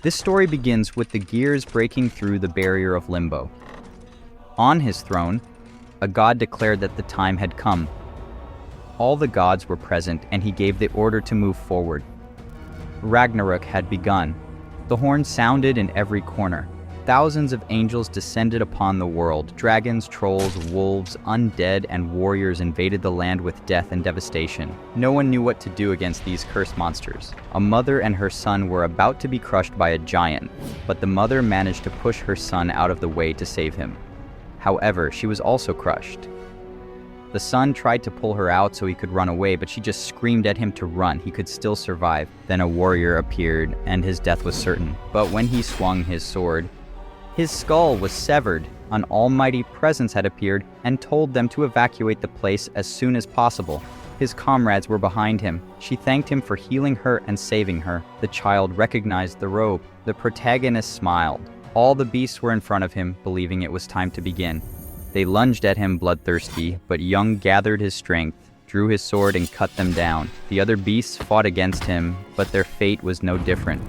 This story begins with the gears breaking through the barrier of Limbo. On his throne, a god declared that the time had come. All the gods were present, and he gave the order to move forward. Ragnarök had begun. The horn sounded in every corner. Thousands of angels descended upon the world. Dragons, trolls, wolves, undead, and warriors invaded the land with death and devastation. No one knew what to do against these cursed monsters. A mother and her son were about to be crushed by a giant, but the mother managed to push her son out of the way to save him. However, she was also crushed. The son tried to pull her out so he could run away, but she just screamed at him to run. He could still survive. Then a warrior appeared, and his death was certain. But when he swung his sword, his skull was severed. An almighty presence had appeared and told them to evacuate the place as soon as possible. His comrades were behind him. She thanked him for healing her and saving her. The child recognized the robe. The protagonist smiled. All the beasts were in front of him, believing it was time to begin. They lunged at him bloodthirsty, but Young gathered his strength, drew his sword and cut them down. The other beasts fought against him, but their fate was no different.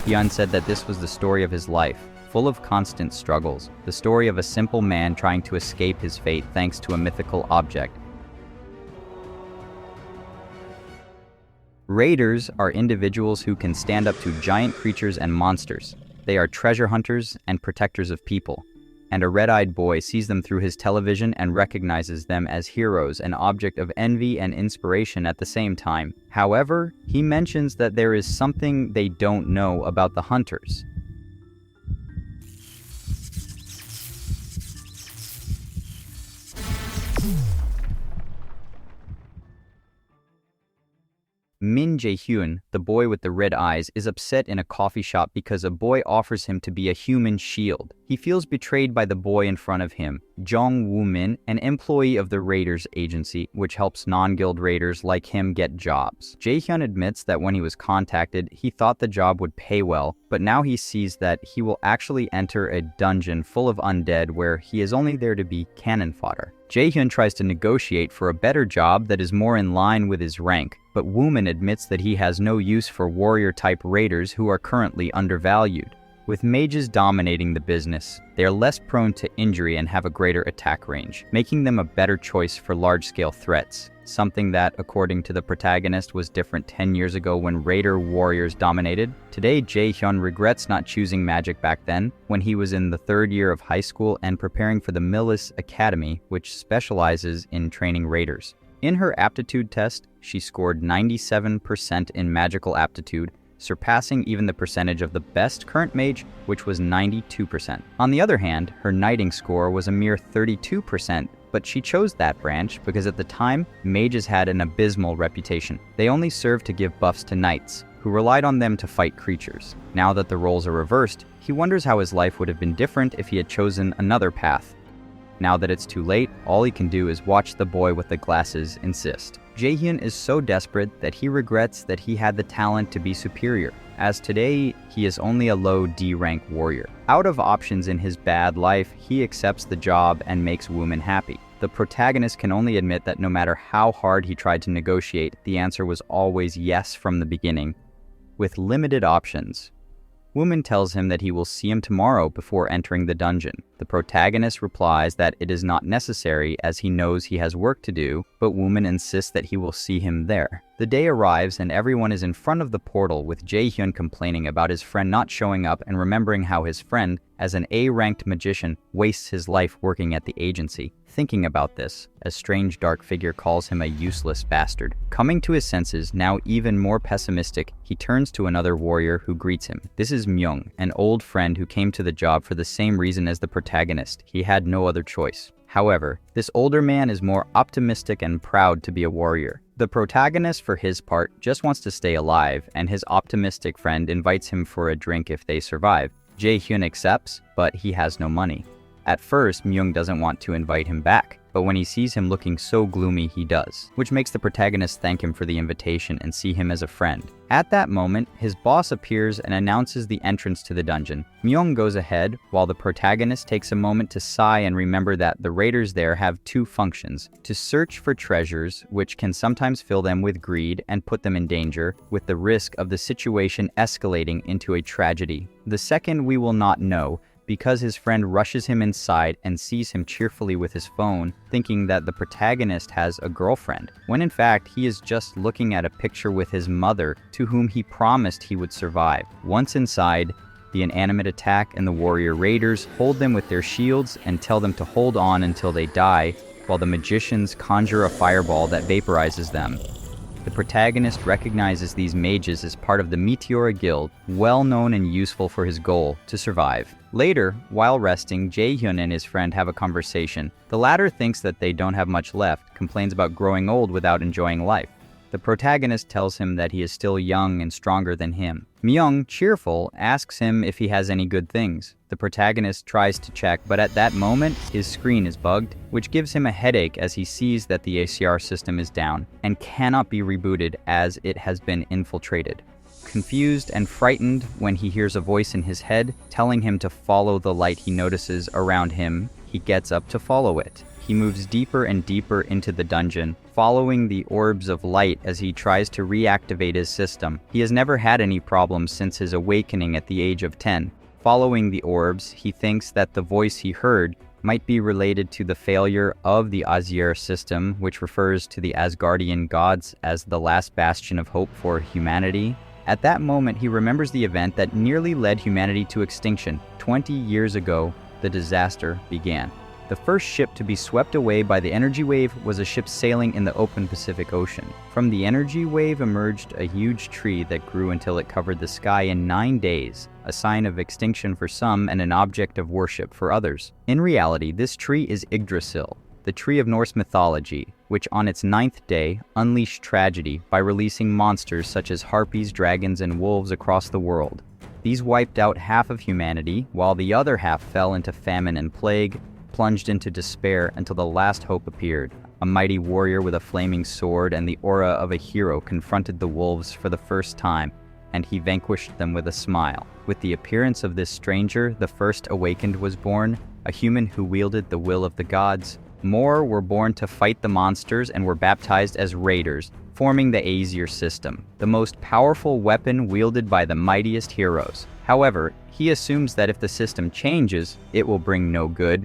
Hyun said that this was the story of his life, full of constant struggles, the story of a simple man trying to escape his fate thanks to a mythical object. Raiders are individuals who can stand up to giant creatures and monsters. They are treasure hunters and protectors of people. And a red-eyed boy sees them through his television and recognizes them as heroes, an object of envy and inspiration at the same time. However, he mentions that there is something they don't know about the hunters. Min Jae-hyun, the boy with the red eyes, is upset in a coffee shop because a boy offers him to be a human shield. He feels betrayed by the boy in front of him. Jong Woo-min, an employee of the Raiders agency, which helps non-guild raiders like him get jobs. Jae-hyun admits that when he was contacted, he thought the job would pay well, but now he sees that he will actually enter a dungeon full of undead where he is only there to be cannon fodder. Jae-hyun tries to negotiate for a better job that is more in line with his rank, but Woo-min admits that he has no use for warrior-type raiders who are currently undervalued. With mages dominating the business, they are less prone to injury and have a greater attack range, making them a better choice for large-scale threats, something that, according to the protagonist, was different 10 years ago when raider warriors dominated. Today, Jae-hyun regrets not choosing magic back then, when he was in the third year of high school and preparing for the Millis Academy, which specializes in training raiders. In her aptitude test, she scored 97% in magical aptitude, surpassing even the percentage of the best current mage, which was 92%. On the other hand, her knighting score was a mere 32%, but she chose that branch because at the time, mages had an abysmal reputation. They only served to give buffs to knights, who relied on them to fight creatures. Now that the roles are reversed, he wonders how his life would have been different if he had chosen another path. Now that it's too late, all he can do is watch the boy with the glasses insist. Jae-hyun is so desperate that he regrets that he had the talent to be superior, as today he is only a low D-rank warrior. Out of options in his bad life, he accepts the job and makes Woo-min happy. The protagonist can only admit that no matter how hard he tried to negotiate, the answer was always yes from the beginning, with limited options. Woo-min tells him that he will see him tomorrow before entering the dungeon. The protagonist replies that it is not necessary as he knows he has work to do, but Woo-min insists that he will see him there. The day arrives and everyone is in front of the portal, with Jae-hyun complaining about his friend not showing up and remembering how his friend, as an A-ranked magician, wastes his life working at the agency. Thinking about this, a strange dark figure calls him a useless bastard. Coming to his senses, now even more pessimistic, he turns to another warrior who greets him. This is Myung, an old friend who came to the job for the same reason as the protagonist. He had no other choice. However, this older man is more optimistic and proud to be a warrior. The protagonist, for his part, just wants to stay alive, and his optimistic friend invites him for a drink if they survive. Jae-hyun accepts, but he has no money. At first, Myung doesn't want to invite him back. but when he sees him looking so gloomy, he does, which makes the protagonist thank him for the invitation and see him as a friend. At that moment, his boss appears and announces the entrance to the dungeon. Myung goes ahead, while the protagonist takes a moment to sigh and remember that the raiders there have two functions: to search for treasures, which can sometimes fill them with greed and put them in danger, with the risk of the situation escalating into a tragedy. The second we will not know, because his friend rushes him inside and sees him cheerfully with his phone, thinking that the protagonist has a girlfriend, when in fact he is just looking at a picture with his mother, to whom he promised he would survive. Once inside, the inanimate attack and the warrior raiders hold them with their shields and tell them to hold on until they die, while the magicians conjure a fireball that vaporizes them. The protagonist recognizes these mages as part of the Meteora Guild, well known and useful for his goal, to survive. Later, while resting, Jae-hyun and his friend have a conversation. The latter thinks that they don't have much left, complains about growing old without enjoying life. The protagonist tells him that he is still young and stronger than him. Myung, cheerful, asks him if he has any good things. The protagonist tries to check, but at that moment, his screen is bugged, which gives him a headache as he sees that the ACR system is down and cannot be rebooted as it has been infiltrated. Confused and frightened when he hears a voice in his head telling him to follow the light he notices around him, he gets up to follow it. He moves deeper and deeper into the dungeon, following the orbs of light as he tries to reactivate his system. He has never had any problems since his awakening at the age of 10. Following the orbs, he thinks that the voice he heard might be related to the failure of the Azir system, which refers to the Asgardian gods as the last bastion of hope for humanity. At that moment, he remembers the event that nearly led humanity to extinction. 20 years ago, the disaster began. The first ship to be swept away by the energy wave was a ship sailing in the open Pacific Ocean. From the energy wave emerged a huge tree that grew until it covered the sky in 9 days, a sign of extinction for some and an object of worship for others. In reality, this tree is Yggdrasil, the tree of Norse mythology, which on its 9th day unleashed tragedy by releasing monsters such as harpies, dragons, and wolves across the world. These wiped out half of humanity, while the other half fell into famine and plague, plunged into despair until the last hope appeared. A mighty warrior with a flaming sword and the aura of a hero confronted the wolves for the first time, and he vanquished them with a smile. With the appearance of this stranger, the first awakened was born, a human who wielded the will of the gods. More were born to fight the monsters and were baptized as raiders, forming the Azir system, the most powerful weapon wielded by the mightiest heroes. However, he assumes that if the system changes, it will bring no good.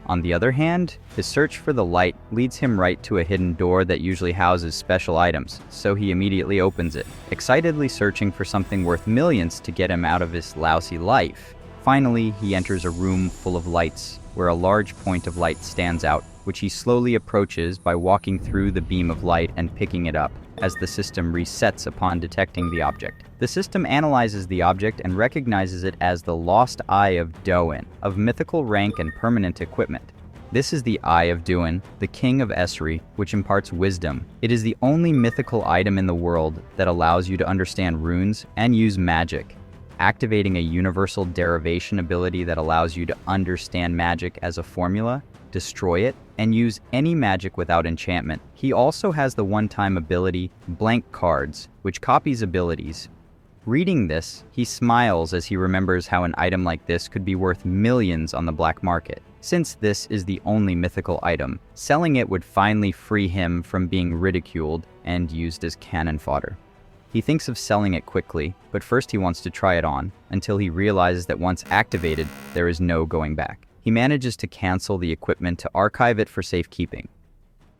On the other hand, his search for the light leads him right to a hidden door that usually houses special items, so he immediately opens it, excitedly searching for something worth millions to get him out of his lousy life. Finally, he enters a room full of lights, where a large point of light stands out, which he slowly approaches by walking through the beam of light and picking it up, as the system resets upon detecting the object. The system analyzes the object and recognizes it as the Lost Eye of Doin, of mythical rank and permanent equipment. This is the Eye of Duin, the king of Esri, which imparts wisdom. It is the only mythical item in the world that allows you to understand runes and use magic, activating a universal derivation ability that allows you to understand magic as a formula, destroy it, and use any magic without enchantment. He also has the one-time ability, Blank Cards, which copies abilities. Reading this, he smiles as he remembers how an item like this could be worth millions on the black market. Since this is the only mythical item, selling it would finally free him from being ridiculed and used as cannon fodder. He thinks of selling it quickly, but first he wants to try it on, until he realizes that once activated, there is no going back. He manages to cancel the equipment to archive it for safekeeping.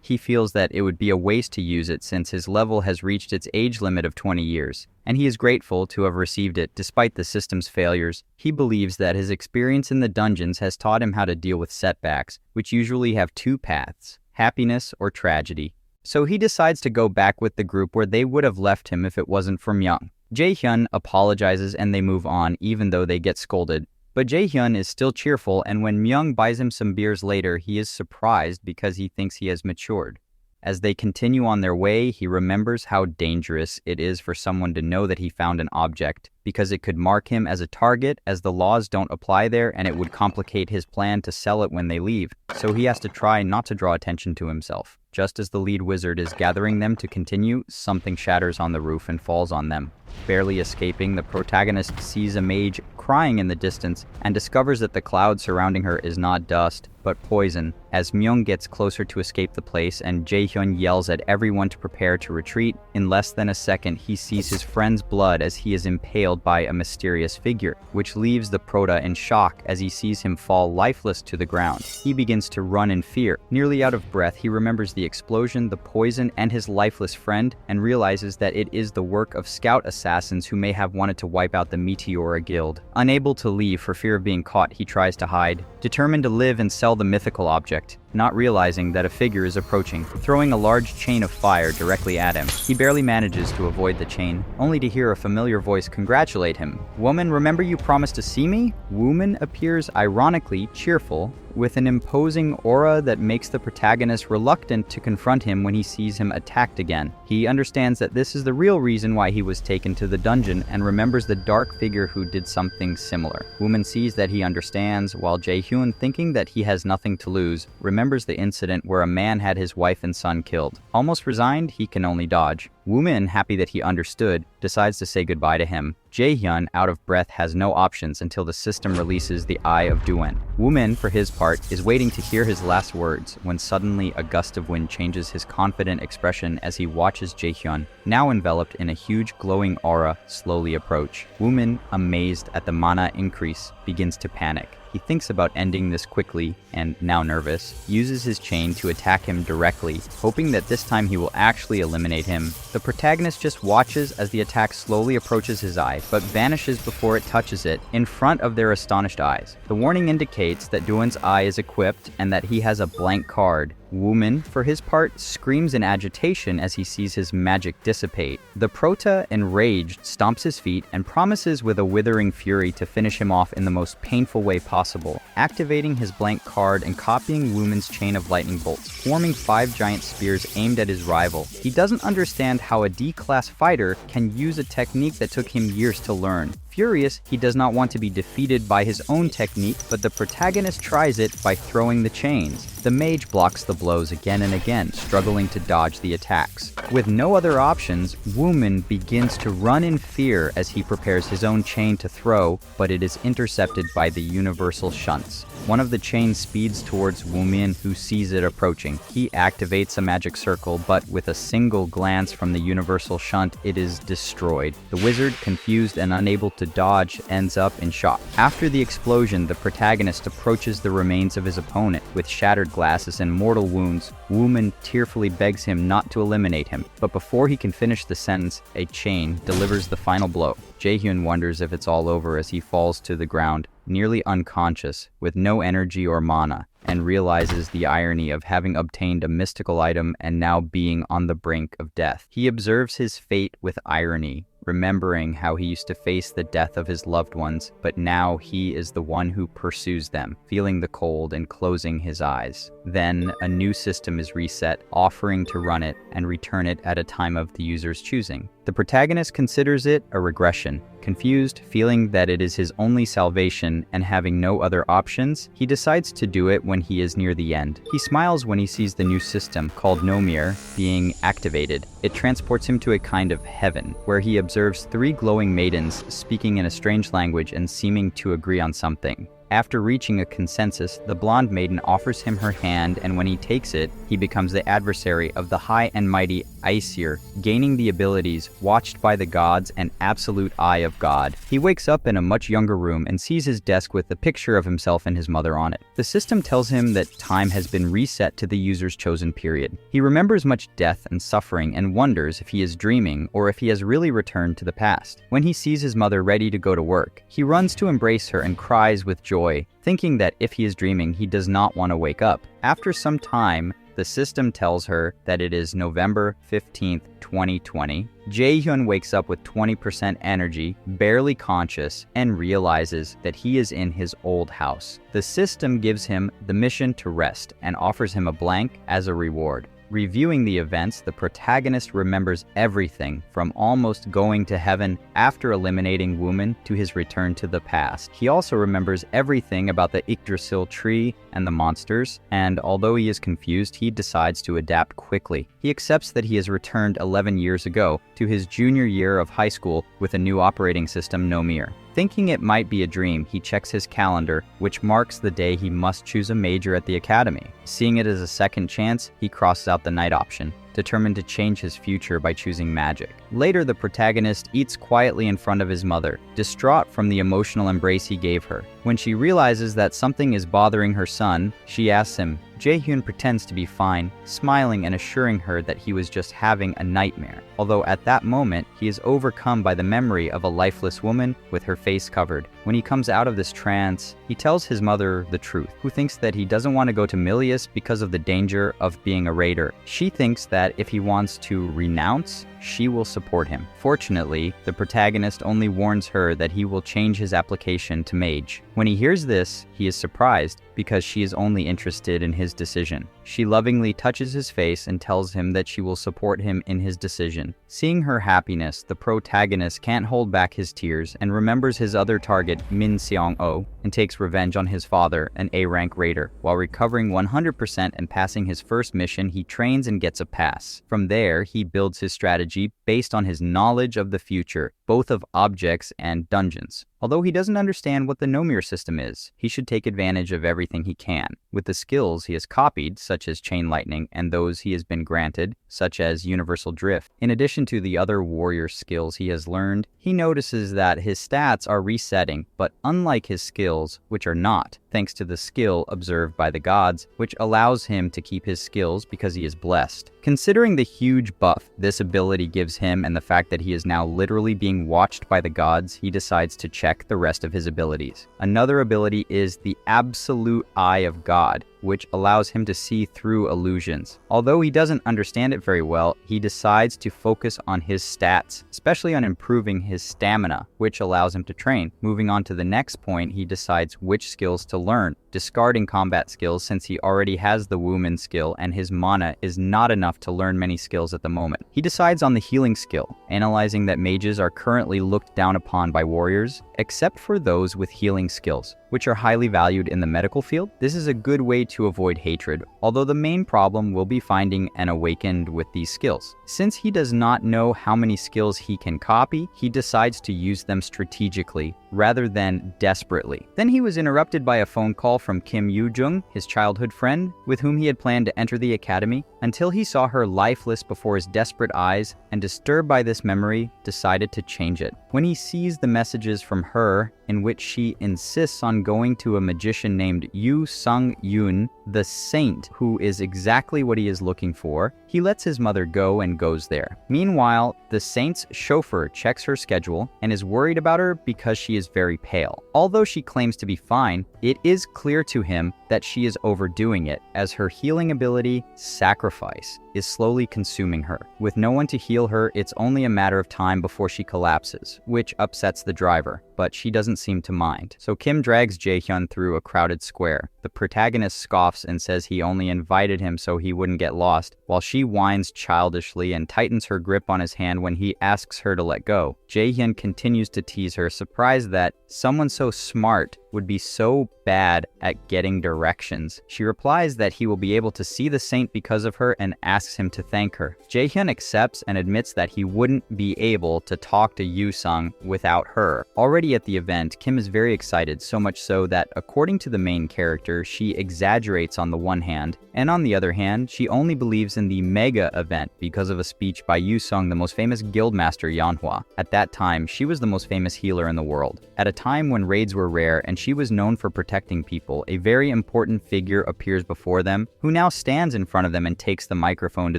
He feels that it would be a waste to use it since his level has reached its age limit of 20 years, and he is grateful to have received it despite the system's failures. He believes that his experience in the dungeons has taught him how to deal with setbacks, which usually have two paths, happiness or tragedy. So he decides to go back with the group where they would have left him if it wasn't for Myung. Jae-hyun apologizes and they move on even though they get scolded. But Jae-hyun is still cheerful, and when Myung buys him some beers later, he is surprised because he thinks he has matured. As they continue on their way, he remembers how dangerous it is for someone to know that he found an object because it could mark him as a target, as the laws don't apply there and it would complicate his plan to sell it when they leave. So he has to try not to draw attention to himself. Just as the lead wizard is gathering them to continue, something shatters on the roof and falls on them. Barely escaping, the protagonist sees a mage crying in the distance and discovers that the cloud surrounding her is not dust, but poison. As Myung gets closer to escape the place and Jae-hyun yells at everyone to prepare to retreat, in less than a second he sees his friend's blood as he is impaled by a mysterious figure, which leaves the prota in shock as he sees him fall lifeless to the ground. He begins to run in fear. Nearly out of breath, he remembers the explosion, the poison, and his lifeless friend, and realizes that it is the work of scout assassins who may have wanted to wipe out the Meteora Guild. Unable to leave for fear of being caught, he tries to hide, determined to live and sell the mythical object, not realizing that a figure is approaching, throwing a large chain of fire directly at him. He barely manages to avoid the chain, only to hear a familiar voice congratulate him. "Woman, remember you promised to see me?" Woman appears ironically cheerful, with an imposing aura that makes the protagonist reluctant to confront him when he sees him attacked again. He understands that this is the real reason why he was taken to the dungeon and remembers the dark figure who did something similar. Woman sees that he understands, while Jae-hyun, thinking that he has nothing to lose, remembers the incident where a man had his wife and son killed. Almost resigned, he can only dodge. Woomin, happy that he understood, decides to say goodbye to him. Jae-hyun, out of breath, has no options until the system releases the Eye of Duen. Woomin, for his part, is waiting to hear his last words when suddenly a gust of wind changes his confident expression as he watches Jae-hyun, now enveloped in a huge glowing aura, slowly approach. Woomin, amazed at the mana increase, begins to panic. He thinks about ending this quickly and, now nervous, uses his chain to attack him directly, hoping that this time he will actually eliminate him. The protagonist just watches as the attack slowly approaches his eye, but vanishes before it touches it, in front of their astonished eyes. The warning indicates that Duan's eye is equipped and that he has a blank card. Woomin, for his part, screams in agitation as he sees his magic dissipate. The prota, enraged, stomps his feet and promises with a withering fury to finish him off in the most painful way possible, activating his blank card and copying Woomin's chain of lightning bolts, forming 5 giant spears aimed at his rival. He doesn't understand how a D-class fighter can use a technique that took him years to learn. Furious, he does not want to be defeated by his own technique, but the protagonist tries it by throwing the chains. The mage blocks the blows again and again, struggling to dodge the attacks. With no other options, Woomin begins to run in fear as he prepares his own chain to throw, but it is intercepted by the universal shunts. One of the chains speeds towards Woomin, who sees it approaching. He activates a magic circle, but with a single glance from the universal shunt, it is destroyed. The wizard, confused and unable to dodge, ends up in shock. After the explosion, the protagonist approaches the remains of his opponent with shattered glasses and mortal wounds. Woomin tearfully begs him not to eliminate him, but before he can finish the sentence, a chain delivers the final blow. Jae-hyun wonders if it's all over as he falls to the ground, nearly unconscious, with no energy or mana, and realizes the irony of having obtained a mystical item and now being on the brink of death. He observes his fate with irony, remembering how he used to face the death of his loved ones, but now he is the one who pursues them, feeling the cold and closing his eyes. Then, a new system is reset, offering to run it and return it at a time of the user's choosing. The protagonist considers it a regression. Confused, feeling that it is his only salvation and having no other options, he decides to do it when he is near the end. He smiles when he sees the new system, called Nomir, being activated. It transports him to a kind of heaven, where he observes 3 glowing maidens speaking in a strange language and seeming to agree on something. After reaching a consensus, the blonde maiden offers him her hand, and when he takes it, he becomes the adversary of the high and mighty Aesir, gaining the abilities Watched by the Gods and Absolute Eye of God. He wakes up in a much younger room and sees his desk with the picture of himself and his mother on it. The system tells him that time has been reset to the user's chosen period. He remembers much death and suffering and wonders if he is dreaming or if he has really returned to the past. When he sees his mother ready to go to work, he runs to embrace her and cries with joy, thinking that if he is dreaming, he does not want to wake up. After some time, the system tells her that it is November 15th, 2020. Jae-hyun wakes up with 20% energy, barely conscious, and realizes that he is in his old house. The system gives him the mission to rest and offers him a blank as a reward. Reviewing the events, the protagonist remembers everything from almost going to heaven after eliminating Woman to his return to the past. He also remembers everything about the Yggdrasil tree and the monsters, and although he is confused, he decides to adapt quickly. He accepts that he has returned 11 years ago to his junior year of high school with a new operating system, Nomir. Thinking it might be a dream, he checks his calendar, which marks the day he must choose a major at the academy. Seeing it as a second chance, he crosses out the night option, determined to change his future by choosing magic. Later, the protagonist eats quietly in front of his mother, distraught from the emotional embrace he gave her. When she realizes that something is bothering her son, she asks him. Jae-hyun pretends to be fine, smiling and assuring her that he was just having a nightmare. Although at that moment, he is overcome by the memory of a lifeless woman with her face covered. When he comes out of this trance, he tells his mother the truth, who thinks that he doesn't want to go to Milius because of the danger of being a raider. She thinks that if he wants to renounce, she will support him. Fortunately, the protagonist only warns her that he will change his application to mage. When he hears this, he is surprised because she is only interested in his decision. She lovingly touches his face and tells him that she will support him in his decision. Seeing her happiness, the protagonist can't hold back his tears and remembers his other target, Min Seong-oh, and takes revenge on his father, an A-rank raider. While recovering 100% and passing his first mission, he trains and gets a pass. From there, he builds his strategy based on his knowledge of the future, both of objects and dungeons. Although he doesn't understand what the Nomir system is, he should take advantage of everything he can. With the skills he has copied, such as Chain Lightning, and those he has been granted, such as Universal Drift, in addition to the other warrior skills he has learned, he notices that his stats are resetting, but unlike his skills, which are not, thanks to the skill observed by the gods, which allows him to keep his skills because he is blessed. Considering the huge buff this ability gives him and the fact that he is now literally being watched by the gods, he decides to check the rest of his abilities. Another ability is the Absolute Eye of God, which allows him to see through illusions. Although he doesn't understand it very well, he decides to focus on his stats, especially on improving his stamina, which allows him to train. Moving on to the next point, he decides which skills to learn, discarding combat skills since he already has the Woman skill and his mana is not enough to learn many skills at the moment. He decides on the healing skill, analyzing that mages are currently looked down upon by warriors, except for those with healing skills, which are highly valued in the medical field. This is a good way to avoid hatred, although the main problem will be finding an awakened with these skills. Since he does not know how many skills he can copy, he decides to use them strategically rather than desperately. Then he was interrupted by a phone call from Kim Yoo-jung, his childhood friend, with whom he had planned to enter the academy, until he saw her lifeless before his desperate eyes and, disturbed by this memory, decided to change it. When he sees the messages from her, in which she insists on going to a magician named Yu Sung-yoon, the saint, who is exactly what he is looking for, he lets his mother go and goes there. Meanwhile, the saint's chauffeur checks her schedule and is worried about her because she is very pale. Although she claims to be fine, it is clear to him that she is overdoing it, as her healing ability, Sacrifice, is slowly consuming her. With no one to heal her, it's only a matter of time before she collapses, which upsets the driver, but she doesn't seem to mind. So Kim drags Jae-hyun through a crowded square. The protagonist scoffs and says he only invited him so he wouldn't get lost, while she whines childishly and tightens her grip on his hand when he asks her to let go. Jae-hyun continues to tease her, surprised that someone so smart would be so bad at getting directions. She replies that he will be able to see the saint because of her and asks him to thank her. Jae-hyun accepts and admits that he wouldn't be able to talk to Yu-sung without her. Already at the event, Kim is very excited, so much so that, according to the main character, she exaggerates on the one hand, and on the other hand, she only believes in the mega event because of a speech by Yu-sung, the most famous guildmaster MANWHA. At that time, she was the most famous healer in the world. At a time when raids were rare and she was known for protecting people, a very important figure appears before them, who now stands in front of them and takes the microphone to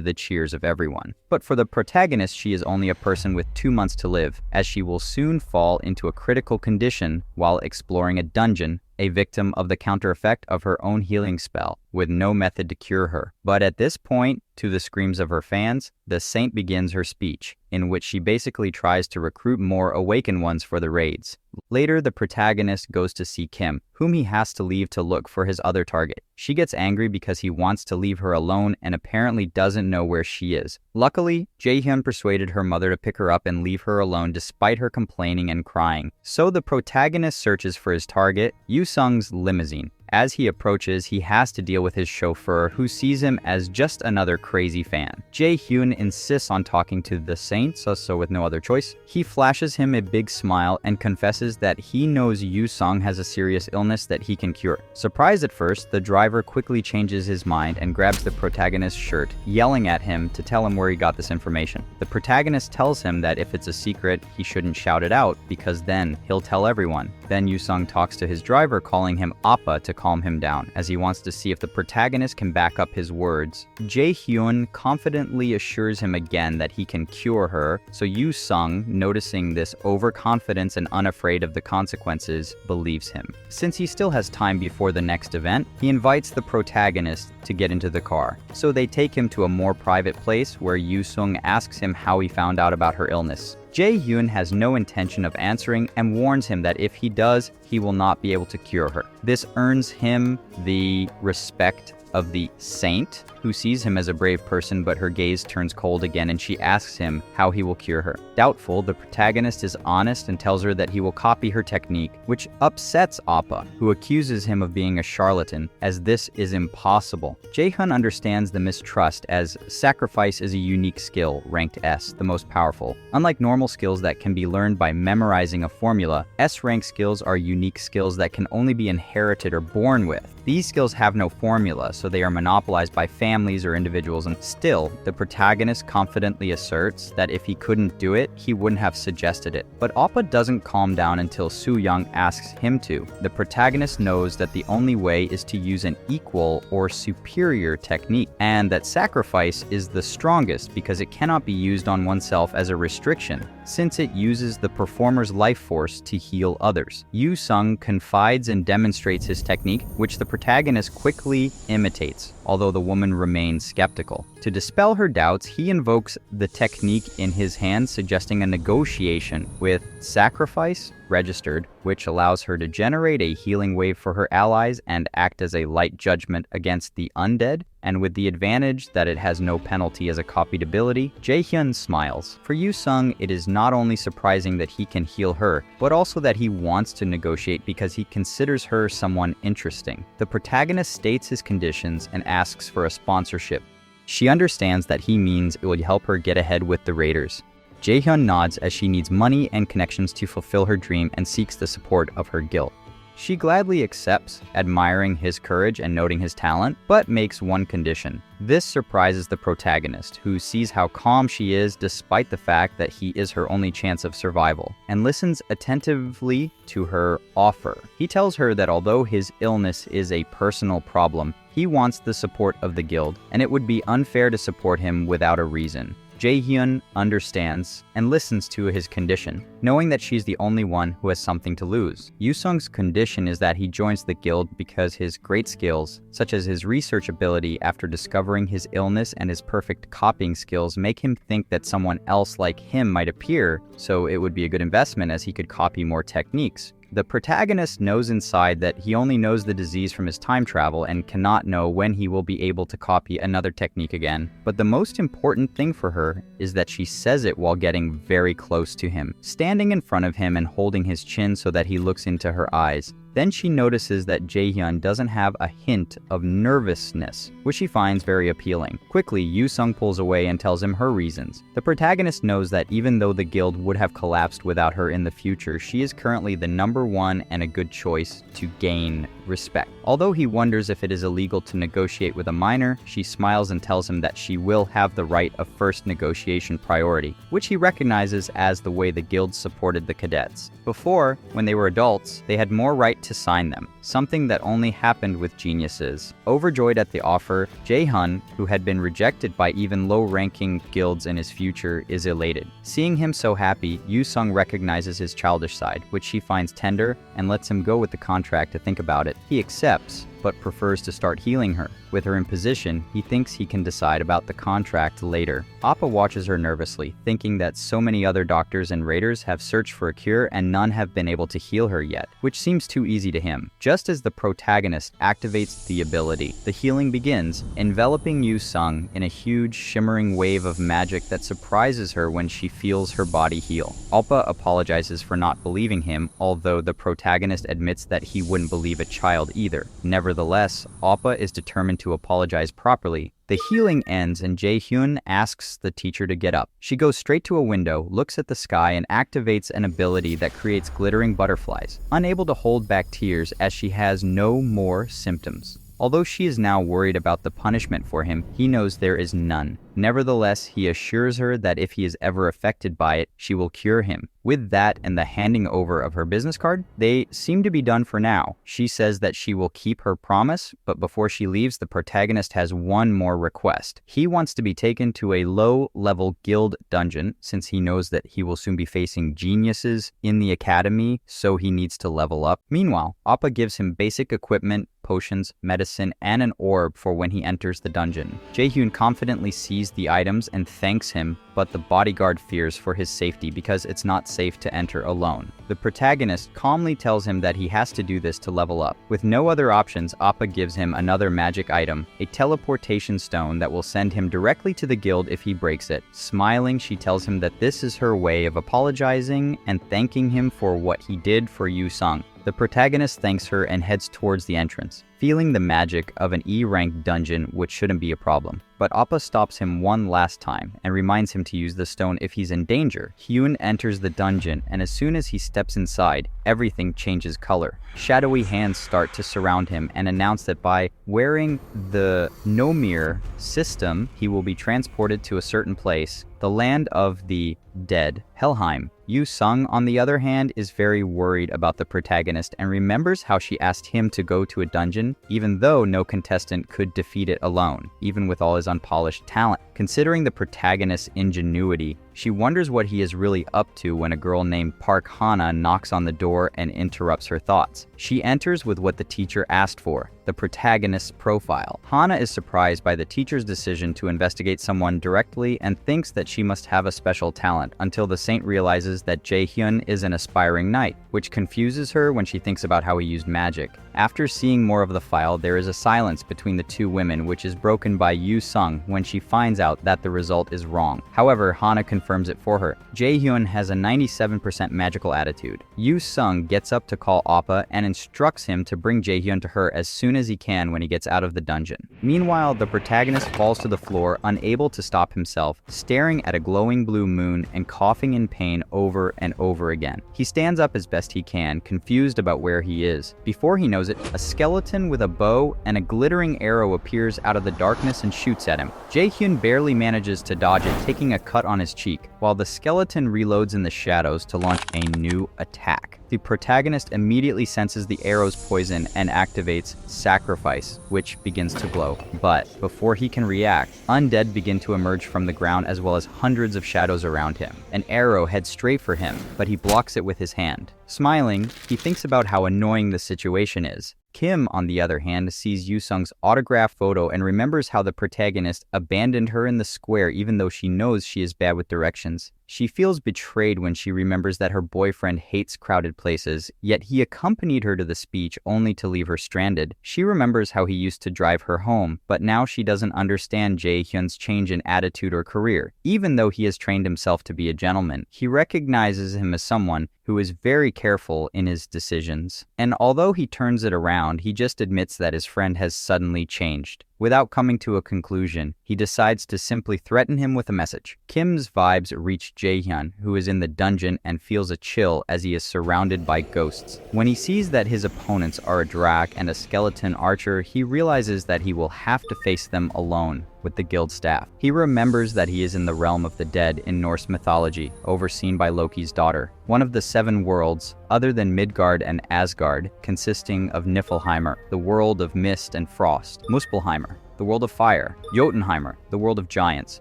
the cheers of everyone. But for the protagonist, she is only a person with 2 months to live, as she will soon fall into a critical condition while exploring a dungeon, a victim of the counter effect of her own healing spell. with no method to cure her. But at this point, to the screams of her fans, the saint begins her speech, in which she basically tries to recruit more awakened ones for the raids. Later, the protagonist goes to see Kim, whom he has to leave to look for his other target. She gets angry because he wants to leave her alone and apparently doesn't know where she is. Luckily, Jaehyun persuaded her mother to pick her up and leave her alone despite her complaining and crying. So the protagonist searches for his target, Yoo-sung's limousine. As he approaches, he has to deal with his chauffeur, who sees him as just another crazy fan. Jaehyun insists on talking to the saint, so with no other choice, he flashes him a big smile and confesses that he knows Yoo-sung has a serious illness that he can cure. Surprised at first, the driver quickly changes his mind and grabs the protagonist's shirt, yelling at him to tell him where he got this information. The protagonist tells him that if it's a secret, he shouldn't shout it out, because then he'll tell everyone. Then Yoo-sung talks to his driver, calling him Appa to calm him down, as he wants to see if the protagonist can back up his words. Jaehyun confidently assures him again that he can cure her, so Yoo-sung, noticing this overconfidence and unafraid of the consequences, believes him. Since he still has time before the next event, he invites the protagonist to get into the car. So they take him to a more private place where Yoo-sung asks him how he found out about her illness. Jaehyun has no intention of answering and warns him that if he does, he will not be able to cure her. This earns him the respect of the saint, who sees him as a brave person, but her gaze turns cold again and she asks him how he will cure her. Doubtful, the protagonist is honest and tells her that he will copy her technique, which upsets Appa, who accuses him of being a charlatan, as this is impossible. Jaehyun understands the mistrust, as sacrifice is a unique skill, ranked S, the most powerful. Unlike normal skills that can be learned by memorizing a formula, S-rank skills are unique skills that can only be inherited or born with. These skills have no formula, so they are monopolized by families or individuals, and still, the protagonist confidently asserts that if he couldn't do it, he wouldn't have suggested it. But Appa doesn't calm down until Soo-young asks him to. The protagonist knows that the only way is to use an equal or superior technique, and that sacrifice is the strongest because it cannot be used on oneself as a restriction, since it uses the performer's life force to heal others. Yoo-sung confides and demonstrates his technique, which the protagonist quickly imitates, although the woman remains skeptical. To dispel her doubts, he invokes the technique in his hand, suggesting a negotiation with sacrifice registered, which allows her to generate a healing wave for her allies and act as a light judgment against the undead, and with the advantage that it has no penalty as a copied ability. Jaehyun smiles. For Yoo-sung, it is not only surprising that he can heal her, but also that he wants to negotiate because he considers her someone interesting. The protagonist states his conditions and asks for a sponsorship. She understands that he means it would help her get ahead with the raiders. Jaehyun nods as she needs money and connections to fulfill her dream and seeks the support of her guild. She gladly accepts, admiring his courage and noting his talent, but makes one condition. This surprises the protagonist, who sees how calm she is despite the fact that he is her only chance of survival, and listens attentively to her offer. He tells her that although his illness is a personal problem, he wants the support of the guild, and it would be unfair to support him without a reason. Jaehyun understands and listens to his condition, knowing that she's the only one who has something to lose. Yoo-sung's condition is that he joins the guild because his great skills, such as his research ability after discovering his illness and his perfect copying skills, make him think that someone else like him might appear, so it would be a good investment as he could copy more techniques. The protagonist knows inside that he only knows the disease from his time travel and cannot know when he will be able to copy another technique again. But the most important thing for her is that she says it while getting very close to him, standing in front of him and holding his chin so that he looks into her eyes. Then she notices that Jaehyun doesn't have a hint of nervousness, which she finds very appealing. Quickly, Yoo-sung pulls away and tells him her reasons. The protagonist knows that even though the guild would have collapsed without her in the future, she is currently the #1 and a good choice to gain respect. Although he wonders if it is illegal to negotiate with a minor, she smiles and tells him that she will have the right of first negotiation priority, which he recognizes as the way the guild supported the cadets. Before, when they were adults, they had more right to sign them, something that only happened with geniuses. Overjoyed at the offer, Jaehyun, who had been rejected by even low-ranking guilds in his future, is elated. Seeing him so happy, Yoo-sung recognizes his childish side, which she finds tender and lets him go with the contract to think about it. He accepts, but prefers to start healing her. With her in position, he thinks he can decide about the contract later. Appa watches her nervously, thinking that so many other doctors and raiders have searched for a cure and none have been able to heal her yet, which seems too easy to him. Just as the protagonist activates the ability, the healing begins, enveloping Yu Sung in a huge, shimmering wave of magic that surprises her when she feels her body heal. Appa apologizes for not believing him, although the protagonist admits that he wouldn't believe a child either. Nevertheless, Appa is determined to apologize properly. The healing ends and Jae-hyun asks the teacher to get up. She goes straight to a window, looks at the sky, and activates an ability that creates glittering butterflies, unable to hold back tears as she has no more symptoms. Although she is now worried about the punishment for him, he knows there is none. Nevertheless, he assures her that if he is ever affected by it, she will cure him. With that and the handing over of her business card, they seem to be done for now. She says that she will keep her promise, but before she leaves, the protagonist has one more request. He wants to be taken to a low-level guild dungeon, since he knows that he will soon be facing geniuses in the academy, so he needs to level up. Meanwhile, Appa gives him basic equipment, potions, medicine, and an orb for when he enters the dungeon. Jae-hyun confidently sees the items and thanks him, but the bodyguard fears for his safety because it's not safe to enter alone. The protagonist calmly tells him that he has to do this to level up. With no other options, Appa gives him another magic item, a teleportation stone that will send him directly to the guild if he breaks it. Smiling, she tells him that this is her way of apologizing and thanking him for what he did for Yu Sung. The protagonist thanks her and heads towards the entrance, feeling the magic of an E-rank dungeon, which shouldn't be a problem. But Appa stops him one last time and reminds him to use the stone if he's in danger. Hyun enters the dungeon, and as soon as he steps inside, everything changes color. Shadowy hands start to surround him and announce that by wearing the Nomir system, he will be transported to a certain place, the land of the dead, Helheim. Yu Sung, on the other hand, is very worried about the protagonist and remembers how she asked him to go to a dungeon, even though no contestant could defeat it alone, even with all his unpolished talent. Considering the protagonist's ingenuity, she wonders what he is really up to when a girl named Park Hana knocks on the door and interrupts her thoughts. She enters with what the teacher asked for, the protagonist's profile. Hana is surprised by the teacher's decision to investigate someone directly and thinks that she must have a special talent, until the saint realizes that Jae-hyun is an aspiring knight, which confuses her when she thinks about how he used magic. After seeing more of the file, there is a silence between the two women, which is broken by Yu Sung when she finds out that the result is wrong. However, Hana confirms it for her. Jae-hyun has a 97% magical attitude. Yu Sung gets up to call Appa and instructs him to bring Jae-hyun to her as soon as he can when he gets out of the dungeon. Meanwhile, the protagonist falls to the floor, unable to stop himself, staring at a glowing blue moon and coughing in pain over and over again. He stands up as best he can, confused about where he is. Before he knows it, a skeleton with a bow and a glittering arrow appears out of the darkness and shoots at him. Jae-hyun barely manages to dodge it, taking a cut on his cheek, while the skeleton reloads in the shadows to launch a new attack. The protagonist immediately senses the arrow's poison and activates Sacrifice, which begins to glow. But before he can react, undead begin to emerge from the ground as well as hundreds of shadows around him. An arrow heads straight for him, but he blocks it with his hand. Smiling, he thinks about how annoying the situation is. Kim, on the other hand, sees Yu Sung's autograph photo and remembers how the protagonist abandoned her in the square even though she knows she is bad with directions. She feels betrayed when she remembers that her boyfriend hates crowded places, yet he accompanied her to the speech only to leave her stranded. She remembers how he used to drive her home, but now she doesn't understand Jae-hyun's change in attitude or career. Even though he has trained himself to be a gentleman, he recognizes him as someone who is very careful in his decisions. And although he turns it around, he just admits that his friend has suddenly changed. Without coming to a conclusion, he decides to simply threaten him with a message. Kim's vibes reach Jae-hyun, who is in the dungeon and feels a chill as he is surrounded by ghosts. When he sees that his opponents are a drak and a skeleton archer, he realizes that he will have to face them alone with the guild staff. He remembers that he is in the realm of the dead in Norse mythology, overseen by Loki's daughter, one of the 7 worlds, other than Midgard and Asgard, consisting of Niflheimer, the world of mist and frost, Muspelheimer, the world of fire, Jotunheimer, the world of giants,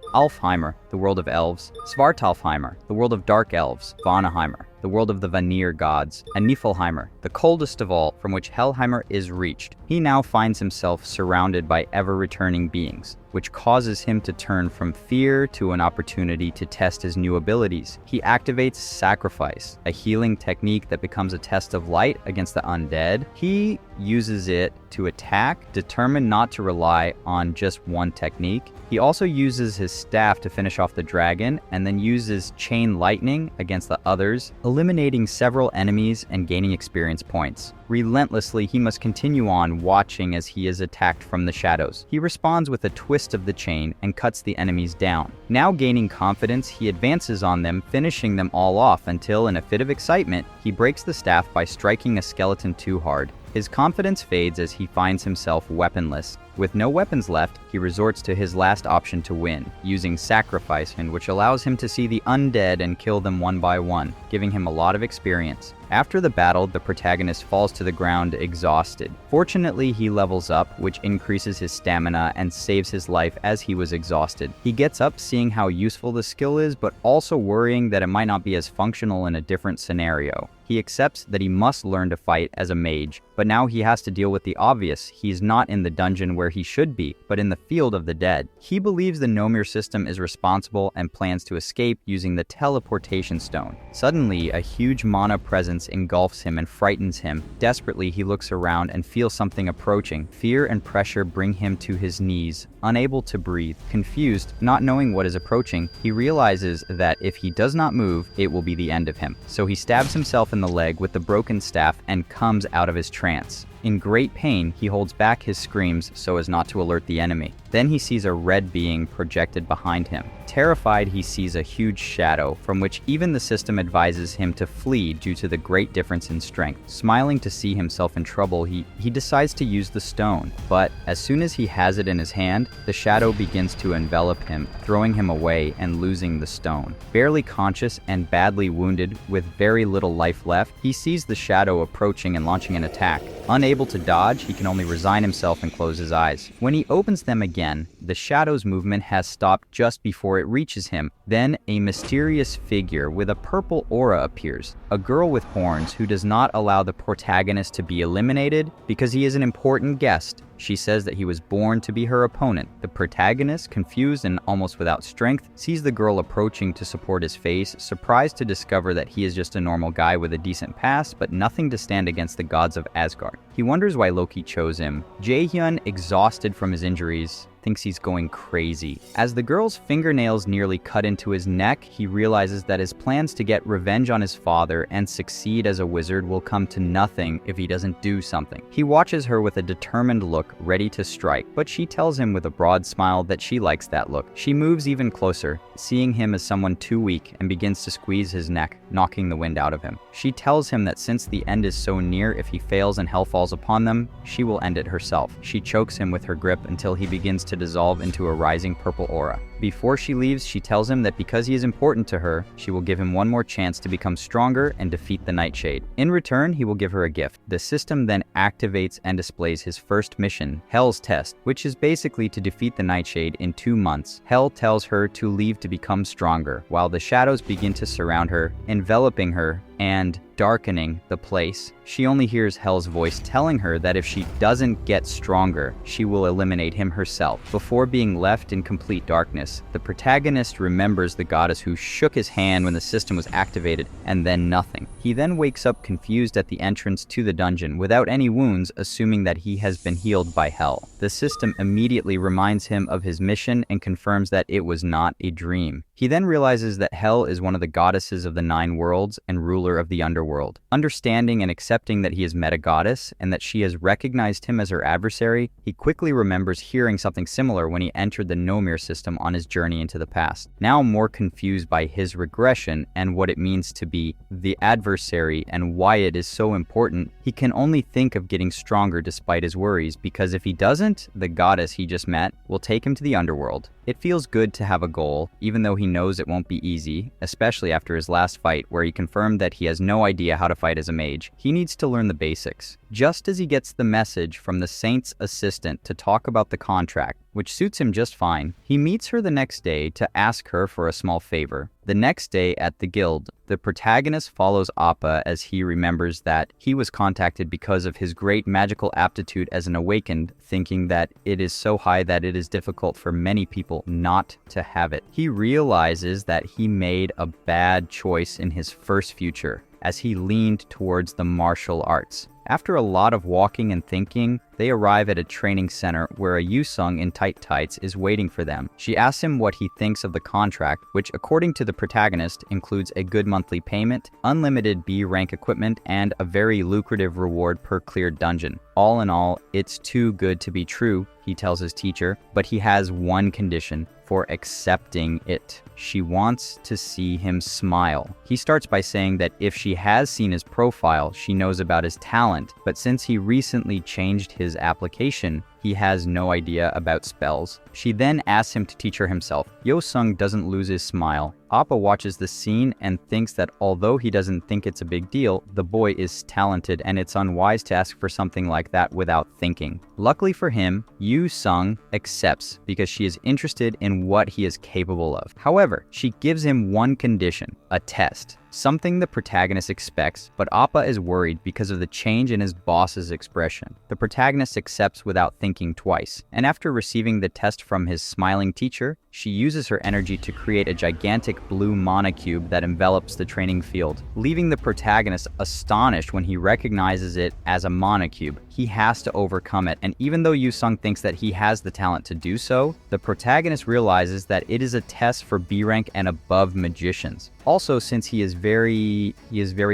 Alfheimer, the world of elves, Svartalfheimer, the world of dark elves, Vanaheimr, the world of the Vanir gods, and Niflheimer, the coldest of all, from which Helheimer is reached. He now finds himself surrounded by ever-returning beings, which causes him to turn from fear to an opportunity to test his new abilities. He activates Sacrifice, a healing technique that becomes a test of light against the undead. He uses it to attack, determined not to rely on just one technique. He also uses his staff to finish off the dragon, and then uses Chain Lightning against the others, eliminating several enemies and gaining experience points. Relentlessly, he must continue on, watching as he is attacked from the shadows. He responds with a twist of the chain and cuts the enemies down. Now gaining confidence, he advances on them, finishing them all off until, in a fit of excitement, he breaks the staff by striking a skeleton too hard. His confidence fades as he finds himself weaponless. With no weapons left, he resorts to his last option to win, using Sacrifice, which allows him to see the undead and kill them one by one, giving him a lot of experience. After the battle, the protagonist falls to the ground exhausted. Fortunately, he levels up, which increases his stamina and saves his life as he was exhausted. He gets up seeing how useful the skill is, but also worrying that it might not be as functional in a different scenario. He accepts that he must learn to fight as a mage, but now he has to deal with the obvious. He's not in the dungeon where he should be, but in the field of the dead. He believes the Nomir system is responsible and plans to escape using the teleportation stone. Suddenly, a huge mana presence engulfs him and frightens him. Desperately, he looks around and feels something approaching. Fear and pressure bring him to his knees, unable to breathe. Confused, not knowing what is approaching, he realizes that if he does not move, it will be the end of him. So he stabs himself in the leg with the broken staff and comes out of his trance. In great pain, he holds back his screams so as not to alert the enemy. Then he sees a red being projected behind him. Terrified, he sees a huge shadow, from which even the system advises him to flee due to the great difference in strength. Smiling to see himself in trouble, he decides to use the stone. But as soon as he has it in his hand, the shadow begins to envelop him, throwing him away and losing the stone. Barely conscious and badly wounded, with very little life left, he sees the shadow approaching and launching an attack. Unable to dodge, he can only resign himself and close his eyes. When he opens them again, the shadow's movement has stopped just before it reaches him. Then a mysterious figure with a purple aura appears, a girl with horns who does not allow the protagonist to be eliminated because he is an important guest. She says that he was born to be her opponent. The protagonist, confused and almost without strength, sees the girl approaching to support his face, surprised to discover that he is just a normal guy with a decent past, but nothing to stand against the gods of Asgard. He wonders why Loki chose him. Jaehyun, exhausted from his injuries, thinks he's going crazy. As the girl's fingernails nearly cut into his neck, he realizes that his plans to get revenge on his father and succeed as a wizard will come to nothing if he doesn't do something. He watches her with a determined look, ready to strike, but she tells him with a broad smile that she likes that look. She moves even closer, seeing him as someone too weak, and begins to squeeze his neck, knocking the wind out of him. She tells him that since the end is so near, if he fails and hell falls upon them, she will end it herself. She chokes him with her grip until he begins to dissolve into a rising purple aura. Before she leaves, she tells him that because he is important to her, she will give him one more chance to become stronger and defeat the Nightshade. In return, he will give her a gift. The system then activates and displays his first mission, Hell's Test, which is basically to defeat the Nightshade in 2 months. Hell tells her to leave to become stronger, while the shadows begin to surround her, enveloping her and darkening the place. She only hears Hell's voice telling her that if she doesn't get stronger, she will eliminate him herself. Before being left in complete darkness, the protagonist remembers the goddess who shook his hand when the system was activated, and then nothing. He then wakes up confused at the entrance to the dungeon without any wounds, assuming that he has been healed by Hell. The system immediately reminds him of his mission and confirms that it was not a dream. He then realizes that Hell is one of the goddesses of the 9 worlds and ruler of the underworld. Understanding and accepting that he is meta-goddess and that she has recognized him as her adversary, he quickly remembers hearing something similar when he entered the Nomir system on his journey into the past. Now more confused by his regression and what it means to be the adversary and why it is so important, he can only think of getting stronger despite his worries, because if he doesn't, the goddess he just met will take him to the underworld. It feels good to have a goal, even though he knows it won't be easy, especially after his last fight where he confirmed that he has no idea how to fight as a mage. He needs to learn the basics. Just as he gets the message from the Saint's assistant to talk about the contract, which suits him just fine. He meets her the next day to ask her for a small favor. The next day at the guild, the protagonist follows Appa as he remembers that he was contacted because of his great magical aptitude as an awakened, thinking that it is so high that it is difficult for many people not to have it. He realizes that he made a bad choice in his first future as he leaned towards the martial arts. After a lot of walking and thinking, they arrive at a training center where a Yusung in tight tights is waiting for them. She asks him what he thinks of the contract, which according to the protagonist includes a good monthly payment, unlimited B rank equipment, and a very lucrative reward per cleared dungeon. All in all, it's too good to be true, he tells his teacher, but he has one condition for accepting it. She wants to see him smile. He starts by saying that if she has seen his profile, she knows about his talent, but since he recently changed his application, he has no idea about spells. She then asks him to teach her himself. Yo-sung doesn't lose his smile. Appa watches the scene and thinks that although he doesn't think it's a big deal, the boy is talented and it's unwise to ask for something like that without thinking. Luckily for him, Yu-sung accepts because she is interested in what he is capable of. However, she gives him one condition, a test. Something the protagonist expects, but Appa is worried because of the change in his boss's expression. The protagonist accepts without thinking twice, and after receiving the test from his smiling teacher, she uses her energy to create a gigantic blue mana cube that envelops the training field, leaving the protagonist astonished when he recognizes it as a mana cube. He has to overcome it, and even though Yu-sung thinks that he has the talent to do so, the protagonist realizes that it is a test for B rank and above magicians. Also, since he is very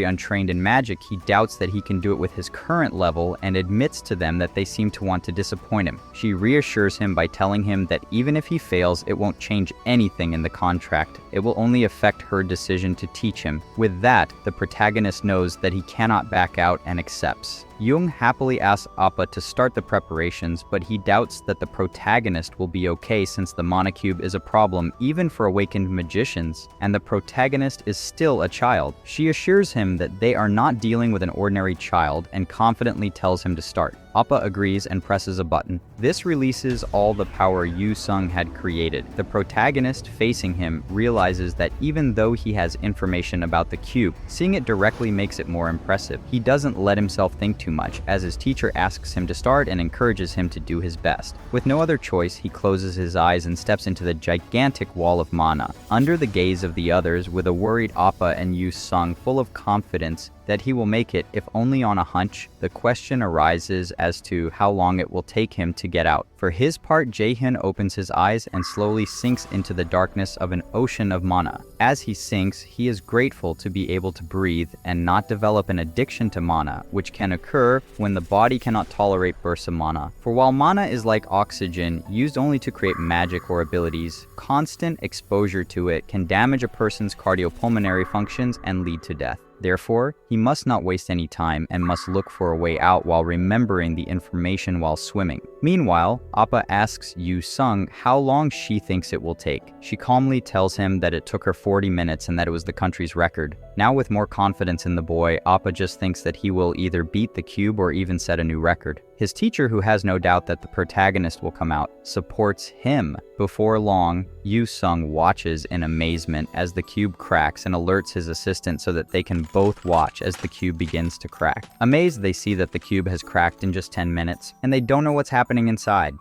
untrained in magic, he doubts that he can do it with his current level and admits to them that they seem to want to disappoint him. She reassures him by telling him that even if he fails, it won't change anything in the contract. It will only affect her decision to teach him. With that, the protagonist knows that he cannot back out and accepts. Jung happily asks Appa to start the preparations, but he doubts that the protagonist will be okay since the mana cube is a problem even for awakened magicians, and the protagonist is still a child. She assures him that they are not dealing with an ordinary child and confidently tells him to start. Appa agrees and presses a button. This releases all the power Yu-sung had created. The protagonist, facing him, realizes that even though he has information about the cube, seeing it directly makes it more impressive. He doesn't let himself think too much, as his teacher asks him to start and encourages him to do his best. With no other choice, he closes his eyes and steps into the gigantic wall of mana. Under the gaze of the others, with a worried Appa and Yu-sung full of confidence that he will make it, if only on a hunch, the question arises as to how long it will take him to get out. For his part, Jae-hyun opens his eyes and slowly sinks into the darkness of an ocean of mana. As he sinks, he is grateful to be able to breathe and not develop an addiction to mana, which can occur when the body cannot tolerate bursts of mana. For while mana is like oxygen, used only to create magic or abilities, constant exposure to it can damage a person's cardiopulmonary functions and lead to death. Therefore, he must not waste any time and must look for a way out while remembering the information while swimming. Meanwhile, Appa asks Yu-sung how long she thinks it will take. She calmly tells him that it took her 40 minutes and that it was the country's record. Now with more confidence in the boy, Appa just thinks that he will either beat the cube or even set a new record. His teacher, who has no doubt that the protagonist will come out, supports him. Before long, Yu-sung watches in amazement as the cube cracks and alerts his assistant so that they can both watch as the cube begins to crack. Amazed, they see that the cube has cracked in just 10 minutes, and they don't know what's happening inside.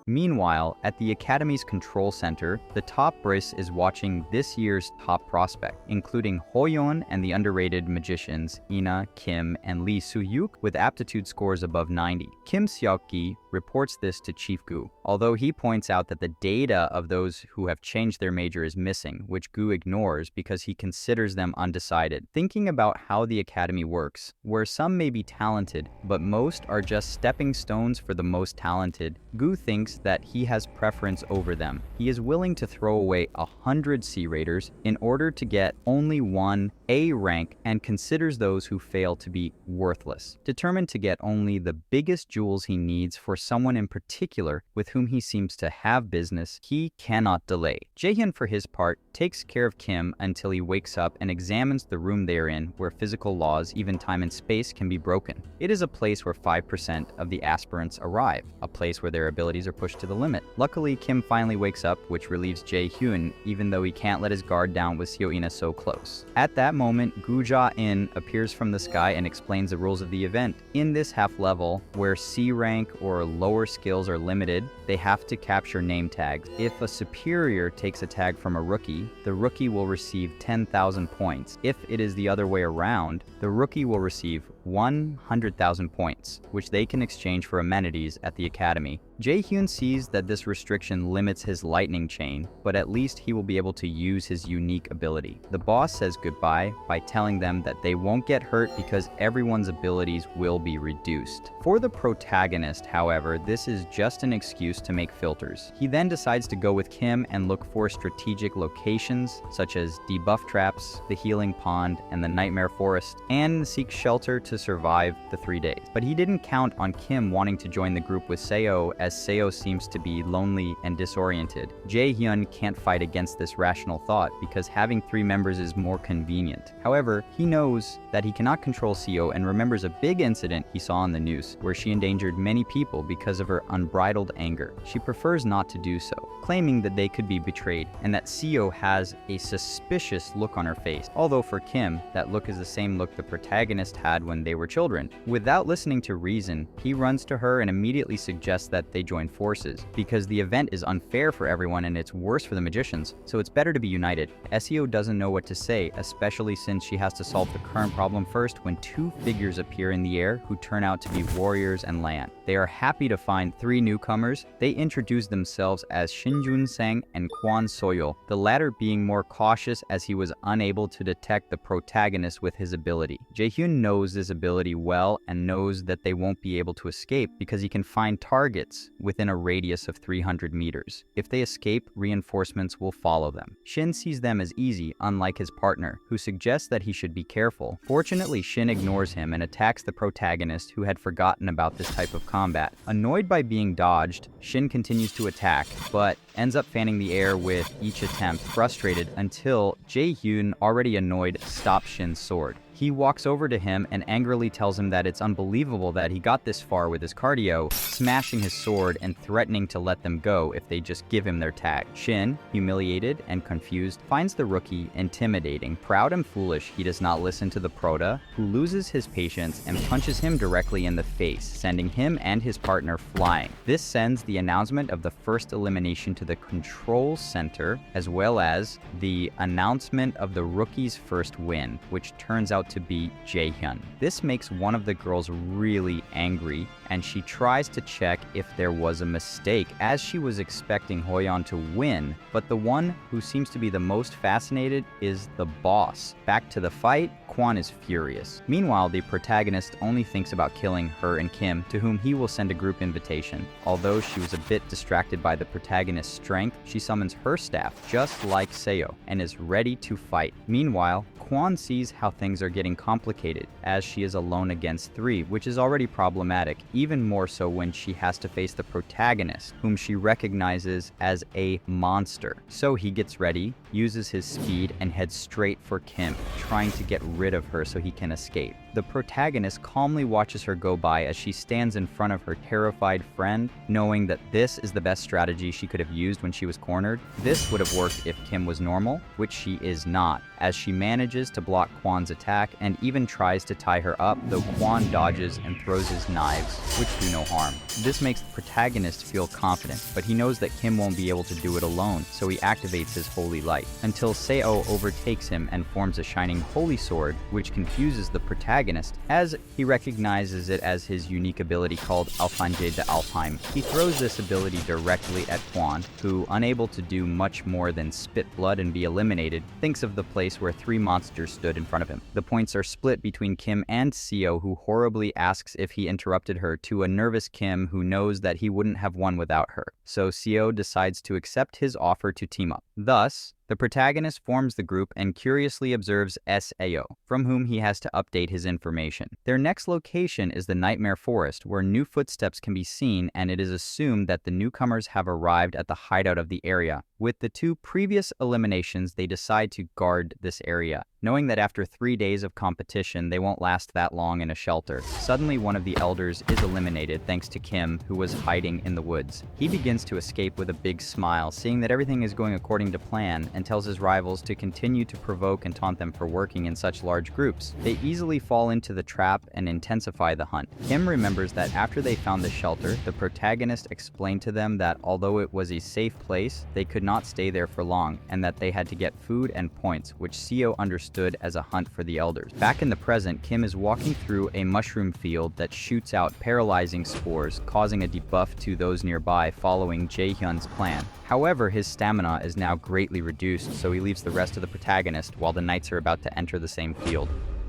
Meanwhile, at the Academy's control center, the top bris is watching this year's top prospect, including Hoyeon and the underrated magicians Ina, Kim, and Lee Soo-yuk with aptitude scores above 90. Kim Seok-gi reports this to Chief Gu, although he points out that the data of those who have changed their major is missing, which Gu ignores because he considers them undecided. Thinking about how the Academy works, where some may be talented, but most are just stepping stones for the most talented, Gu thinks thinks that he has preference over them. He is willing to throw away 100 Sea Raiders in order to get only one A rank and considers those who fail to be worthless. Determined to get only the biggest jewels he needs for someone in particular with whom he seems to have business, he cannot delay. Jaehyun, for his part, takes care of Kim until he wakes up and examines the room they are in, where physical laws, even time and space, can be broken. It is a place where 5% of the aspirants arrive, a place where their abilities are pushed to the limit. Luckily, Kim finally wakes up, which relieves Jaehyun, even though he can't let his guard down with Seo-ina so close. At that moment, Guja-in appears from the sky and explains the rules of the event. In this half level, where C rank or lower skills are limited, they have to capture name tags. If a superior takes a tag from a rookie, the rookie will receive 10,000 points. If it is the other way around, the rookie will receive 100,000 points, which they can exchange for amenities at the academy. Jaehyun sees that this restriction limits his lightning chain, but at least he will be able to use his unique ability. The boss says goodbye by telling them that they won't get hurt because everyone's abilities will be reduced. For the protagonist, however, this is just an excuse to make filters. He then decides to go with Kim and look for strategic locations such as debuff traps, the healing pond, and the nightmare forest, and seek shelter to survive the 3 days. But he didn't count on Kim wanting to join the group with Seo, as Seo seems to be lonely and disoriented. Jaehyun can't fight against this rational thought because having 3 members is more convenient. However, he knows that he cannot control Seo and remembers a big incident he saw on the news where she endangered many people because of her unbridled anger. She prefers not to do so, claiming that they could be betrayed and that Seo has a suspicious look on her face, although for Kim, that look is the same look the protagonist had when they were children. Without listening to reason, he runs to her and immediately suggests that they join forces, because the event is unfair for everyone and it's worse for the magicians, so it's better to be united. Seo doesn't know what to say, especially since she has to solve the current problem first when 2 figures appear in the air who turn out to be warriors and land. They are happy to find 3 newcomers. They introduce themselves as Shinjun Sang and Kwon Soyol, the latter being more cautious as he was unable to detect the protagonist with his ability. Jaehyun knows this ability well and knows that they won't be able to escape because he can find targets within a radius of 300 meters. If they escape, reinforcements will follow them. Shin sees them as easy, unlike his partner, who suggests that he should be careful. Fortunately, Shin ignores him and attacks the protagonist, who had forgotten about this type of combat. Annoyed by being dodged, Shin continues to attack, but ends up fanning the air with each attempt, frustrated until Jaehyun, already annoyed, stops Shin's sword. He walks over to him and angrily tells him that it's unbelievable that he got this far with his cardio, smashing his sword and threatening to let them go if they just give him their tag. Shin, humiliated and confused, finds the rookie intimidating. Proud and foolish, he does not listen to the prota, who loses his patience and punches him directly in the face, sending him and his partner flying. This sends the announcement of the first elimination to the control center, as well as the announcement of the rookie's first win, which turns out to be Jaehyun. This makes one of the girls really angry, and she tries to check if there was a mistake, as she was expecting Hoyeon to win, but the one who seems to be the most fascinated is the boss. Back to the fight, Kwon is furious. Meanwhile, the protagonist only thinks about killing her and Kim, to whom he will send a group invitation. Although she was a bit distracted by the protagonist's strength, she summons her staff, just like Seo, and is ready to fight. Meanwhile, Kwon sees how things are getting complicated, as she is alone against 3, which is already problematic, even more so when she has to face the protagonist, whom she recognizes as a monster. So he gets ready, uses his speed, and heads straight for Kim, trying to get rid of her so he can escape. The protagonist calmly watches her go by as she stands in front of her terrified friend, knowing that this is the best strategy she could have used when she was cornered. This would have worked if Kim was normal, which she is not, as she manages to block Kwon's attack and even tries to tie her up, though Kwon dodges and throws his knives, which do no harm. This makes the protagonist feel confident, but he knows that Kim won't be able to do it alone, so he activates his holy light, until Seo overtakes him and forms a shining holy sword, which confuses the protagonist protagonist, as he recognizes it as his unique ability called Alfanje de Alfheim. He throws this ability directly at Quan, who, unable to do much more than spit blood and be eliminated, thinks of the place where 3 monsters stood in front of him. The points are split between Kim and Seo, who horribly asks if he interrupted her, to a nervous Kim who knows that he wouldn't have won without her. So Seo decides to accept his offer to team up. Thus, the protagonist forms the group and curiously observes Sao, from whom he has to update his information. Their next location is the Nightmare Forest, where new footsteps can be seen, and it is assumed that the newcomers have arrived at the hideout of the area. With the 2 previous eliminations, they decide to guard this area, knowing that after 3 days of competition, they won't last that long in a shelter. Suddenly, one of the elders is eliminated thanks to Kim, who was hiding in the woods. He begins to escape with a big smile, seeing that everything is going according to plan, and tells his rivals to continue to provoke and taunt them for working in such large groups. They easily fall into the trap and intensify the hunt. Kim remembers that after they found the shelter, the protagonist explained to them that although it was a safe place, they could not stay there for long, and that they had to get food and points, which Seo understood as a hunt for the elders. Back in the present, Kim is walking through a mushroom field that shoots out paralyzing spores, causing a debuff to those nearby following Jaehyun's plan. However, his stamina is now greatly reduced, so he leaves the rest of the protagonist while the knights are about to enter the same field.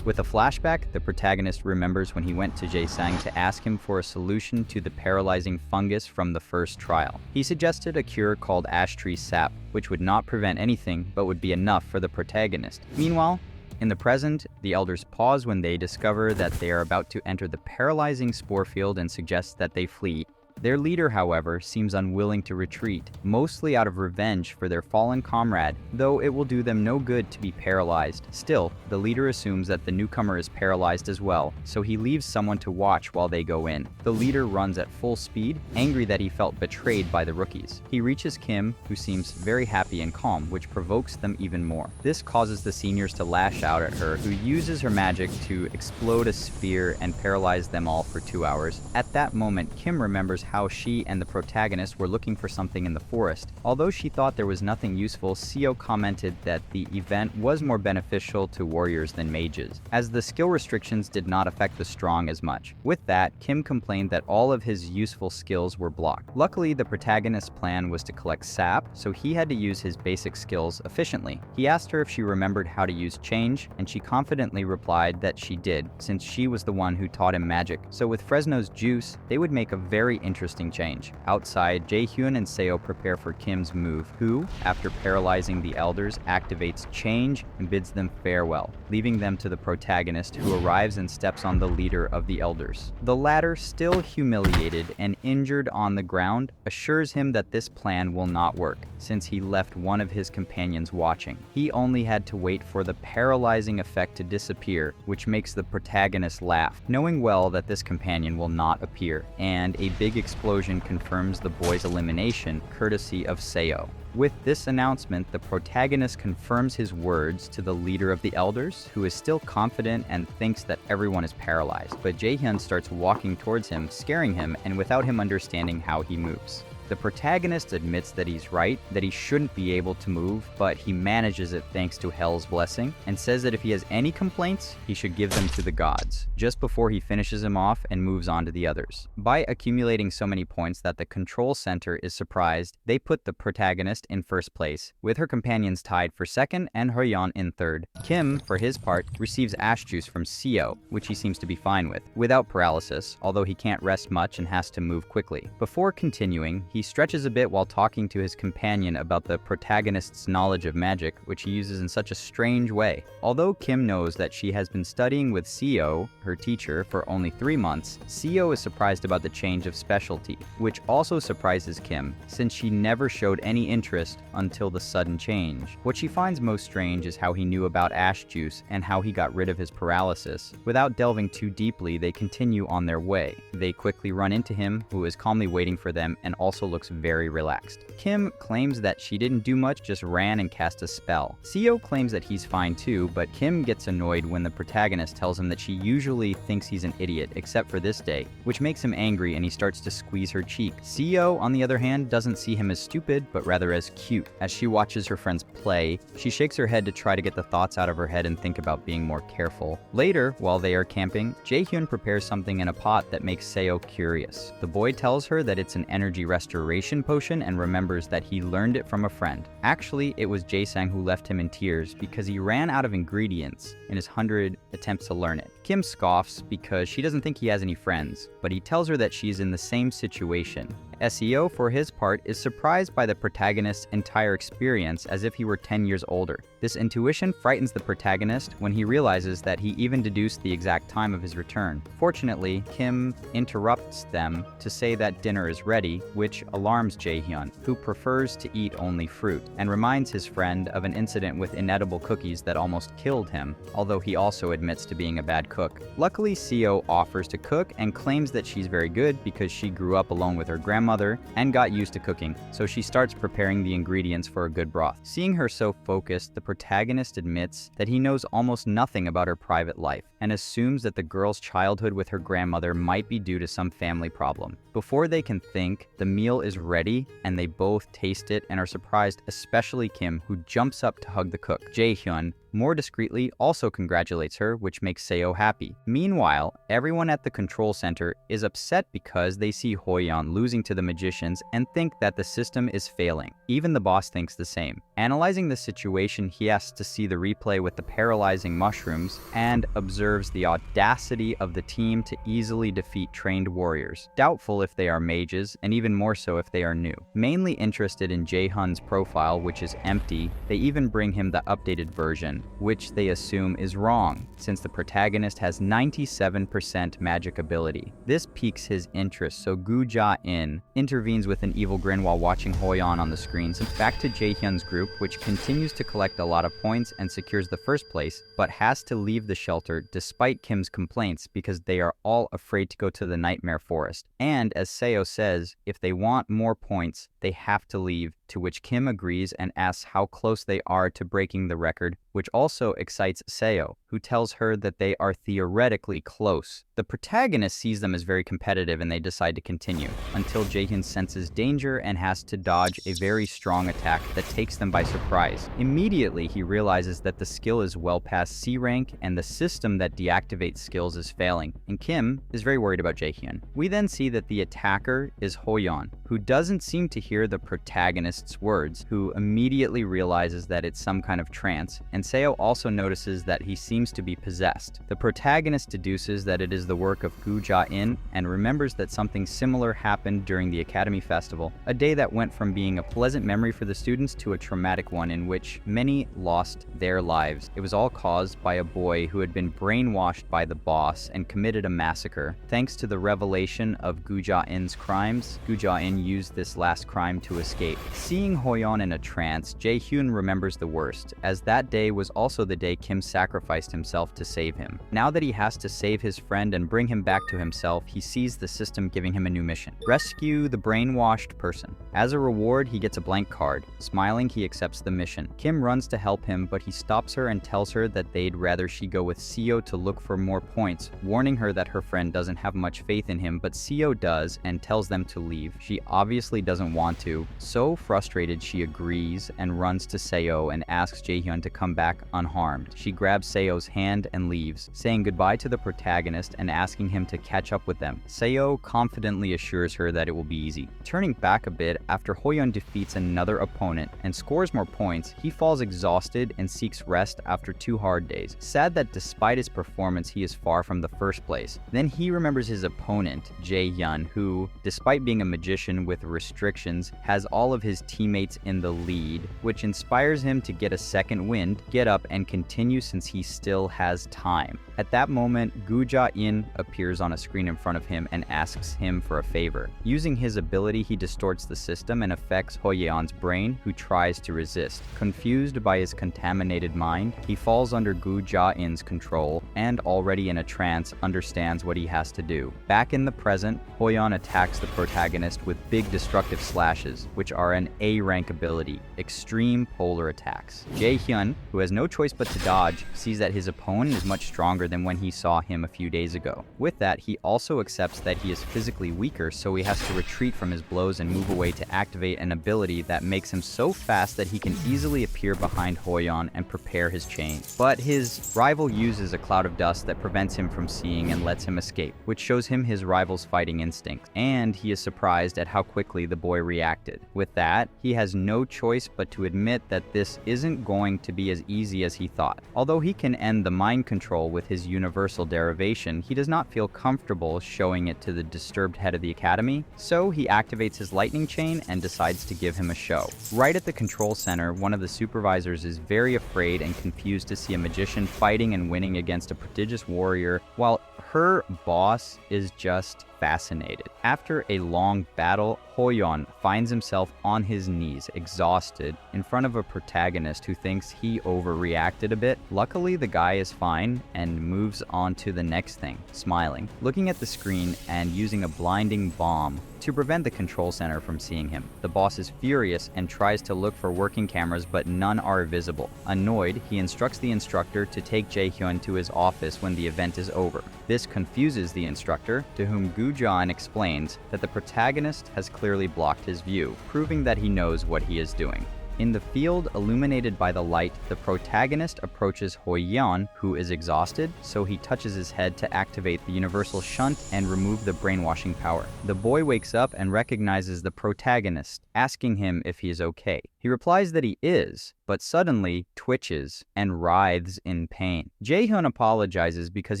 With a flashback, the protagonist remembers when he went to Jae-sang to ask him for a solution to the paralyzing fungus from the first trial. He suggested a cure called ash tree sap, which would not prevent anything but would be enough for the protagonist. Meanwhile, in the present, the elders pause when they discover that they are about to enter the paralyzing spore field and suggest that they flee. Their leader, however, seems unwilling to retreat, mostly out of revenge for their fallen comrade, though it will do them no good to be paralyzed. Still, the leader assumes that the newcomer is paralyzed as well, so he leaves someone to watch while they go in. The leader runs at full speed, angry that he felt betrayed by the rookies. He reaches Kim, who seems very happy and calm, which provokes them even more. This causes the seniors to lash out at her, who uses her magic to explode a spear and paralyze them all for 2 hours. At that moment, Kim remembers how she and the protagonist were looking for something in the forest. Although she thought there was nothing useful, Seo commented that the event was more beneficial to warriors than mages, as the skill restrictions did not affect the strong as much. With that, Kim complained that all of his useful skills were blocked. Luckily, the protagonist's plan was to collect sap, so he had to use his basic skills efficiently. He asked her if she remembered how to use change, and she confidently replied that she did, since she was the one who taught him magic. So with Fresno's juice, they would make a very interesting change. Outside, Jaehyun and Seo prepare for Kim's move, who, after paralyzing the elders, activates change and bids them farewell, leaving them to the protagonist, who arrives and steps on the leader of the elders. The latter, still humiliated and injured on the ground, assures him that this plan will not work, since he left one of his companions watching. He only had to wait for the paralyzing effect to disappear, which makes the protagonist laugh, knowing well that this companion will not appear, and a big explosion confirms the boy's elimination, courtesy of Seo. With this announcement, the protagonist confirms his words to the leader of the elders, who is still confident and thinks that everyone is paralyzed, but Jaehyun starts walking towards him, scaring him, and without him understanding how he moves. The protagonist admits that he's right, that he shouldn't be able to move, but he manages it thanks to Hell's blessing, and says that if he has any complaints, he should give them to the gods, just before he finishes him off and moves on to the others. By accumulating so many points that the control center is surprised, they put the protagonist in first place, with her companions tied for second and Hoyeon in third. Kim, for his part, receives ash juice from Seo, which he seems to be fine with, without paralysis, although he can't rest much and has to move quickly. Before continuing, he stretches a bit while talking to his companion about the protagonist's knowledge of magic, which he uses in such a strange way. Although Kim knows that she has been studying with Seo, her teacher, for only 3 months, Seo is surprised about the change of specialty, which also surprises Kim, since she never showed any interest until the sudden change. What she finds most strange is how he knew about ash juice and how he got rid of his paralysis. Without delving too deeply, they continue on their way. They quickly run into him, who is calmly waiting for them and also also looks very relaxed. Kim claims that she didn't do much, just ran and cast a spell. Seo claims that he's fine too, but Kim gets annoyed when the protagonist tells him that she usually thinks he's an idiot, except for this day, which makes him angry and he starts to squeeze her cheek. Seo, on the other hand, doesn't see him as stupid, but rather as cute. As she watches her friends play, she shakes her head to try to get the thoughts out of her head and think about being more careful. Later, while they are camping, Jaehyun prepares something in a pot that makes Seo curious. The boy tells her that it's an energy restoration potion and remembers that he learned it from a friend. Actually, it was Jae-sang who left him in tears because he ran out of ingredients in his 100 attempts to learn it. Kim scoffs because she doesn't think he has any friends, but he tells her that she's in the same situation. Seo, for his part, is surprised by the protagonist's entire experience as if he were 10 years older. This intuition frightens the protagonist when he realizes that he even deduced the exact time of his return. Fortunately, Kim interrupts them to say that dinner is ready, which alarms Jaehyun, who prefers to eat only fruit, and reminds his friend of an incident with inedible cookies that almost killed him, although he also admits to being a bad cook. Luckily, Seo offers to cook and claims that she's very good because she grew up alone with her grandmother and got used to cooking, so she starts preparing the ingredients for a good broth. Seeing her so focused, the protagonist admits that he knows almost nothing about her private life and assumes that the girl's childhood with her grandmother might be due to some family problem. Before they can think, the meal is ready and they both taste it and are surprised, especially Kim, who jumps up to hug the cook. Jaehyun, more discreetly, also congratulates her, which makes Seo happy. Meanwhile, everyone at the control center is upset because they see Hoyeon losing to the magicians and think that the system is failing. Even the boss thinks the same. Analyzing the situation, he has to see the replay with the paralyzing mushrooms and observes the audacity of the team to easily defeat trained warriors. Doubtful if they are mages, and even more so if they are new. Mainly interested in Jae-hun's profile, which is empty, they even bring him the updated version, which they assume is wrong, since the protagonist has 97% magic ability. This piques his interest, so Gu Ja-in intervenes with an evil grin while watching Hoyeon on the screens. Back to Jaehyun's group, which continues to collect a lot of points and secures the first place, but has to leave the shelter despite Kim's complaints because they are all afraid to go to the Nightmare Forest. And as Seo says, if they want more points, they have to leave, to which Kim agrees and asks how close they are to breaking the record, which also excites Seo, who tells her that they are theoretically close. The protagonist sees them as very competitive and they decide to continue, until Jaehyun senses danger and has to dodge a very strong attack that takes them by surprise. Immediately, he realizes that the skill is well past C rank and the system that deactivates skills is failing, and Kim is very worried about Jaehyun. We then see that the attacker is Hoyeon, who doesn't seem to hear the protagonist's words, who immediately realizes that it's some kind of trance, and Seo also notices that he seems to be possessed. The protagonist deduces that it is the work of Gu Ja-in and remembers that something similar happened during the Academy Festival, a day that went from being a pleasant memory for the students to a traumatic one in which many lost their lives. It was all caused by a boy who had been brainwashed by the boss and committed a massacre. Thanks to the revelation of Gu Ja-in's crimes, Gu Ja-in used this last crime to escape. Seeing Hoyeon in a trance, Jaehyun remembers the worst, as that day was also the day Kim sacrificed himself to save him. Now that he has to save his friend and bring him back to himself, he sees the system giving him a new mission: rescue the brainwashed person. As a reward, he gets a blank card. Smiling, he accepts the mission. Kim runs to help him, but he stops her and tells her that they'd rather she go with Seo to look for more points, warning her that her friend doesn't have much faith in him, but Seo does and tells them to leave. She obviously doesn't want to. So frustrated, she agrees and runs to Seo and asks Jaehyun to come back unharmed. She grabs Seo's hand and leaves, saying goodbye to the protagonist and asking him to catch up with them. Seo confidently assures her that it will be easy. Turning back a bit, after Hoyeon defeats another opponent and scores more points, he falls exhausted and seeks rest after 2 hard days. Sad that despite his performance, he is far from the first place. Then he remembers his opponent, Jaehyun, who, despite being a magician with restrictions, has all of his his teammates in the lead, which inspires him to get a second wind, get up, and continue since he still has time. At that moment, Gu Jia-in appears on a screen in front of him and asks him for a favor. Using his ability, he distorts the system and affects Hoyeon's brain, who tries to resist. Confused by his contaminated mind, he falls under Gu Jia-in's control and, already in a trance, understands what he has to do. Back in the present, Hoyeon attacks the protagonist with big destructive slashes, which are an A-rank ability, extreme polar attacks. Jae-hyun, who has no choice but to dodge, sees that his opponent is much stronger than when he saw him a few days ago. With that, he also accepts that he is physically weaker, so he has to retreat from his blows and move away to activate an ability that makes him so fast that he can easily appear behind Hoyeon and prepare his chain. But his rival uses a cloud of dust that prevents him from seeing and lets him escape, which shows him his rival's fighting instinct, and he is surprised at how quickly the boy reacted. With that, he has no choice but to admit that this isn't going to be as easy as he thought. Although he can end the mind control with his universal derivation, he does not feel comfortable showing it to the disturbed head of the academy, so he activates his lightning chain and decides to give him a show. Right at the control center, one of the supervisors is very afraid and confused to see a magician fighting and winning against a prodigious warrior, while her boss is just fascinated. After a long battle, Hoyeon finds himself on his knees, exhausted, in front of a protagonist who thinks he overreacted a bit. Luckily, the guy is fine and moves on to the next thing, smiling, looking at the screen and using a blinding bomb to prevent the control center from seeing him. The boss is furious and tries to look for working cameras, but none are visible. Annoyed, he instructs the instructor to take Jae-hyun to his office when the event is over. This confuses the instructor, to whom Gu Jia-in explains that the protagonist has clearly blocked his view, proving that he knows what he is doing. In the field illuminated by the light, the protagonist approaches Hoyeon, who is exhausted, so he touches his head to activate the universal shunt and remove the brainwashing power. The boy wakes up and recognizes the protagonist, asking him if he is okay. He replies that he is, but suddenly twitches and writhes in pain. Jae-hyun apologizes because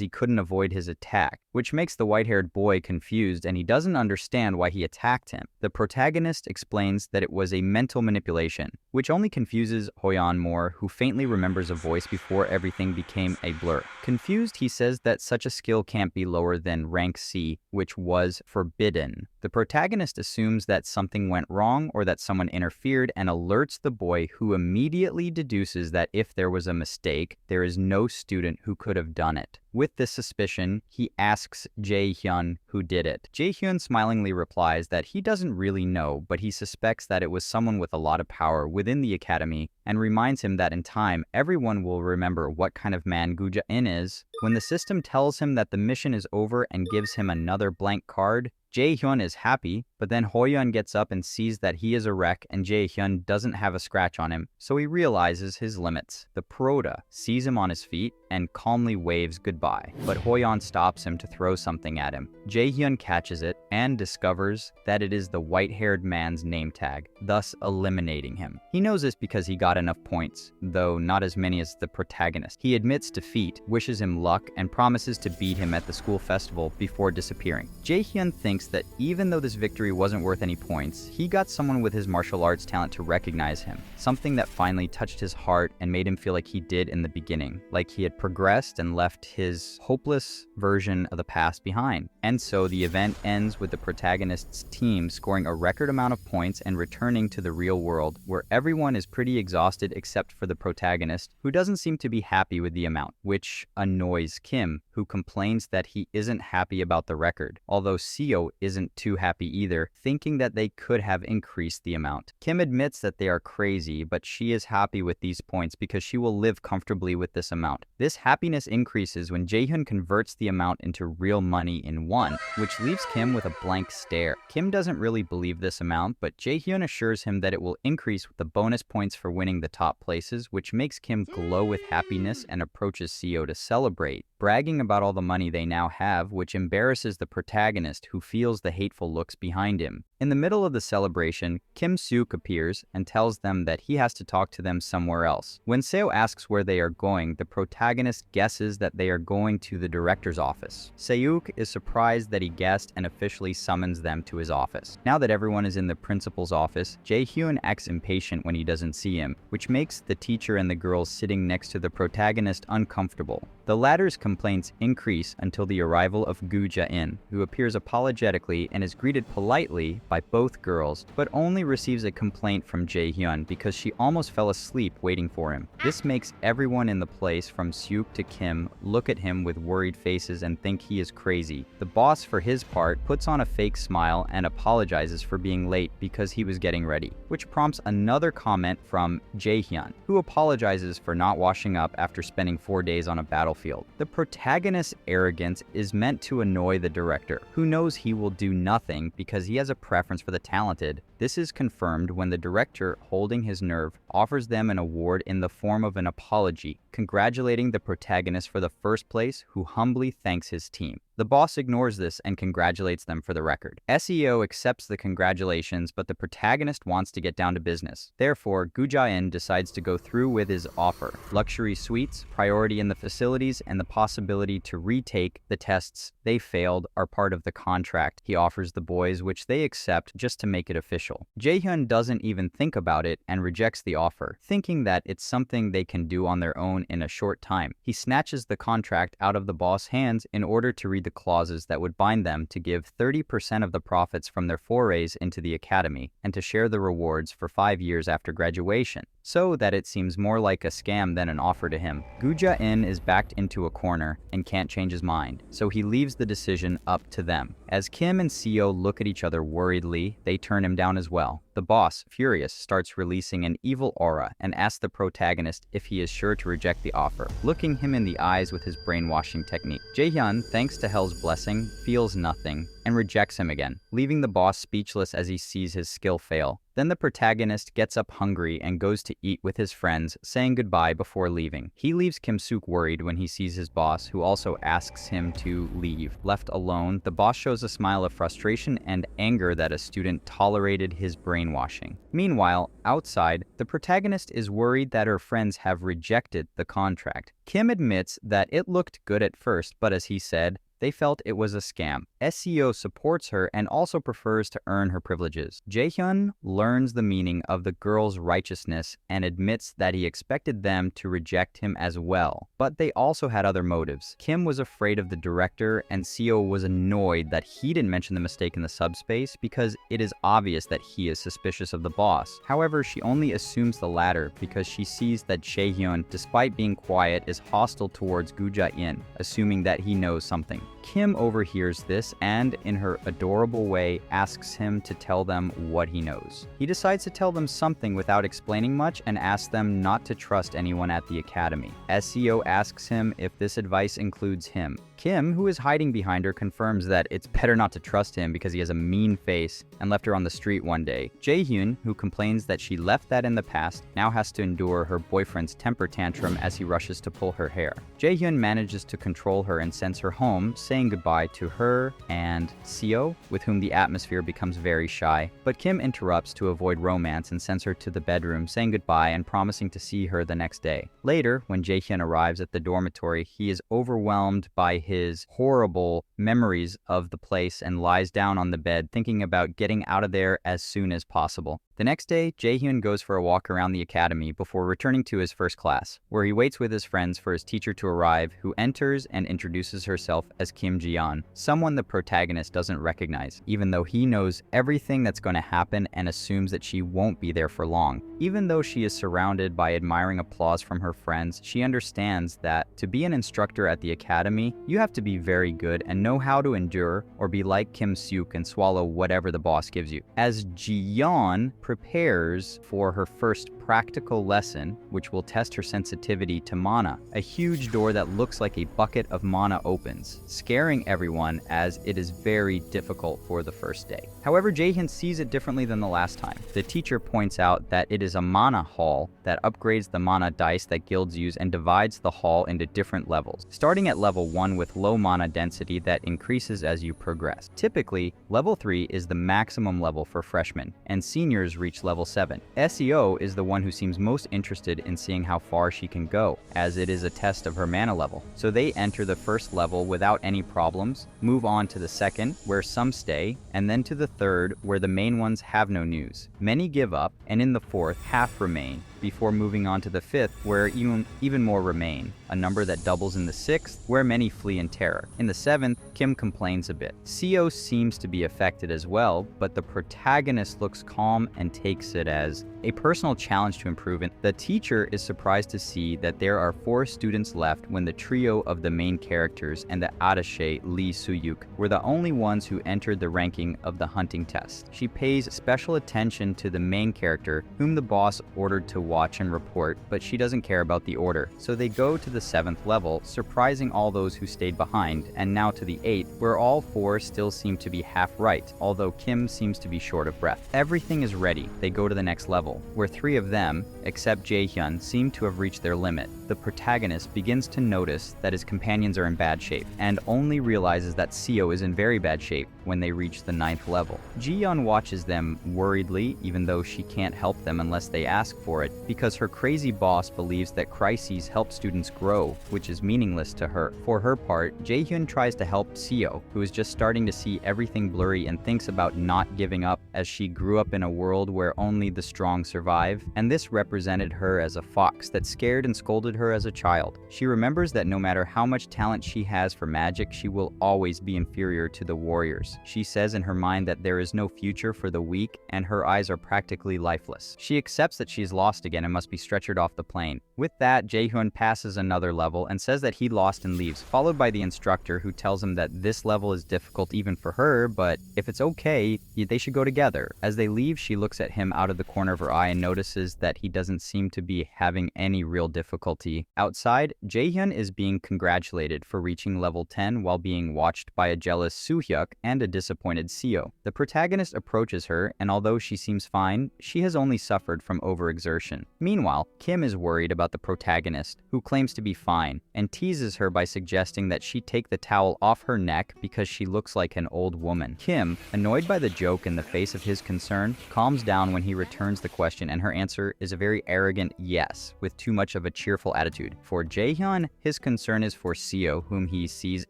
he couldn't avoid his attack, which makes the white-haired boy confused and he doesn't understand why he attacked him. The protagonist explains that it was a mental manipulation, which only confuses Hoyeon more, who faintly remembers a voice before everything became a blur. Confused, he says that such a skill can't be lower than rank C, which was forbidden. The protagonist assumes that something went wrong or that someone interfered and alerts the boy, who immediately deduces that if there was a mistake, there is no student who could have done it. With this suspicion, he asks Jae-hyun who did it. Jae-hyun smilingly replies that he doesn't really know, but he suspects that it was someone with a lot of power within the academy, and reminds him that in time, everyone will remember what kind of man Gu Jia-in is. When the system tells him that the mission is over and gives him another blank card, Jae-hyun is happy, but then Hoyeon gets up and sees that he is a wreck and Jae-hyun doesn't have a scratch on him, so he realizes his limits. The prota sees him on his feet and calmly waves goodbye, but Hoyeon stops him to throw something at him. Jae-hyun catches it and discovers that it is the white-haired man's name tag, thus eliminating him. He knows this because he got enough points, though not as many as the protagonist. He admits defeat, wishes him luck, and promises to beat him at the school festival before disappearing. Jae-hyun thinks that even though this victory wasn't worth any points, he got someone with his martial arts talent to recognize him, something that finally touched his heart and made him feel like he did in the beginning, like he had progressed and left his hopeless version of the past behind. And so the event ends with the protagonist's team scoring a record amount of points and returning to the real world, where everyone is pretty exhausted except for the protagonist, who doesn't seem to be happy with the amount, which annoys Kim, who complains that he isn't happy about the record, although Seo isn't too happy either, thinking that they could have increased the amount. Kim admits that they are crazy, but she is happy with these points because she will live comfortably with this amount. This happiness increases when Jae-hyun converts the amount into real money in won, which leaves Kim with a blank stare. Kim doesn't really believe this amount, but Jae-hyun assures him that it will increase with the bonus points for winning the top places, which makes Kim glow with happiness and approaches Seo to celebrate. bragging about all the money they now have, which embarrasses the protagonist who feels the hateful looks behind him. In the middle of the celebration, Kim Suk appears and tells them that he has to talk to them somewhere else. When Seo asks where they are going, the protagonist guesses that they are going to the director's office. Seok is surprised that he guessed and officially summons them to his office. Now that everyone is in the principal's office, Jae-hyun acts impatient when he doesn't see him, which makes the teacher and the girls sitting next to the protagonist uncomfortable. The latter's complaints increase until the arrival of Gu Ja-in, who appears apologetically and is greeted politely by both girls, but only receives a complaint from Jae-hyun because she almost fell asleep waiting for him. This makes everyone in the place from Seok to Kim look at him with worried faces and think he is crazy. The boss, for his part, puts on a fake smile and apologizes for being late because he was getting ready, which prompts another comment from Jae-hyun, who apologizes for not washing up after spending 4 days on a battlefield. The protagonist's arrogance is meant to annoy the director, who knows he will do nothing because he has a preference for the talented. This is confirmed when the director, holding his nerve, offers them an award in the form of an apology, congratulating the protagonist for the first place, who humbly thanks his team. The boss ignores this and congratulates them for the record. SEO accepts the congratulations, but the protagonist wants to get down to business. Therefore, Gu Ja-in decides to go through with his offer: luxury suites, priority in the facilities, and the possibility to retake the tests they failed are part of the contract he offers the boys, which they accept just to make it official. Jae-hyun doesn't even think about it and rejects the offer, thinking that it's something they can do on their own in a short time. He snatches the contract out of the boss' hands in order to read the clauses that would bind them to give 30% of the profits from their forays into the academy and to share the rewards for 5 years after graduation, so that it seems more like a scam than an offer to him. Gu Ja-in is backed into a corner and can't change his mind, so he leaves the decision up to them. As Kim and Seo look at each other worriedly, they turn him down as well. The boss, furious, starts releasing an evil aura and asks the protagonist if he is sure to reject the offer, looking him in the eyes with his brainwashing technique. Jae-hyun, thanks to Hell's blessing, feels nothing and rejects him again, leaving the boss speechless as he sees his skill fail. Then the protagonist gets up hungry and goes to eat with his friends, saying goodbye before leaving. He leaves Kim Suk worried when he sees his boss, who also asks him to leave. Left alone, the boss shows a smile of frustration and anger that a student tolerated his brainwashing. Meanwhile, outside, the protagonist is worried that her friends have rejected the contract. Kim admits that it looked good at first, but as he said, they felt it was a scam. SEO supports her and also prefers to earn her privileges. Jae-hyun learns the meaning of the girl's righteousness and admits that he expected them to reject him as well, but they also had other motives. Kim was afraid of the director, and Seo was annoyed that he didn't mention the mistake in the subspace because it is obvious that he is suspicious of the boss. However, she only assumes the latter because she sees that Jae-hyun, despite being quiet, is hostile towards Gu Ja-in, assuming that he knows something. Kim overhears this and, in her adorable way, asks him to tell them what he knows. He decides to tell them something without explaining much and asks them not to trust anyone at the academy. SEO asks him if this advice includes him. Kim, who is hiding behind her, confirms that it's better not to trust him because he has a mean face and left her on the street one day. Jae-hyun, who complains that she left that in the past, now has to endure her boyfriend's temper tantrum as he rushes to pull her hair. Jae-hyun manages to control her and sends her home, saying goodbye to her and Seo, with whom the atmosphere becomes very shy. But Kim interrupts to avoid romance and sends her to the bedroom, saying goodbye and promising to see her the next day. Later, when Jae-hyun arrives at the dormitory, he is overwhelmed by his horrible memories of the place and lies down on the bed thinking about getting out of there as soon as possible. The next day, Jae-hyun goes for a walk around the academy before returning to his first class, where he waits with his friends for his teacher to arrive, who enters and introduces herself as Kim Ji-yeon, someone the protagonist doesn't recognize, even though he knows everything that's going to happen and assumes that she won't be there for long. Even though she is surrounded by admiring applause from her friends, she understands that to be an instructor at the academy, you have to be very good and know how to endure or be like Kim Suk and swallow whatever the boss gives you. As Ji-yeon prepares for her first practical lesson, which will test her sensitivity to mana. A huge door that looks like a bucket of mana opens, scaring everyone as it is very difficult for the first day. However, Jaehyun sees it differently than the last time. The teacher points out that it is a mana hall that upgrades the mana dice that guilds use and divides the hall into different levels, starting at level 1 with low mana density that increases as you progress. Typically, level 3 is the maximum level for freshmen, and seniors reach level 7. SEO is the one who seems most interested in seeing how far she can go, as it is a test of her mana level. So they enter the first level without any problems, move on to the second, where some stay, and then to the third, where the main ones have no news. Many give up, and in the fourth, half remain, before moving on to the fifth, where even more remain, a number that doubles in the sixth, where many flee in terror. In the seventh, Kim complains a bit. Seo seems to be affected as well, but the protagonist looks calm and takes it as a personal challenge to improve, and the teacher is surprised to see that there are 4 students left when the trio of the main characters and the attaché Lee Soo-yuk were the only ones who entered the ranking of the hunting test. She pays special attention to the main character, whom the boss ordered to watch and report, but she doesn't care about the order. So they go to the 7th level, surprising all those who stayed behind, and now to the 8th, where all 4 still seem to be half right, although Kim seems to be short of breath. Everything is ready. They go to the next level, where 3 of them, except Jaehyun, seem to have reached their limit. The protagonist begins to notice that his companions are in bad shape, and only realizes that Seo is in very bad shape when they reach the 9th level. Jiyeon watches them worriedly, even though she can't help them unless they ask for it, because her crazy boss believes that crises help students grow, which is meaningless to her. For her part, Jaehyun tries to help Seo, who is just starting to see everything blurry and thinks about not giving up, as she grew up in a world where only the strong survive, and this represented her as a fox that scared and scolded her as a child. She remembers that no matter how much talent she has for magic, she will always be inferior to the warriors. She says in her mind that there is no future for the weak, and her eyes are practically lifeless. She accepts that she's lost again and must be stretchered off the plane. With that, Jaehyun passes another level and says that he lost and leaves, followed by the instructor, who tells him that this level is difficult even for her, but if it's okay, they should go together. As they leave, she looks at him out of the corner of her eye and notices that he doesn't seem to be having any real difficulty. Outside, Jaehyun is being congratulated for reaching level 10 while being watched by a jealous Soo-hyuk and a disappointed Seo. The protagonist approaches her, and although she seems fine, she has only suffered from overexertion. Meanwhile, Kim is worried about the protagonist, who claims to be fine, and teases her by suggesting that she take the towel off her neck because she looks like an old woman. Kim, annoyed by the joke in the face of his concern, calms down when he returns the question, and her answer is a very arrogant yes, with too much of a cheerful attitude. For Jaehyun, his concern is for Seo, whom he sees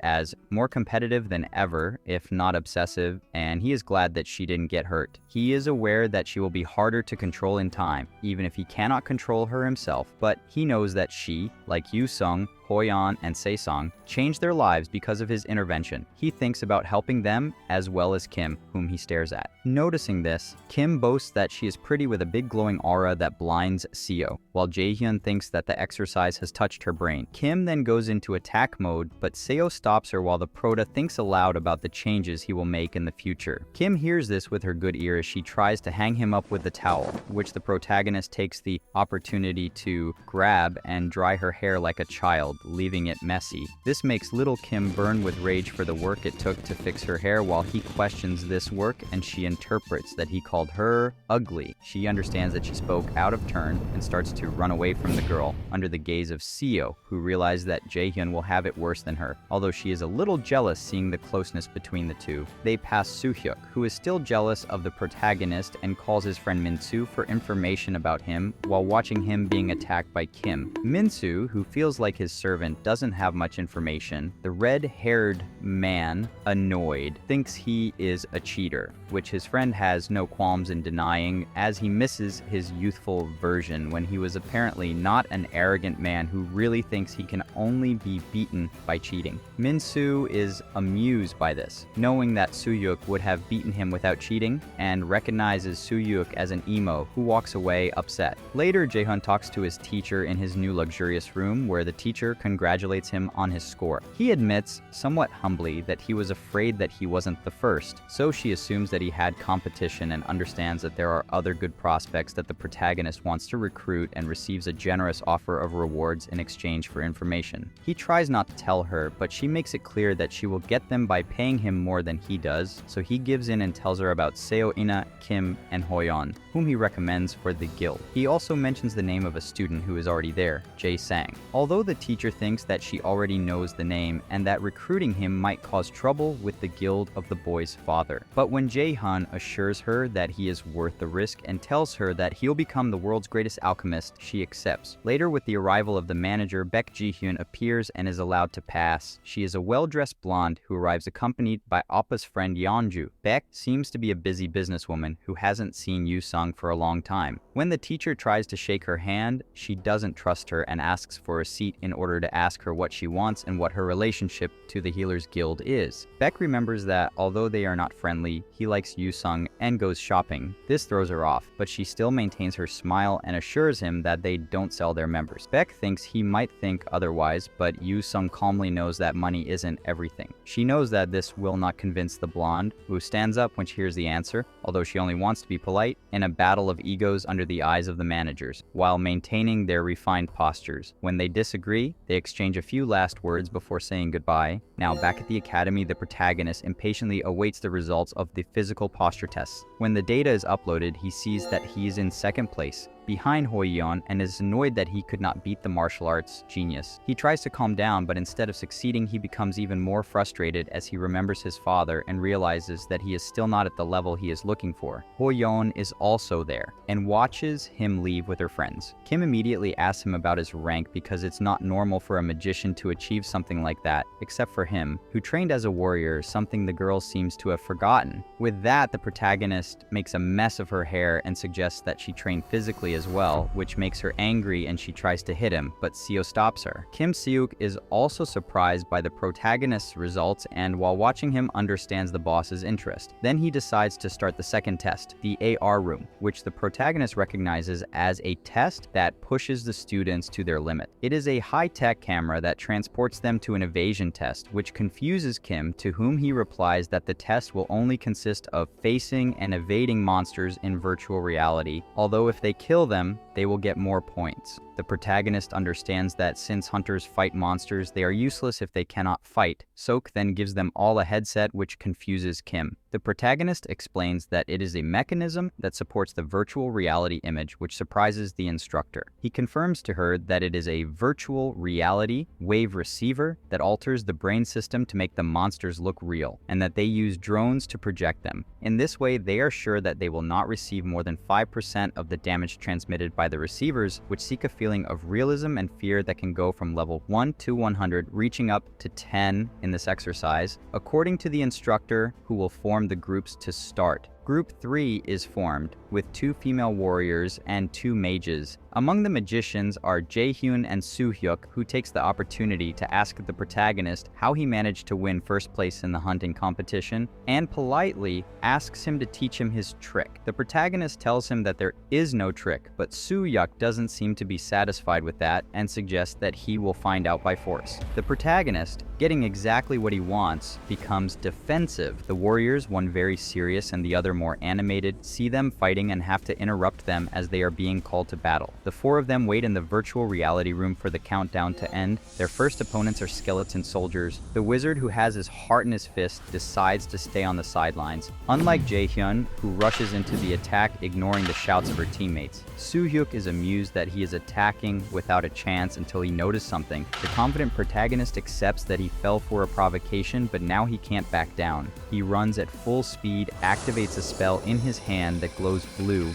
as more competitive than ever, if not obsessive, and he is glad that she didn't get hurt. He is aware that she will be harder to control in time, even if he cannot control her himself, but he knows that she, like Yu-sung, Hoyeon, and Saesong, changed their lives because of his intervention. He thinks about helping them as well as Kim, whom he stares at. Noticing this, Kim boasts that she is pretty with a big glowing aura that blinds Seo, while Jaehyun thinks that the exercise has touched her brain. Kim then goes into attack mode, but Seo stops her while the prota thinks aloud about the changes he will make in the future. Kim hears this with her good ear as she tries to hang him up with the towel, which the protagonist takes the opportunity to grab and dry her hair like a child, leaving it messy. This makes little Kim burn with rage for the work it took to fix her hair, while he questions this work and she interprets that he called her ugly. She understands that she spoke out of turn and starts to run away from the girl under the gaze of Seo, who realizes that Jaehyun will have it worse than her, although she is a little jealous seeing the closeness between the two. They pass Soo-hyuk, who is still jealous of the protagonist and calls his friend Min-soo for information about him while watching him being attacked by Kim. Min-soo, who feels like his servant, doesn't have much information. The red-haired man, annoyed, thinks he is a cheater, which his friend has no qualms in denying, as he misses his youthful version when he was apparently not an arrogant man who really thinks he can only be beaten by cheating. Min-soo is amused by this, knowing that Soo-hyuk would have beaten him without cheating, and recognizes Soo-hyuk as an emo who walks away upset. Later, Jaehyun talks to his teacher in his new luxurious room, where the teacher, teacher congratulates him on his score. He admits, somewhat humbly, that he was afraid that he wasn't the first, so she assumes that he had competition and understands that there are other good prospects that the protagonist wants to recruit and receives a generous offer of rewards in exchange for information. He tries not to tell her, but she makes it clear that she will get them by paying him more than he does, so he gives in and tells her about Seo Ina, Kim, and Hoyeon, whom he recommends for the guild. He also mentions the name of a student who is already there, Jae Sang. Although the teacher thinks that she already knows the name and that recruiting him might cause trouble with the guild of the boy's father. But when Jae-hun assures her that he is worth the risk and tells her that he'll become the world's greatest alchemist, she accepts. Later, with the arrival of the manager, Baek Ji-hyun appears and is allowed to pass. She is a well-dressed blonde who arrives accompanied by Appa's friend Yeonju. Baek seems to be a busy businesswoman who hasn't seen Yu-sung for a long time. When the teacher tries to shake her hand, she doesn't trust her and asks for a seat in order to ask her what she wants and what her relationship to the Healers Guild is. Baek remembers that although they are not friendly, he likes Yu-sung and goes shopping. This throws her off, but she still maintains her smile and assures him that they don't sell their members. Baek thinks he might think otherwise, but Yu-sung calmly knows that money isn't everything. She knows that this will not convince the blonde, who stands up when she hears the answer, although she only wants to be polite, in a battle of egos under the eyes of the managers, while maintaining their refined postures. When they disagree, they exchange a few last words before saying goodbye. Now, back at the academy, the protagonist impatiently awaits the results of the physical posture tests. When the data is uploaded, he sees that he is in second place, behind Hoyeon, and is annoyed that he could not beat the martial arts genius. He tries to calm down, but instead of succeeding, he becomes even more frustrated as he remembers his father and realizes that he is still not at the level he is looking for. Hoyeon is also there and watches him leave with her friends. Kim immediately asks him about his rank because it's not normal for a magician to achieve something like that, except for him, who trained as a warrior, something the girl seems to have forgotten. With that, the protagonist makes a mess of her hair and suggests that she train physically as well, which makes her angry and she tries to hit him, but Seo stops her. Kim Seok is also surprised by the protagonist's results and while watching him understands the boss's interest. Then he decides to start the second test, the AR room, which the protagonist recognizes as a test that pushes the students to their limit. It is a high-tech camera that transports them to an evasion test, which confuses Kim, to whom he replies that the test will only consist of facing and evading monsters in virtual reality, although if they kill them, they will get more points. The protagonist understands that since hunters fight monsters, they are useless if they cannot fight. Sok then gives them all a headset, which confuses Kim. The protagonist explains that it is a mechanism that supports the virtual reality image, which surprises the instructor. He confirms to her that it is a virtual reality wave receiver that alters the brain system to make the monsters look real, and that they use drones to project them. In this way, they are sure that they will not receive more than 5% of the damage transmitted by the receivers, which seek a feeling of realism and fear that can go from level 1 to 100, reaching up to 10 in this exercise, according to the instructor, who will form the groups to start. Group 3 is formed, with 2 female warriors and 2 mages. Among the magicians are Jae-hyun and Soo-hyuk, who takes the opportunity to ask the protagonist how he managed to win first place in the hunting competition, and politely asks him to teach him his trick. The protagonist tells him that there is no trick, but Soo-hyuk doesn't seem to be satisfied with that and suggests that he will find out by force. The protagonist, getting exactly what he wants, becomes defensive. The warriors, one very serious and the other more animated, see them fighting and have to interrupt them as they are being called to battle. The 4 of them wait in the virtual reality room for the countdown to end. Their first opponents are skeleton soldiers. The wizard, who has his heart in his fist, decides to stay on the sidelines. Unlike Jae-hyun, who rushes into the attack, ignoring the shouts of her teammates. Soo-hyuk is amused that he is attacking without a chance until he noticed something. The confident protagonist accepts that he fell for a provocation, but now he can't back down. He runs at full speed, activates a spell in his hand that glows blue,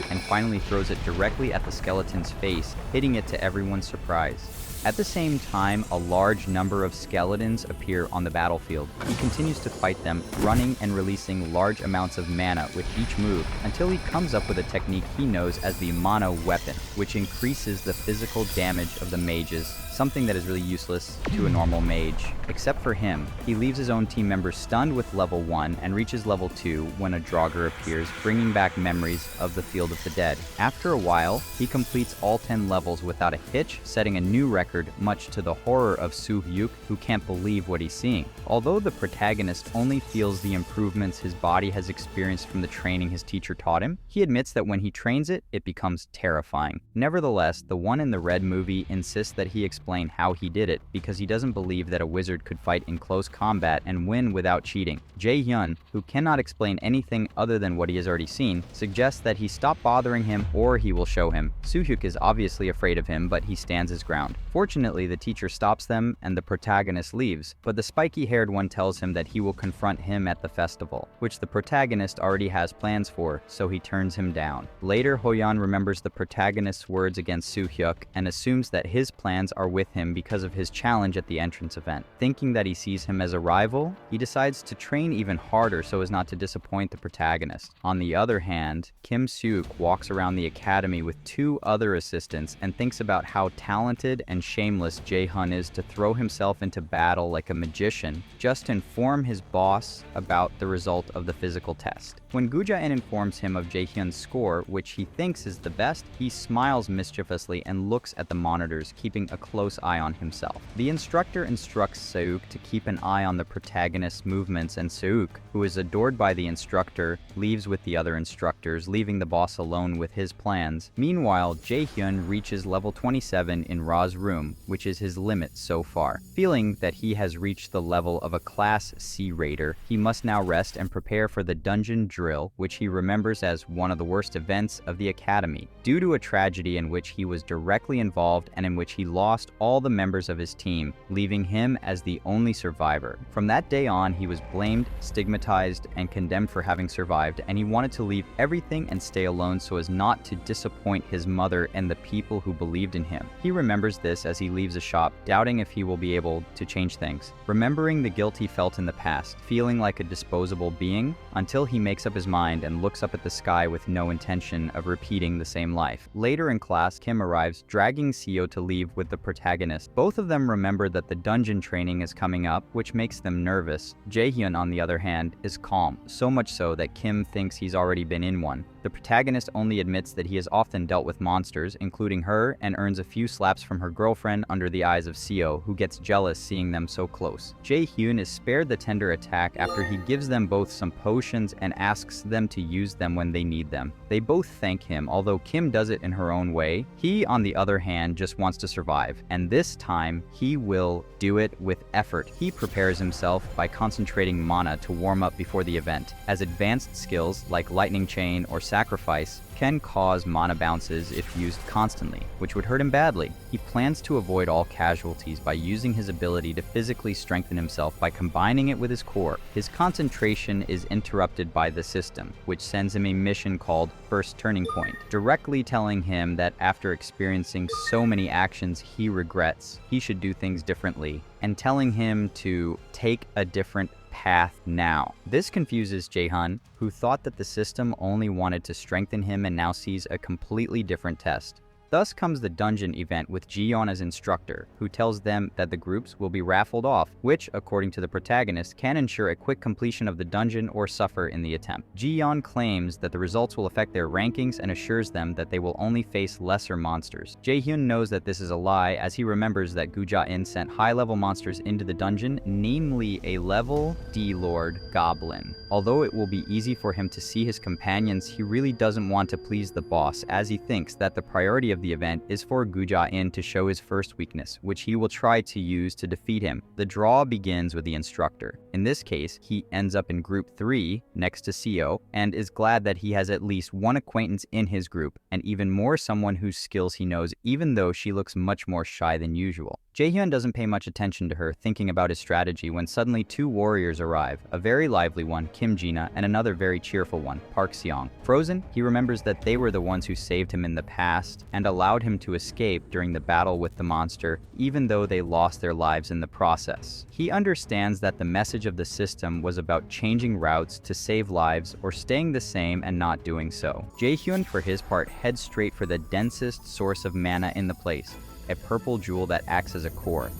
and finally throws it directly at the skeleton's face, hitting it to everyone's surprise. At the same time, a large number of skeletons appear on the battlefield. He continues to fight them, running and releasing large amounts of mana with each move, until he comes up with a technique he knows as the mana weapon, which increases the physical damage of the mages, something that is really useless to a normal mage. Except for him, he leaves his own team members stunned with level 1 and reaches level 2 when a Draugr appears, bringing back memories of the Field of the Dead. After a while, he completes all 10 levels without a hitch, setting a new record, much to the horror of Soo-hyuk, who can't believe what he's seeing. Although the protagonist only feels the improvements his body has experienced from the training his teacher taught him, he admits that when he trains it, it becomes terrifying. Nevertheless, the one in the Red movie insists that he explain how he did it, because he doesn't believe that a wizard could fight in close combat and win without cheating. Jae-hyun, who cannot explain anything other than what he has already seen, suggests that he stop bothering him or he will show him. Soo-hyuk is obviously afraid of him, but he stands his ground. Fortunately, the teacher stops them and the protagonist leaves, but the spiky-haired one tells him that he will confront him at the festival, which the protagonist already has plans for, so he turns him down. Later, Hoyeon remembers the protagonist's words against Soo-hyuk and assumes that his plans are with him because of his challenge at the entrance event. Thinking that he sees him as a rival, he decides to train even harder so as not to disappoint the protagonist. On the other hand, Kim Seok walks around the academy with 2 other assistants and thinks about how talented and shameless Jae-hyun is to throw himself into battle like a magician just to inform his boss about the result of the physical test. When Guja-in informs him of Jae-hyun's score, which he thinks is the best, he smiles mischievously and looks at the monitors, keeping a close eye on himself. The instructor instructs Seok to keep an eye on the protagonist's movements, and Seok, who is adored by the instructor, leaves with the other instructors, leaving the boss alone with his plans. Meanwhile, Jae-hyun reaches level 27 in Ra's room, which is his limit so far. Feeling that he has reached the level of a Class C raider, he must now rest and prepare for the dungeon drill, which he remembers as one of the worst events of the academy, due to a tragedy in which he was directly involved and in which he lost all the members of his team, leaving him as the only survivor. From that day on, he was blamed, stigmatized, and condemned for having survived, and he wanted to leave everything and stay alone so as not to disappoint his mother and the people who believed in him. He remembers this as he leaves the shop, doubting if he will be able to change things, remembering the guilt he felt in the past, feeling like a disposable being, until he makes up his mind and looks up at the sky with no intention of repeating the same life. Later in class, Kim arrives, dragging Seo to leave with the protagonist. Both of them remember that the dungeon training is coming up, which makes them nervous. Jae-hyun, on the other hand, is calm, so much so that Kim thinks he's already been in one. The protagonist only admits that he has often dealt with monsters, including her, and earns a few slaps from her girlfriend under the eyes of Seo, who gets jealous seeing them so close. Jae-hyun is spared the tender attack after he gives them both some potions and asks them to use them when they need them. They both thank him, although Kim does it in her own way. He, on the other hand, just wants to survive, and this time he will do it with effort. He prepares himself by concentrating mana to warm up before the event, as advanced skills like lightning chain or sacrifice can cause mana bounces if used constantly, which would hurt him badly. He plans to avoid all casualties by using his ability to physically strengthen himself by combining it with his core. His concentration is interrupted by the system, which sends him a mission called First Turning Point, directly telling him that after experiencing so many actions he regrets, he should do things differently, and telling him to take a different path now. This confuses Jae-hyun, who thought that the system only wanted to strengthen him and now sees a completely different test. Thus comes the dungeon event with Ji-yeon as instructor, who tells them that the groups will be raffled off, which, according to the protagonist, can ensure a quick completion of the dungeon or suffer in the attempt. Ji-yeon claims that the results will affect their rankings and assures them that they will only face lesser monsters. Jae-hyun knows that this is a lie, as he remembers that Guja-in sent high-level monsters into the dungeon, namely a level D Lord Goblin. Although it will be easy for him to see his companions, he really doesn't want to please the boss, as he thinks that the priority of the event is for Guja-in to show his first weakness, which he will try to use to defeat him. The draw begins with the instructor. In this case, he ends up in group 3 next to Seo and is glad that he has at least one acquaintance in his group, and even more someone whose skills he knows, even though she looks much more shy than usual. Jae-hyun doesn't pay much attention to her, thinking about his strategy, when suddenly 2 warriors arrive, a very lively one, Kim Jina, and another very cheerful one, Park Seong. Frozen, he remembers that they were the ones who saved him in the past and allowed him to escape during the battle with the monster, even though they lost their lives in the process. He understands that the message of the system was about changing routes to save lives or staying the same and not doing so. Jae-hyun, for his part, heads straight for the densest source of mana in the place, a purple jewel that acts as a core.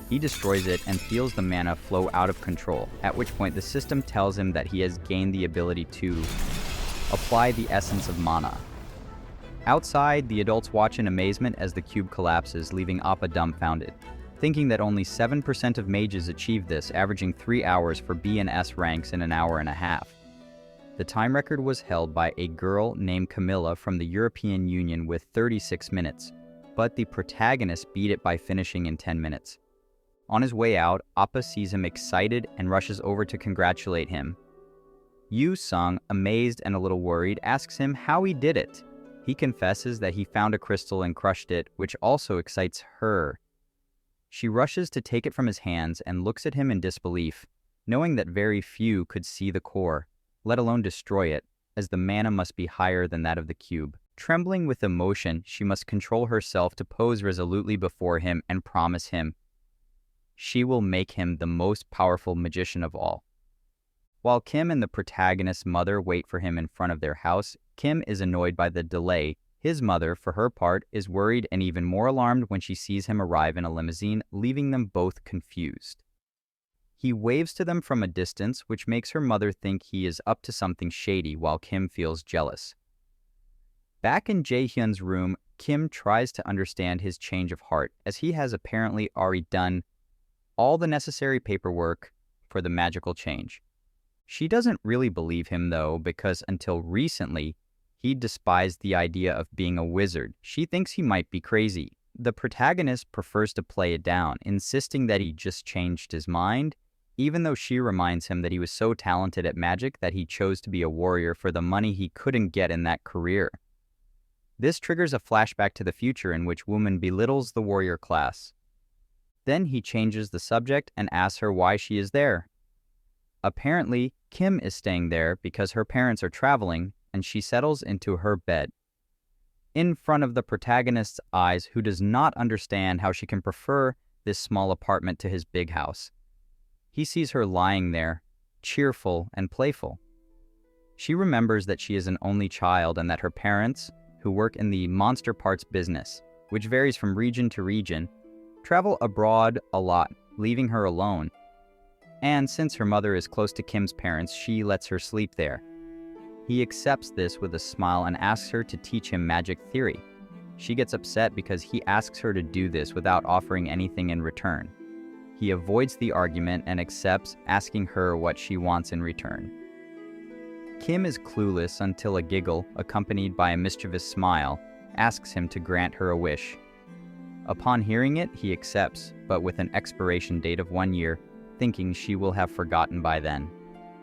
He destroys it and feels the mana flow out of control, at which point the system tells him that he has gained the ability to apply the essence of mana. Outside, the adults watch in amazement as the cube collapses, leaving Appa dumbfounded, thinking that only 7% of mages achieve this, averaging 3 hours for B and S ranks in an hour and a half. The time record was held by a girl named Camilla from the European Union with 36 minutes, but the protagonist beat it by finishing in 10 minutes. On his way out, Appa sees him excited and rushes over to congratulate him. Yu Sung, amazed and a little worried, asks him how he did it. He confesses that he found a crystal and crushed it, which also excites her. She rushes to take it from his hands and looks at him in disbelief, knowing that very few could see the core, let alone destroy it, as the mana must be higher than that of the cube. Trembling with emotion, she must control herself to pose resolutely before him and promise him she will make him the most powerful magician of all. While Kim and the protagonist's mother wait for him in front of their house, Kim is annoyed by the delay. His mother, for her part, is worried and even more alarmed when she sees him arrive in a limousine, leaving them both confused. He waves to them from a distance, which makes her mother think he is up to something shady, while Kim feels jealous. Back in Jae-hyun's room, Kim tries to understand his change of heart, as he has apparently already done all the necessary paperwork for the magical change. She doesn't really believe him, though, because until recently, he despised the idea of being a wizard. She thinks he might be crazy. The protagonist prefers to play it down, insisting that he just changed his mind, even though she reminds him that he was so talented at magic that he chose to be a warrior for the money he couldn't get in that career. This triggers a flashback to the future in which Woman belittles the warrior class. Then he changes the subject and asks her why she is there. Apparently, Kim is staying there because her parents are traveling, and she settles into her bed. In front of the protagonist's eyes, who does not understand how she can prefer this small apartment to his big house. He sees her lying there, cheerful and playful. She remembers that she is an only child and that her parents, who work in the monster parts business, which varies from region to region, travel abroad a lot, leaving her alone. And since her mother is close to Kim's parents, she lets her sleep there. He accepts this with a smile and asks her to teach him magic theory. She gets upset because he asks her to do this without offering anything in return. He avoids the argument and accepts, asking her what she wants in return. Kim is clueless until a giggle, accompanied by a mischievous smile, asks him to grant her a wish. Upon hearing it, he accepts, but with an expiration date of 1 year, thinking she will have forgotten by then.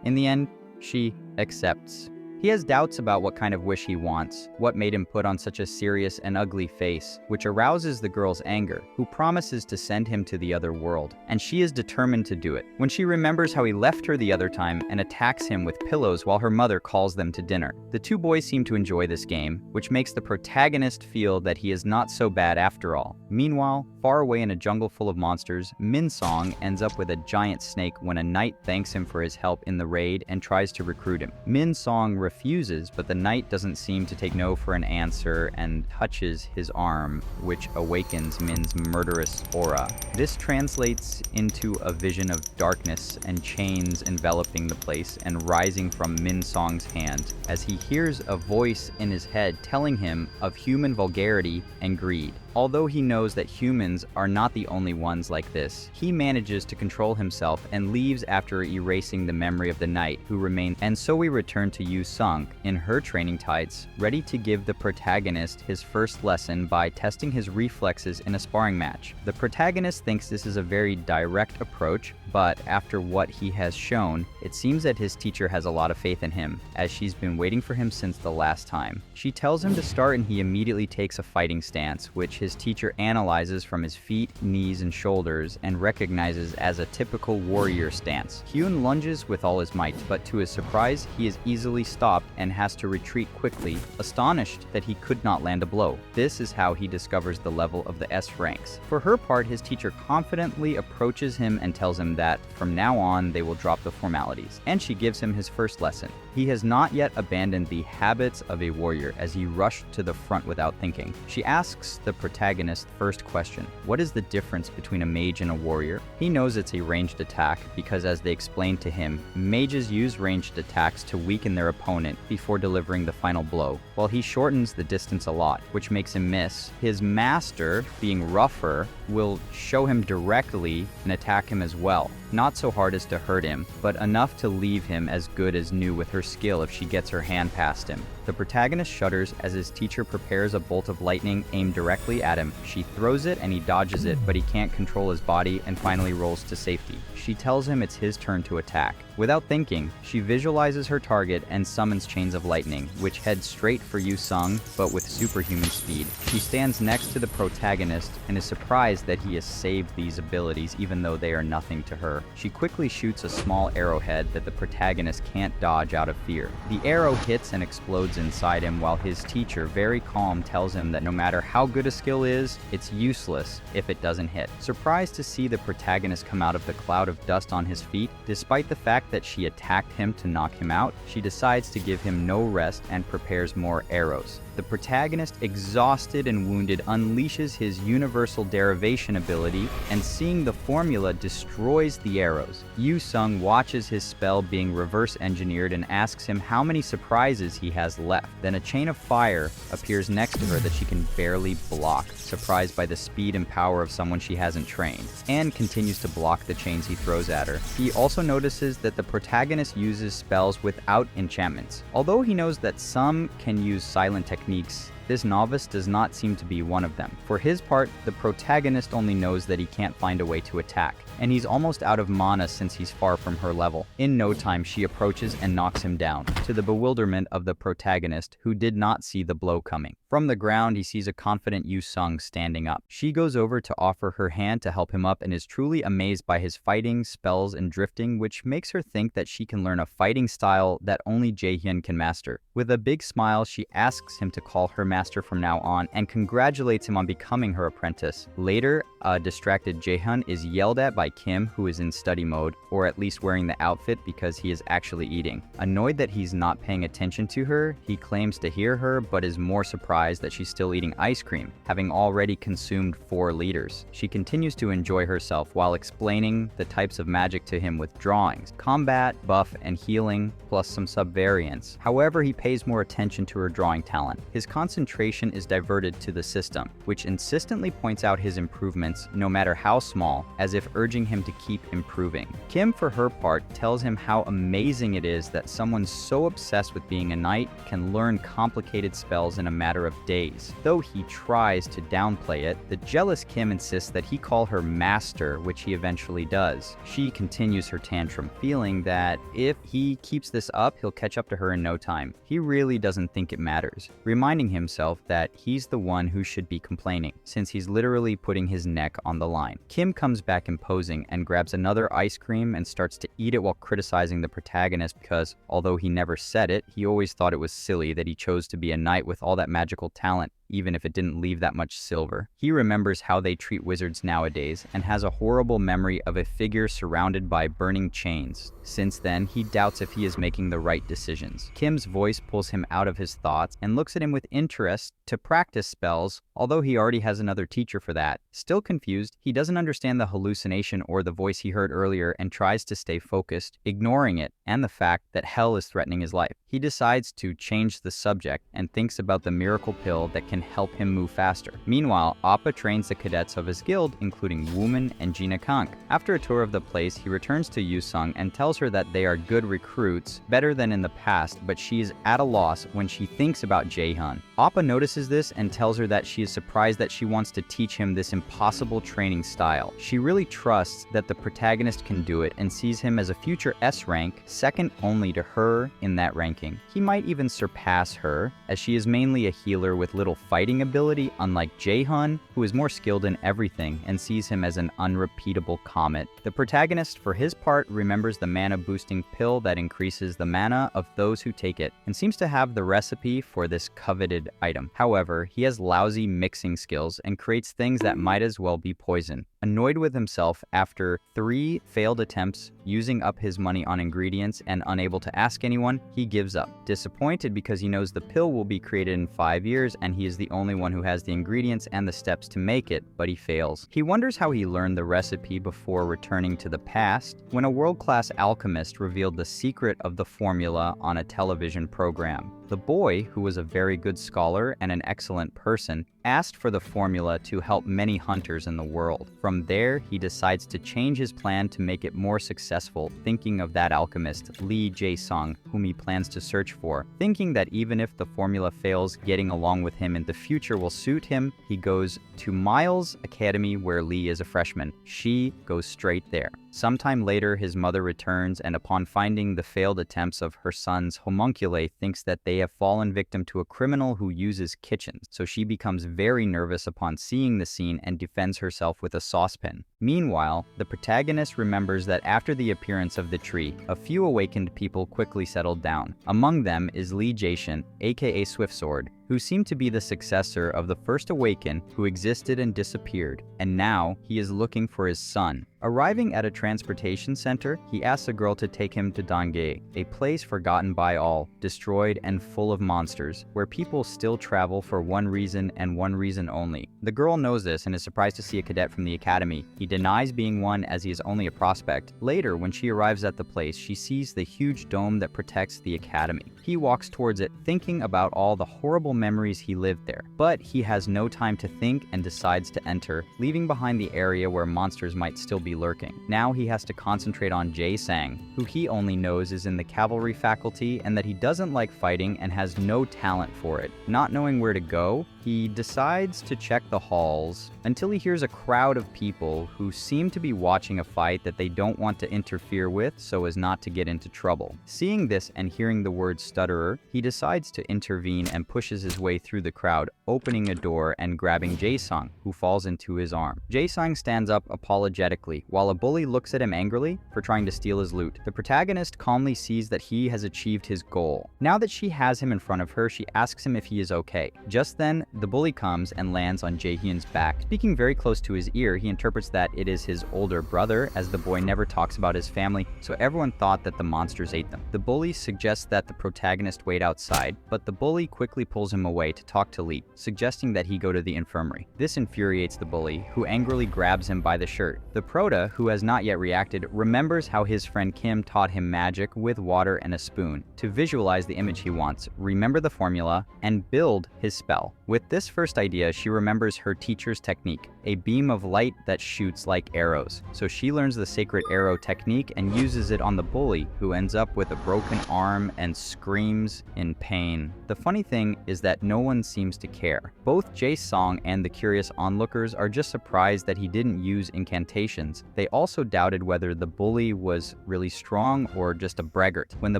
In the end, she accepts. He has doubts about what kind of wish he wants, what made him put on such a serious and ugly face, which arouses the girl's anger, who promises to send him to the other world, and she is determined to do it. When she remembers how he left her the other time and attacks him with pillows while her mother calls them to dinner. The two boys seem to enjoy this game, which makes the protagonist feel that he is not so bad after all. Meanwhile, far away in a jungle full of monsters, Min Song ends up with a giant snake when a knight thanks him for his help in the raid and tries to recruit him. Min Song refuses, but the knight doesn't seem to take no for an answer and touches his arm, which awakens Min's murderous aura. This translates into a vision of darkness and chains enveloping the place and rising from Min Song's hand, as he hears a voice in his head telling him of human vulgarity and greed. Although he knows that humans are not the only ones like this, he manages to control himself and leaves after erasing the memory of the knight who remained. And so we return to Yu Sung in her training tights, ready to give the protagonist his first lesson by testing his reflexes in a sparring match. The protagonist thinks this is a very direct approach, but after what he has shown, it seems that his teacher has a lot of faith in him, as she's been waiting for him since the last time. She tells him to start and he immediately takes a fighting stance, which his teacher analyzes from his feet, knees, and shoulders and recognizes as a typical warrior stance. Hyun lunges with all his might, but to his surprise, he is easily stopped and has to retreat quickly, astonished that he could not land a blow. This is how he discovers the level of the S ranks. For her part, his teacher confidently approaches him and tells him that from now on they will drop the formalities, and she gives him his first lesson. He has not yet abandoned the habits of a warrior as he rushed to the front without thinking. She asks the protagonist's first question: what is the difference between a mage and a warrior? He knows it's a ranged attack because, as they explained to him, mages use ranged attacks to weaken their opponent before delivering the final blow, while he shortens the distance a lot, which makes him miss. His master, being rougher, will show him directly and attack him as well. Not so hard as to hurt him, but enough to leave him as good as new with her skill if she gets her hand past him. The protagonist shudders as his teacher prepares a bolt of lightning aimed directly at him. She throws it and he dodges it, but he can't control his body and finally rolls to safety. She tells him it's his turn to attack. Without thinking, she visualizes her target and summons chains of lightning, which head straight for Yu Sung, but with superhuman speed. She stands next to the protagonist and is surprised that he has saved these abilities even though they are nothing to her. She quickly shoots a small arrowhead that the protagonist can't dodge out of fear. The arrow hits and explodes inside him, while his teacher, very calm, tells him that no matter how good a skill is, it's useless if it doesn't hit. Surprised to see the protagonist come out of the cloud of dust on his feet, despite the fact that she attacked him to knock him out, she decides to give him no rest and prepares more arrows. The protagonist, exhausted and wounded, unleashes his universal derivation ability, and seeing the formula, destroys the arrows. Yu Sung watches his spell being reverse engineered and asks him how many surprises he has left. Then a chain of fire appears next to her that she can barely block, surprised by the speed and power of someone she hasn't trained, and continues to block the chains he throws at her. He also notices that the protagonist uses spells without enchantments. Although he knows that some can use silent techniques, this novice does not seem to be one of them. For his part, the protagonist only knows that he can't find a way to attack, and he's almost out of mana since he's far from her level. In no time, she approaches and knocks him down, to the bewilderment of the protagonist, who did not see the blow coming. From the ground, he sees a confident Yu Sung standing up. She goes over to offer her hand to help him up and is truly amazed by his fighting, spells, and drifting, which makes her think that she can learn a fighting style that only Jaehyun can master. With a big smile, she asks him to call her master from now on and congratulates him on becoming her apprentice. Later, a distracted Jaehyun is yelled at by Kim, who is in study mode, or at least wearing the outfit because he is actually eating. Annoyed that he's not paying attention to her, he claims to hear her but is more surprised that she's still eating ice cream, having already consumed 4 liters. She continues to enjoy herself while explaining the types of magic to him with drawings, combat, buff, and healing, plus some sub-variants. However, he pays more attention to her drawing talent. His concentration is diverted to the system, which insistently points out his improvements, no matter how small, as if urging him to keep improving. Kim, for her part, tells him how amazing it is that someone so obsessed with being a knight can learn complicated spells in a matter of days. Though he tries to downplay it, the jealous Kim insists that he call her master, which he eventually does. She continues her tantrum, feeling that if he keeps this up, he'll catch up to her in no time. He really doesn't think it matters, reminding himself that he's the one who should be complaining, since he's literally putting his neck on the line. Kim comes back imposing and grabs another ice cream and starts to eat it while criticizing the protagonist because, although he never said it, he always thought it was silly that he chose to be a knight with all that magical talent, even if it didn't leave that much silver. He remembers how they treat wizards nowadays and has a horrible memory of a figure surrounded by burning chains. Since then, he doubts if he is making the right decisions. Kim's voice pulls him out of his thoughts and looks at him with interest to practice spells, although he already has another teacher for that. Still confused, he doesn't understand the hallucination or the voice he heard earlier and tries to stay focused, ignoring it and the fact that hell is threatening his life. He decides to change the subject and thinks about the miracle pill that can help him move faster. Meanwhile, Appa trains the cadets of his guild, including Wooman and Gina Kank. After a tour of the place, he returns to Yu Sung and tells her that they are good recruits, better than in the past, but she is at a loss when she thinks about Jaehyun. Appa notices this and tells her that she is surprised that she wants to teach him this impossible training style. She really trusts that the protagonist can do it and sees him as a future S rank, second only to her in that ranking. He might even surpass her, as she is mainly a healer with little fighting ability, unlike Jaehyun, who is more skilled in everything and sees him as an unrepeatable comet. The protagonist, for his part, remembers the mana boosting pill that increases the mana of those who take it, and seems to have the recipe for this coveted item. However, he has lousy mixing skills and creates things that might as well be poison. Annoyed with himself after 3 failed attempts using up his money on ingredients and unable to ask anyone, he gives up. Disappointed because he knows the pill will be created in 5 years and he is the the only one who has the ingredients and the steps to make it, but he fails. He wonders how he learned the recipe before returning to the past when a world-class alchemist revealed the secret of the formula on a television program. The boy, who was a very good scholar and an excellent person, asked for the formula to help many hunters in the world. From there, he decides to change his plan to make it more successful, thinking of that alchemist, Lee Jae-sung, whom he plans to search for. Thinking that even if the formula fails, getting along with him in the future will suit him, he goes to Miles Academy where Lee is a freshman. She goes straight there. Sometime later, his mother returns and upon finding the failed attempts of her son's homunculi, thinks that they have fallen victim to a criminal who uses kitchens, so she becomes very nervous upon seeing the scene and defends herself with a saucepan. Meanwhile, the protagonist remembers that after the appearance of the tree, a few awakened people quickly settled down. Among them is Lee Jae-shin, aka Swiftsword, who seemed to be the successor of the first Awaken who existed and disappeared, and now he is looking for his son. Arriving at a transportation center, he asks a girl to take him to Dangae, a place forgotten by all, destroyed and full of monsters, where people still travel for one reason and one reason only. The girl knows this and is surprised to see a cadet from the academy. He denies being one as he is only a prospect. Later, when she arrives at the place, she sees the huge dome that protects the academy. He walks towards it, thinking about all the horrible memories he lived there. But he has no time to think and decides to enter, leaving behind the area where monsters might still be lurking. Now he has to concentrate on Jae-sang, who he only knows is in the cavalry faculty and that he doesn't like fighting and has no talent for it. Not knowing where to go, he decides to check the halls until he hears a crowd of people who seem to be watching a fight that they don't want to interfere with so as not to get into trouble. Seeing this and hearing the word stutterer, he decides to intervene and pushes his way through the crowd, opening a door and grabbing Jae-sung, who falls into his arm. Jae-sung stands up apologetically, while a bully looks at him angrily for trying to steal his loot. The protagonist calmly sees that he has achieved his goal. Now that she has him in front of her, she asks him if he is okay. Just then, the bully comes and lands on Jae-hyun's back. Speaking very close to his ear, he interprets that it is his older brother, as the boy never talks about his family, so everyone thought that the monsters ate them. The bully suggests that the protagonist wait outside, but the bully quickly pulls him away to talk to Lee, suggesting that he go to the infirmary. This infuriates the bully, who angrily grabs him by the shirt. The prota, who has not yet reacted, remembers how his friend Kim taught him magic with water and a spoon to visualize the image he wants, remember the formula, and build his spell. With this first idea, she remembers her teacher's technique, a beam of light that shoots like arrows. So she learns the sacred arrow technique and uses it on the bully, who ends up with a broken arm and screams in pain. The funny thing is that no one seems to care. Both Jae-sung and the curious onlookers are just surprised that he didn't use incantations. They also doubted whether the bully was really strong or just a braggart. When the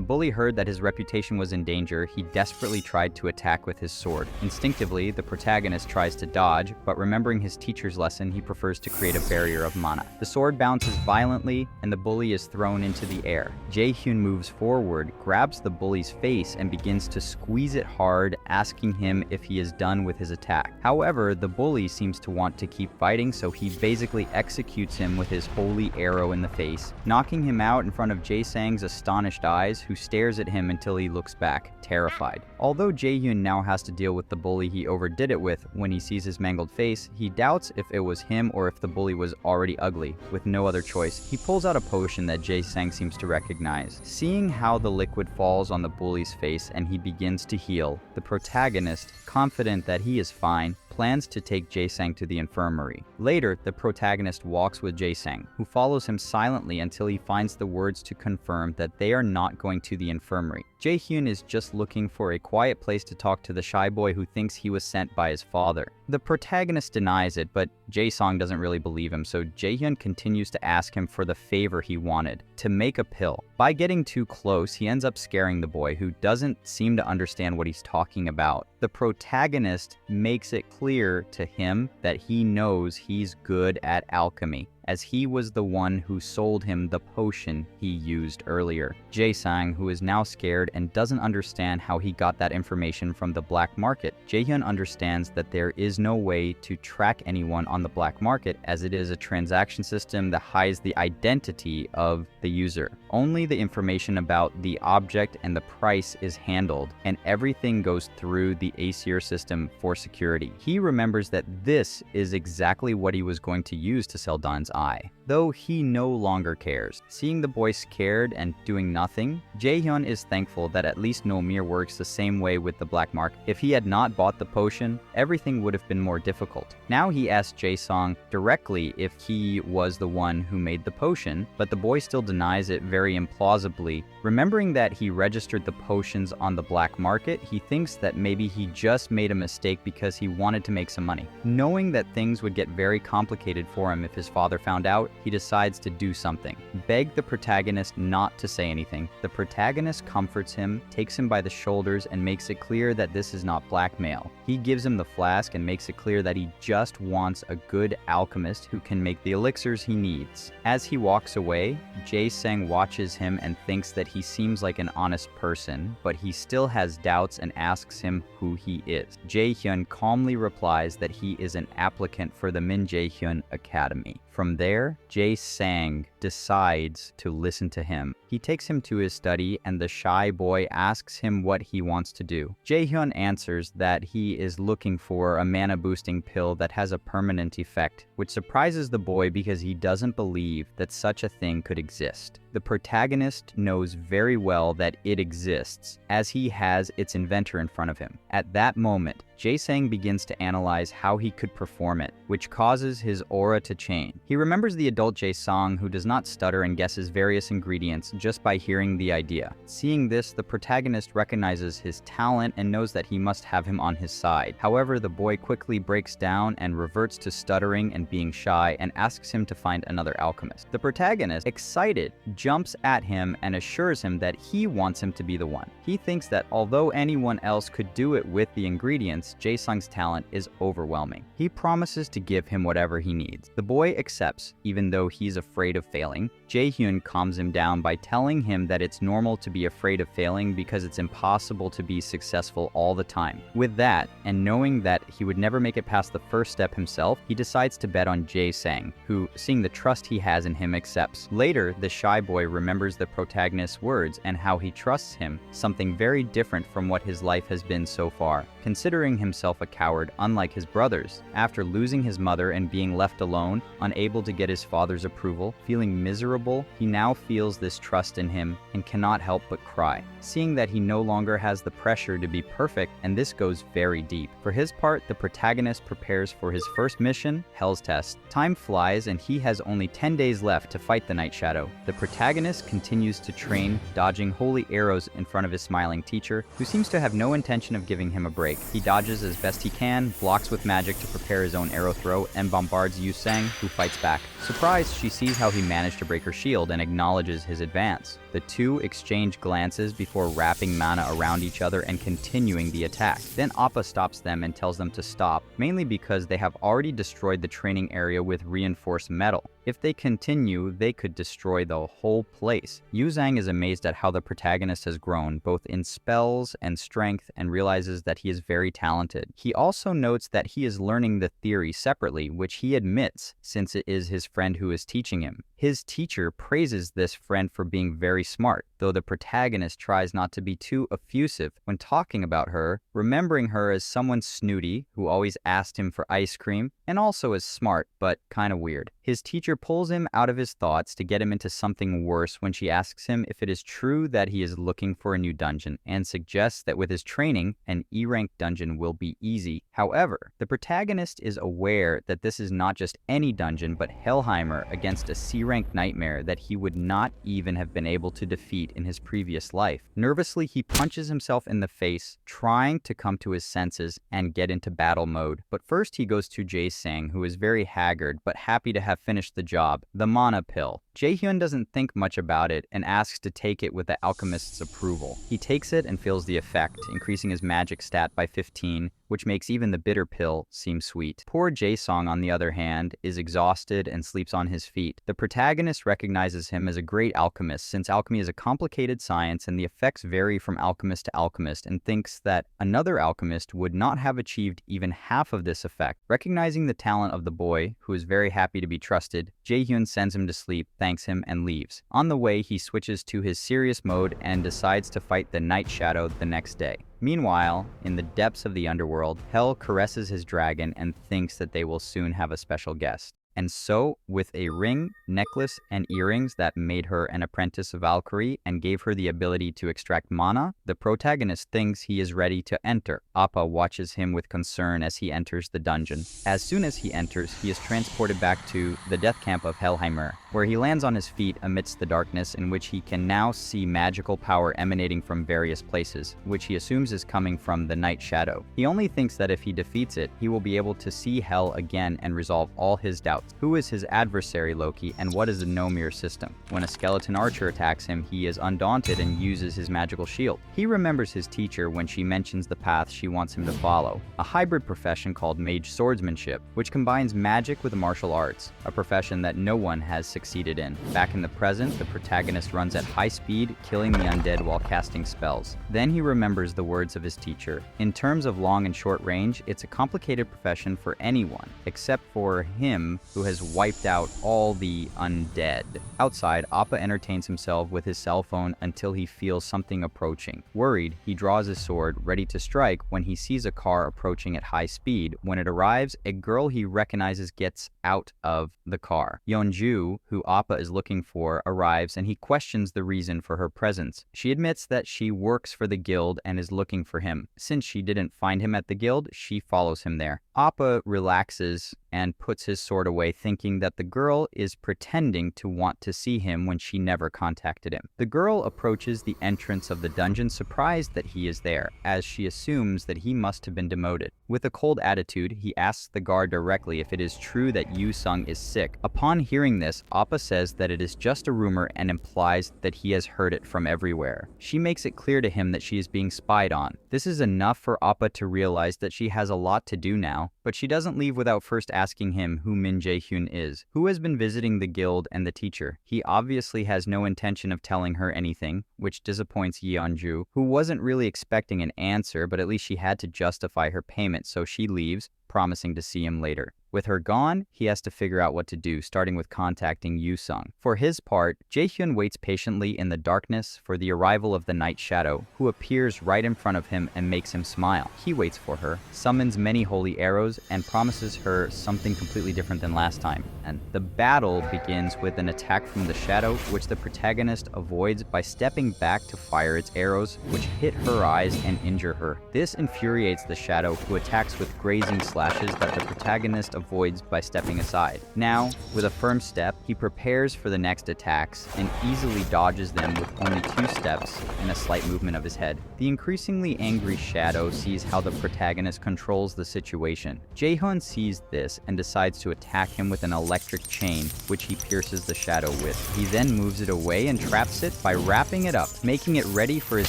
bully heard that his reputation was in danger, he desperately tried to attack with his sword. Instinctively, the protagonist tries to dodge, but remembering his teacher's lesson, he prefers to create a barrier of mana. The sword bounces violently, and the bully is thrown into the air. Jae-hyun moves forward, grabs the bully's face, and begins to squeeze it hard, asking him if he is done with his attack. However, the bully seems to want to keep fighting, so he basically executes him with his holy arrow in the face, knocking him out in front of Jae-sang's astonished eyes, who stares at him until he looks back, terrified. Although Jae-hyun now has to deal with the bully he overdid it with when he sees his mangled face, he doubts if it was him or if the bully was already ugly. With no other choice, he pulls out a potion that Jae-sang seems to recognize. Seeing how the liquid falls on the bully's face and he begins to heal, the protagonist, confident that he is fine, plans to take Jae-sang to the infirmary. Later, the protagonist walks with Jae-sang, who follows him silently until he finds the words to confirm that they are not going to the infirmary. Jae-hyun is just looking for a quiet place to talk to the shy boy who thinks he was sent by his father. The protagonist denies it, but Jae-sung doesn't really believe him, so Jae-hyun continues to ask him for the favor he wanted, to make a pill. By getting too close, he ends up scaring the boy, who doesn't seem to understand what he's talking about. The protagonist makes it clear to him that he knows he's good at alchemy. as he was the one who sold him the potion he used earlier. Jae-sang, who is now scared and doesn't understand how he got that information from the black market. Jae-hyun understands that there is no way to track anyone on the black market, as it is a transaction system that hides the identity of the user. Only the information about the object and the price is handled, and everything goes through the ACR system for security. He remembers that this is exactly what he was going to use to sell Don's eye, though he no longer cares. Seeing the boy scared and doing nothing, Jae-hyun is thankful that at least No-mir works the same way with the black market. If he had not bought the potion, everything would have been more difficult. Now he asks Jae-sung directly if he was the one who made the potion, but the boy still denies it very implausibly. Remembering that he registered the potions on the black market, he thinks that maybe he just made a mistake because he wanted to make some money. Knowing that things would get very complicated for him if his father found out, he decides to do something. Beg the protagonist not to say anything. The protagonist comforts him, takes him by the shoulders, and makes it clear that this is not blackmail. He gives him the flask and makes it clear that he just wants a good alchemist who can make the elixirs he needs. As he walks away, Jae-sang watches him and thinks that he seems like an honest person, but he still has doubts and asks him who he is. Jae-hyun calmly replies that he is an applicant for the Min Jae-hyun Academy. From there, Jae-sang decides to listen to him. He takes him to his study, and the shy boy asks him what he wants to do. Jae-hyun answers that he is looking for a mana-boosting pill that has a permanent effect, which surprises the boy because he doesn't believe that such a thing could exist. The protagonist knows very well that it exists, as he has its inventor in front of him. At that moment, Jae-sang begins to analyze how he could perform it, which causes his aura to change. He remembers the adult Jae-sung who does not stutter and guesses various ingredients just by hearing the idea. Seeing this, the protagonist recognizes his talent and knows that he must have him on his side. However, the boy quickly breaks down and reverts to stuttering and being shy and asks him to find another alchemist. The protagonist, excited, jumps at him and assures him that he wants him to be the one. He thinks that although anyone else could do it with the ingredients, Jae-sung's talent is overwhelming. He promises to give him whatever he needs. The boy accepts, even though he's afraid of failing. Jae-hyun calms him down by telling him that it's normal to be afraid of failing because it's impossible to be successful all the time. With that, and knowing that he would never make it past the first step himself, he decides to bet on Jae-sang, who, seeing the trust he has in him, accepts. Later, the shy boy remembers the protagonist's words and how he trusts him, something very different from what his life has been so far. Considering himself a coward unlike his brothers, after losing his mother and being left alone, unable to get his father's approval, feeling miserable, he now feels this trust in him and cannot help but cry, seeing that he no longer has the pressure to be perfect, and this goes very deep. For his part, the protagonist prepares for his first mission, Hell's Test. Time flies and he has only 10 days left to fight the Night Shadow. The protagonist continues to train, dodging holy arrows in front of his smiling teacher, who seems to have no intention of giving him a break. He dodges as best he can, blocks with magic to prepare his own arrow throw, and bombards Yu-sang, who fights back. Surprised, she sees how he managed to break her shield and acknowledges his advance. The two exchange glances before wrapping mana around each other and continuing the attack. Then Appa stops them and tells them to stop, mainly because they have already destroyed the training area with reinforced metal. If they continue, they could destroy the whole place. Yu-sang is amazed at how the protagonist has grown, both in spells and strength, and realizes that he is very talented. He also notes that he is learning the theory separately, which he admits, since it is his friend who is teaching him. His teacher praises this friend for being very smart, though the protagonist tries not to be too effusive when talking about her, remembering her as someone snooty who always asked him for ice cream, and also as smart, but kinda weird. His teacher pulls him out of his thoughts to get him into something worse when she asks him if it is true that he is looking for a new dungeon, and suggests that with his training, an E-rank dungeon will be easy. However, the protagonist is aware that this is not just any dungeon, but Hellheimer against a C-rank nightmare that he would not even have been able to defeat in his previous life. Nervously, he punches himself in the face, trying to come to his senses and get into battle mode. But first he goes to Jae-sang, who is very haggard but happy to have finished the job, the mana pill. Jae-hyun doesn't think much about it and asks to take it with the alchemist's approval. He takes it and feels the effect, increasing his magic stat by 15, which makes even the bitter pill seem sweet. Poor Jae-sung, on the other hand, is exhausted and sleeps on his feet. The protagonist recognizes him as a great alchemist, since alchemy is a complicated science and the effects vary from alchemist to alchemist, and thinks that another alchemist would not have achieved even half of this effect. Recognizing the talent of the boy, who is very happy to be trusted, Jae-hyun sends him to sleep, thanks him, and leaves. On the way, he switches to his serious mode and decides to fight the Night Shadow the next day. Meanwhile, in the depths of the underworld, Hel caresses his dragon and thinks that they will soon have a special guest. And so, with a ring, necklace, and earrings that made her an apprentice of Valkyrie and gave her the ability to extract mana, the protagonist thinks he is ready to enter. Appa watches him with concern as he enters the dungeon. As soon as he enters, he is transported back to the death camp of Helheimer, where he lands on his feet amidst the darkness, in which he can now see magical power emanating from various places, which he assumes is coming from the Night Shadow. He only thinks that if he defeats it, he will be able to see Hel again and resolve all his doubts. Who is his adversary, Loki, and what is the Nomir system? When a skeleton archer attacks him, he is undaunted and uses his magical shield. He remembers his teacher when she mentions the path she wants him to follow, a hybrid profession called mage swordsmanship, which combines magic with martial arts, a profession that no one has succeeded in. Back in the present, the protagonist runs at high speed, killing the undead while casting spells. Then he remembers the words of his teacher. In terms of long and short range, it's a complicated profession for anyone, except for him, who has wiped out all the undead. Outside, Appa entertains himself with his cell phone until he feels something approaching. Worried, he draws his sword, ready to strike, when he sees a car approaching at high speed. When it arrives, a girl he recognizes gets out of the car. Yeonju, who Appa is looking for, arrives and he questions the reason for her presence. She admits that she works for the guild and is looking for him. Since she didn't find him at the guild, she follows him there. Appa relaxes and puts his sword away, thinking that the girl is pretending to want to see him when she never contacted him. The girl approaches the entrance of the dungeon, surprised that he is there, as she assumes that he must have been demoted. With a cold attitude, he asks the guard directly if it is true that Yu-sung is sick. Upon hearing this, Appa says that it is just a rumor and implies that he has heard it from everywhere. She makes it clear to him that she is being spied on. This is enough for Appa to realize that she has a lot to do now, but she doesn't leave without first asking him who Min Jae-hyun is, who has been visiting the guild and the teacher. He obviously has no intention of telling her anything, which disappoints Yeonju, who wasn't really expecting an answer, but at least she had to justify her payment, so she leaves, promising to see him later. With her gone, he has to figure out what to do, starting with contacting Yu-sung. For his part, Jae-hyun waits patiently in the darkness for the arrival of the Night Shadow, who appears right in front of him and makes him smile. He waits for her, summons many holy arrows, and promises her something completely different than last time. And the battle begins with an attack from the shadow, which the protagonist avoids by stepping back to fire its arrows, which hit her eyes and injure her. This infuriates the shadow, who attacks with grazing slashes that the protagonist avoids by stepping aside. Now, with a firm step, he prepares for the next attacks and easily dodges them with only 2 steps and a slight movement of his head. The increasingly angry shadow sees how the protagonist controls the situation. Jae-hyun sees this and decides to attack him with an electric chain, which he pierces the shadow with. He then moves it away and traps it by wrapping it up, making it ready for his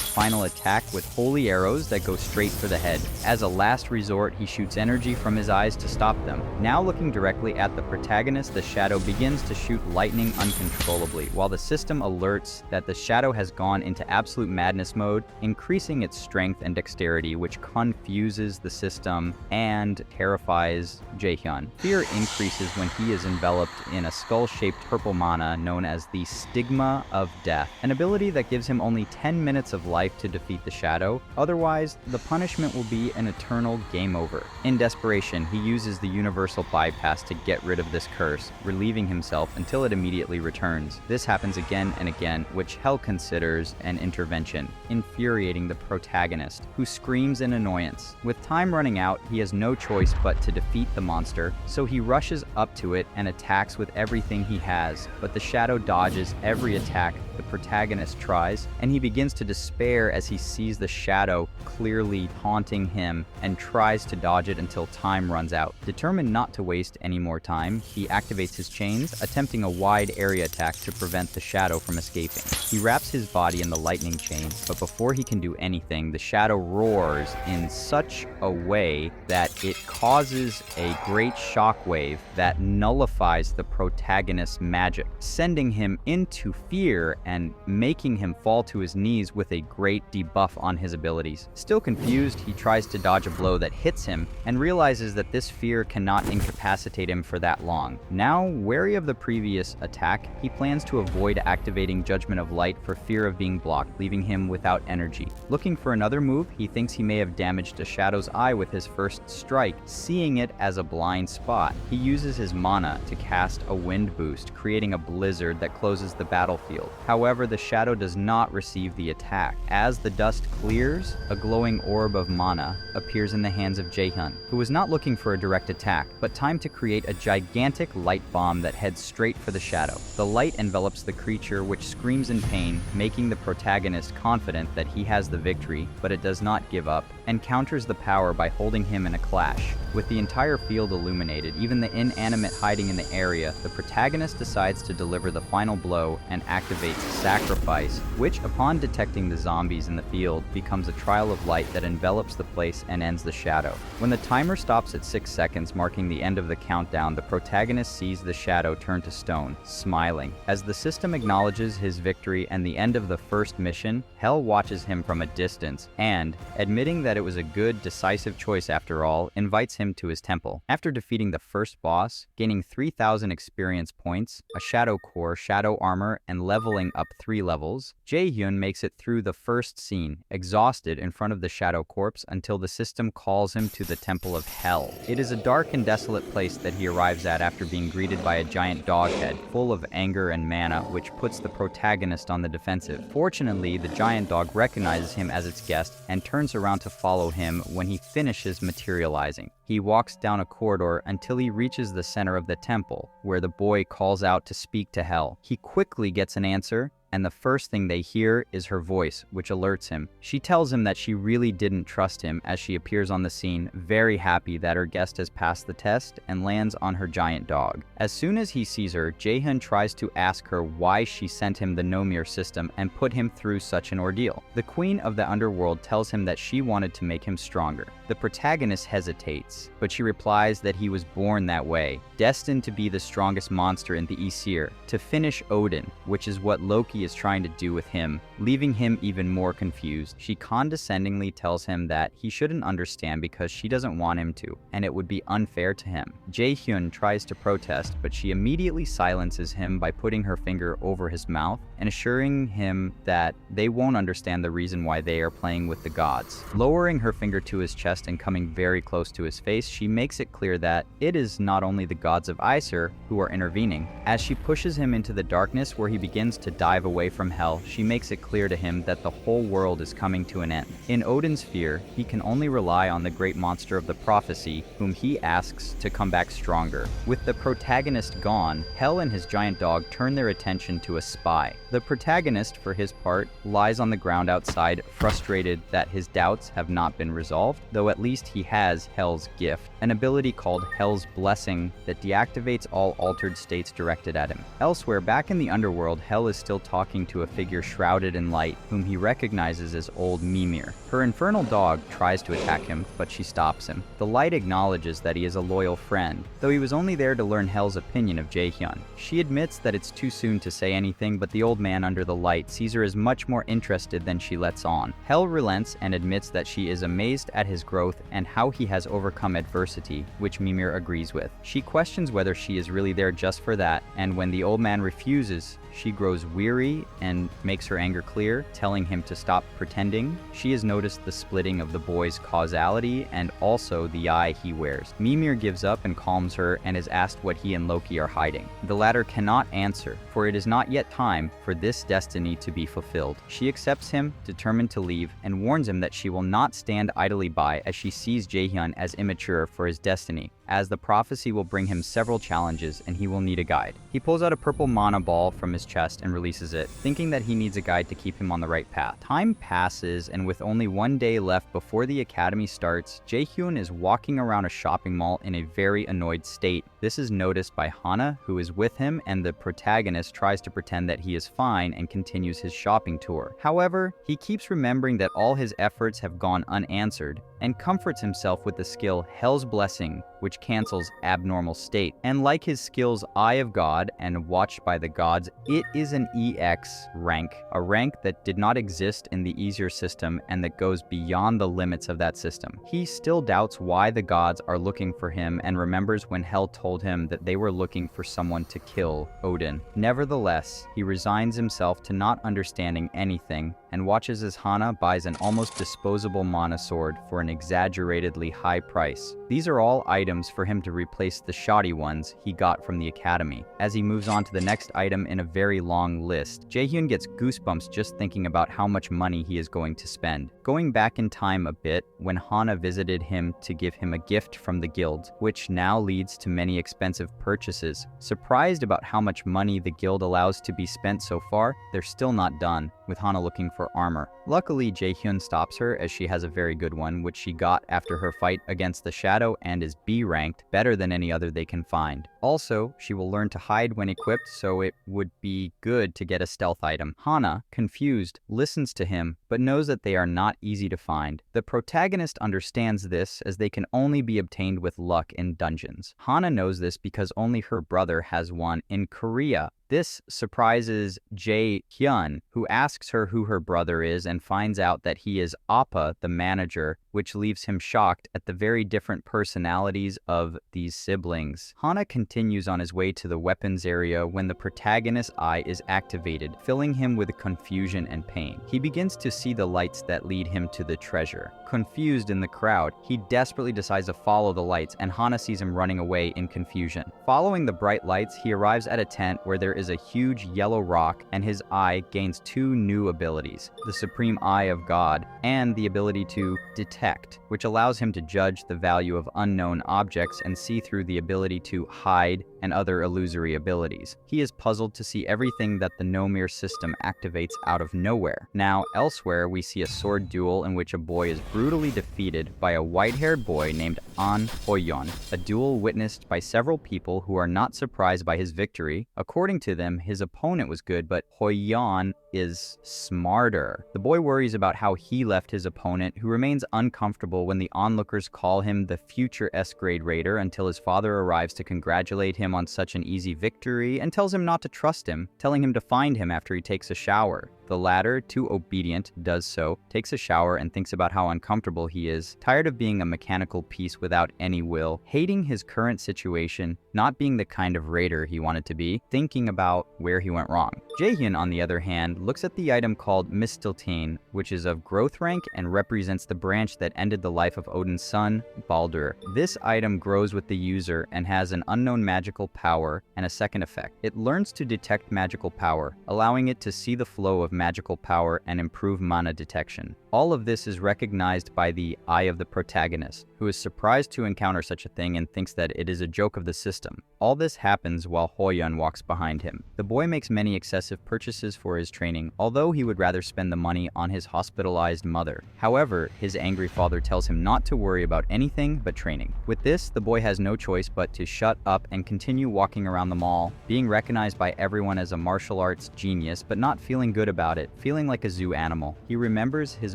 final attack with holy arrows that go straight for the head. As a last resort, he shoots energy from his eyes to stop them. Now looking directly at the protagonist, the shadow begins to shoot lightning uncontrollably, while the system alerts that the shadow has gone into absolute madness mode, increasing its strength and dexterity, which confuses the system and terrifies Jae-hyun. Fear increases when he is enveloped in a skull-shaped purple mana known as the Stigma of Death, an ability that gives him only 10 minutes of life to defeat the shadow. Otherwise, the punishment will be an eternal game over. In desperation, he uses the universal bypass to get rid of this curse, relieving himself until it immediately returns. This happens again and again, which Hel considers an intervention, infuriating the protagonist, who screams in annoyance. With time running out, he has no choice but to defeat the monster, so he rushes up to it and attacks with everything he has, but the shadow dodges every attack The protagonist tries, and he begins to despair as he sees the shadow clearly taunting him and tries to dodge it until time runs out. Determined not to waste any more time, he activates his chains, attempting a wide area attack to prevent the shadow from escaping. He wraps his body in the lightning chain, but before he can do anything, the shadow roars in such a way that it causes a great shockwave that nullifies the protagonist's magic, sending him into fear and making him fall to his knees with a great debuff on his abilities. Still confused, he tries to dodge a blow that hits him and realizes that this fear cannot incapacitate him for that long. Now, wary of the previous attack, he plans to avoid activating Judgment of Light for fear of being blocked, leaving him without energy. Looking for another move, he thinks he may have damaged a shadow's eye with his first strike, seeing it as a blind spot. He uses his mana to cast a wind boost, creating a blizzard that closes the battlefield. However, the shadow does not receive the attack. As the dust clears, a glowing orb of mana appears in the hands of Jaehyun, who was not looking for a direct attack, but time to create a gigantic light bomb that heads straight for the shadow. The light envelops the creature, which screams in pain, making the protagonist confident that he has the victory, but it does not give up, and counters the power by holding him in a clash. With the entire field illuminated, even the inanimate hiding in the area, the protagonist decides to deliver the final blow and activates Sacrifice, which, upon detecting the zombies in the field, becomes a trail of light that envelops the place and ends the shadow. When the timer stops at 6 seconds, marking the end of the countdown, the protagonist sees the shadow turn to stone, smiling. As the system acknowledges his victory and the end of the first mission, Hell watches him from a distance and, admitting that it was a good, decisive choice after all, invites him to his temple. After defeating the first boss, gaining 3,000 experience points, a shadow core, shadow armor, and leveling up 3 levels, Jaehyun makes it through the first scene, exhausted in front of the shadow corpse until the system calls him to the Temple of Hell. It is a dark and desolate place that he arrives at after being greeted by a giant dog head, full of anger and mana, which puts the protagonist on the defensive. Fortunately, the giant dog recognizes him as its guest and turns around to follow him when he finishes materializing. He walks down a corridor until he reaches the center of the temple, where the boy calls out to speak to Hell. He quickly gets an answer, and the first thing they hear is her voice, which alerts him. She tells him that she really didn't trust him as she appears on the scene, very happy that her guest has passed the test and lands on her giant dog. As soon as he sees her, Jaehyun tries to ask her why she sent him the Nomir system and put him through such an ordeal. The queen of the underworld tells him that she wanted to make him stronger. The protagonist hesitates, but she replies that he was born that way, destined to be the strongest monster in the Aesir, to finish Odin, which is what Loki is trying to do with him, leaving him even more confused. She condescendingly tells him that he shouldn't understand because she doesn't want him to, and it would be unfair to him. Jaehyun tries to protest, but she immediately silences him by putting her finger over his mouth and assuring him that they won't understand the reason why they are playing with the gods. Lowering her finger to his chest and coming very close to his face, she makes it clear that it is not only the gods of Aesir who are intervening. As she pushes him into the darkness where he begins to dive away from Hell, she makes it clear to him that the whole world is coming to an end. In Odin's fear, he can only rely on the great monster of the prophecy, whom he asks to come back stronger. With the protagonist gone, Hell and his giant dog turn their attention to a spy. The protagonist, for his part, lies on the ground outside, frustrated that his doubts have not been resolved, though at least he has Hell's gift, an ability called Hell's Blessing that deactivates all altered states directed at him. Elsewhere, back in the underworld, Hell is still talking to a figure shrouded in light, whom he recognizes as old Mimir. Her infernal dog tries to attack him, but she stops him. The light acknowledges that he is a loyal friend, though he was only there to learn Hell's opinion of Jaehyun. She admits that it's too soon to say anything, but the old man under the light sees her as much more interested than she lets on. Hell relents and admits that she is amazed at his growth and how he has overcome adversity, which Mimir agrees with. She questions whether she is really there just for that, and when the old man refuses, she grows weary and makes her anger clear, telling him to stop pretending. She has noticed the splitting of the boy's causality and also the eye he wears. Mimir gives up and calms her and is asked what he and Loki are hiding. The latter cannot answer, for it is not yet time for this destiny to be fulfilled. She accepts him, determined to leave, and warns him that she will not stand idly by as she sees Jaehyun as immature for his destiny. as the prophecy will bring him several challenges and he will need a guide. He pulls out a purple mana ball from his chest and releases it, thinking that he needs a guide to keep him on the right path. Time passes, and with only one day left before the academy starts, Jae-hyun is walking around a shopping mall in a very annoyed state. This is noticed by Hana, who is with him, and the protagonist tries to pretend that he is fine and continues his shopping tour. However, he keeps remembering that all his efforts have gone unanswered, and comforts himself with the skill Hell's Blessing, which cancels abnormal state. And like his skills Eye of God and Watched by the Gods, it is an EX rank, a rank that did not exist in the easier system and that goes beyond the limits of that system. He still doubts why the gods are looking for him and remembers when Hell told him that they were looking for someone to kill Odin. Nevertheless, he resigns himself to not understanding anything and watches as Hana buys an almost disposable mana sword for an exaggeratedly high price. These are all items for him to replace the shoddy ones he got from the academy. As he moves on to the next item in a very long list, Jae-hyun gets goosebumps just thinking about how much money he is going to spend. Going back in time a bit, when Hana visited him to give him a gift from the guild, which now leads to many expensive purchases. Surprised about how much money the guild allows to be spent so far, they're still not done, with Hana looking for armor. Luckily, Jae-hyun stops her as she has a very good one, which she got after her fight against the Shadow and is B ranked, better than any other they can find. Also, she will learn to hide when equipped, so it would be good to get a stealth item. Hana, confused, listens to him, but knows that they are not easy to find. The protagonist understands this, as they can only be obtained with luck in dungeons. Hana knows this because only her brother has one in Korea. This surprises Jae-hyun, who asks her who her brother is and finds out that he is Appa, the manager, which leaves him shocked at the very different personalities of these siblings. Hana continues on his way to the weapons area when the protagonist's eye is activated, filling him with confusion and pain. He begins to see the lights that lead him to the treasure. Confused in the crowd, he desperately decides to follow the lights, and Hana sees him running away in confusion. Following the bright lights, he arrives at a tent where there is a huge yellow rock, and his eye gains two new abilities, the Supreme Eye of God and the ability to detect, which allows him to judge the value of unknown objects and see through the ability to hide and other illusory abilities. He is puzzled to see everything that the Nomir system activates out of nowhere. Now, elsewhere, we see a sword duel in which a boy is brutally defeated by a white-haired boy named An Hoyeon, a duel witnessed by several people who are not surprised by his victory. According to them, his opponent was good, but Hoyeon is smarter. The boy worries about how he left his opponent, who remains uncomfortable when the onlookers call him the future S-grade raider until his father arrives to congratulate him on such an easy victory and tells him not to trust him, telling him to find him after he takes a shower. The latter, too obedient, does so, takes a shower, and thinks about how uncomfortable he is, tired of being a mechanical piece without any will, hating his current situation, not being the kind of raider he wanted to be, thinking about where he went wrong. Jae-hyun, on the other hand, looks at the item called Mistiltein, which is of growth rank and represents the branch that ended the life of Odin's son, Baldur. This item grows with the user and has an unknown magical power and a second effect. It learns to detect magical power, allowing it to see the flow of magical power and improve mana detection. All of this is recognized by the eye of the protagonist, who is surprised to encounter such a thing and thinks that it is a joke of the system. All this happens while Hoyeon walks behind him. The boy makes many excessive purchases for his training, although he would rather spend the money on his hospitalized mother. However, his angry father tells him not to worry about anything but training. With this, the boy has no choice but to shut up and continue walking around the mall, being recognized by everyone as a martial arts genius, but not feeling good about it, feeling like a zoo animal. He remembers his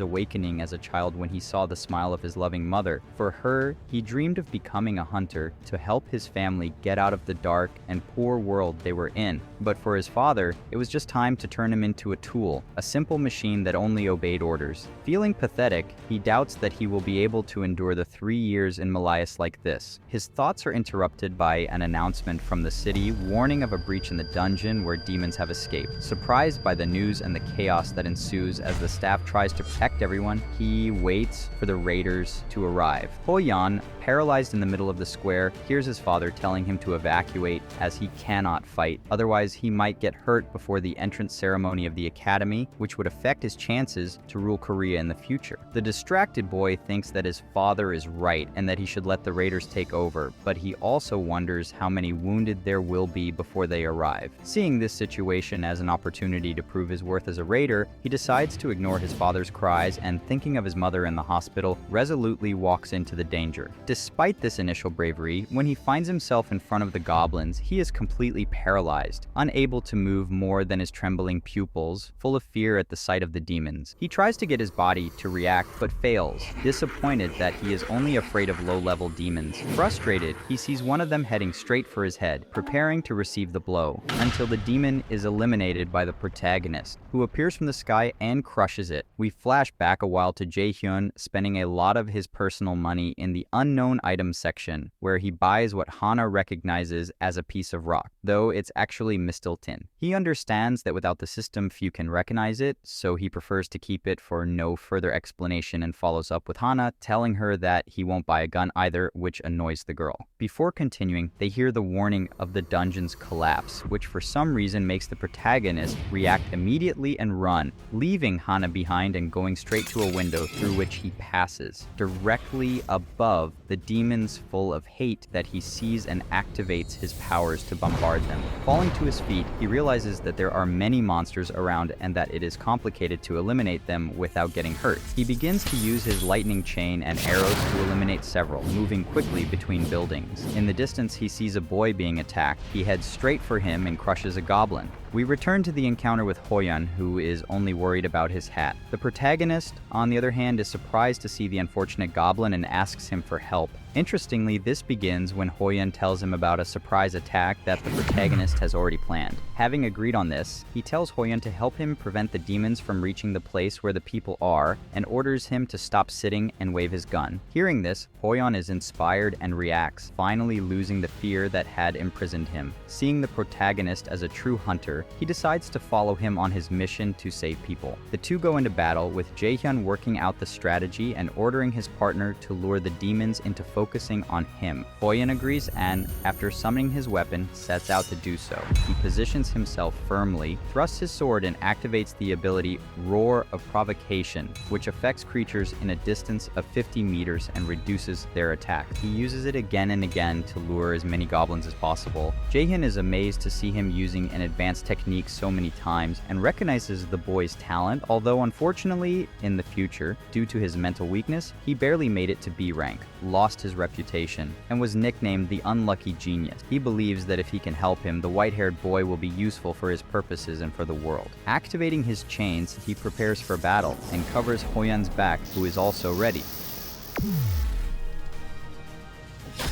awakening as a child when he saw the smile of his loving mother. For her, he dreamed of becoming a hunter to help his family get out of the dark and poor world they were in. But for his father, it was just time to turn him into a tool, a simple machine that only obeyed orders. Feeling pathetic, he doubts that he will be able to endure the 3 years in Malayas like this. His thoughts are interrupted by an announcement announcement from the city warning of a breach in the dungeon where demons have escaped. Surprised by the news and the chaos that ensues as the staff tries to protect everyone, he waits for the raiders to arrive. Hoyan, paralyzed in the middle of the square, hears his father telling him to evacuate as he cannot fight. Otherwise, he might get hurt before the entrance ceremony of the academy, which would affect his chances to rule Korea in the future. The distracted boy thinks that his father is right and that he should let the raiders take over, but he also wonders how many wounded there will be before they arrive. Seeing this situation as an opportunity to prove his worth as a raider, he decides to ignore his father's cries and, thinking of his mother in the hospital, resolutely walks into the danger. Despite this initial bravery, when he finds himself in front of the goblins, he is completely paralyzed, unable to move more than his trembling pupils, full of fear at the sight of the demons. He tries to get his body to react, but fails, disappointed that he is only afraid of low-level demons. Frustrated, he sees one of them heading straight for his head, preparing to receive the blow, until the demon is eliminated by the protagonist, who appears from the sky and crushes it. We flash back a while to Jae-hyun spending a lot of his personal money in the unknown items section, where he buys what Hana recognizes as a piece of rock, though it's actually mistil tin. He understands that without the system few can recognize it, so he prefers to keep it for no further explanation and follows up with Hana, telling her that he won't buy a gun either, which annoys the girl. Before continuing, they hear the warning of the dungeon's collapse, which for some reason makes the protagonist react immediately and run, leaving Hana behind and going straight to a window through which he passes, directly above the demons full of hate that he sees and activates his powers to bombard them. Falling to his feet, he realizes that there are many monsters around and that it is complicated to eliminate them without getting hurt. He begins to use his lightning chain and arrows to eliminate several, moving quickly between buildings. In the distance, he sees a boy being attacked. He heads straight for him and crushes a goblin. We return to the encounter with Hoyan, who is only worried about his hat. The protagonist, on the other hand, is surprised to see the unfortunate goblin and asks him for help. Interestingly, this begins when Hoyan tells him about a surprise attack that the protagonist has already planned. Having agreed on this, he tells Hoyan to help him prevent the demons from reaching the place where the people are, and orders him to stop sitting and wave his gun. Hearing this, Hoyan is inspired and reacts, finally losing the fear that had imprisoned him. Seeing the protagonist as a true hunter, he decides to follow him on his mission to save people. The two go into battle, with Jae-hyun working out the strategy and ordering his partner to lure the demons into focusing on him. Hoyan agrees and, after summoning his weapon, sets out to do so. He positions himself firmly, thrusts his sword and activates the ability Roar of Provocation, which affects creatures in a distance of 50 meters and reduces their attack. He uses it again and again to lure as many goblins as possible. Jae-hyun is amazed to see him using an advanced technique so many times and recognizes the boy's talent, although unfortunately, in the future, due to his mental weakness, he barely made it to B rank, lost his reputation, and was nicknamed the Unlucky Genius. He believes that if he can help him, the white-haired boy will be useful for his purposes and for the world. Activating his chains, he prepares for battle and covers Hoyan's back, who is also ready.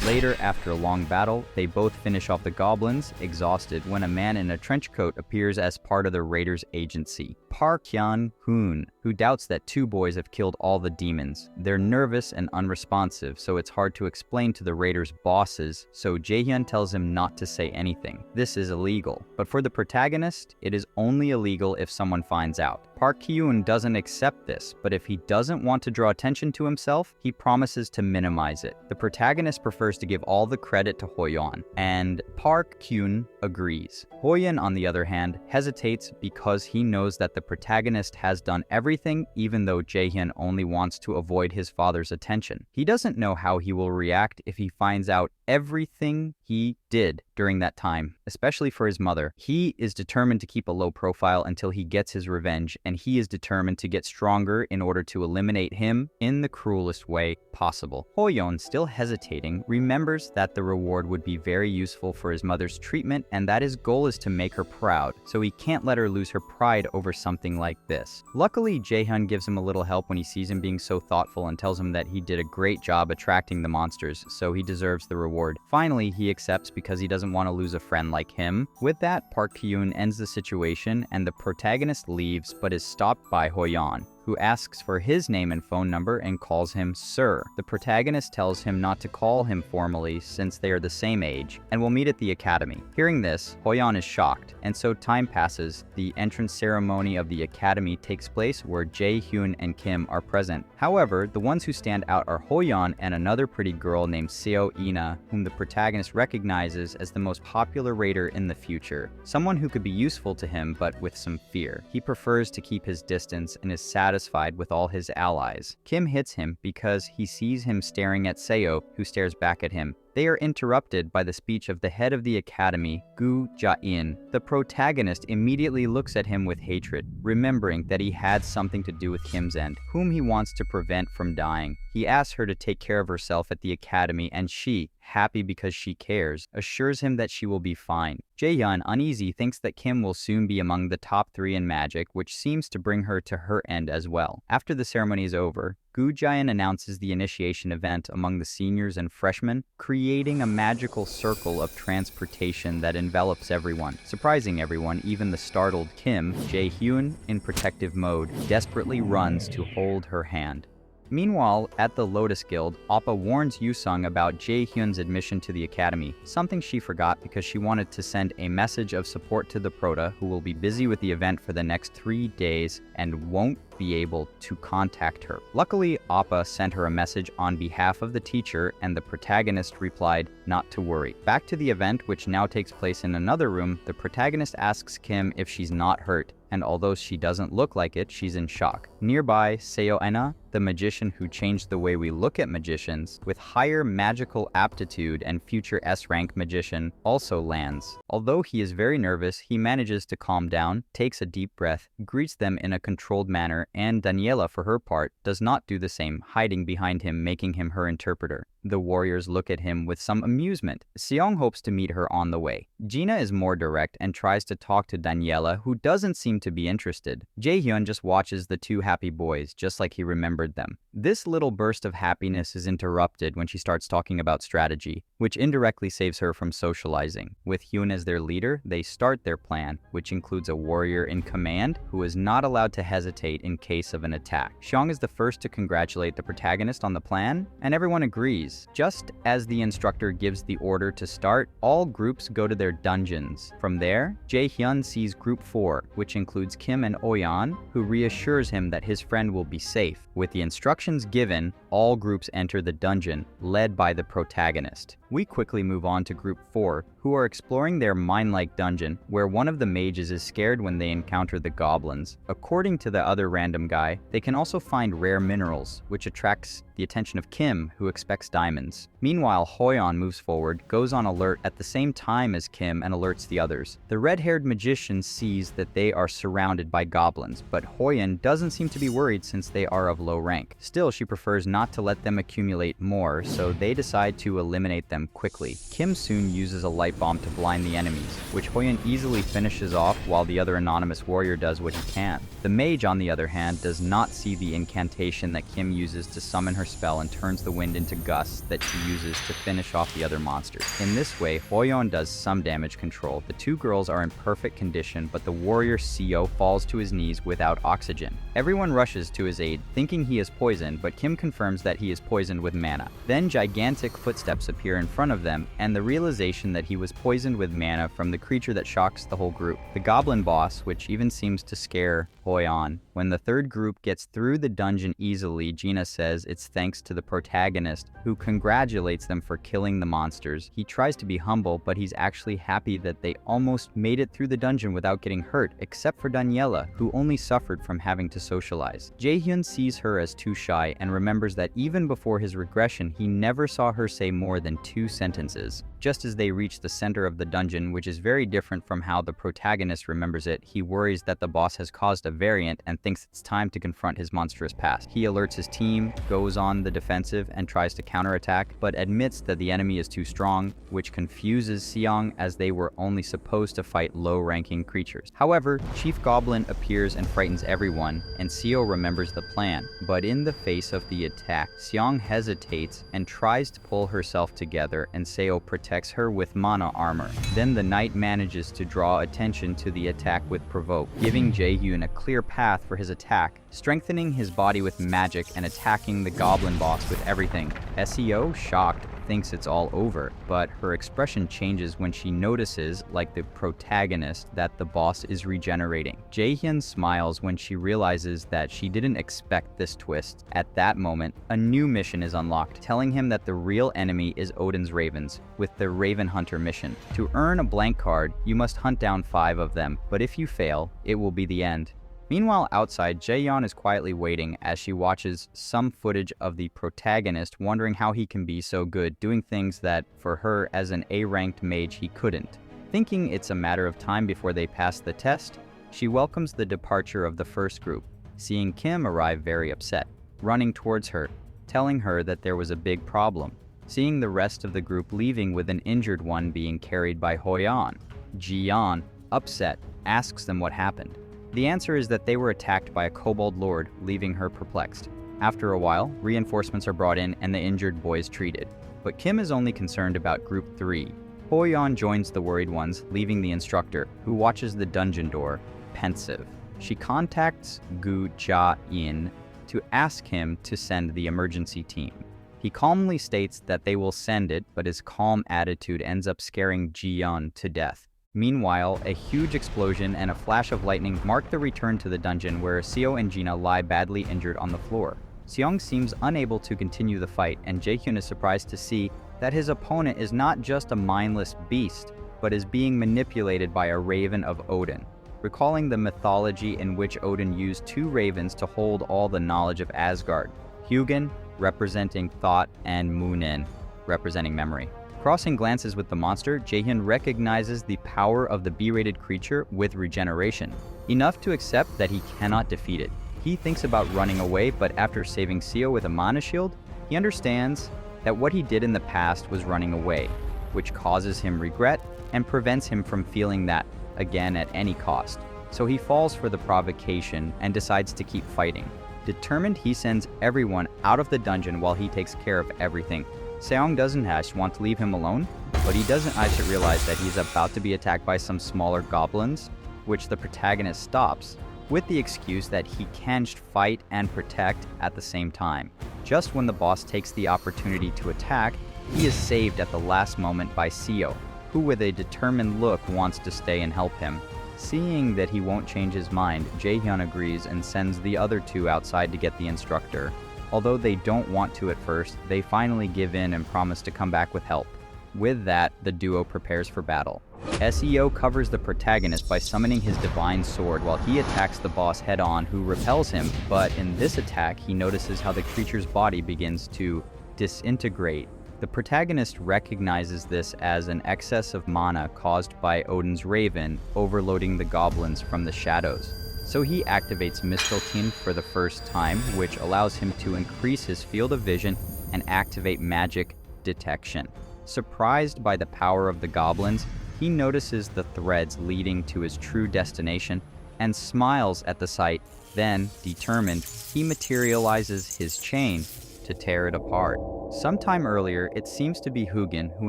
Later, after a long battle, they both finish off the goblins, exhausted, when a man in a trench coat appears as part of the raiders' agency. Park Hyun-hoon, who doubts that two boys have killed all the demons. They're nervous and unresponsive, so it's hard to explain to the raiders' bosses, so Jae-hyun tells him not to say anything. This is illegal. But for the protagonist, it is only illegal if someone finds out. Park Hyun doesn't accept this, but if he doesn't want to draw attention to himself, he promises to minimize it. The protagonist prefers to give all the credit to Hoyan, and Park Hyun agrees. Hoyan, on the other hand, hesitates because he knows that the protagonist has done everything, even though Jae-hyun only wants to avoid his father's attention. He doesn't know how he will react if he finds out everything he did during that time, especially for his mother. He is determined to keep a low profile until he gets his revenge, and he is determined to get stronger in order to eliminate him in the cruelest way possible. Hoyon, still hesitating, remembers that the reward would be very useful for his mother's treatment and that his goal is to make her proud, so he can't let her lose her pride over something like this. Luckily, Jae-hyun gives him a little help when he sees him being so thoughtful and tells him that he did a great job attracting the monsters, so he deserves the reward. Finally, he accepts because he doesn't want to lose a friend like him. With that, Park Hyun ends the situation and the protagonist leaves but is stopped by Hoyan, who who asks for his name and phone number and calls him Sir. The protagonist tells him not to call him formally since they are the same age, and will meet at the academy. Hearing this, Hoyeon is shocked, and so time passes. The entrance ceremony of the academy takes place where Jae-hyun and Kim are present. However, the ones who stand out are Hoyeon and another pretty girl named Seo-ina, whom the protagonist recognizes as the most popular raider in the future, someone who could be useful to him but with some fear. He prefers to keep his distance and is satisfied with all his allies. Kim hits him because he sees him staring at Seo, who stares back at him. They are interrupted by the speech of the head of the academy, Gu Ja-in. The protagonist immediately looks at him with hatred, remembering that he had something to do with Kim's end, whom he wants to prevent from dying. He asks her to take care of herself at the academy, and she, happy because she cares, assures him that she will be fine. Jae-hyun, uneasy, thinks that Kim will soon be among the top 3 in magic, which seems to bring her to her end as well. After the ceremony is over, Gu Ja-in announces the initiation event among the seniors and freshmen, creating a magical circle of transportation that envelops everyone, surprising everyone. Even the startled Kim, Jae-hyun, in protective mode, desperately runs to hold her hand. Meanwhile, at the Lotus Guild, Appa warns Yusung about Jae-hyun's admission to the academy, something she forgot because she wanted to send a message of support to the prota, who will be busy with the event for the next 3 days and won't be able to contact her. Luckily, Appa sent her a message on behalf of the teacher, and the protagonist replied not to worry. Back to the event, which now takes place in another room, the protagonist asks Kim if she's not hurt, and although she doesn't look like it, she's in shock. Nearby, Seo-ina, the magician who changed the way we look at magicians, with higher magical aptitude and future S-rank magician, also lands. Although he is very nervous, he manages to calm down, takes a deep breath, greets them in a controlled manner, and Daniela, for her part, does not do the same, hiding behind him, making him her interpreter. The warriors look at him with some amusement. Seong hopes to meet her on the way. Gina is more direct and tries to talk to Daniela, who doesn't seem to be interested. Jae-hyun just watches the 2 happy boys, just like he remembered them. This little burst of happiness is interrupted when she starts talking about strategy, which indirectly saves her from socializing. With Hyun as their leader, they start their plan, which includes a warrior in command who is not allowed to hesitate in case of an attack. Seong is the first to congratulate the protagonist on the plan, and everyone agrees. Just as the instructor gives the order to start, all groups go to their dungeons. From there, Jae-hyun sees Group 4, which includes Kim and Oyeon, who reassures him that his friend will be safe. With the instructions given, all groups enter the dungeon, led by the protagonist. We quickly move on to Group 4, who are exploring their mine-like dungeon, where one of the mages is scared when they encounter the goblins. According to the other random guy, they can also find rare minerals, which attracts the attention of Kim, who expects diamonds. Meanwhile, Hoyeon moves forward, goes on alert at the same time as Kim, and alerts the others. The red-haired magician sees that they are surrounded by goblins, but Hoyeon doesn't seem to be worried since they are of low rank. Still, she prefers not to let them accumulate more, so they decide to eliminate them quickly. Kim soon uses a light bomb to blind the enemies, which Hoyeon easily finishes off while the other anonymous warrior does what he can. The mage, on the other hand, does not see the incantation that Kim uses to summon her spell and turns the wind into gusts that she uses to finish off the other monsters. In this way, Hoyeon does some damage control. The 2 girls are in perfect condition, but the warrior Seo falls to his knees without oxygen. Everyone rushes to his aid, thinking he is poisoned, but Kim confirms that he is poisoned with mana. Then gigantic footsteps appear in front of them, and the realization that he was poisoned with mana from the creature that shocks the whole group. The goblin boss, which even seems to scare Hoyeon. When the 3rd group gets through the dungeon easily, Gina says it's thanks to the protagonist, who congratulates them for killing the monsters. He tries to be humble, but he's actually happy that they almost made it through the dungeon without getting hurt, except for Daniela, who only suffered from having to socialize. Jae-hyun sees her as too shy and remembers that even before his regression, he never saw her say more than 2 sentences. Just as they reach the center of the dungeon, which is very different from how the protagonist remembers it, he worries that the boss has caused a variant and thinks it's time to confront his monstrous past. He alerts his team, goes on the defensive, and tries to counterattack, but admits that the enemy is too strong, which confuses Seong as they were only supposed to fight low-ranking creatures. However, Chief Goblin appears and frightens everyone, and Seo remembers the plan. But in the face of the attack, Seong hesitates and tries to pull herself together, and Seo protects her with mana armor. Then the knight manages to draw attention to the attack with Provoke, giving Jae-hyun a clear path for his attack. strengthening his body with magic and attacking the goblin boss with everything. SEO, shocked, thinks it's all over, but her expression changes when she notices, like the protagonist, that the boss is regenerating. Jaehyun smiles when she realizes that she didn't expect this twist. At that moment, a new mission is unlocked, telling him that the real enemy is Odin's ravens, with the Raven Hunter mission. To earn a blank card, you must hunt down 5 of them, but if you fail, it will be the end. Meanwhile, outside, Jaehyun is quietly waiting as she watches some footage of the protagonist, wondering how he can be so good, doing things that, for her as an A-ranked mage, he couldn't. Thinking it's a matter of time before they pass the test, she welcomes the departure of the first group, seeing Kim arrive very upset, running towards her, telling her that there was a big problem. Seeing the rest of the group leaving with an injured one being carried by Hoyeon, Jiyeon, upset, asks them what happened. The answer is that they were attacked by a kobold lord, leaving her perplexed. After a while, reinforcements are brought in and the injured boys treated. But Kim is only concerned about Group 3. Hoyeon joins the worried ones, leaving the instructor, who watches the dungeon door, pensive. She contacts Gu Ja-in to ask him to send the emergency team. He calmly states that they will send it, but his calm attitude ends up scaring Jiyeon to death. Meanwhile, a huge explosion and a flash of lightning mark the return to the dungeon where Seo and Gina lie badly injured on the floor. Seong seems unable to continue the fight, and Jaehyun is surprised to see that his opponent is not just a mindless beast, but is being manipulated by a raven of Odin. Recalling the mythology in which Odin used 2 ravens to hold all the knowledge of Asgard, Hugin, representing thought, and Munin, representing memory. Crossing glances with the monster, Jaehyun recognizes the power of the B-rated creature with regeneration, enough to accept that he cannot defeat it. He thinks about running away, but after saving Seo with a mana shield, he understands that what he did in the past was running away, which causes him regret and prevents him from feeling that again at any cost. So he falls for the provocation and decides to keep fighting. Determined, he sends everyone out of the dungeon while he takes care of everything. Seong doesn't want to leave him alone, but he doesn't realize that he's about to be attacked by some smaller goblins, which the protagonist stops, with the excuse that he can fight and protect at the same time. Just when the boss takes the opportunity to attack, he is saved at the last moment by Seo, who with a determined look wants to stay and help him. Seeing that he won't change his mind, Jaehyun agrees and sends the other 2 outside to get the instructor. Although they don't want to at first, they finally give in and promise to come back with help. With that, the duo prepares for battle. SEO covers the protagonist by summoning his divine sword while he attacks the boss head-on, who repels him, but in this attack he notices how the creature's body begins to disintegrate. The protagonist recognizes this as an excess of mana caused by Odin's raven overloading the goblins from the shadows. So he activates Mistletoe for the first time, which allows him to increase his field of vision and activate magic detection. Surprised by the power of the goblins, he notices the threads leading to his true destination and smiles at the sight. Then, determined, he materializes his chain to tear it apart. Sometime earlier, it seems to be Hugin who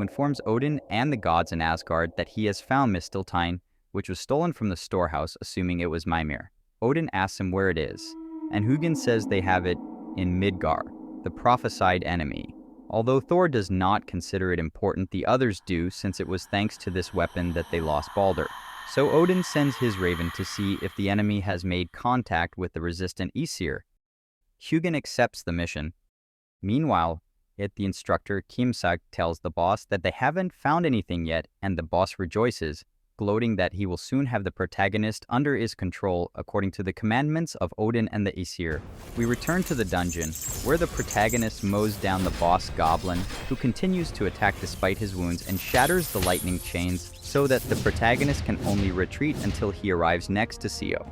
informs Odin and the gods in Asgard that he has found Mistletoe, which was stolen from the storehouse, assuming it was Mimir. Odin asks him where it is, and Hugin says they have it in Midgar, the prophesied enemy. Although Thor does not consider it important, the others do, since it was thanks to this weapon that they lost Balder. So Odin sends his raven to see if the enemy has made contact with the resistant Aesir. Hugin accepts the mission. Meanwhile, the instructor Kim-sak tells the boss that they haven't found anything yet, and the boss rejoices, gloating that he will soon have the protagonist under his control according to the commandments of Odin and the Aesir. We return to the dungeon, where the protagonist mows down the boss goblin, who continues to attack despite his wounds and shatters the lightning chains so that the protagonist can only retreat until he arrives next to Seo,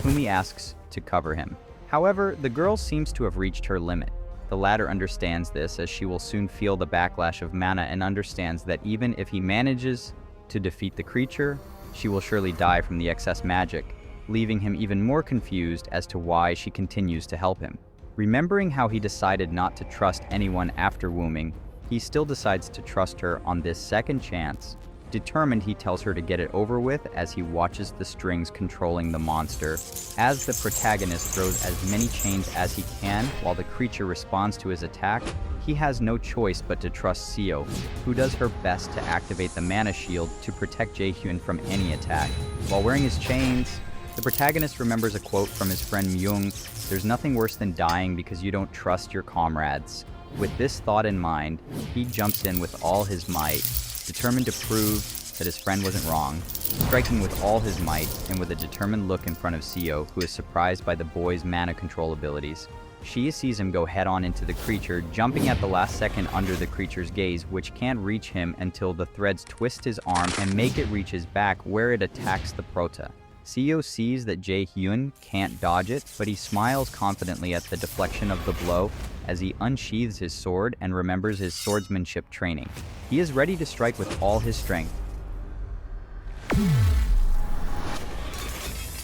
whom he asks to cover him. However, the girl seems to have reached her limit. The latter understands this, as she will soon feel the backlash of mana and understands that even if he manages to defeat the creature, she will surely die from the excess magic, leaving him even more confused as to why she continues to help him. Remembering how he decided not to trust anyone after wombing, he still decides to trust her on this second chance Determined, he tells her to get it over with as he watches the strings controlling the monster. As the protagonist throws as many chains as he can while the creature responds to his attack, he has no choice but to trust Seo, who does her best to activate the mana shield to protect Jaehyun from any attack. While wearing his chains, the protagonist remembers a quote from his friend Myung, "There's nothing worse than dying because you don't trust your comrades." With this thought in mind, he jumps in with all his might, determined to prove that his friend wasn't wrong, striking with all his might and with a determined look in front of Seo, who is surprised by the boy's mana control abilities. She sees him go head-on into the creature, jumping at the last second under the creature's gaze, which can't reach him until the threads twist his arm and make it reach his back, where it attacks the prota. Seo sees that Jae-hyun can't dodge it, but he smiles confidently at the deflection of the blow as he unsheathes his sword and remembers his swordsmanship training. He is ready to strike with all his strength.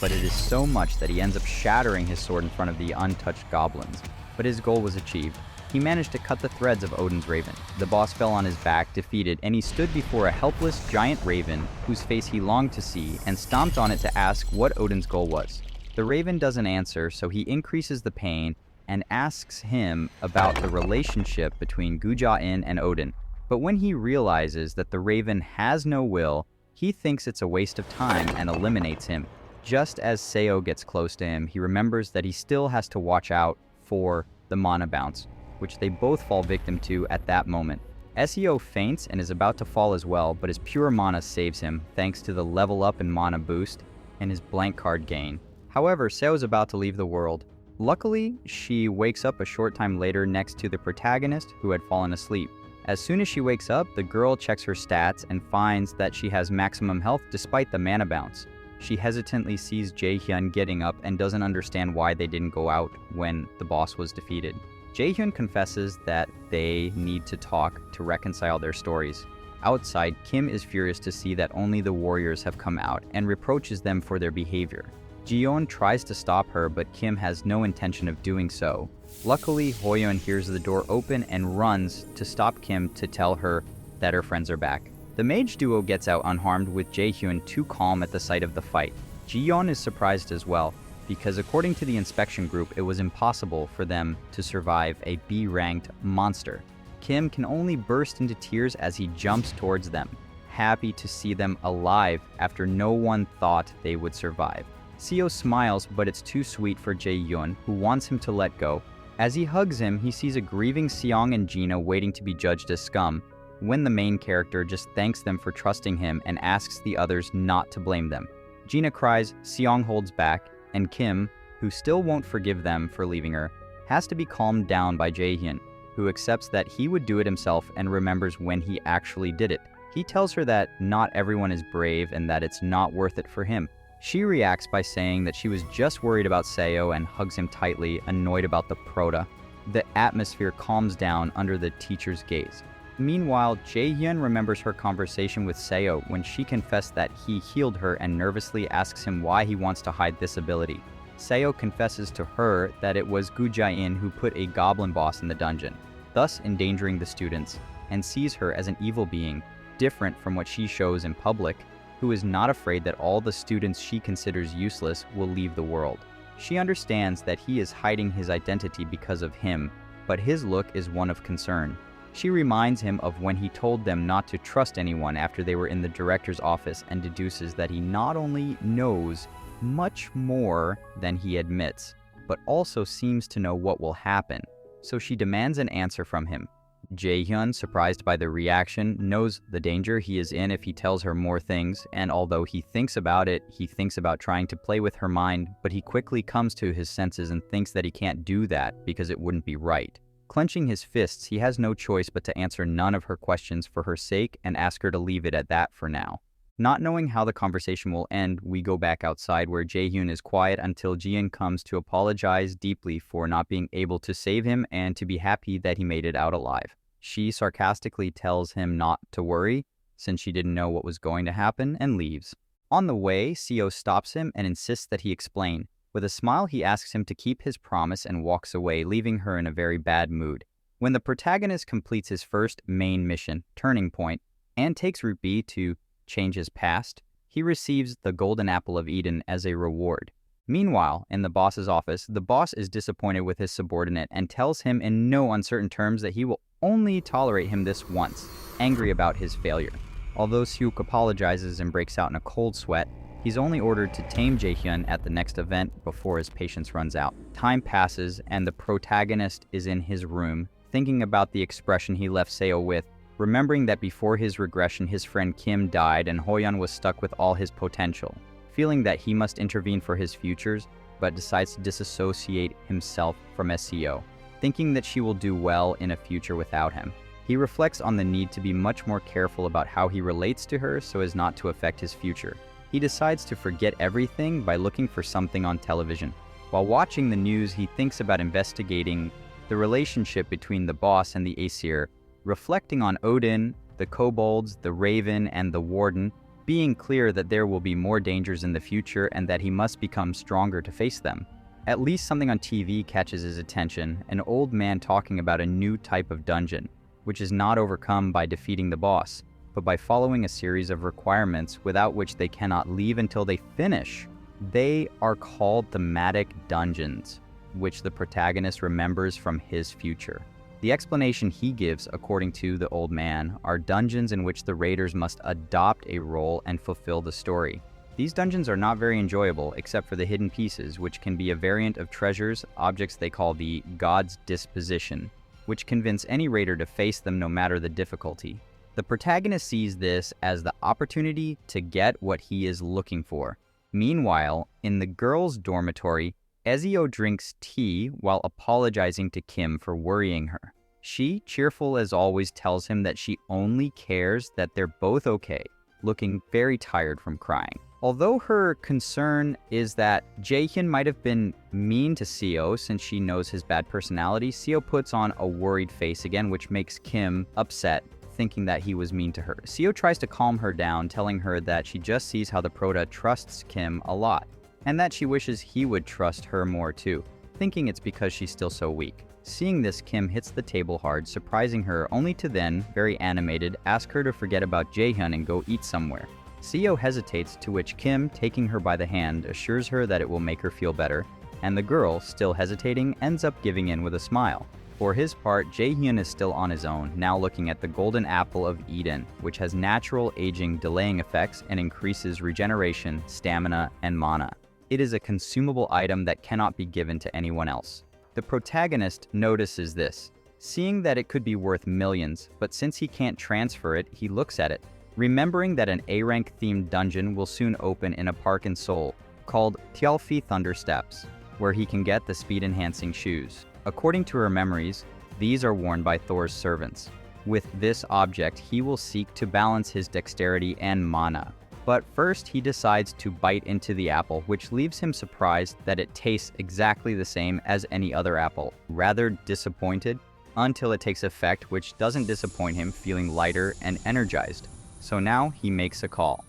But it is so much that he ends up shattering his sword in front of the untouched goblins. But his goal was achieved. He managed to cut the threads of Odin's raven. The boss fell on his back, defeated, and he stood before a helpless giant raven whose face he longed to see and stomped on it to ask what Odin's goal was. The raven doesn't answer, so he increases the pain and asks him about the relationship between Guja-in and Odin. But when he realizes that the raven has no will, he thinks it's a waste of time and eliminates him. Just as Seo gets close to him, he remembers that he still has to watch out for the mana bounce, which they both fall victim to at that moment. Seo faints and is about to fall as well, but his pure mana saves him thanks to the level up in mana boost and his blank card gain. However, Seo is about to leave the world. Luckily, she wakes up a short time later next to the protagonist who had fallen asleep. As soon as she wakes up, the girl checks her stats and finds that she has maximum health despite the mana bounce. She hesitantly sees Jaehyun getting up and doesn't understand why they didn't go out when the boss was defeated. Jaehyun confesses that they need to talk to reconcile their stories. Outside, Kim is furious to see that only the warriors have come out and reproaches them for their behavior. Jiyeon tries to stop her, but Kim has no intention of doing so. Luckily, Hoyeon hears the door open and runs to stop Kim to tell her that her friends are back. The mage duo gets out unharmed, with Jaehyun too calm at the sight of the fight. Jiyeon is surprised as well, because according to the inspection group, it was impossible for them to survive a B-ranked monster. Kim can only burst into tears as he jumps towards them, happy to see them alive after no one thought they would survive. Seo smiles, but it's too sweet for Jaehyun, who wants him to let go. As he hugs him, he sees a grieving Seong and Gina waiting to be judged as scum, when the main character just thanks them for trusting him and asks the others not to blame them. Gina cries, Seong holds back, and Kim, who still won't forgive them for leaving her, has to be calmed down by Jaehyun, who accepts that he would do it himself and remembers when he actually did it. He tells her that not everyone is brave and that it's not worth it for him. She reacts by saying that she was just worried about Seo and hugs him tightly, annoyed about the prota. The atmosphere calms down under the teacher's gaze. Meanwhile, Jaehyun remembers her conversation with Seo when she confessed that he healed her and nervously asks him why he wants to hide this ability. Seo confesses to her that it was Guja-in who put a goblin boss in the dungeon, thus endangering the students, and sees her as an evil being, different from what she shows in public, who is not afraid that all the students she considers useless will leave the world. She understands that he is hiding his identity because of him, but his look is one of concern. She reminds him of when he told them not to trust anyone after they were in the director's office, and deduces that he not only knows much more than he admits, but also seems to know what will happen. So she demands an answer from him. Jaehyun, surprised by the reaction, knows the danger he is in if he tells her more things, and although he thinks about it, he thinks about trying to play with her mind, but he quickly comes to his senses and thinks that he can't do that because it wouldn't be right. Clenching his fists, he has no choice but to answer none of her questions for her sake and ask her to leave it at that for now. Not knowing how the conversation will end, we go back outside where Jaehyun is quiet until Jiyeon comes to apologize deeply for not being able to save him and to be happy that he made it out alive. She sarcastically tells him not to worry, since she didn't know what was going to happen, and leaves. On the way, Seo stops him and insists that he explain. With a smile, he asks him to keep his promise and walks away, leaving her in a very bad mood. When the protagonist completes his first main mission, Turning Point, and takes Route B to change his past, he receives the Golden Apple of Eden as a reward. Meanwhile, in the boss's office, the boss is disappointed with his subordinate and tells him in no uncertain terms that he will only tolerate him this once, angry about his failure. Although Seok apologizes and breaks out in a cold sweat, he's only ordered to tame Jae-hyun at the next event before his patience runs out. Time passes, and the protagonist is in his room, thinking about the expression he left Seo with, remembering that before his regression his friend Kim died and Hoyeon was stuck with all his potential. Feeling that he must intervene for his futures, but decides to disassociate himself from Seo, thinking that she will do well in a future without him. He reflects on the need to be much more careful about how he relates to her so as not to affect his future. He decides to forget everything by looking for something on television. While watching the news, he thinks about investigating the relationship between the boss and the Aesir, reflecting on Odin, the kobolds, the raven, and the warden, being clear that there will be more dangers in the future and that he must become stronger to face them. At least something on TV catches his attention, an old man talking about a new type of dungeon, which is not overcome by defeating the boss, but by following a series of requirements without which they cannot leave until they finish. They are called thematic dungeons, which the protagonist remembers from his future. The explanation he gives, according to the old man, are dungeons in which the raiders must adopt a role and fulfill the story. These dungeons are not very enjoyable except for the hidden pieces, which can be a variant of treasures, objects they call the God's Disposition, which convince any raider to face them no matter the difficulty. The protagonist sees this as the opportunity to get what he is looking for. Meanwhile, in the girls' dormitory, Ezio drinks tea while apologizing to Kim for worrying her. She, cheerful as always, tells him that she only cares that they're both okay, looking very tired from crying. Although her concern is that Jae-hyun might have been mean to Seo since she knows his bad personality, Seo puts on a worried face again, which makes Kim upset, thinking that he was mean to her. Seo tries to calm her down, telling her that she just sees how the prota trusts Kim a lot, and that she wishes he would trust her more too, thinking it's because she's still so weak. Seeing this, Kim hits the table hard, surprising her, only to then, very animated, ask her to forget about Jae-hyun and go eat somewhere. Seo hesitates, to which Kim, taking her by the hand, assures her that it will make her feel better, and the girl, still hesitating, ends up giving in with a smile. For his part, Jae-hyun is still on his own, now looking at the Golden Apple of Eden, which has natural aging delaying effects and increases regeneration, stamina, and mana. It is a consumable item that cannot be given to anyone else. The protagonist notices this, seeing that it could be worth millions, but since he can't transfer it, he looks at it, remembering that an A-rank themed dungeon will soon open in a park in Seoul, called Tialfi Thunder Steps, where he can get the speed-enhancing shoes. According to her memories, these are worn by Thor's servants. With this object, he will seek to balance his dexterity and mana. But first, he decides to bite into the apple, which leaves him surprised that it tastes exactly the same as any other apple. Rather disappointed, until it takes effect, which doesn't disappoint him, feeling lighter and energized. So now he makes a call.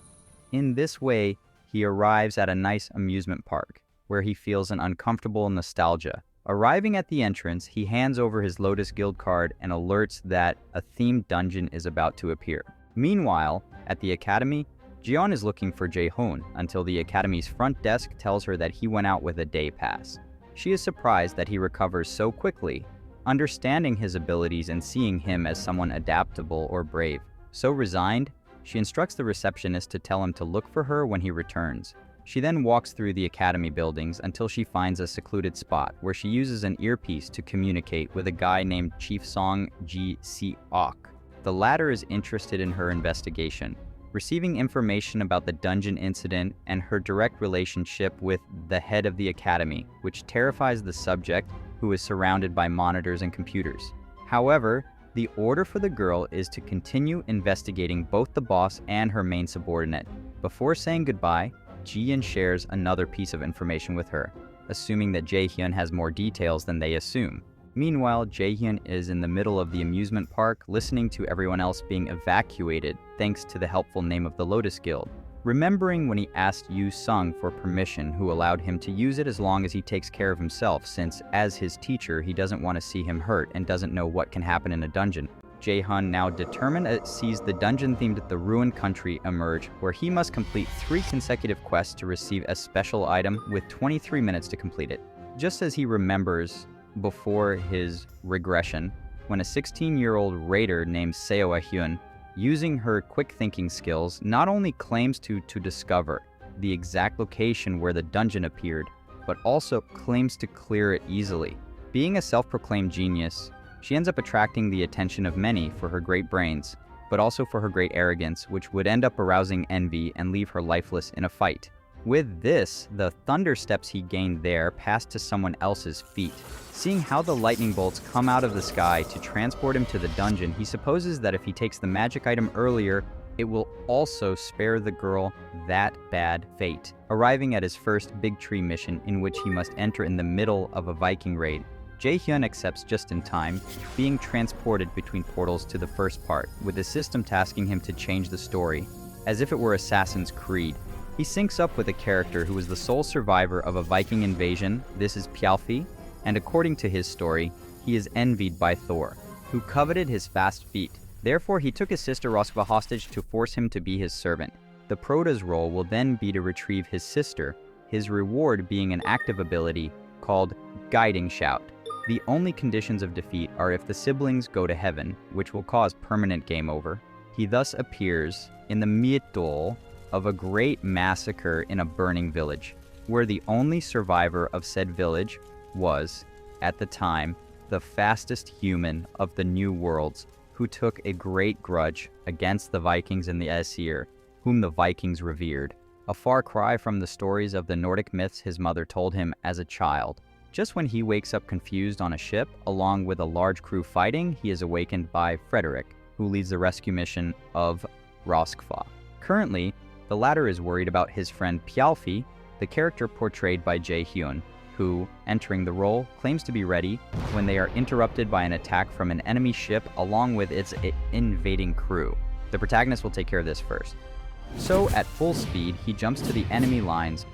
In this way, he arrives at a nice amusement park, where he feels an uncomfortable nostalgia. Arriving at the entrance, he hands over his Lotus Guild card and alerts that a themed dungeon is about to appear. Meanwhile, at the academy, Jeon is looking for Jae-hoon until the academy's front desk tells her that he went out with a day pass. She is surprised that he recovers so quickly, understanding his abilities and seeing him as someone adaptable or brave. So resigned, she instructs the receptionist to tell him to look for her when he returns. She then walks through the academy buildings until she finds a secluded spot where she uses an earpiece to communicate with a guy named Chief Song Ji Si-ok. The latter is interested in her investigation, receiving information about the dungeon incident and her direct relationship with the head of the academy, which terrifies the subject, who is surrounded by monitors and computers. However, the order for the girl is to continue investigating both the boss and her main subordinate. Before saying goodbye, Ji-yeon shares another piece of information with her, assuming that Jae-hyun has more details than they assume. Meanwhile, Jae-hyun is in the middle of the amusement park, listening to everyone else being evacuated thanks to the helpful name of the Lotus Guild, remembering when he asked Yu Sung for permission, who allowed him to use it as long as he takes care of himself, since as his teacher he doesn't want to see him hurt and doesn't know what can happen in a dungeon. Jae-hyun, now determined, sees the dungeon-themed The Ruined Country emerge, where he must complete 3 consecutive quests to receive a special item with 23 minutes to complete it. Just as he remembers before his regression, when a 16-year-old raider named Seo-hyun, using her quick thinking skills, not only claims to discover the exact location where the dungeon appeared, but also claims to clear it easily. Being a self-proclaimed genius, she ends up attracting the attention of many for her great brains, but also for her great arrogance, which would end up arousing envy and leave her lifeless in a fight. With this, the thunder steps he gained there passed to someone else's feet. Seeing how the lightning bolts come out of the sky to transport him to the dungeon, he supposes that if he takes the magic item earlier, it will also spare the girl that bad fate. Arriving at his first big tree mission, in which he must enter in the middle of a Viking raid, Jae-hyun accepts just in time, being transported between portals to the first part, with the system tasking him to change the story, as if it were Assassin's Creed. He syncs up with a character who is the sole survivor of a Viking invasion. This is Pjalfi, and according to his story, he is envied by Thor, who coveted his fast feet. Therefore, he took his sister Roskva hostage to force him to be his servant. The prota's role will then be to retrieve his sister, his reward being an active ability called Guiding Shout. The only conditions of defeat are if the siblings go to heaven, which will cause permanent game over. He thus appears in the middle of a great massacre in a burning village, where the only survivor of said village was, at the time, the fastest human of the New Worlds, who took a great grudge against the Vikings and the Aesir, whom the Vikings revered. A far cry from the stories of the Nordic myths his mother told him as a child. Just when he wakes up confused on a ship, along with a large crew fighting, he is awakened by Frederick, who leads the rescue mission of Roskva. Currently, the latter is worried about his friend Pjalfi, the character portrayed by Jae-hyun, who, entering the role, claims to be ready when they are interrupted by an attack from an enemy ship along with its invading crew. The protagonist will take care of this first. So, at full speed, he jumps to the enemy lines,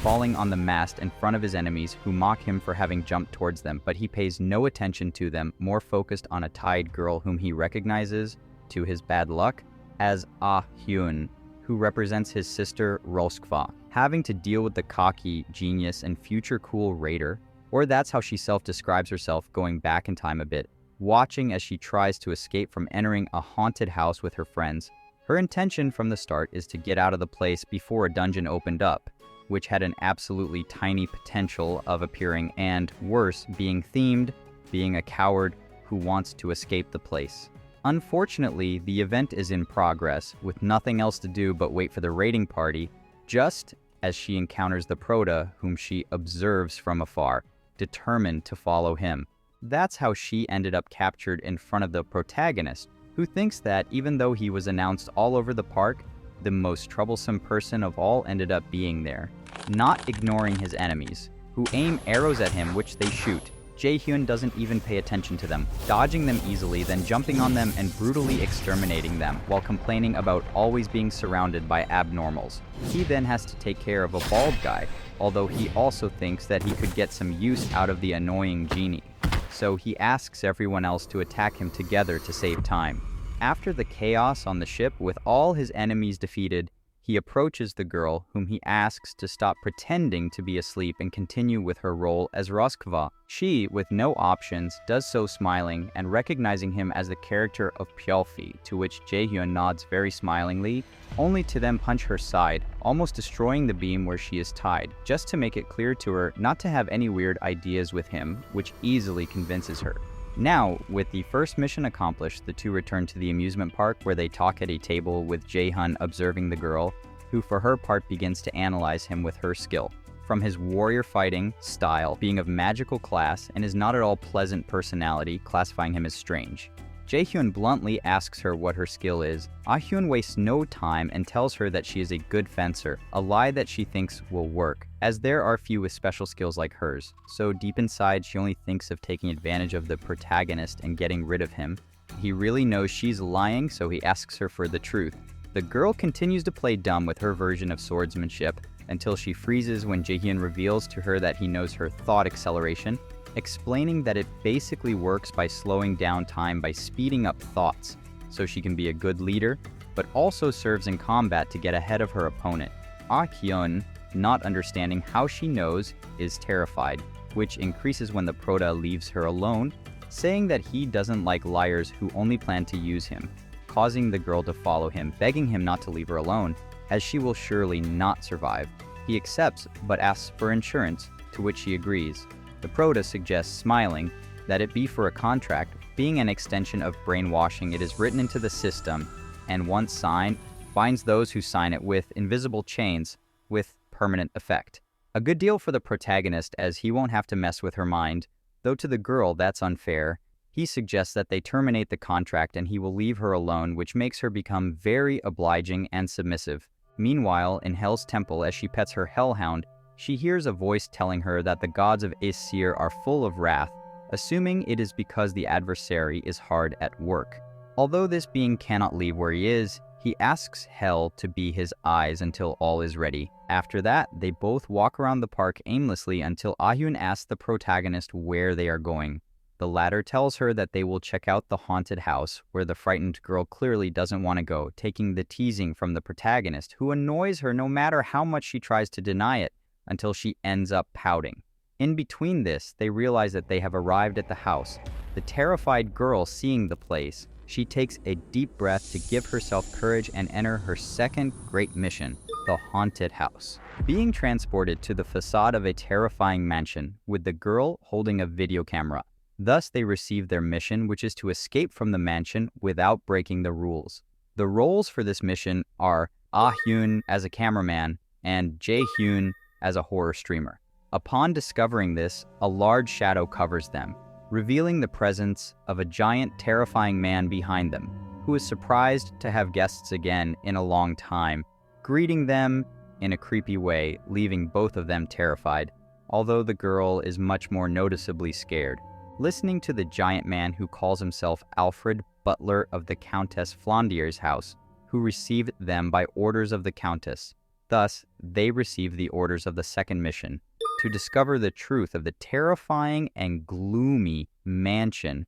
falling on the mast in front of his enemies, who mock him for having jumped towards them, but he pays no attention to them, more focused on a tied girl whom he recognizes, to his bad luck, as Ah-hyun, who represents his sister Roskva, having to deal with the cocky, genius, and future cool raider, or that's how she self-describes herself, going back in time a bit, watching as she tries to escape from entering a haunted house with her friends. Her intention from the start is to get out of the place before a dungeon opened up, which had an absolutely tiny potential of appearing, and worse, being themed, being a coward who wants to escape the place. Unfortunately, the event is in progress, with nothing else to do but wait for the raiding party, just as she encounters the prota, whom she observes from afar, determined to follow him. That's how she ended up captured in front of the protagonist, who thinks that even though he was announced all over the park, the most troublesome person of all ended up being there, not ignoring his enemies, who aim arrows at him, which they shoot. Jae-hyun doesn't even pay attention to them, dodging them easily, then jumping on them and brutally exterminating them, while complaining about always being surrounded by abnormals. He then has to take care of a bald guy, although he also thinks that he could get some use out of the annoying genie. So he asks everyone else to attack him together to save time. After the chaos on the ship, with all his enemies defeated, he approaches the girl, whom he asks to stop pretending to be asleep and continue with her role as Roskva. She, with no options, does so smiling and recognizing him as the character of Pjalfi, to which Jae-hyun nods very smilingly, only to then punch her side, almost destroying the beam where she is tied, just to make it clear to her not to have any weird ideas with him, which easily convinces her. Now, with the first mission accomplished, the two return to the amusement park, where they talk at a table with Jae-hyun observing the girl, who for her part begins to analyze him with her skill. From his warrior fighting style being of magical class and his not at all pleasant personality, classifying him as strange. Jae-hyun bluntly asks her what her skill is. Ah-hyun wastes no time and tells her that she is a good fencer, a lie that she thinks will work, as there are few with special skills like hers. So deep inside, she only thinks of taking advantage of the protagonist and getting rid of him. He really knows she's lying, so he asks her for the truth. The girl continues to play dumb with her version of swordsmanship, until she freezes when Jae-hyun reveals to her that he knows her thought acceleration, explaining that it basically works by slowing down time by speeding up thoughts, so she can be a good leader, but also serves in combat to get ahead of her opponent. Ah Hyun, not understanding how she knows, is terrified, which increases when the prota leaves her alone, saying that he doesn't like liars who only plan to use him, causing the girl to follow him, begging him not to leave her alone, as she will surely not survive. He accepts, but asks for insurance, to which she agrees. The prota suggests, smiling, that it be for a contract. Being an extension of brainwashing, it is written into the system, and once signed, binds those who sign it with invisible chains, with permanent effect. A good deal for the protagonist, as he won't have to mess with her mind, though to the girl that's unfair. He suggests that they terminate the contract and he will leave her alone, which makes her become very obliging and submissive. Meanwhile, in Hell's temple, as she pets her hellhound, she hears a voice telling her that the gods of Aesir are full of wrath, assuming it is because the adversary is hard at work. Although this being cannot leave where he is, he asks Hell to be his eyes until all is ready. After that, they both walk around the park aimlessly until Ah Hyun asks the protagonist where they are going. The latter tells her that they will check out the haunted house, where the frightened girl clearly doesn't want to go, taking the teasing from the protagonist, who annoys her no matter how much she tries to deny it, until she ends up pouting. In between this, they realize that they have arrived at the house. The terrified girl seeing the place, she takes a deep breath to give herself courage and enter her second great mission, the haunted house. Being transported to the facade of a terrifying mansion, with the girl holding a video camera. Thus, they receive their mission, which is to escape from the mansion without breaking the rules. The roles for this mission are Ah Hyun as a cameraman and Jae Hyun as a horror streamer. Upon discovering this, a large shadow covers them, revealing the presence of a giant, terrifying man behind them, who is surprised to have guests again in a long time, greeting them in a creepy way, leaving both of them terrified, although the girl is much more noticeably scared. Listening to the giant man who calls himself Alfred, butler of the Countess Flondier's house, who received them by orders of the Countess. Thus, they receive the orders of the second mission, to discover the truth of the terrifying and gloomy mansion,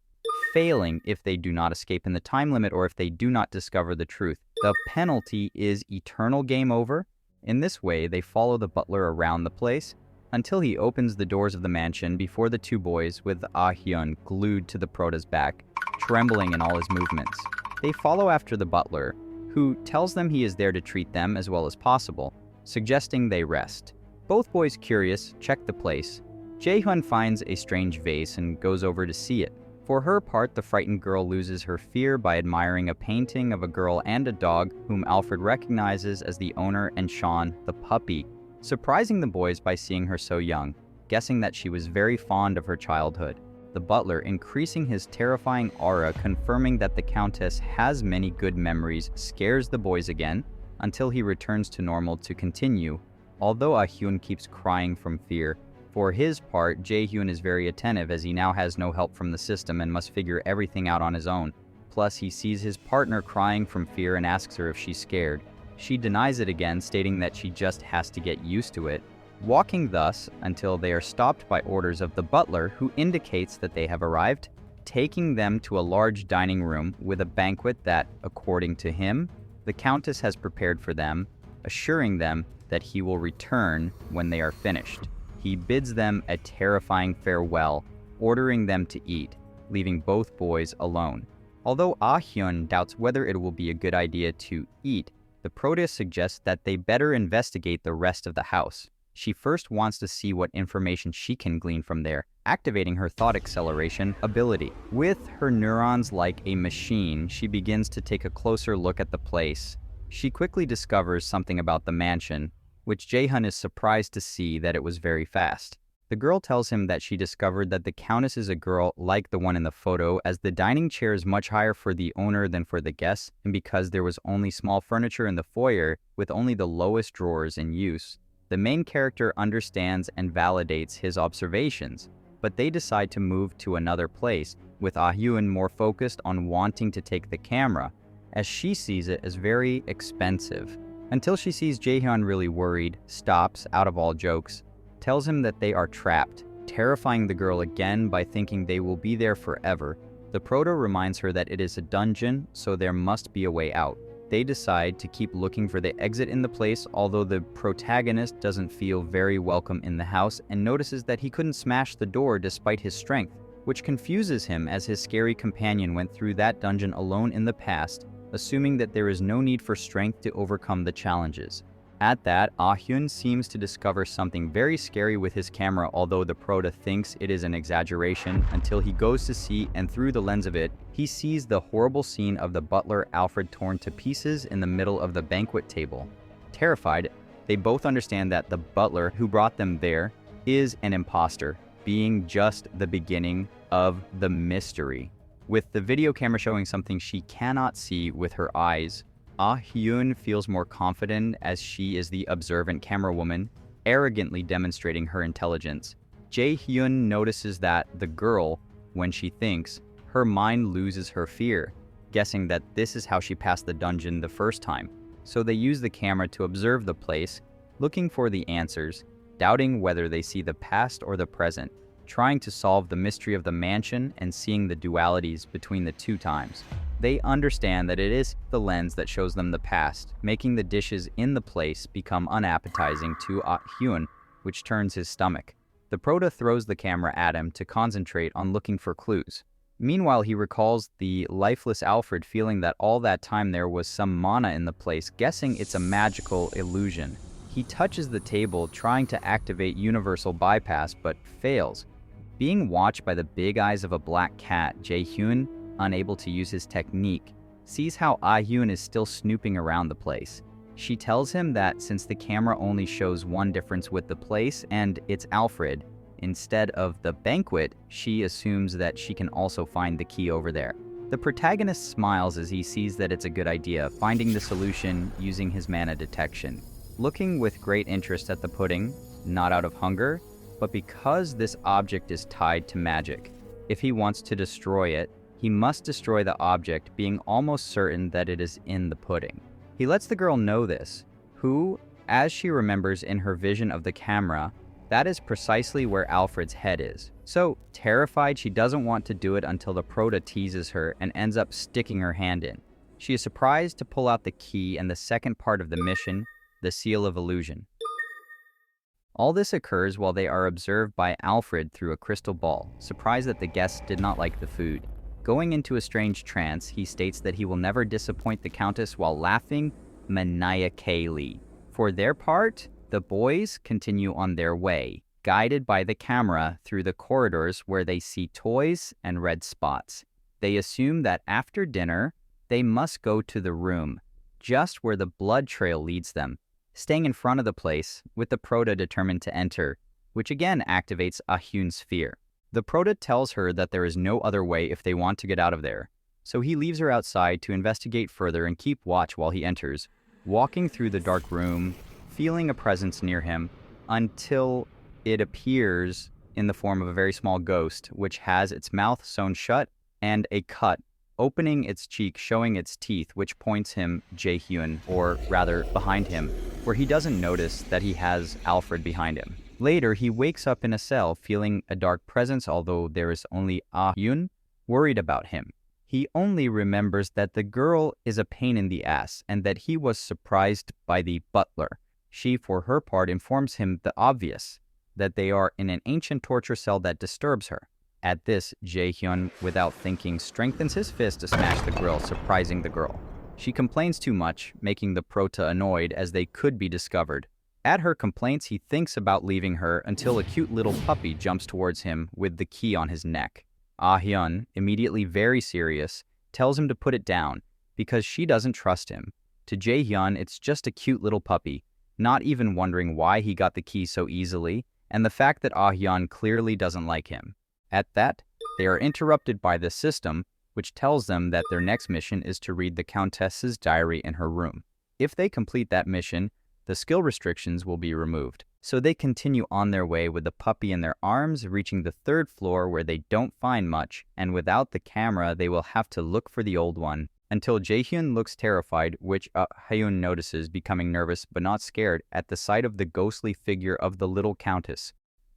failing if they do not escape in the time limit or if they do not discover the truth. The penalty is eternal game over. In this way, they follow the butler around the place, until he opens the doors of the mansion before the two boys, with Ah Hyun glued to the prota's back, trembling in all his movements. They follow after the butler, who tells them he is there to treat them as well as possible, suggesting they rest. Both boys, curious, check the place. Jae-hyun finds a strange vase and goes over to see it. For her part, the frightened girl loses her fear by admiring a painting of a girl and a dog whom Alfred recognizes as the owner and Sean, the puppy, surprising the boys by seeing her so young, guessing that she was very fond of her childhood. The butler, increasing his terrifying aura, confirming that the Countess has many good memories, scares the boys again, until he returns to normal to continue, although Ah Hyun keeps crying from fear. For his part, Jae Hyun is very attentive as he now has no help from the system and must figure everything out on his own. Plus, he sees his partner crying from fear and asks her if she's scared. She denies it again, stating that she just has to get used to it, walking thus until they are stopped by orders of the butler, who indicates that they have arrived, taking them to a large dining room with a banquet that, according to him, the Countess has prepared for them, assuring them that he will return when they are finished. He bids them a terrifying farewell, ordering them to eat, leaving both boys alone. Although Ah Hyun doubts whether it will be a good idea to eat, the prota suggests that they better investigate the rest of the house. She first wants to see what information she can glean from there, activating her thought acceleration ability. With her neurons like a machine, she begins to take a closer look at the place. She quickly discovers something about the mansion, which Jae-hyun is surprised to see that it was very fast. The girl tells him that she discovered that the Countess is a girl like the one in the photo, as the dining chair is much higher for the owner than for the guests, and because there was only small furniture in the foyer with only the lowest drawers in use. The main character understands and validates his observations, but they decide to move to another place, with Ah Hyun more focused on wanting to take the camera, as she sees it as very expensive. Until she sees Jae-hyun really worried, stops out of all jokes, tells him that they are trapped, Terrifying the girl again by thinking they will be there forever, the proto reminds her that it is a dungeon, so there must be a way out. They decide to keep looking for the exit in the place, although the protagonist doesn't feel very welcome in the house and notices that he couldn't smash the door despite his strength, which confuses him as his scary companion went through that dungeon alone in the past, assuming that there is no need for strength to overcome the challenges. At that, Ah-hyun seems to discover something very scary with his camera, although the prota thinks it is an exaggeration until he goes to see, and through the lens of it, he sees the horrible scene of the butler Alfred torn to pieces in the middle of the banquet table. Terrified, they both understand that the butler who brought them there is an imposter, being just the beginning of the mystery. With the video camera showing something she cannot see with her eyes, Ah-hyun feels more confident as she is the observant camera woman, arrogantly demonstrating her intelligence. Jae-hyun notices that the girl, when she thinks, her mind loses her fear, guessing that this is how she passed the dungeon the first time. So they use the camera to observe the place, looking for the answers, doubting whether they see the past or the present, trying to solve the mystery of the mansion and seeing the dualities between the two times. They understand that it is the lens that shows them the past, making the dishes in the place become unappetizing to Ah-hyun, which turns his stomach. The prota throws the camera at him to concentrate on looking for clues. Meanwhile, he recalls the lifeless Alfred feeling that all that time there was some mana in the place, guessing it's a magical illusion. He touches the table, trying to activate universal bypass, but fails. Being watched by the big eyes of a black cat, Jae-hyun, unable to use his technique, sees how Ah-hyun is still snooping around the place. She tells him that since the camera only shows one difference with the place and it's Alfred, instead of the banquet, she assumes that she can also find the key over there. The protagonist smiles as he sees that it's a good idea, finding the solution using his mana detection. Looking with great interest at the pudding, not out of hunger, but because this object is tied to magic. If he wants to destroy it, he must destroy the object, being almost certain that it is in the pudding. He lets the girl know this, who, as she remembers in her vision of the camera, that is precisely where Alfred's head is. So, terrified, she doesn't want to do it until the prota teases her and ends up sticking her hand in. She is surprised to pull out the key and the second part of the mission, the Seal of Illusion. All this occurs while they are observed by Alfred through a crystal ball, surprised that the guests did not like the food. Going into a strange trance, he states that he will never disappoint the Countess while laughing maniacally. For their part, the boys continue on their way, guided by the camera through the corridors where they see toys and red spots. They assume that after dinner, they must go to the room, just where the blood trail leads them, staying in front of the place with the prota determined to enter, which again activates Ah-hyun's fear. The prota tells her that there is no other way if they want to get out of there, so he leaves her outside to investigate further and keep watch while he enters, walking through the dark room, feeling a presence near him, until it appears in the form of a very small ghost, which has its mouth sewn shut and a cut, opening its cheek, showing its teeth, which points him Jae-hyun, or rather behind him, where he doesn't notice that he has Alfred behind him. Later, he wakes up in a cell, feeling a dark presence, although there is only Ah-hyun, worried about him. He only remembers that the girl is a pain in the ass, and that he was surprised by the butler. She, for her part, informs him the obvious, that they are in an ancient torture cell that disturbs her. At this, Jae-hyun, without thinking, strengthens his fist to smash the grill, surprising the girl. She complains too much, making the prota annoyed as they could be discovered. At her complaints, he thinks about leaving her until a cute little puppy jumps towards him with the key on his neck. Ah-hyun, immediately very serious, tells him to put it down because she doesn't trust him. To Jae-hyun, it's just a cute little puppy, not even wondering why he got the key so easily, and the fact that Ah-hyun clearly doesn't like him. At that, they are interrupted by the system, which tells them that their next mission is to read the Countess's diary in her room. If they complete that mission, the skill restrictions will be removed. So they continue on their way with the puppy in their arms, reaching the third floor where they don't find much, and without the camera they will have to look for the old one, until Jae-hyun looks terrified, which Ah-hyun notices, becoming nervous but not scared at the sight of the ghostly figure of the little countess.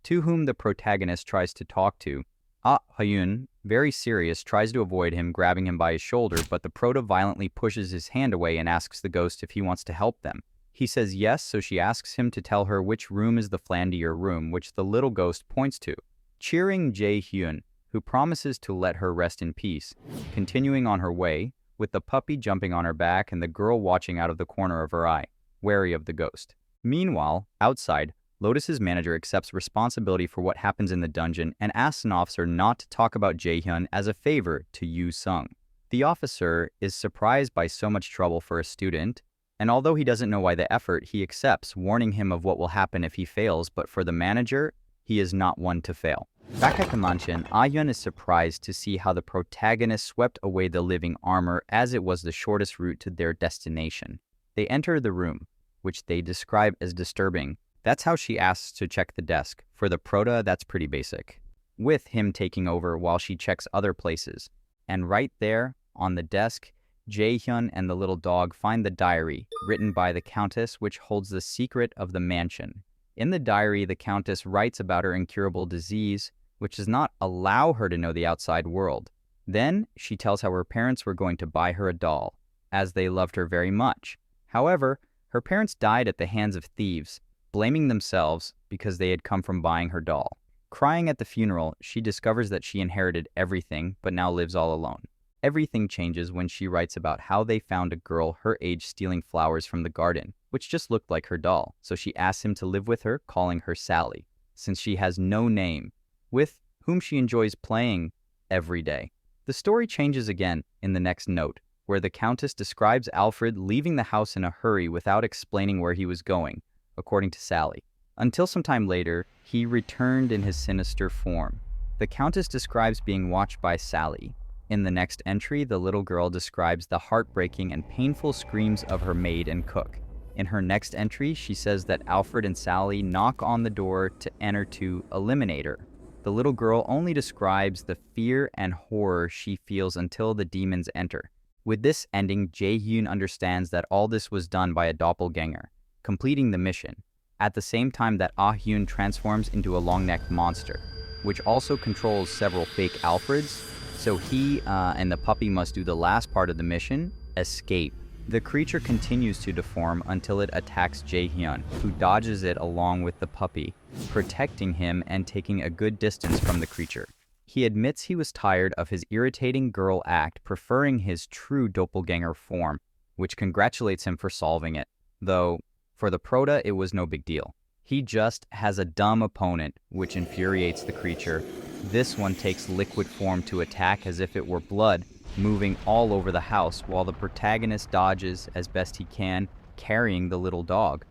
to whom the protagonist tries to talk to. Ah Hyun, very serious, tries to avoid him, grabbing him by his shoulder, but the prota violently pushes his hand away and asks the ghost if he wants to help them. He says yes, so she asks him to tell her which room is the Flandier room, which the little ghost points to, cheering Jae-hyun, who promises to let her rest in peace, continuing on her way, with the puppy jumping on her back and the girl watching out of the corner of her eye, wary of the ghost. Meanwhile, outside, Lotus's manager accepts responsibility for what happens in the dungeon and asks an officer not to talk about Jae-hyun as a favor to Yu-sung. The officer is surprised by so much trouble for a student, and although he doesn't know why the effort, he accepts, warning him of what will happen if he fails, but for the manager, he is not one to fail. Back at the mansion, Ah-hyun is surprised to see how the protagonist swept away the living armor as it was the shortest route to their destination. They enter the room, which they describe as disturbing. That's how she asks to check the desk. For the prota, that's pretty basic, with him taking over while she checks other places. And right there, on the desk, Jae-hyun and the little dog find the diary, written by the Countess, which holds the secret of the mansion. In the diary, the Countess writes about her incurable disease, which does not allow her to know the outside world. Then, she tells how her parents were going to buy her a doll, as they loved her very much. However, her parents died at the hands of thieves, blaming themselves because they had come from buying her doll. Crying at the funeral, she discovers that she inherited everything, but now lives all alone. Everything changes when she writes about how they found a girl her age stealing flowers from the garden, which just looked like her doll, so she asks him to live with her, calling her Sally, since she has no name, with whom she enjoys playing every day. The story changes again in the next note, where the Countess describes Alfred leaving the house in a hurry without explaining where he was going, according to Sally. Until some time later, he returned in his sinister form. The Countess describes being watched by Sally. In the next entry, the little girl describes the heartbreaking and painful screams of her maid and cook. In her next entry, she says that Alfred and Sally knock on the door to enter to eliminate her. The little girl only describes the fear and horror she feels until the demons enter. With this ending, Jae-hyun understands that all this was done by a doppelganger, completing the mission, at the same time that Ah-hyun transforms into a long-necked monster, which also controls several fake Alfreds, so he and the puppy must do the last part of the mission, escape. The creature continues to deform until it attacks Jae-hyun, who dodges it along with the puppy, protecting him and taking a good distance from the creature. He admits he was tired of his irritating girl act, preferring his true doppelganger form, which congratulates him for solving it, though for the prota, it was no big deal. He just has a dumb opponent, which infuriates the creature. This one takes liquid form to attack as if it were blood, moving all over the house, while the protagonist dodges as best he can, carrying the little dog.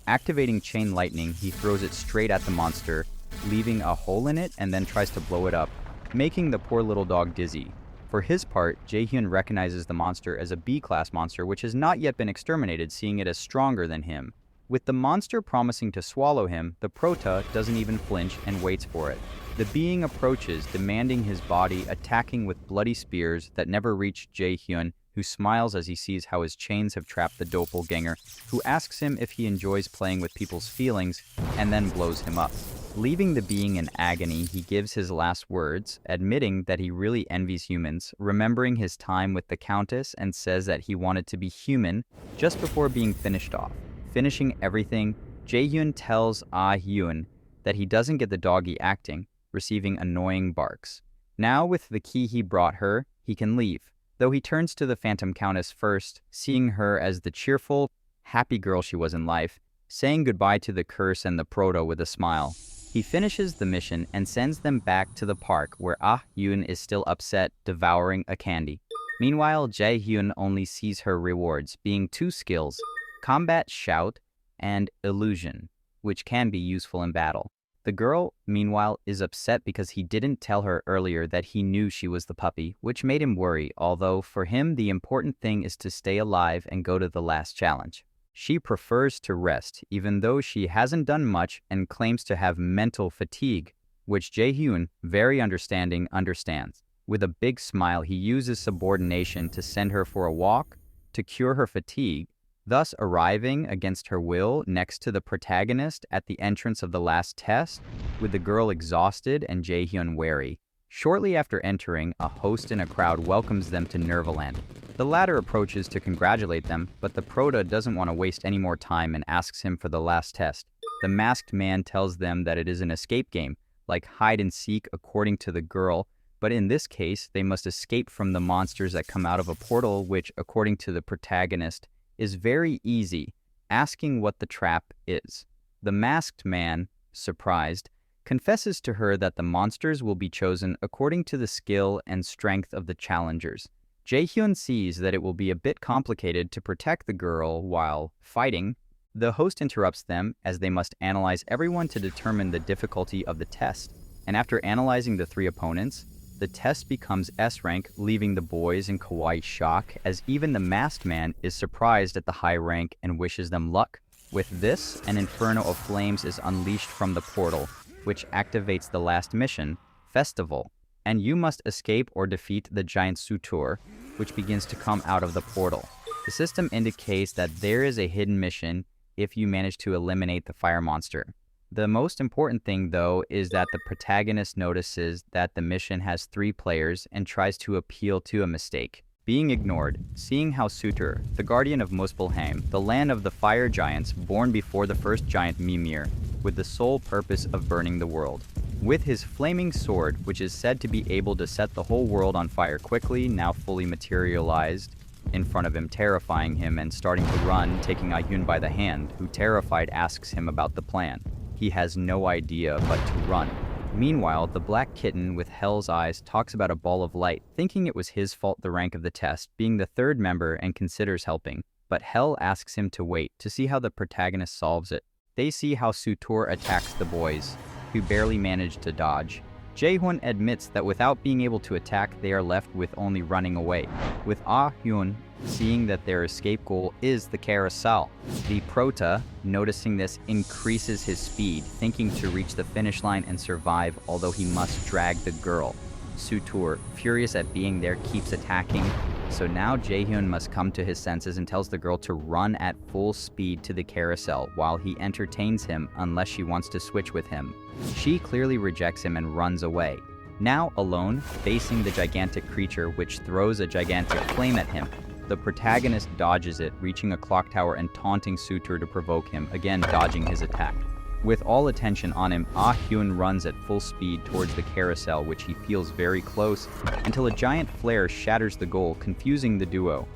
Activating chain lightning, he throws it straight at the monster, leaving a hole in it and then tries to blow it up, making the poor little dog dizzy. For his part, Jae-hyun recognizes the monster as a B-class monster which has not yet been exterminated, seeing it as stronger than him. With the monster promising to swallow him, the prota doesn't even flinch and waits for it. The being approaches, demanding his body, attacking with bloody spears that never reach Jae-hyun, who smiles as he sees how his chains have trapped the doppelganger, who asks him if he enjoys playing with people's feelings, and then blows him up. Leaving the being in agony, he gives his last words, admitting that he really envies humans, remembering his time with the Countess, and says that he wanted to be human just before being finished off. Finishing everything, Jae-hyun tells Ah-hyun that he doesn't get the doggy acting, receiving annoying barks. Now, with the key he brought her, he can leave, though he turns to the Phantom Countess first, seeing her as the cheerful, happy girl she was in life, saying goodbye to the curse and the prota with a smile. He finishes the mission and sends them back to the park, where Ah-hyun is still upset, devouring a candy. Meanwhile, Jae-hyun only sees her rewards, being two skills: combat shout and illusion, which can be useful in battle. The girl, meanwhile, is upset because he didn't tell her earlier that he knew she was the puppy, which made him worry, although for him the important thing is to stay alive and go to the last challenge. She prefers to rest, even though she hasn't done much and claims to have mental fatigue, which Jae-hyun, very understanding, understands. With a big smile, he uses subordination to send her for a walk to cure her fatigue, thus arriving against her will next to the protagonist at the entrance of the last test, with the girl exhausted and Jaehyun wary. Shortly after entering, a host in a crowd welcomes them to Nervaland. The latter approaches to congratulate them, but the prota doesn't want to waste any more time and asks him for the last test. The masked man tells them that it is an escape game, like hide and seek according to the girl, but in this case, they must escape from the monsters that come out of a portal which, according to the protagonist, is very easy, asking what the trap is. The masked man, surprised, confesses to her that the monsters will be chosen according to the skill and strength of the challengers. Jaehyun sees that it will be a bit complicated to protect the girl while fighting. The host interrupts them as they must analyze everyone to determine the difficulty of the test, and after analyzing the 3 opponents, the test becomes S rank, leaving the boys in kawaii shock as even the masked man is surprised at the high rank and wishes them luck. With this, an inferno of flames is unleashed from the portal, which activates the last mission, Festival, and you must escape or defeat the giant Sutur, which begins to come out of the portal. The system indicates that there is a hidden mission if you manage to eliminate the fire monster. The most important thing, though, is that the protagonist notices that the mission has 3 players and tries to appeal to a mistake. Being ignored, seeing how Sutur, the guardian of Muspelheim, the land of the fire giants born before the first giant Mimir, with the sole purpose of burning the world. With his flaming sword, which is said to be able to set the whole world on fire quickly, now fully materialized in front of him, terrifying him and starting to run, taking Ayun by the hand, who terrified asks him about the plan. He has no idea but to run. Meanwhile, the black kitten with Hell's eyes talks about a ball of light, thinking it was his fault the rank of the test, being the 3rd member and considers helping. But Hell asks him to wait to see how the protagonist solves it. They see how Sutur attacks the boys, who barely manage to dodge. Jaehyun admits that without being able to attack, they are left with only running away, with Ah Hyun seeing that their escape goal is the carousel. The prota, noticing this, increases his speed, thinking to reach the finish line and survive, although he must drag the girl. Sutur, furious at being there, keeps attacking, so now Jaehyun must come to his senses and tells the girl to run at full speed to the carousel while he entertains him unless she wants to switch with him. She clearly rejects him and runs away. Now alone, facing the gigantic creature which throws a gigantic flame at him, the protagonist dodges it, reaching a clock tower and taunting Sutur to provoke him, again dodging his attack. With all attention on him, Ah Hyun runs at full speed towards the carousel, which he feels very close, until a giant flare shatters the goal, confusing the duo.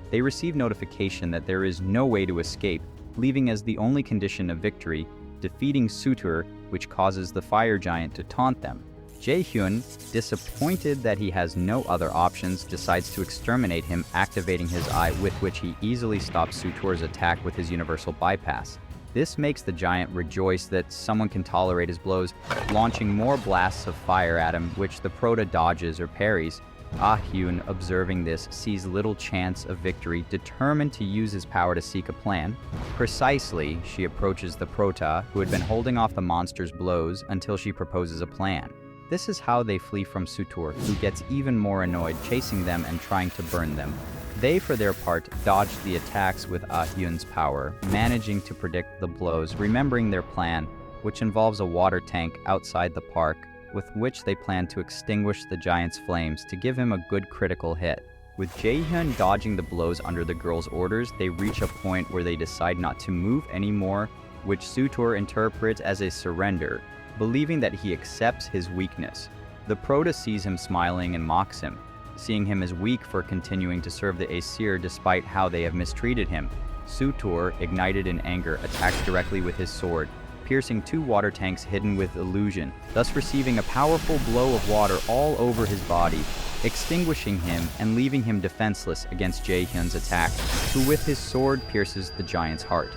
They receive notification that there is no way to escape, leaving as the only condition of victory, defeating Sutur, which causes the fire giant to taunt them. Jaehyun, disappointed that he has no other options, decides to exterminate him, activating his eye, with which he easily stops Sutur's attack with his universal bypass. This makes the giant rejoice that someone can tolerate his blows, launching more blasts of fire at him, which the prota dodges or parries. Ah Hyun, observing this, sees little chance of victory, determined to use his power to seek a plan. Precisely, she approaches the prota, who had been holding off the monster's blows, until she proposes a plan. This is how they flee from Sutur, who gets even more annoyed, chasing them and trying to burn them. They, for their part, dodge the attacks with Ah Hyun's power, managing to predict the blows, remembering their plan, which involves a water tank outside the park, with which they plan to extinguish the giant's flames to give him a good critical hit. With Jaehyun dodging the blows under the girl's orders, they reach a point where they decide not to move anymore, which Sutur interprets as a surrender, believing that he accepts his weakness. The prota sees him smiling and mocks him, seeing him as weak for continuing to serve the Aesir despite how they have mistreated him. Sutur, ignited in anger, attacks directly with his sword, piercing 2 water tanks hidden with illusion, thus receiving a powerful blow of water all over his body, extinguishing him and leaving him defenseless against Jaehyun's attack, who with his sword pierces the giant's heart.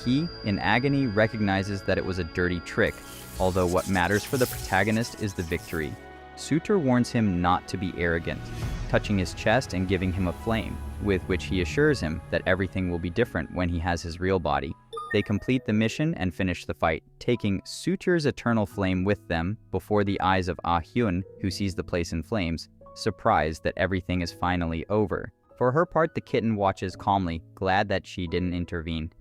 He, in agony, recognizes that it was a dirty trick, although what matters for the protagonist is the victory. Sutur warns him not to be arrogant, touching his chest and giving him a flame, with which he assures him that everything will be different when he has his real body. They complete the mission and finish the fight, taking Sutur's eternal flame with them before the eyes of Ah Hyun, who sees the place in flames, surprised that everything is finally over. For her part, the kitten watches calmly, glad that she didn't intervene.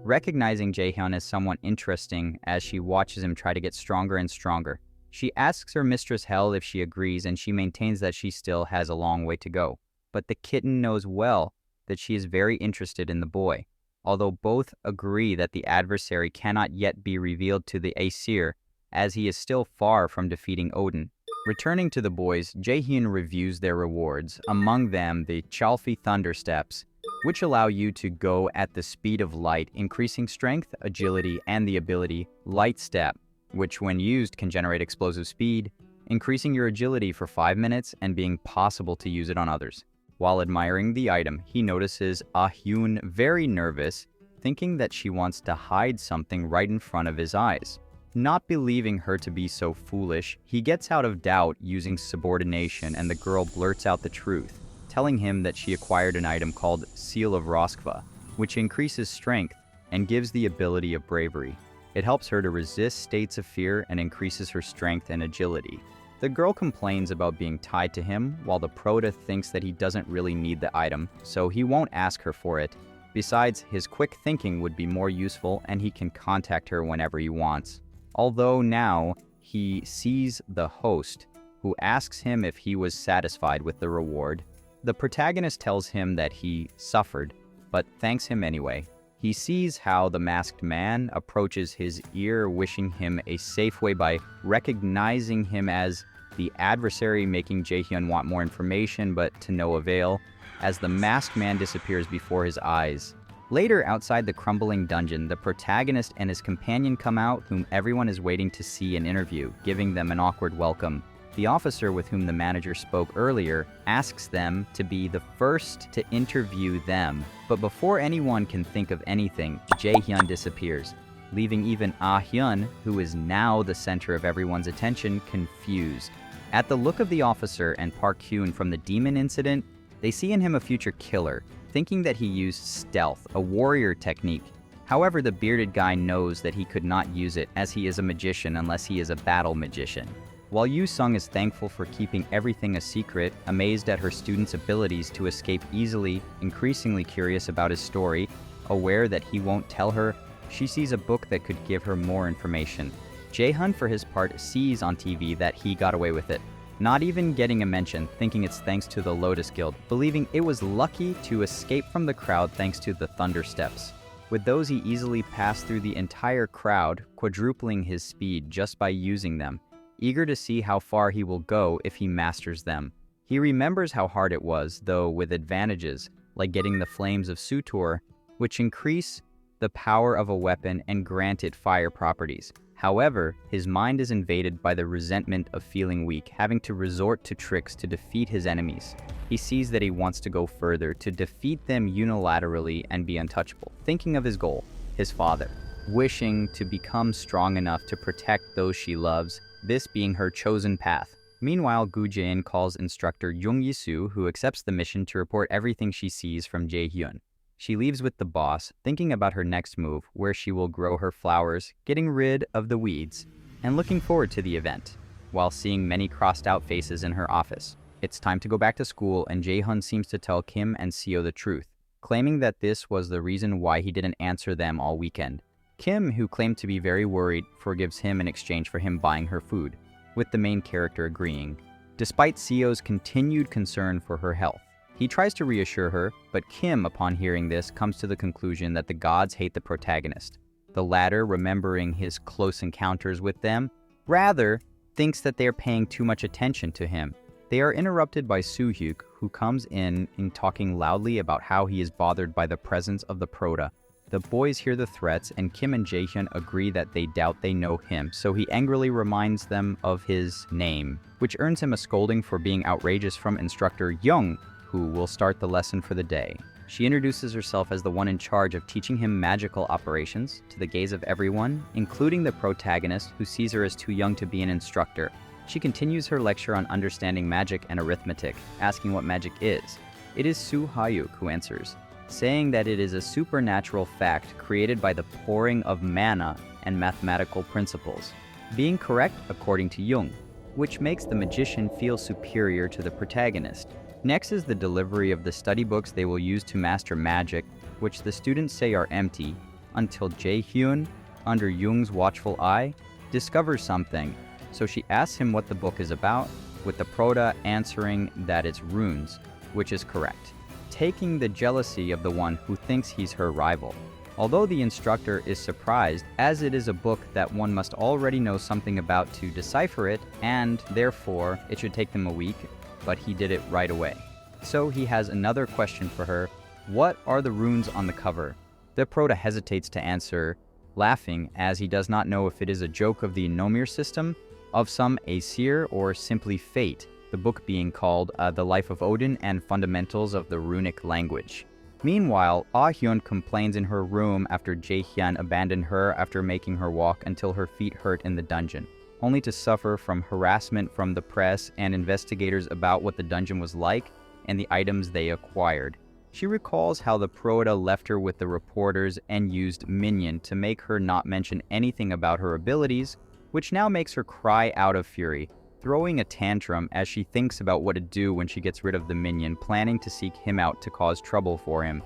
Recognizing Jaehyun as someone interesting as she watches him try to get stronger and stronger, she asks her mistress Hel if she agrees, and she maintains that she still has a long way to go. But the kitten knows well that she is very interested in the boy. Although both agree that the adversary cannot yet be revealed to the Aesir, as he is still far from defeating Odin. Returning to the boys, Jaehyun reviews their rewards, among them the Chalfi Thunder Steps, which allow you to go at the speed of light, increasing strength, agility, and the ability Light Step, which when used can generate explosive speed, increasing your agility for 5 minutes and being possible to use it on others. While admiring the item, he notices Ah-hyun very nervous, thinking that she wants to hide something right in front of his eyes. Not believing her to be so foolish, he gets out of doubt using subordination, and the girl blurts out the truth, telling him that she acquired an item called Seal of Roskva, which increases strength and gives the ability of bravery. It helps her to resist states of fear and increases her strength and agility. The girl complains about being tied to him, while the prota thinks that he doesn't really need the item, so he won't ask her for it. Besides, his quick thinking would be more useful, and he can contact her whenever he wants. Although now he sees the host, who asks him if he was satisfied with the reward. The protagonist tells him that he suffered, but thanks him anyway. He sees how the masked man approaches his ear, wishing him a safe way by recognizing him as the adversary, making Jaehyun want more information, but to no avail, as the masked man disappears before his eyes. Later, outside the crumbling dungeon, the protagonist and his companion come out, whom everyone is waiting to see and interview, giving them an awkward welcome. The officer with whom the manager spoke earlier asks them to be the first to interview them, but before anyone can think of anything, Jaehyun disappears, leaving even Ah-hyun, who is now the center of everyone's attention, confused. At the look of the officer and Park Hyun from the demon incident, they see in him a future killer, thinking that he used stealth, a warrior technique. However, the bearded guy knows that he could not use it, as he is a magician unless he is a battle magician. While Yu Sung is thankful for keeping everything a secret, amazed at her student's abilities to escape easily, increasingly curious about his story, aware that he won't tell her, she sees a book that could give her more information. Jaehyun, for his part, sees on TV that he got away with it, not even getting a mention, thinking it's thanks to the Lotus Guild, believing it was lucky to escape from the crowd thanks to the Thunder Steps. With those, he easily passed through the entire crowd, quadrupling his speed just by using them, eager to see how far he will go if he masters them. He remembers how hard it was, though with advantages, like getting the Flames of Sutor, which increase the power of a weapon and grant it fire properties. However, his mind is invaded by the resentment of feeling weak, having to resort to tricks to defeat his enemies. He sees that he wants to go further, to defeat them unilaterally and be untouchable, thinking of his goal, his father, wishing to become strong enough to protect those she loves, this being her chosen path. Meanwhile, Gu Jae-in calls instructor Jung Yi-soo, who accepts the mission to report everything she sees from Jaehyun. She leaves with the boss, thinking about her next move, where she will grow her flowers, getting rid of the weeds, and looking forward to the event, while seeing many crossed-out faces in her office. It's time to go back to school, and Jaehyun seems to tell Kim and Seo the truth, claiming that this was the reason why he didn't answer them all weekend. Kim, who claimed to be very worried, forgives him in exchange for him buying her food, with the main character agreeing, despite Seo's continued concern for her health. He tries to reassure her, but Kim, upon hearing this, comes to the conclusion that the gods hate the protagonist. The latter, remembering his close encounters with them, rather thinks that they are paying too much attention to him. They are interrupted by Soo-hyuk, who comes in talking loudly about how he is bothered by the presence of the prota. The boys hear the threats, and Kim and Jaehyun agree that they doubt they know him, so he angrily reminds them of his name, which earns him a scolding for being outrageous from instructor Young, who will start the lesson for the day. She introduces herself as the one in charge of teaching him magical operations, to the gaze of everyone, including the protagonist, who sees her as too young to be an instructor. She continues her lecture on understanding magic and arithmetic, asking what magic is. It is Soo Hyuk who answers, saying that it is a supernatural fact created by the pouring of mana and mathematical principles, being correct according to Jung, which makes the magician feel superior to the protagonist. Next is the delivery of the study books they will use to master magic, which the students say are empty, until Jae-hyun, under Jung's watchful eye, discovers something, so she asks him what the book is about, with the prota answering that it's runes, which is correct, taking the jealousy of the one who thinks he's her rival. Although the instructor is surprised, as it is a book that one must already know something about to decipher it, and therefore it should take them a week, but he did it right away. So he has another question for her: what are the runes on the cover? The prota hesitates to answer, laughing as he does not know if it is a joke of the Nomir system, of some Aesir, or simply fate, the book being called The Life of Odin and Fundamentals of the Runic Language. Meanwhile, Ah-hyun complains in her room after Jae-hyun abandoned her after making her walk until her feet hurt in the dungeon, only to suffer from harassment from the press and investigators about what the dungeon was like and the items they acquired. She recalls how the prota left her with the reporters and used Minion to make her not mention anything about her abilities, which now makes her cry out of fury, throwing a tantrum as she thinks about what to do when she gets rid of the Minion, planning to seek him out to cause trouble for him.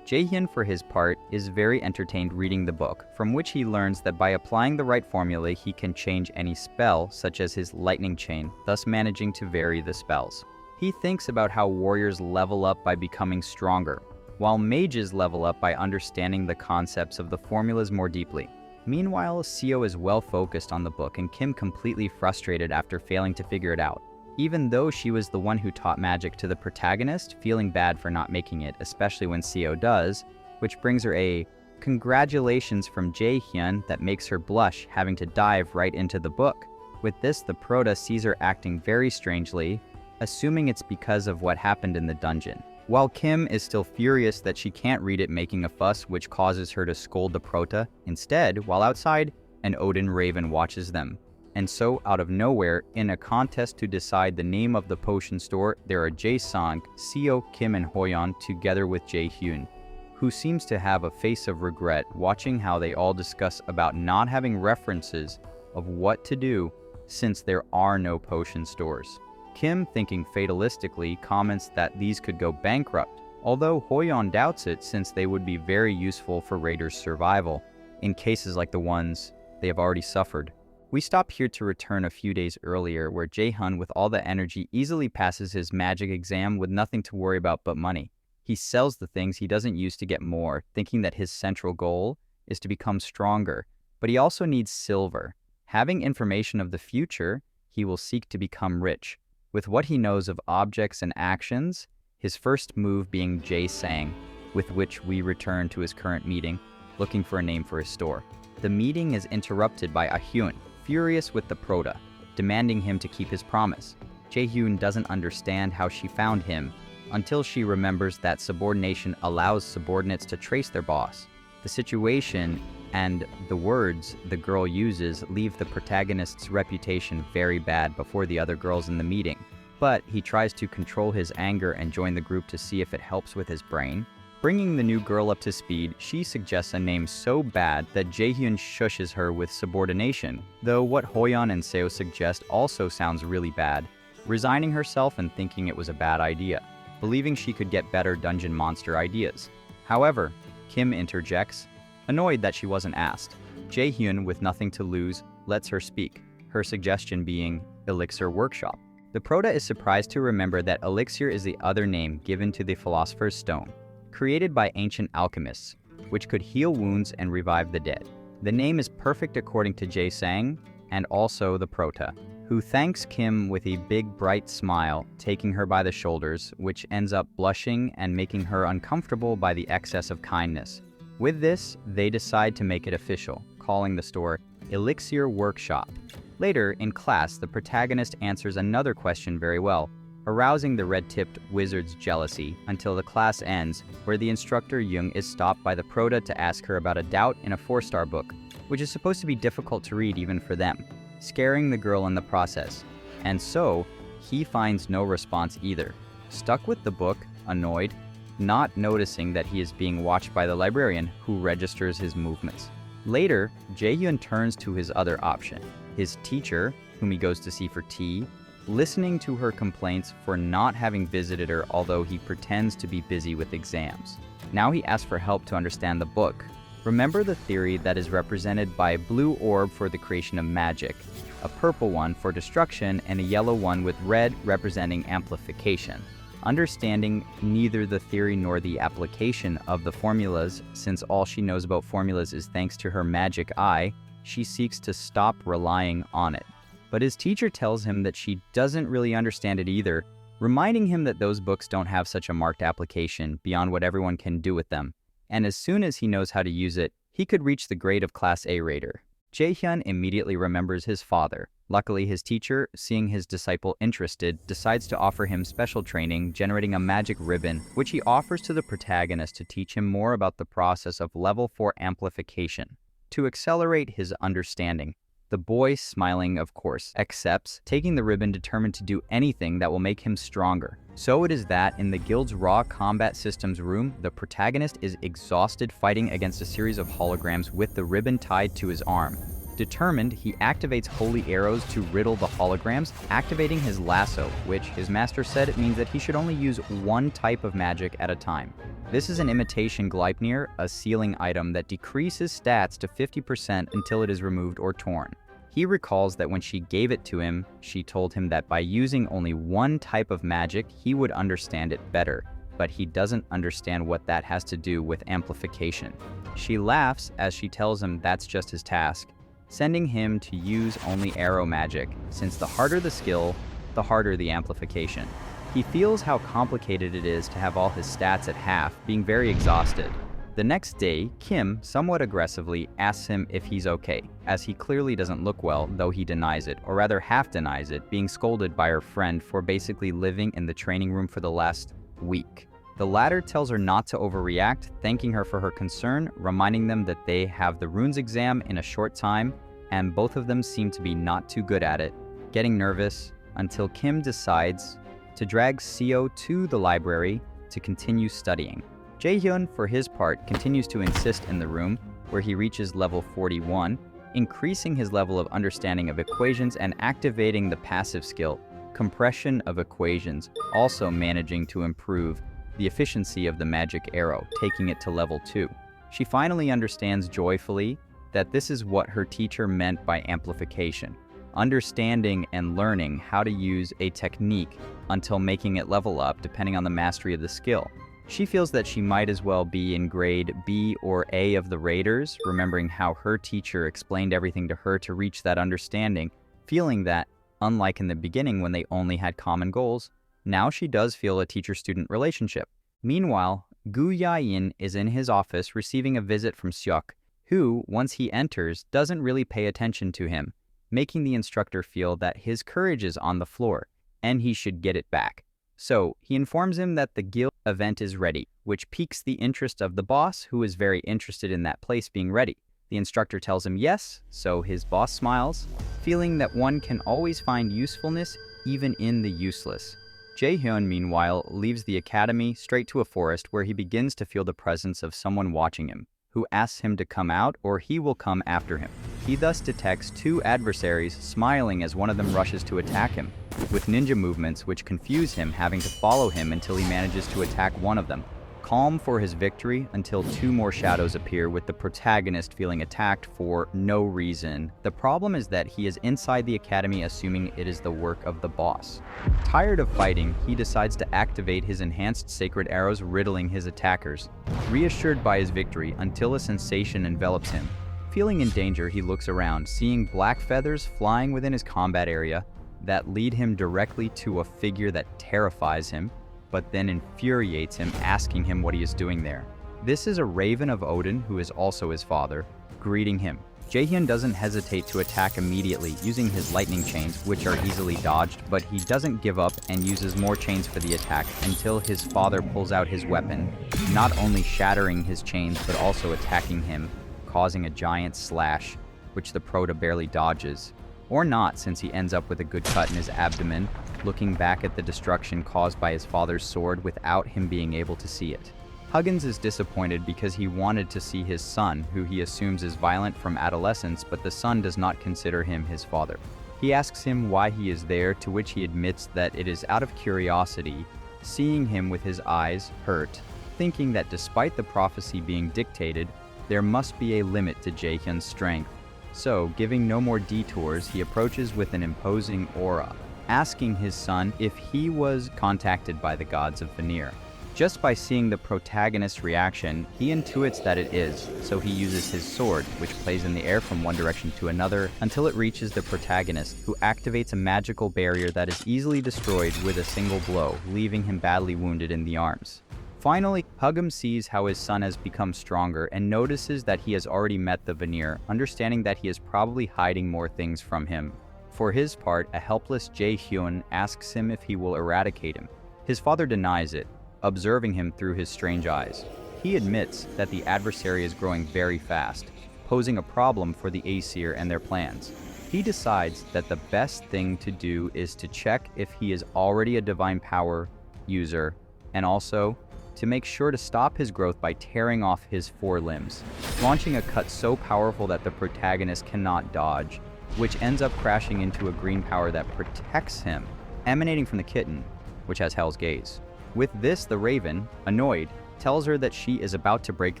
Jae-hyun, for his part, is very entertained reading the book, from which he learns that by applying the right formula he can change any spell, such as his lightning chain, thus managing to vary the spells. He thinks about how warriors level up by becoming stronger, while mages level up by understanding the concepts of the formulas more deeply. Meanwhile, Seo is well focused on the book and Kim completely frustrated after failing to figure it out, even though she was the one who taught magic to the protagonist, feeling bad for not making it, especially when Seo does, which brings her a congratulations from Jae-hyun that makes her blush, having to dive right into the book. With this, the prota sees her acting very strangely, assuming it's because of what happened in the dungeon, while Kim is still furious that she can't read it, making a fuss, which causes her to scold the prota. Instead, while outside, an Odin raven watches them. And so, out of nowhere, in a contest to decide the name of the potion store, there are Jae-sang, Seo, Kim, and Hoyeon together with Jae-hyun, who seems to have a face of regret, watching how they all discuss about not having references of what to do since there are no potion stores. Kim, thinking fatalistically, comments that these could go bankrupt, although Hoyeon doubts it since they would be very useful for raiders' survival, in cases like the ones they have already suffered. We stop here to return a few days earlier, where Jae-hyun, with all the energy, easily passes his magic exam with nothing to worry about but money. He sells the things he doesn't use to get more, thinking that his central goal is to become stronger, but he also needs silver. Having information of the future, he will seek to become rich. With what he knows of objects and actions, his first move being Jae-sang, with which we return to his current meeting, looking for a name for his store. The meeting is interrupted by Ah-hyun, furious with the prota, demanding him to keep his promise. Jae-hyun doesn't understand how she found him, until she remembers that subordination allows subordinates to trace their boss. The situation and the words the girl uses leave the protagonist's reputation very bad before the other girls in the meeting, but he tries to control his anger and join the group to see if it helps with his brain. Bringing the new girl up to speed, she suggests a name so bad that Jae-hyun shushes her with subordination, though what Hoyeon and Seo suggest also sounds really bad, resigning herself and thinking it was a bad idea, believing she could get better dungeon monster ideas. However, Kim interjects, annoyed that she wasn't asked. Jae-hyun, with nothing to lose, lets her speak, her suggestion being Elixir Workshop. The prota is surprised to remember that elixir is the other name given to the Philosopher's Stone, created by ancient alchemists, which could heal wounds and revive the dead. The name is perfect according to Jae-sang, and also the prota, who thanks Kim with a big bright smile, taking her by the shoulders, which ends up blushing and making her uncomfortable by the excess of kindness. With this, they decide to make it official, calling the store Elixir Workshop. Later, in class, the protagonist answers another question very well, arousing the red-tipped wizard's jealousy until the class ends, where the instructor Jung is stopped by the prota to ask her about a doubt in a 4-star book, which is supposed to be difficult to read even for them, scaring the girl in the process. And so, he finds no response either, stuck with the book, annoyed, not noticing that he is being watched by the librarian, who registers his movements. Later, Jae-hyun turns to his other option, his teacher, whom he goes to see for tea, listening to her complaints for not having visited her, although he pretends to be busy with exams. Now he asks for help to understand the book. Remember the theory that is represented by a blue orb for the creation of magic, a purple one for destruction, and a yellow one with red representing amplification. Understanding neither the theory nor the application of the formulas, since all she knows about formulas is thanks to her magic eye, she seeks to stop relying on it. But his teacher tells him that she doesn't really understand it either, reminding him that those books don't have such a marked application beyond what everyone can do with them. And as soon as he knows how to use it, he could reach the grade of Class A Raider. Jae-hyun immediately remembers his father. Luckily, his teacher, seeing his disciple interested, decides to offer him special training, generating a magic ribbon, which he offers to the protagonist to teach him more about the process of level 4 amplification, to accelerate his understanding. The boy, smiling of course, accepts, taking the ribbon determined to do anything that will make him stronger. So it is that in the guild's raw combat systems room, the protagonist is exhausted fighting against a series of holograms with the ribbon tied to his arm. Determined, he activates holy arrows to riddle the holograms, activating his lasso, which his master said it means that he should only use one type of magic at a time. This is an imitation Gleipnir, a ceiling item that decreases stats to 50% until it is removed or torn. He recalls that when she gave it to him, she told him that by using only one type of magic, he would understand it better, but he doesn't understand what that has to do with amplification. She laughs as she tells him that's just his task, sending him to use only arrow magic, since the harder the skill, the harder the amplification. He feels how complicated it is to have all his stats at half, being very exhausted. The next day, Kim, somewhat aggressively, asks him if he's okay, as he clearly doesn't look well, though he denies it, or rather half denies it, being scolded by her friend for basically living in the training room for the last week. The latter tells her not to overreact, thanking her for her concern, reminding them that they have the runes exam in a short time, and both of them seem to be not too good at it, getting nervous until Kim decides to drag Seo to the library to continue studying. Jae-hyun, for his part, continues to insist in the room, where he reaches level 41, increasing his level of understanding of equations and activating the passive skill, compression of equations, also managing to improve the efficiency of the magic arrow, taking it to level 2. She finally understands joyfully that this is what her teacher meant by amplification, understanding and learning how to use a technique until making it level up depending on the mastery of the skill. She feels that she might as well be in grade B or A of the Raiders, remembering how her teacher explained everything to her to reach that understanding, feeling that, unlike in the beginning when they only had common goals, now she does feel a teacher-student relationship. Meanwhile, Gu Ya-in is in his office receiving a visit from Seok, who, once he enters, doesn't really pay attention to him, making the instructor feel that his courage is on the floor, and he should get it back. So, he informs him that the guild event is ready, which piques the interest of the boss, who is very interested in that place being ready. The instructor tells him yes, so his boss smiles, feeling that one can always find usefulness even in the useless. Jae-hyun, meanwhile, leaves the academy straight to a forest where he begins to feel the presence of someone watching him, who asks him to come out or he will come after him. He thus detects two adversaries smiling as one of them rushes to attack him, with ninja movements which confuse him, having to follow him until he manages to attack one of them. Calm for his victory until two more shadows appear, with the protagonist feeling attacked for no reason. The problem is that he is inside the academy assuming it is the work of the boss. Tired of fighting, he decides to activate his enhanced sacred arrows, riddling his attackers. Reassured by his victory until a sensation envelops him. Feeling in danger, he looks around, seeing black feathers flying within his combat area that lead him directly to a figure that terrifies him, but then infuriates him, asking him what he is doing there. This is a raven of Odin, who is also his father, greeting him. Jae-hyun doesn't hesitate to attack immediately, using his lightning chains, which are easily dodged, but he doesn't give up and uses more chains for the attack until his father pulls out his weapon, not only shattering his chains, but also attacking him, causing a giant slash, which the prota barely dodges. Or not, since he ends up with a good cut in his abdomen, looking back at the destruction caused by his father's sword without him being able to see it. Huggins is disappointed because he wanted to see his son, who he assumes is violent from adolescence, but the son does not consider him his father. He asks him why he is there, to which he admits that it is out of curiosity, seeing him with his eyes hurt, thinking that despite the prophecy being dictated, there must be a limit to Jaehyun's strength. So, giving no more detours, he approaches with an imposing aura, asking his son if he was contacted by the gods of Vanir. Just by seeing the protagonist's reaction, he intuits that it is, so he uses his sword, which plays in the air from one direction to another until it reaches the protagonist, who activates a magical barrier that is easily destroyed with a single blow, leaving him badly wounded in the arms. Finally, Hugum sees how his son has become stronger and notices that he has already met the Vanir, understanding that he is probably hiding more things from him. For his part, a helpless Jaehyun asks him if he will eradicate him. His father denies it, observing him through his strange eyes. He admits that the adversary is growing very fast, posing a problem for the Aesir and their plans. He decides that the best thing to do is to check if he is already a divine power user, and also to make sure to stop his growth by tearing off his 4 limbs, launching a cut so powerful that the protagonist cannot dodge, which ends up crashing into a green power that protects him, emanating from the kitten, which has Hell's Gaze. With this, the Raven, annoyed, tells her that she is about to break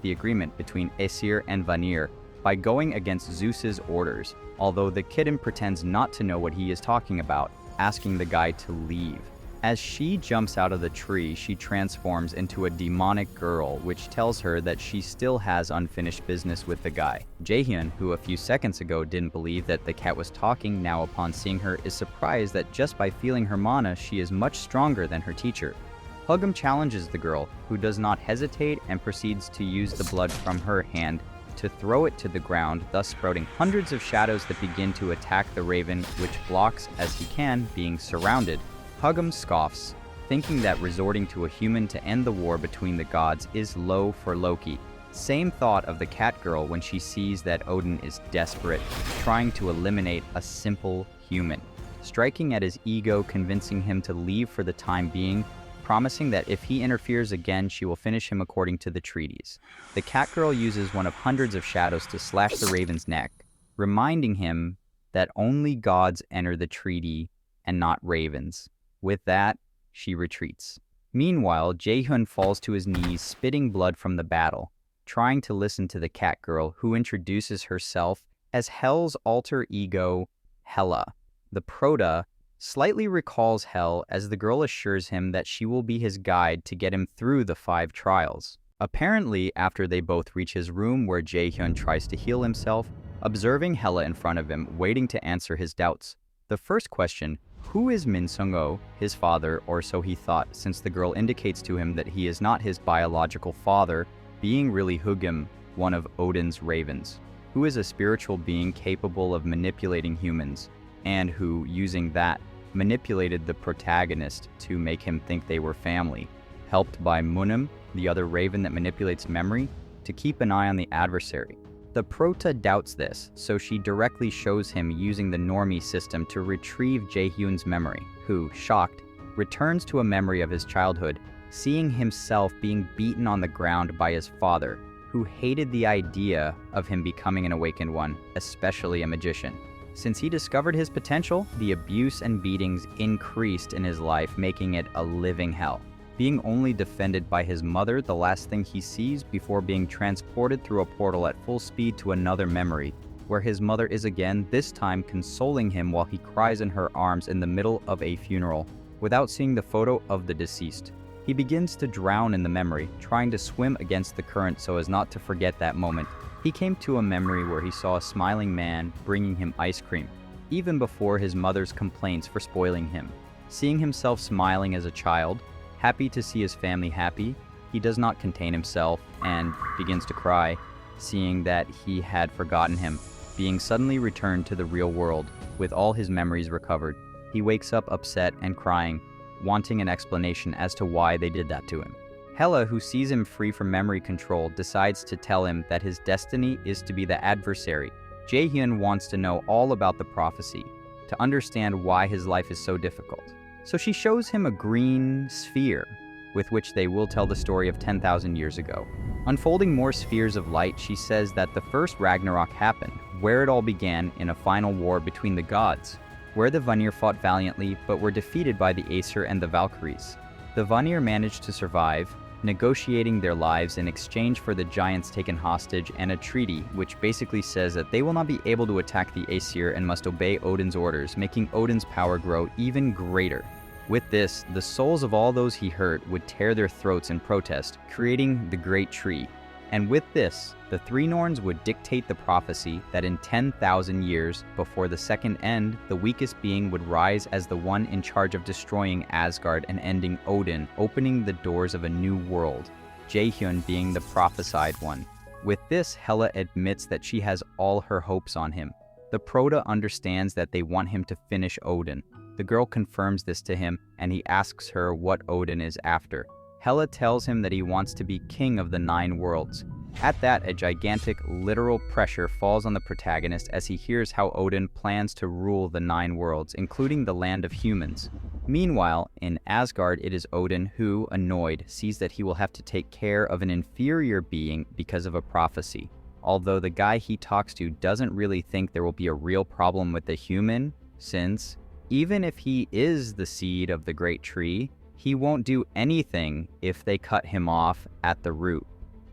the agreement between Aesir and Vanir by going against Zeus's orders, although the kitten pretends not to know what he is talking about, asking the guy to leave. As she jumps out of the tree, she transforms into a demonic girl, which tells her that she still has unfinished business with the guy. Jaehyun, who a few seconds ago didn't believe that the cat was talking, now upon seeing her is surprised that just by feeling her mana, she is much stronger than her teacher. Hugum challenges the girl, who does not hesitate and proceeds to use the blood from her hand to throw it to the ground, thus sprouting hundreds of shadows that begin to attack the Raven, which blocks as he can, being surrounded. Hugum scoffs, thinking that resorting to a human to end the war between the gods is low for Loki. Same thought of the cat girl when she sees that Odin is desperate, trying to eliminate a simple human, striking at his ego, convincing him to leave for the time being, promising that if he interferes again, she will finish him according to the treaties. The cat girl uses one of hundreds of shadows to slash the Raven's neck, reminding him that only gods enter the treaty and not ravens. With that, she retreats. Meanwhile, Jaehyun falls to his knees, spitting blood from the battle, trying to listen to the cat girl, who introduces herself as Hel's alter ego, Hela. The Prota slightly recalls Hel as the girl assures him that she will be his guide to get him through the 5 trials. Apparently, after they both reach his room where Jaehyun tries to heal himself, observing Hela in front of him, waiting to answer his doubts. The first question, who is Min Sung-oh, his father, or so he thought, since the girl indicates to him that he is not his biological father, being really Hugum, one of Odin's ravens, who is a spiritual being capable of manipulating humans, and who, using that, manipulated the protagonist to make him think they were family, helped by Munum, the other raven that manipulates memory, to keep an eye on the adversary. The Prota doubts this, so she directly shows him using the normie system to retrieve Jaehyun's memory, who, shocked, returns to a memory of his childhood, seeing himself being beaten on the ground by his father, who hated the idea of him becoming an awakened one, especially a magician. Since he discovered his potential, the abuse and beatings increased in his life, making it a living hell. Being only defended by his mother, the last thing he sees before being transported through a portal at full speed to another memory, where his mother is again, this time consoling him while he cries in her arms in the middle of a funeral, without seeing the photo of the deceased. He begins to drown in the memory, trying to swim against the current so as not to forget that moment. He came to a memory where he saw a smiling man bringing him ice cream, even before his mother's complaints for spoiling him. Seeing himself smiling as a child, happy to see his family happy, he does not contain himself and begins to cry, seeing that he had forgotten him, being suddenly returned to the real world with all his memories recovered. He wakes up upset and crying, wanting an explanation as to why they did that to him. Hela, who sees him free from memory control, decides to tell him that his destiny is to be the adversary. Jaehyun wants to know all about the prophecy, to understand why his life is so difficult. So she shows him a green sphere, with which they will tell the story of 10,000 years ago. Unfolding more spheres of light, she says that the first Ragnarök happened, where it all began in a final war between the gods. where the Vanir fought valiantly but were defeated by the Aesir and the Valkyries. The Vanir managed to survive, negotiating their lives in exchange for the giants taken hostage and a treaty which basically says that they will not be able to attack the Aesir and must obey Odin's orders, making Odin's power grow even greater. With this, the souls of all those he hurt would tear their throats in protest, creating the Great Tree. And with this, the three Norns would dictate the prophecy that in 10,000 years before the second end, the weakest being would rise as the one in charge of destroying Asgard and ending Odin, opening the doors of a new world, Jaehyun being the prophesied one. With this, Hela admits that she has all her hopes on him. The Prota understands that they want him to finish Odin. The girl confirms this to him, and he asks her what Odin is after. Hela tells him that he wants to be king of the 9 worlds. At that, a gigantic, literal pressure falls on the protagonist as he hears how Odin plans to rule the 9 worlds, including the land of humans. Meanwhile, in Asgard, it is Odin who, annoyed, sees that he will have to take care of an inferior being because of a prophecy. Although the guy he talks to doesn't really think there will be a real problem with the human, since, even if he is the seed of the Great Tree, he won't do anything if they cut him off at the root.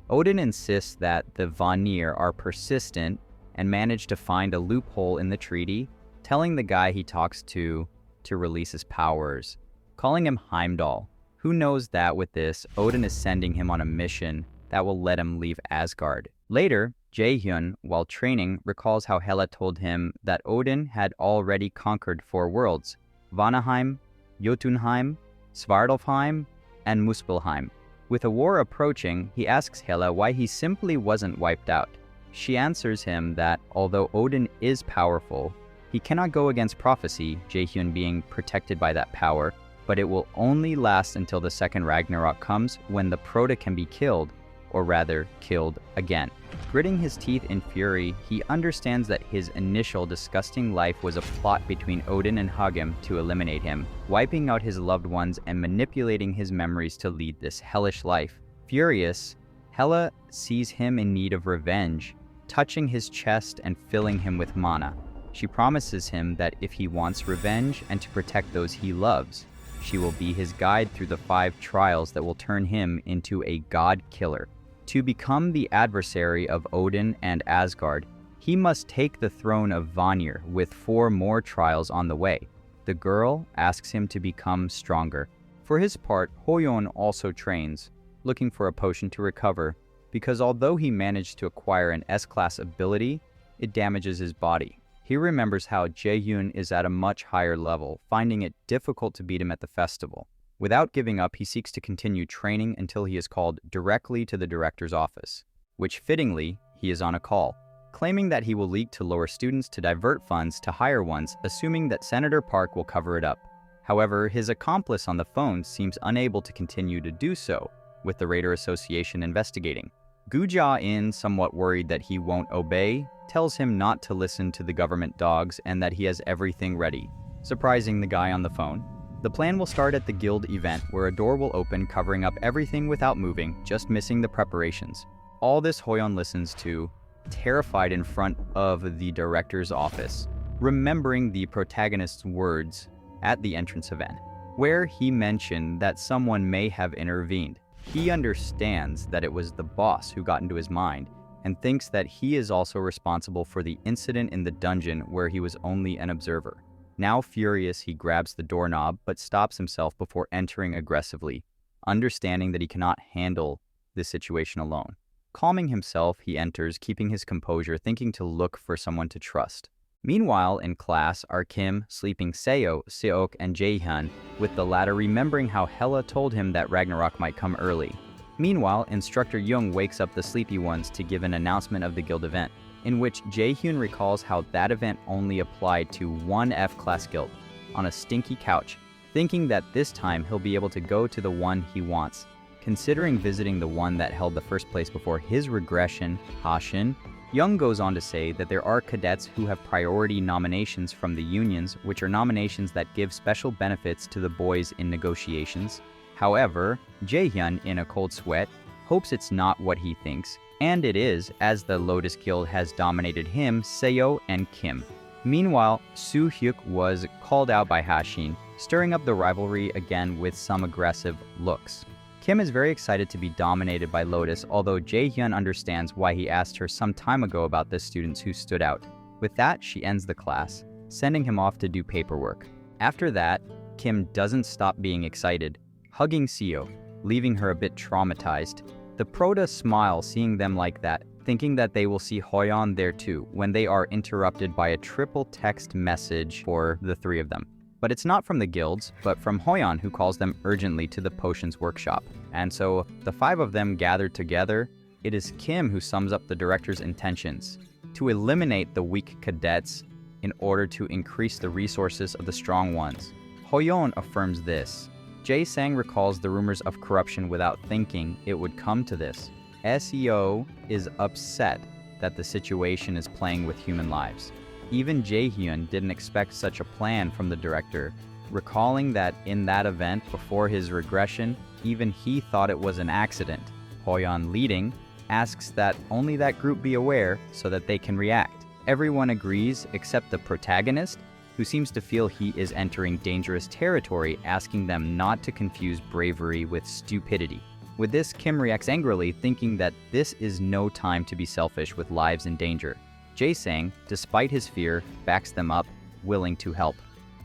Odin insists that the Vanir are persistent and manage to find a loophole in the treaty, telling the guy he talks to release his powers, calling him Heimdall. Who knows that with this, Odin is sending him on a mission that will let him leave Asgard. Later, Jaehyun, while training, recalls how Hela told him that Odin had already conquered 4 worlds, Vanaheim, Jotunheim, Svartalfheim, and Muspelheim. With a war approaching, he asks Hela why he simply wasn't wiped out. She answers him that although Odin is powerful, he cannot go against prophecy, Jaehyun being protected by that power, but it will only last until the second Ragnarök comes when the Prota can be killed, or rather, killed again. Gritting his teeth in fury, he understands that his initial disgusting life was a plot between Odin and Hugim to eliminate him, wiping out his loved ones and manipulating his memories to lead this hellish life. Furious, Hela sees him in need of revenge, touching his chest and filling him with mana. She promises him that if he wants revenge and to protect those he loves, she will be his guide through the 5 trials that will turn him into a god killer. To become the adversary of Odin and Asgard, he must take the throne of Vanir with 4 more trials on the way. The girl asks him to become stronger. For his part, Hoyon also trains, looking for a potion to recover, because although he managed to acquire an S-class ability, it damages his body. He remembers how Jaehyun is at a much higher level, finding it difficult to beat him at the festival. Without giving up, he seeks to continue training until he is called directly to the director's office, which fittingly, he is on a call, claiming that he will leak to lower students to divert funds to higher ones, assuming that Senator Park will cover it up. However, his accomplice on the phone seems unable to continue to do so, with the Raider Association investigating. Gu Jia-in, somewhat worried that he won't obey, tells him not to listen to the government dogs and that he has everything ready, surprising the guy on the phone. The plan will start at the guild event where a door will open covering up everything without moving, just missing the preparations. All this Hoyon listens to, terrified in front of the director's office, remembering the protagonist's words at the entrance event, where he mentioned that someone may have intervened. He understands that it was the boss who got into his mind and thinks that he is also responsible for the incident in the dungeon where he was only an observer. Now furious, he grabs the doorknob but stops himself before entering aggressively, understanding that he cannot handle this situation alone. Calming himself, he enters, keeping his composure, thinking to look for someone to trust. Meanwhile, in class are Kim, sleeping Seo, Seok, and Jaehyun, with the latter remembering how Hela told him that Ragnarök might come early. Meanwhile, Instructor Jung wakes up the sleepy ones to give an announcement of the guild event, in which Jaehyun recalls how that event only applied to 1 F-class guild, on a stinky couch, thinking that this time he'll be able to go to the one he wants. Considering visiting the one that held the first place before his regression, Hashin, Young goes on to say that there are cadets who have priority nominations from the unions, which are nominations that give special benefits to the boys in negotiations. However, Jaehyun, in a cold sweat, hopes it's not what he thinks, and it is, as the Lotus Guild has dominated him, Seo, and Kim. Meanwhile, Soo-hyuk was called out by Ha-shin, stirring up the rivalry again with some aggressive looks. Kim is very excited to be dominated by Lotus, although Jae-hyun understands why he asked her some time ago about the students who stood out. With that, she ends the class, sending him off to do paperwork. After that, Kim doesn't stop being excited, hugging Seo, leaving her a bit traumatized. The Prota smile seeing them like that, thinking that they will see Hoyeon there too, when they are interrupted by a triple text message for the three of them. But it's not from the guilds, but from Hoyeon, who calls them urgently to the potions workshop. And so the five of them gathered together. It is Kim who sums up the director's intentions: to eliminate the weak cadets in order to increase the resources of the strong ones. Hoyeon affirms this. Jae-sang recalls the rumors of corruption without thinking it would come to this. SEO is upset that the situation is playing with human lives. Even Jae-hyun didn't expect such a plan from the director, recalling that in that event before his regression, even he thought it was an accident. Hoyeon, leading, asks that only that group be aware so that they can react. Everyone agrees except the protagonist, who seems to feel he is entering dangerous territory, asking them not to confuse bravery with stupidity. With this, Kim reacts angrily, thinking that this is no time to be selfish with lives in danger. Jae-sang, despite his fear, backs them up, willing to help.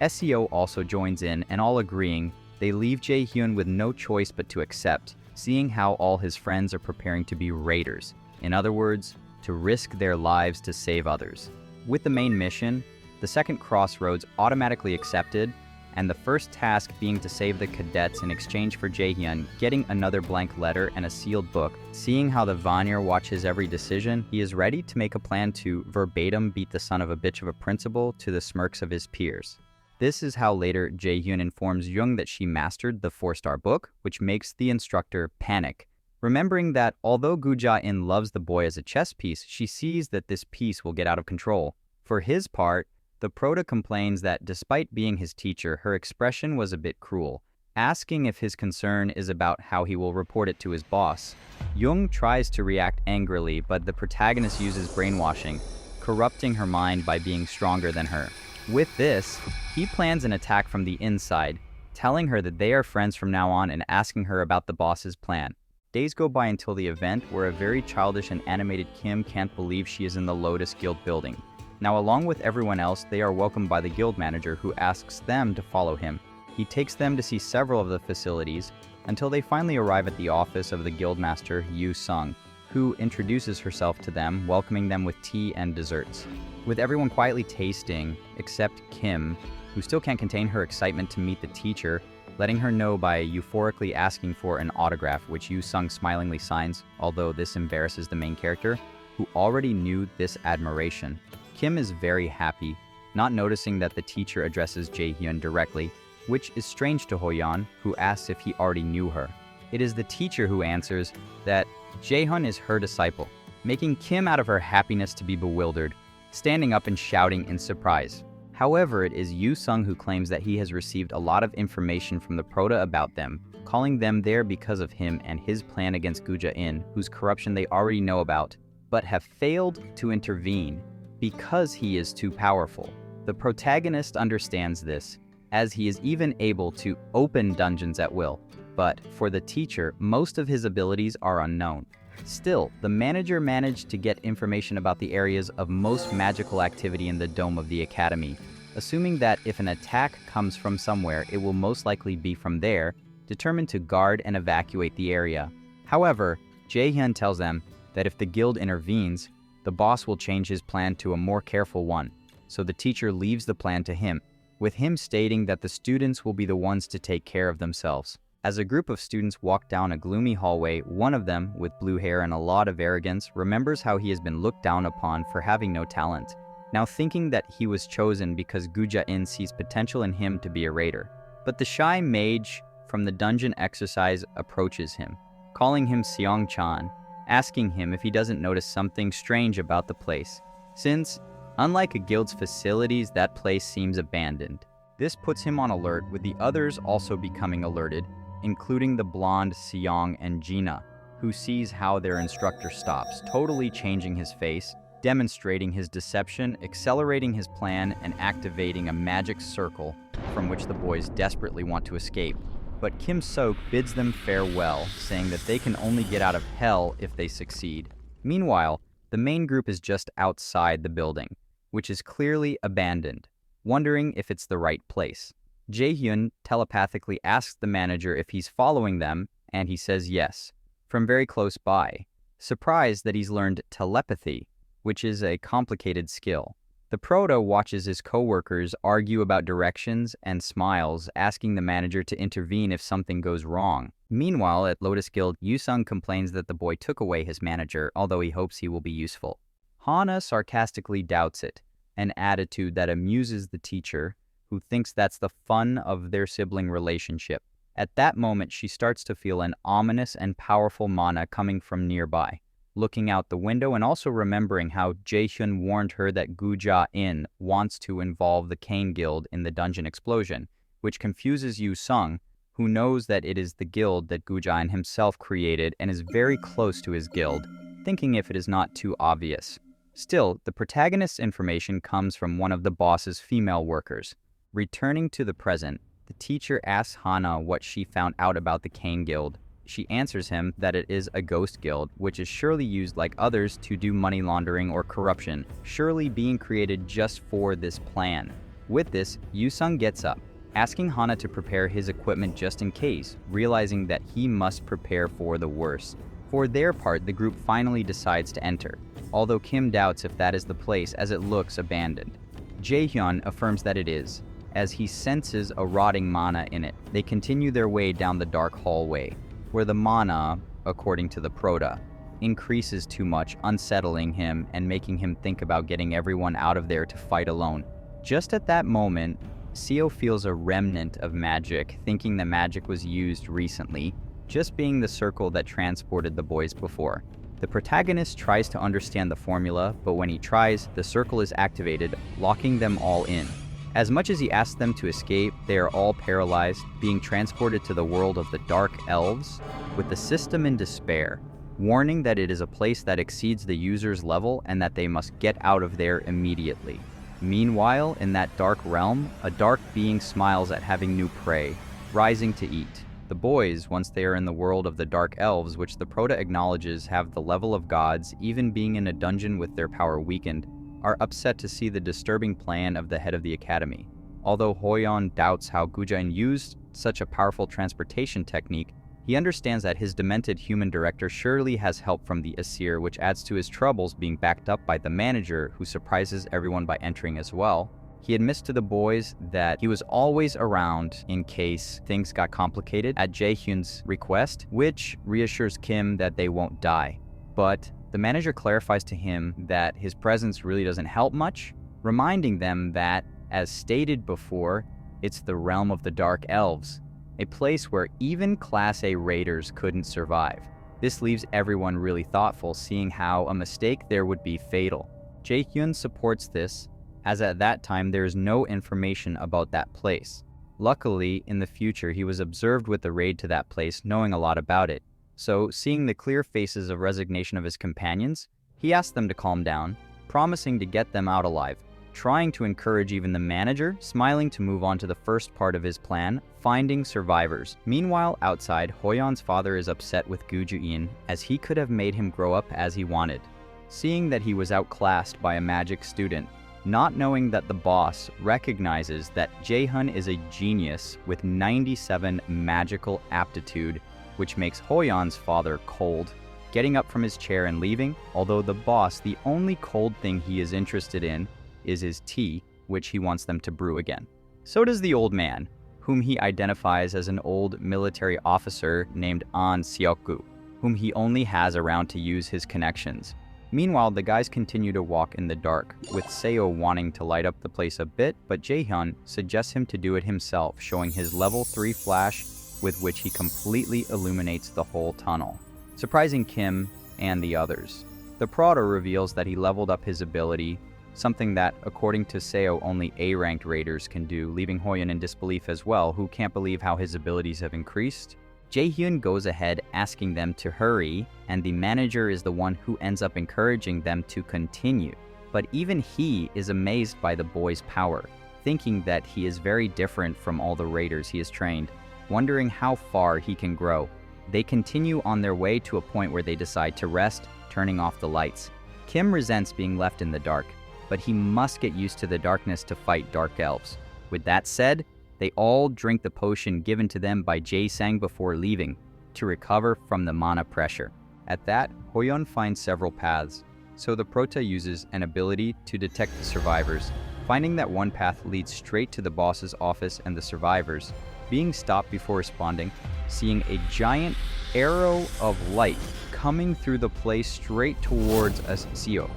SEO also joins in, and all agreeing, they leave Jae-hyun with no choice but to accept, seeing how all his friends are preparing to be raiders. In other words, to risk their lives to save others. With the main mission, the second crossroads automatically accepted, and the first task being to save the cadets in exchange for Jae-hyun getting another blank letter and a sealed book. Seeing how the Vanir watch his every decision, he is ready to make a plan to verbatim beat the son of a bitch of a principal to the smirks of his peers. This is how later Jae-hyun informs Jung that she mastered the 4-star book, which makes the instructor panic. Remembering that although Guja-in loves the boy as a chess piece, she sees that this piece will get out of control. For his part, the Prota complains that despite being his teacher, her expression was a bit cruel, asking if his concern is about how he will report it to his boss. Jung tries to react angrily, but the protagonist uses brainwashing, corrupting her mind by being stronger than her. With this, he plans an attack from the inside, telling her that they are friends from now on and asking her about the boss's plan. Days go by until the event, where a very childish and animated Kim can't believe she is in the Lotus Guild building. Now, along with everyone else, they are welcomed by the guild manager, who asks them to follow him. He takes them to see several of the facilities until they finally arrive at the office of the guildmaster Yu Sung, who introduces herself to them, welcoming them with tea and desserts. With everyone quietly tasting, except Kim, who still can't contain her excitement to meet the teacher, letting her know by euphorically asking for an autograph, which Yu Sung smilingly signs, although this embarrasses the main character, who already knew this admiration. Kim is very happy, not noticing that the teacher addresses Jae-hyun directly, which is strange to Hoyeon, who asks if he already knew her. It is the teacher who answers that Jae-hyun is her disciple, making Kim out of her happiness to be bewildered, standing up and shouting in surprise. However, it is Yu Sung who claims that he has received a lot of information from the Prota about them, calling them there because of him and his plan against Guja-in, whose corruption they already know about, but have failed to intervene because he is too powerful. The protagonist understands this, as he is even able to open dungeons at will, but for the teacher, most of his abilities are unknown. Still, the manager managed to get information about the areas of most magical activity in the dome of the academy, assuming that if an attack comes from somewhere, it will most likely be from there, determined to guard and evacuate the area. However, Jae-hyun tells them that if the guild intervenes, the boss will change his plan to a more careful one, so the teacher leaves the plan to him, with him stating that the students will be the ones to take care of themselves. As a group of students walk down a gloomy hallway, one of them, with blue hair and a lot of arrogance, remembers how he has been looked down upon for having no talent, now thinking that he was chosen because Guja-in sees potential in him to be a raider. But the shy mage from the dungeon exercise approaches him, calling him Seong-chan, asking him if he doesn't notice something strange about the place, since, unlike a guild's facilities, that place seems abandoned. This puts him on alert, with the others also becoming alerted, including the blonde Seong and Gina, who sees how their instructor stops, totally changing his face, demonstrating his deception, accelerating his plan, and activating a magic circle from which the boys desperately want to escape. But Kim Sok bids them farewell, saying that they can only get out of hell if they succeed. Meanwhile, the main group is just outside the building, which is clearly abandoned, wondering if it's the right place. Jae-hyun telepathically asks the manager if he's following them, and he says yes, from very close by, surprised that he's learned telepathy, which is a complicated skill. The Proto watches his co-workers argue about directions and smiles, asking the manager to intervene if something goes wrong. Meanwhile, at Lotus Guild, Yu-sung complains that the boy took away his manager, although he hopes he will be useful. Hana sarcastically doubts it, an attitude that amuses the teacher, who thinks that's the fun of their sibling relationship. At that moment, she starts to feel an ominous and powerful mana coming from nearby. Looking out the window and also remembering how Jae-hyun warned her that Guja-in wants to involve the Kane Guild in the dungeon explosion, which confuses Yu-sung, who knows that it is the guild that Guja-in himself created and is very close to his guild, thinking if it is not too obvious. Still, the protagonist's information comes from one of the boss's female workers. Returning to the present, the teacher asks Hana what she found out about the Kane Guild. She answers him that it is a ghost guild, which is surely used like others to do money laundering or corruption, surely being created just for this plan. With this, Yu-sung gets up, asking Hana to prepare his equipment just in case, realizing that he must prepare for the worst. For their part, the group finally decides to enter, although Kim doubts if that is the place as it looks abandoned. Jae-hyun affirms that it is, as he senses a rotting mana in it. They continue their way down the dark hallway, where the mana, according to the Prota, increases too much, unsettling him and making him think about getting everyone out of there to fight alone. Just at that moment, Seo feels a remnant of magic, thinking the magic was used recently, just being the circle that transported the boys before. The protagonist tries to understand the formula, but when he tries, the circle is activated, locking them all in. As much as he asks them to escape, they are all paralyzed, being transported to the world of the Dark Elves, with the system in despair, warning that it is a place that exceeds the user's level and that they must get out of there immediately. Meanwhile, in that dark realm, a dark being smiles at having new prey, rising to eat. The boys, once they are in the world of the Dark Elves, which the Prota acknowledges have the level of gods, even being in a dungeon with their power weakened, are upset to see the disturbing plan of the head of the academy. Although Hoyeon doubts how Guja-in used such a powerful transportation technique, he understands that his demented human director surely has help from the Asir, which adds to his troubles being backed up by the manager, who surprises everyone by entering as well. He admits to the boys that he was always around in case things got complicated at Jae-hyun's request, which reassures Kim that they won't die. But the manager clarifies to him that his presence really doesn't help much, reminding them that, as stated before, it's the realm of the Dark Elves, a place where even Class A raiders couldn't survive. This leaves everyone really thoughtful, seeing how a mistake there would be fatal. Jae-hyun supports this, as at that time there is no information about that place. Luckily, in the future he was observed with the raid to that place, knowing a lot about it. So, seeing the clear faces of resignation of his companions, he asks them to calm down, promising to get them out alive, trying to encourage even the manager, smiling to move on to the first part of his plan, finding survivors. Meanwhile, outside, Hoyeon's father is upset with Guju-in, as he could have made him grow up as he wanted. Seeing that he was outclassed by a magic student, not knowing that the boss recognizes that Jae-hyun is a genius with 97 magical aptitude, which makes Hoyeon's father cold, getting up from his chair and leaving, although the boss, the only cold thing he is interested in is his tea, which he wants them to brew again. So does the old man, whom he identifies as an old military officer named An Seokgu, whom he only has around to use his connections. Meanwhile, the guys continue to walk in the dark, with Seo wanting to light up the place a bit, but Jae-hyun suggests him to do it himself, showing his level 3 flash, with which he completely illuminates the whole tunnel, surprising Kim and the others. The Prota reveals that he leveled up his ability, something that, according to Seo, only A-ranked raiders can do, leaving Hoyeon in disbelief as well, who can't believe how his abilities have increased. Jae-hyun goes ahead asking them to hurry, and the manager is the one who ends up encouraging them to continue. But even he is amazed by the boy's power, thinking that he is very different from all the raiders he has trained, wondering how far he can grow. They continue on their way to a point where they decide to rest, turning off the lights. Kim resents being left in the dark, but he must get used to the darkness to fight dark elves. With that said, they all drink the potion given to them by Jae-sang before leaving, to recover from the mana pressure. At that, Hoyeon finds several paths, so the prota uses an ability to detect the survivors, finding that one path leads straight to the boss's office and the survivors, being stopped before responding, seeing a giant arrow of light coming through the place straight towards us Seo,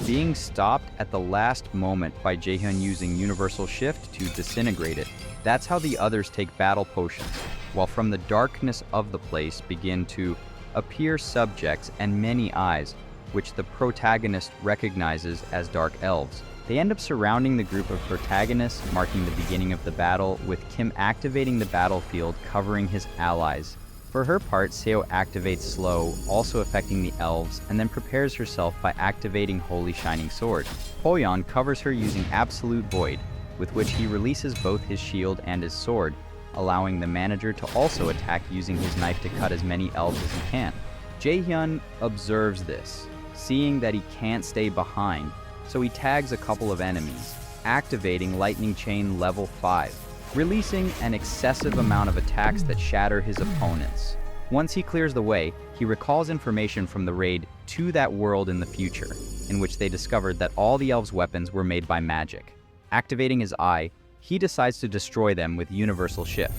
being stopped at the last moment by Jaehyun using Universal Shift to disintegrate it. That's how the others take battle potions, while from the darkness of the place begin to appear subjects and many eyes, which the protagonist recognizes as dark elves. They end up surrounding the group of protagonists, marking the beginning of the battle, with Kim activating the battlefield, covering his allies. For her part, Seo activates Slow, also affecting the elves, and then prepares herself by activating Holy Shining Sword. Hoyeon covers her using Absolute Void, with which he releases both his shield and his sword, allowing the manager to also attack using his knife to cut as many elves as he can. Jaehyun observes this, seeing that he can't stay behind, so he tags a couple of enemies, activating Lightning Chain level 5, releasing an excessive amount of attacks that shatter his opponents. Once he clears the way, he recalls information from the raid to that world in the future, in which they discovered that all the elves' weapons were made by magic. Activating his eye, he decides to destroy them with Universal Shift.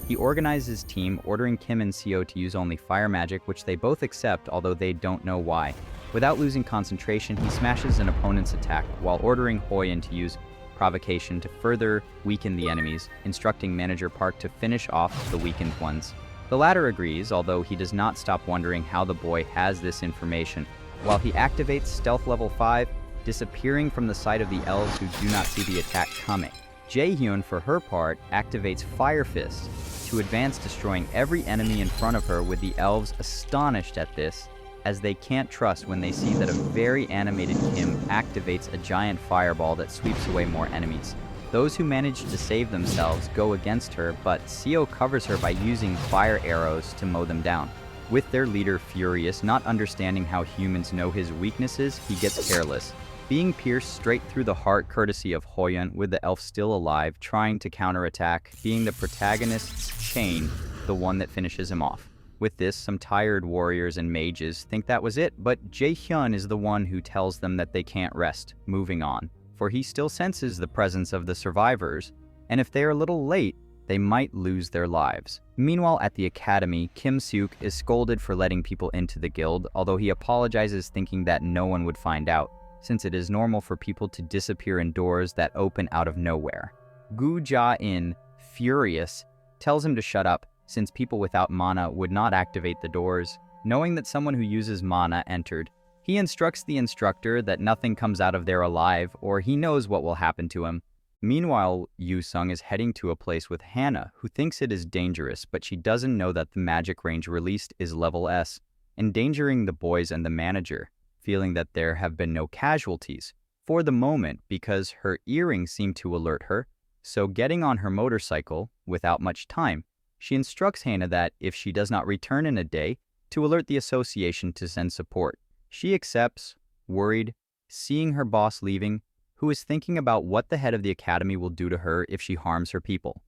He organizes his team, ordering Kim and Seo to use only fire magic, which they both accept, although they don't know why. Without losing concentration, he smashes an opponent's attack, while ordering Hoyeon to use provocation to further weaken the enemies, instructing Manager Park to finish off the weakened ones. The latter agrees, although he does not stop wondering how the boy has this information, while he activates Stealth level 5, disappearing from the sight of the elves who do not see the attack coming. Jaehyun, for her part, activates Fire Fist to advance, destroying every enemy in front of her, with the elves astonished at this, as they can't trust when they see that a very animated Kim activates a giant fireball that sweeps away more enemies. Those who manage to save themselves go against her, but Seo covers her by using fire arrows to mow them down. With their leader furious, not understanding how humans know his weaknesses, he gets careless, being pierced straight through the heart courtesy of Hoyeon, with the elf still alive, trying to counterattack, being the protagonist's chain, the one that finishes him off. With this, some tired warriors and mages think that was it, but Jaehyun is the one who tells them that they can't rest, moving on, for he still senses the presence of the survivors, and if they are a little late, they might lose their lives. Meanwhile, at the academy, Kim Seok is scolded for letting people into the guild, although he apologizes, thinking that no one would find out, since it is normal for people to disappear in doors that open out of nowhere. Gu Ja-in, furious, tells him to shut up, since people without mana would not activate the doors. Knowing that someone who uses mana entered, he instructs the instructor that nothing comes out of there alive, or he knows what will happen to him. Meanwhile, Yu-sung is heading to a place with Hannah, who thinks it is dangerous, but she doesn't know that the magic range released is level S, endangering the boys and the manager, feeling that there have been no casualties for the moment because her earrings seem to alert her. So getting on her motorcycle, without much time, she instructs Hannah that if she does not return in a day, to alert the association to send support. She accepts, worried, seeing her boss leaving, who is thinking about what the head of the academy will do to her if she harms her people.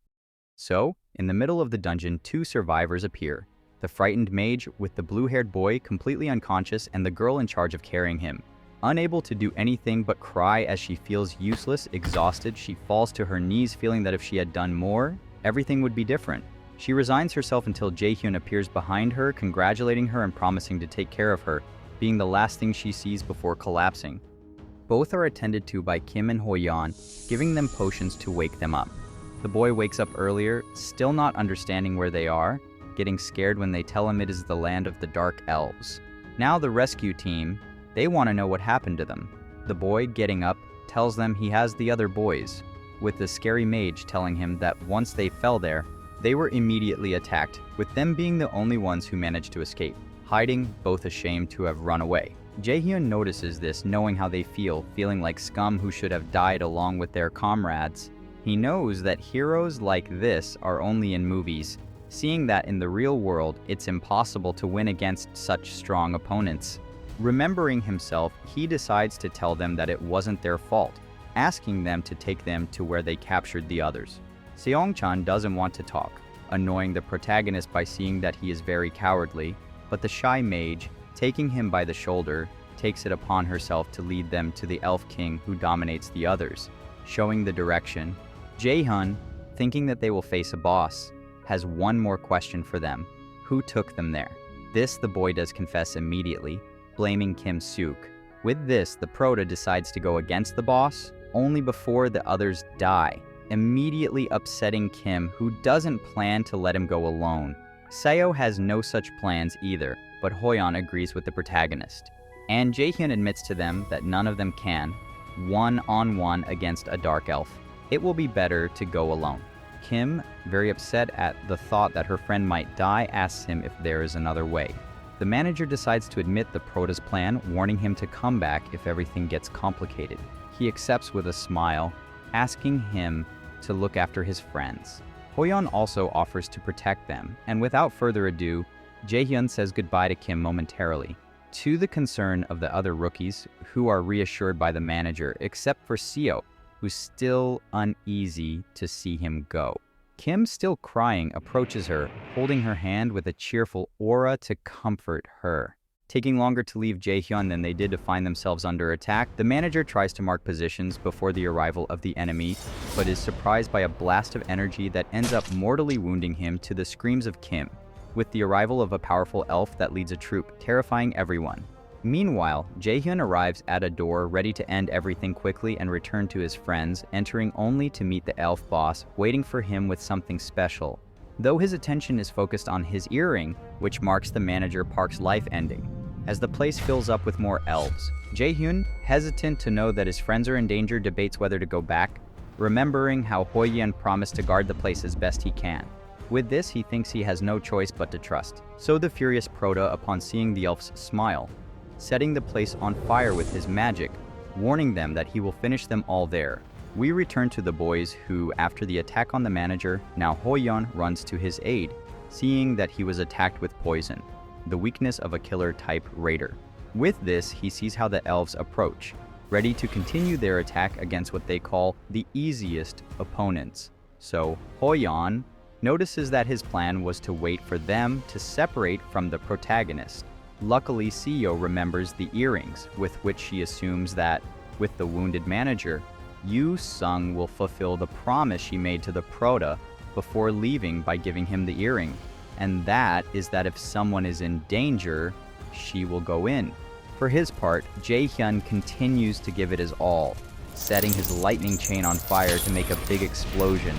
So, in the middle of the dungeon, two survivors appear, the frightened mage with the blue-haired boy completely unconscious and the girl in charge of carrying him. Unable to do anything but cry as she feels useless, exhausted, she falls to her knees, feeling that if she had done more, everything would be different. She resigns herself until Jaehyun appears behind her, congratulating her and promising to take care of her, being the last thing she sees before collapsing. Both are attended to by Kim and Hoyeon, giving them potions to wake them up. The boy wakes up earlier, still not understanding where they are, getting scared when they tell him it is the land of the Dark Elves. Now the rescue team, they want to know what happened to them. The boy, getting up, tells them he has the other boys, with the scary mage telling him that once they fell there, They were immediately attacked, with them being the only ones who managed to escape, hiding, both ashamed to have run away. Jaehyun notices this, knowing how they feel, feeling like scum who should have died along with their comrades. He knows that heroes like this are only in movies, seeing that in the real world it's impossible to win against such strong opponents. Remembering himself, he decides to tell them that it wasn't their fault, asking them to take them to where they captured the others. Seong-chan doesn't want to talk, annoying the protagonist by seeing that he is very cowardly, but the shy mage, taking him by the shoulder, takes it upon herself to lead them to the Elf King who dominates the others. Showing the direction, Jaehyun, thinking that they will face a boss, has one more question for them. Who took them there? This the boy does confess immediately, blaming Kim Suk. With this, the prota decides to go against the boss, only before the others die, immediately upsetting Kim, who doesn't plan to let him go alone. Seo has no such plans either, but Hoyeon agrees with the protagonist. And Jaehyun admits to them that none of them can, one-on-one against a dark elf. It will be better to go alone. Kim, very upset at the thought that her friend might die, asks him if there is another way. The manager decides to admit the prota's plan, warning him to come back if everything gets complicated. He accepts with a smile, asking him to look after his friends. Hoyeon also offers to protect them, and without further ado, Jaehyun says goodbye to Kim momentarily, to the concern of the other rookies, who are reassured by the manager, except for Seo, who's still uneasy to see him go. Kim, still crying, approaches her, holding her hand with a cheerful aura to comfort her. Taking longer to leave Jaehyun than they did to find themselves under attack, the manager tries to mark positions before the arrival of the enemy, but is surprised by a blast of energy that ends up mortally wounding him to the screams of Kim, with the arrival of a powerful elf that leads a troop, terrifying everyone. Meanwhile, Jaehyun arrives at a door ready to end everything quickly and return to his friends, entering only to meet the elf boss waiting for him with something special. Though his attention is focused on his earring, which marks the manager Park's life ending. As the place fills up with more elves, Jaehyun, hesitant to know that his friends are in danger, debates whether to go back, remembering how Hoyeon promised to guard the place as best he can. With this, he thinks he has no choice but to trust. So the furious prota, upon seeing the elves, smile, setting the place on fire with his magic, warning them that he will finish them all there. We return to the boys who, after the attack on the manager, now Hoyeon runs to his aid, seeing that he was attacked with poison, the weakness of a killer-type raider. With this, he sees how the elves approach, ready to continue their attack against what they call the easiest opponents. So Hoyeon notices that his plan was to wait for them to separate from the protagonist. Luckily, Seo remembers the earrings, with which she assumes that, with the wounded manager, Yu Sung will fulfill the promise she made to the prota before leaving by giving him the earring, and that is that if someone is in danger, she will go in. For his part, Jaehyun continues to give it his all, setting his lightning chain on fire to make a big explosion,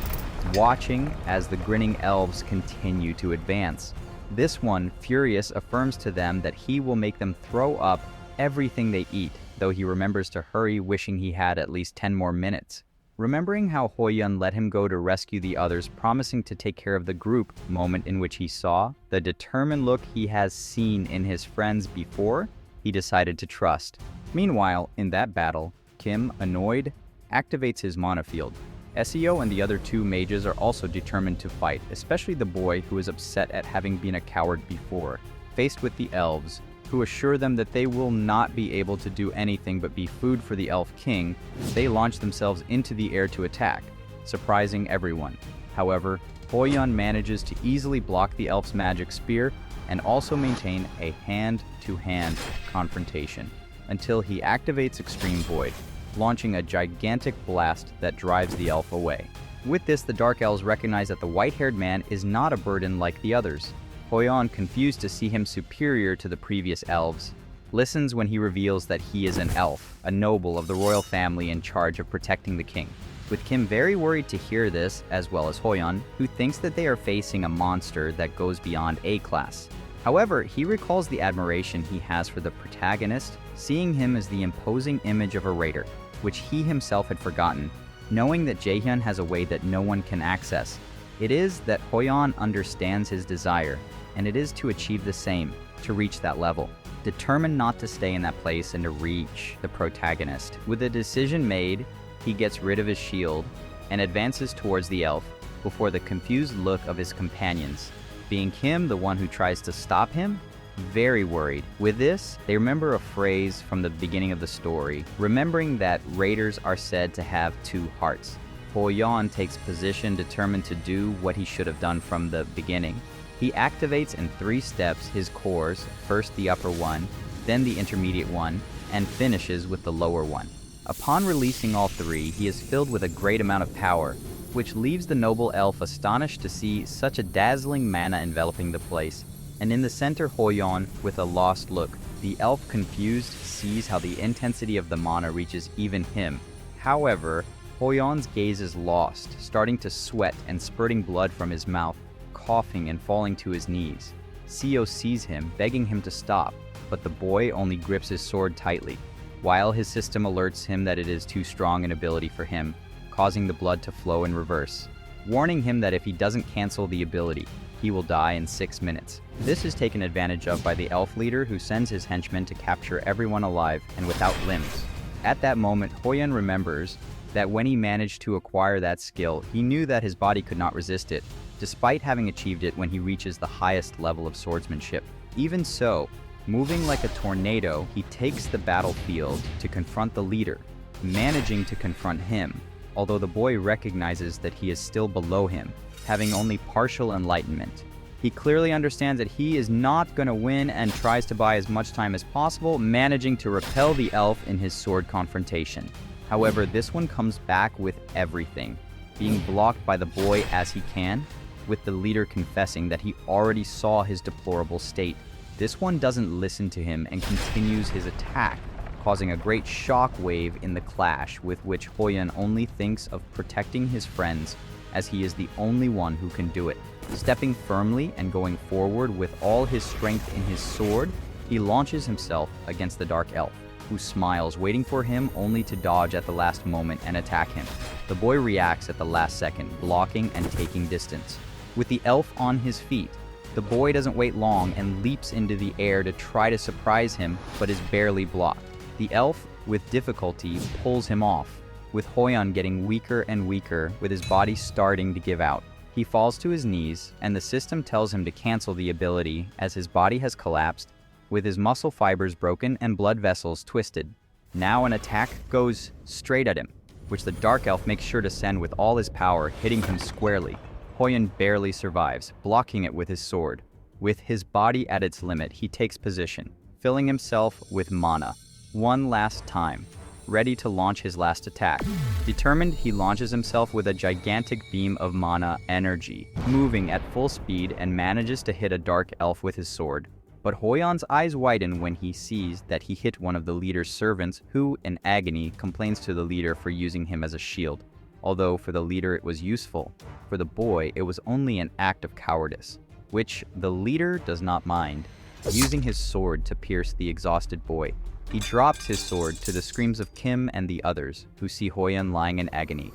watching as the grinning elves continue to advance. This one, furious, affirms to them that he will make them throw up everything they eat, though he remembers to hurry, wishing he had at least 10 more minutes. Remembering how Hoyeon let him go to rescue the others, promising to take care of the group, moment in which he saw the determined look he has seen in his friends before, he decided to trust. Meanwhile, in that battle, Kim, annoyed, activates his mana field. Seo and the other two mages are also determined to fight, especially the boy who is upset at having been a coward before. Faced with the elves, who assure them that they will not be able to do anything but be food for the Elf King, they launch themselves into the air to attack, surprising everyone. However, Hoyeon manages to easily block the elf's magic spear and also maintain a hand-to-hand confrontation, until he activates Extreme Void, launching a gigantic blast that drives the elf away. With this, the Dark Elves recognize that the white-haired man is not a burden like the others. Hoyeon, confused to see him superior to the previous elves, listens when he reveals that he is an elf, a noble of the royal family in charge of protecting the king. With Kim very worried to hear this, as well as Hoyeon, who thinks that they are facing a monster that goes beyond A-class. However, he recalls the admiration he has for the protagonist, seeing him as the imposing image of a raider, which he himself had forgotten, knowing that Jaehyun has a way that no one can access. It is that Hoyon understands his desire, and it is to achieve the same, to reach that level. Determined not to stay in that place and to reach the protagonist. With a decision made, he gets rid of his shield and advances towards the elf before the confused look of his companions, being Kim the one who tries to stop him, very worried. With this, they remember a phrase from the beginning of the story, remembering that raiders are said to have two hearts. Hoyon takes position determined to do what he should have done from the beginning. He activates in 3 steps his cores, first the upper one, then the intermediate one, and finishes with the lower one. Upon releasing all 3, he is filled with a great amount of power, which leaves the noble elf astonished to see such a dazzling mana enveloping the place. And in the center, Hoyon, with a lost look. The elf, confused, sees how the intensity of the mana reaches even him. However, Hoyon's gaze is lost, starting to sweat and spurting blood from his mouth, coughing and falling to his knees. Seo sees him, begging him to stop, but the boy only grips his sword tightly, while his system alerts him that it is too strong an ability for him, causing the blood to flow in reverse, warning him that if he doesn't cancel the ability, he will die in 6 minutes. This is taken advantage of by the elf leader, who sends his henchmen to capture everyone alive and without limbs. At that moment, Hoyon remembers that when he managed to acquire that skill, he knew that his body could not resist it, despite having achieved it when he reaches the highest level of swordsmanship. Even so, moving like a tornado, he takes the battlefield to confront the leader, managing to confront him, although the boy recognizes that he is still below him, having only partial enlightenment. He clearly understands that he is not going to win and tries to buy as much time as possible, managing to repel the elf in his sword confrontation. However, this one comes back with everything, being blocked by the boy as he can, with the leader confessing that he already saw his deplorable state. This one doesn't listen to him and continues his attack, causing a great shock wave in the clash, with which Hoyon only thinks of protecting his friends, as he is the only one who can do it. Stepping firmly and going forward with all his strength in his sword, he launches himself against the dark elf, who smiles, waiting for him only to dodge at the last moment and attack him. The boy reacts at the last second, blocking and taking distance. With the elf on his feet, the boy doesn't wait long and leaps into the air to try to surprise him, but is barely blocked. The elf, with difficulty, pulls him off, with Hoyon getting weaker and weaker, with his body starting to give out. He falls to his knees, and the system tells him to cancel the ability as his body has collapsed, with his muscle fibers broken and blood vessels twisted. Now an attack goes straight at him, which the dark elf makes sure to send with all his power, hitting him squarely. Hoyon barely survives, blocking it with his sword. With his body at its limit, he takes position, filling himself with mana, one last time, ready to launch his last attack. Determined, he launches himself with a gigantic beam of mana energy, moving at full speed, and manages to hit a dark elf with his sword. But Hoyon's eyes widen when he sees that he hit one of the leader's servants, who, in agony, complains to the leader for using him as a shield. Although for the leader it was useful, for the boy it was only an act of cowardice, which the leader does not mind, using his sword to pierce the exhausted boy. He drops his sword to the screams of Kim and the others, who see Hoyon lying in agony.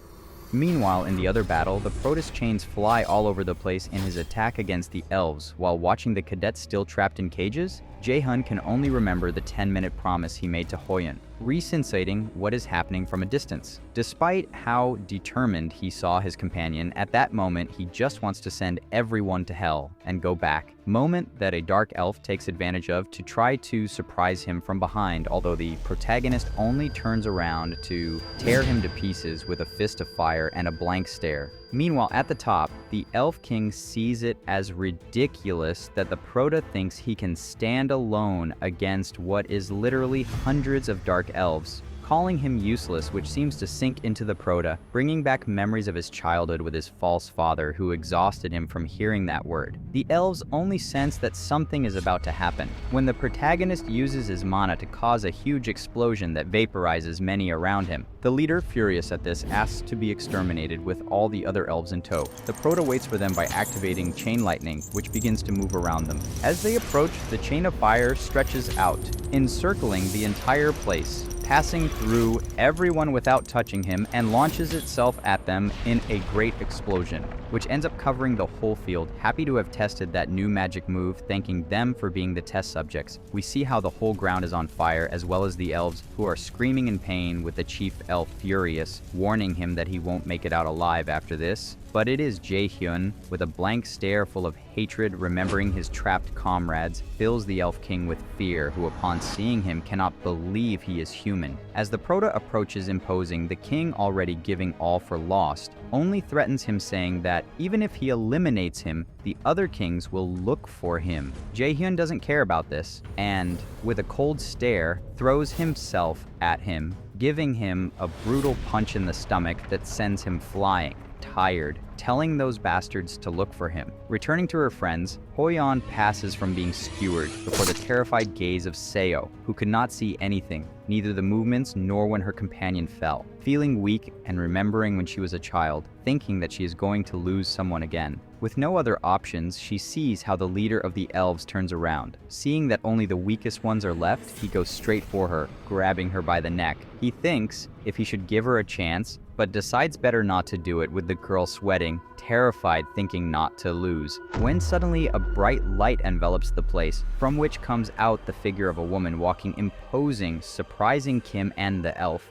Meanwhile, in the other battle, the protist chains fly all over the place in his attack against the elves. While watching the cadets still trapped in cages, Jae-hun can only remember the 10-minute promise he made to Hoyon, resensating what is happening from a distance. Despite how determined he saw his companion, at that moment he just wants to send everyone to hell and go back. Moment that a dark elf takes advantage of to try to surprise him from behind, although the protagonist only turns around to tear him to pieces with a fist of fire and a blank stare. Meanwhile, at the top, the Elf King sees it as ridiculous that the Prota thinks he can stand alone against what is literally hundreds of dark elves, calling him useless, which seems to sink into the Prota, bringing back memories of his childhood with his false father, who exhausted him from hearing that word. The elves only sense that something is about to happen, when the protagonist uses his mana to cause a huge explosion that vaporizes many around him. The leader, furious at this, asks to be exterminated with all the other elves in tow. The Prota waits for them by activating Chain Lightning, which begins to move around them. As they approach, the chain of fire stretches out, encircling the entire place, passing through everyone without touching him, and launches itself at them in a great explosion. which ends up covering the whole field. Happy to have tested that new magic move, thanking them for being the test subjects. We see how the whole ground is on fire, as well as the elves, who are screaming in pain, with the chief elf furious, warning him that he won't make it out alive after this. But it is Jae-hyun, with a blank stare full of hatred, remembering his trapped comrades, fills the Elf King with fear, who upon seeing him cannot believe he is human. As the Prota approaches imposing, the king, already giving all for lost, only threatens him, saying that even if he eliminates him, the other kings will look for him. Jae-hyun doesn't care about this, and, with a cold stare, throws himself at him, giving him a brutal punch in the stomach that sends him flying, tired, telling those bastards to look for him. Returning to her friends, Hoyeon passes from being skewered before the terrified gaze of Seo, who could not see anything, neither the movements nor when her companion fell. Feeling weak and remembering when she was a child, thinking that she is going to lose someone again. With no other options, she sees how the leader of the elves turns around. Seeing that only the weakest ones are left, he goes straight for her, grabbing her by the neck. He thinks if he should give her a chance, but decides better not to do it, with the girl sweating, terrified, thinking not to lose. When suddenly a bright light envelops the place, from which comes out the figure of a woman walking imposing, surprising Kim and the elf.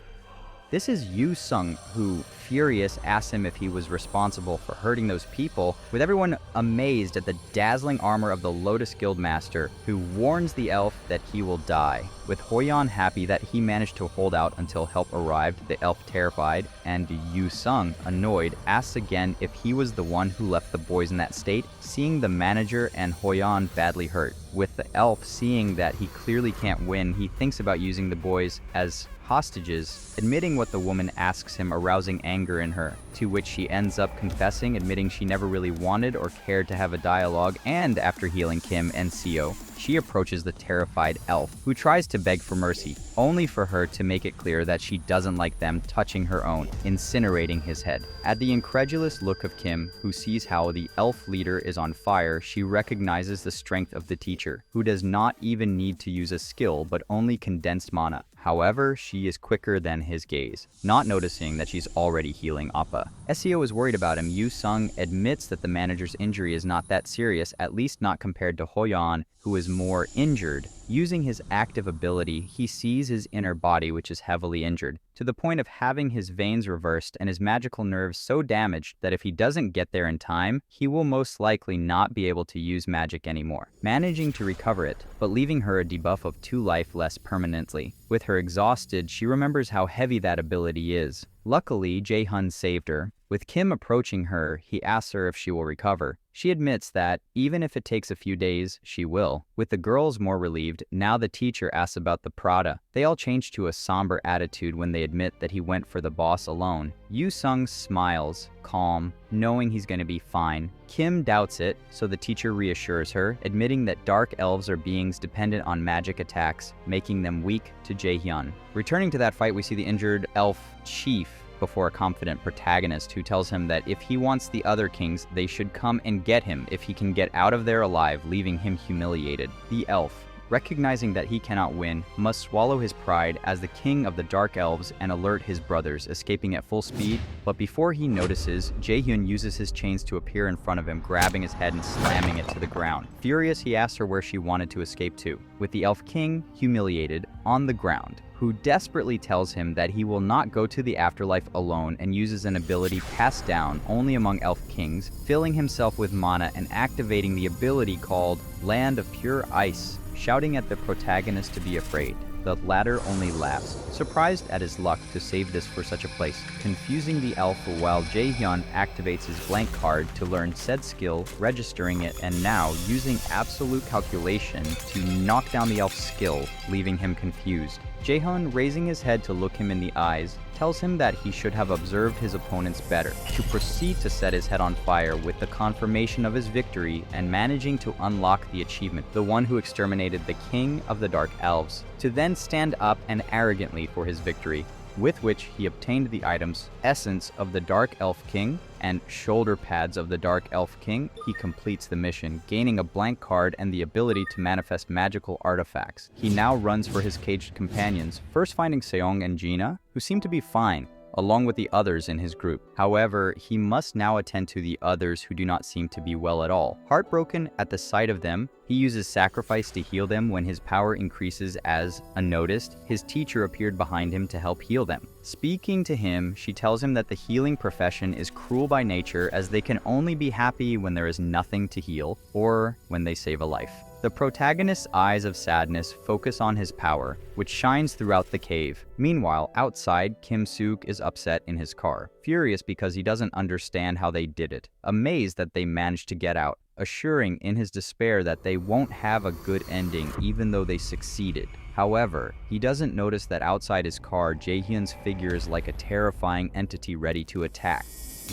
This is Yu Sung, who, furious, asks him if he was responsible for hurting those people, with everyone amazed at the dazzling armor of the Lotus Guild Master, who warns the elf that he will die. With Hoyeon happy that he managed to hold out until help arrived, the elf terrified, and Yu Sung, annoyed, asks again if he was the one who left the boys in that state, seeing the manager and Hoyeon badly hurt. With the elf seeing that he clearly can't win, he thinks about using the boys as hostages, admitting what the woman asks him, arousing anger in her, to which she ends up confessing, admitting she never really wanted or cared to have a dialogue, and after healing Kim and Seo, she approaches the terrified elf, who tries to beg for mercy, only for her to make it clear that she doesn't like them touching her own, incinerating his head. At the incredulous look of Kim, who sees how the elf leader is on fire, she recognizes the strength of the teacher, who does not even need to use a skill but only condensed mana. However, she is quicker than his gaze, not noticing that she's already healing Appa. Seo is worried about him. Yu Sung admits that the manager's injury is not that serious, at least not compared to Hoyeon, who is more injured. Using his active ability, he sees his inner body, which is heavily injured, to the point of having his veins reversed and his magical nerves so damaged that if he doesn't get there in time, he will most likely not be able to use magic anymore, managing to recover it, but leaving her a debuff of 2 life less permanently. With her exhausted, she remembers how heavy that ability is. Luckily, Jae-hyun saved her. With Kim approaching her, he asks her if she will recover. She admits that, even if it takes a few days, she will. With the girls more relieved, now the teacher asks about the Prada. They all change to a somber attitude when they admit that he went for the boss alone. Yu Sung smiles, calm, knowing he's going to be fine. Kim doubts it, so the teacher reassures her, admitting that dark elves are beings dependent on magic attacks, making them weak to Jae-hyun. Returning to that fight, we see the injured elf chief before a confident protagonist who tells him that if he wants the other kings, they should come and get him if he can get out of there alive, leaving him humiliated. The elf, recognizing that he cannot win, must swallow his pride as the king of the Dark Elves and alert his brothers, escaping at full speed. But before he notices, Jae-hyun uses his chains to appear in front of him, grabbing his head and slamming it to the ground. Furious, he asks her where she wanted to escape to, with the elf king, humiliated, on the ground, who desperately tells him that he will not go to the afterlife alone and uses an ability passed down only among elf kings, filling himself with mana and activating the ability called Land of Pure Ice, shouting at the protagonist to be afraid. The latter only laughs, surprised at his luck to save this for such a place, confusing the elf while Jae-hyun activates his blank card to learn said skill, registering it, and now using absolute calculation to knock down the elf's skill, leaving him confused. Jae-hyun, raising his head to look him in the eyes, tells him that he should have observed his opponents better, to proceed to set his head on fire with the confirmation of his victory and managing to unlock the achievement, the one who exterminated the king of the Dark Elves, to then stand up and arrogantly for his victory, with which he obtained the items Essence of the Dark Elf King and Shoulder Pads of the Dark Elf King. He completes the mission, gaining a blank card and the ability to manifest magical artifacts. He now runs for his caged companions, first finding Seong and Gina, who seem to be fine, along with the others in his group. However, he must now attend to the others who do not seem to be well at all. Heartbroken at the sight of them, he uses sacrifice to heal them. When his power increases as unnoticed, his teacher appeared behind him to help heal them. Speaking to him, she tells him that the healing profession is cruel by nature, as they can only be happy when there is nothing to heal or when they save a life. The protagonist's eyes of sadness focus on his power, which shines throughout the cave. Meanwhile, outside, Kim-suk is upset in his car, furious because he doesn't understand how they did it, amazed that they managed to get out, assuring in his despair that they won't have a good ending even though they succeeded. However, he doesn't notice that outside his car, Jae-hyun's figure is like a terrifying entity ready to attack,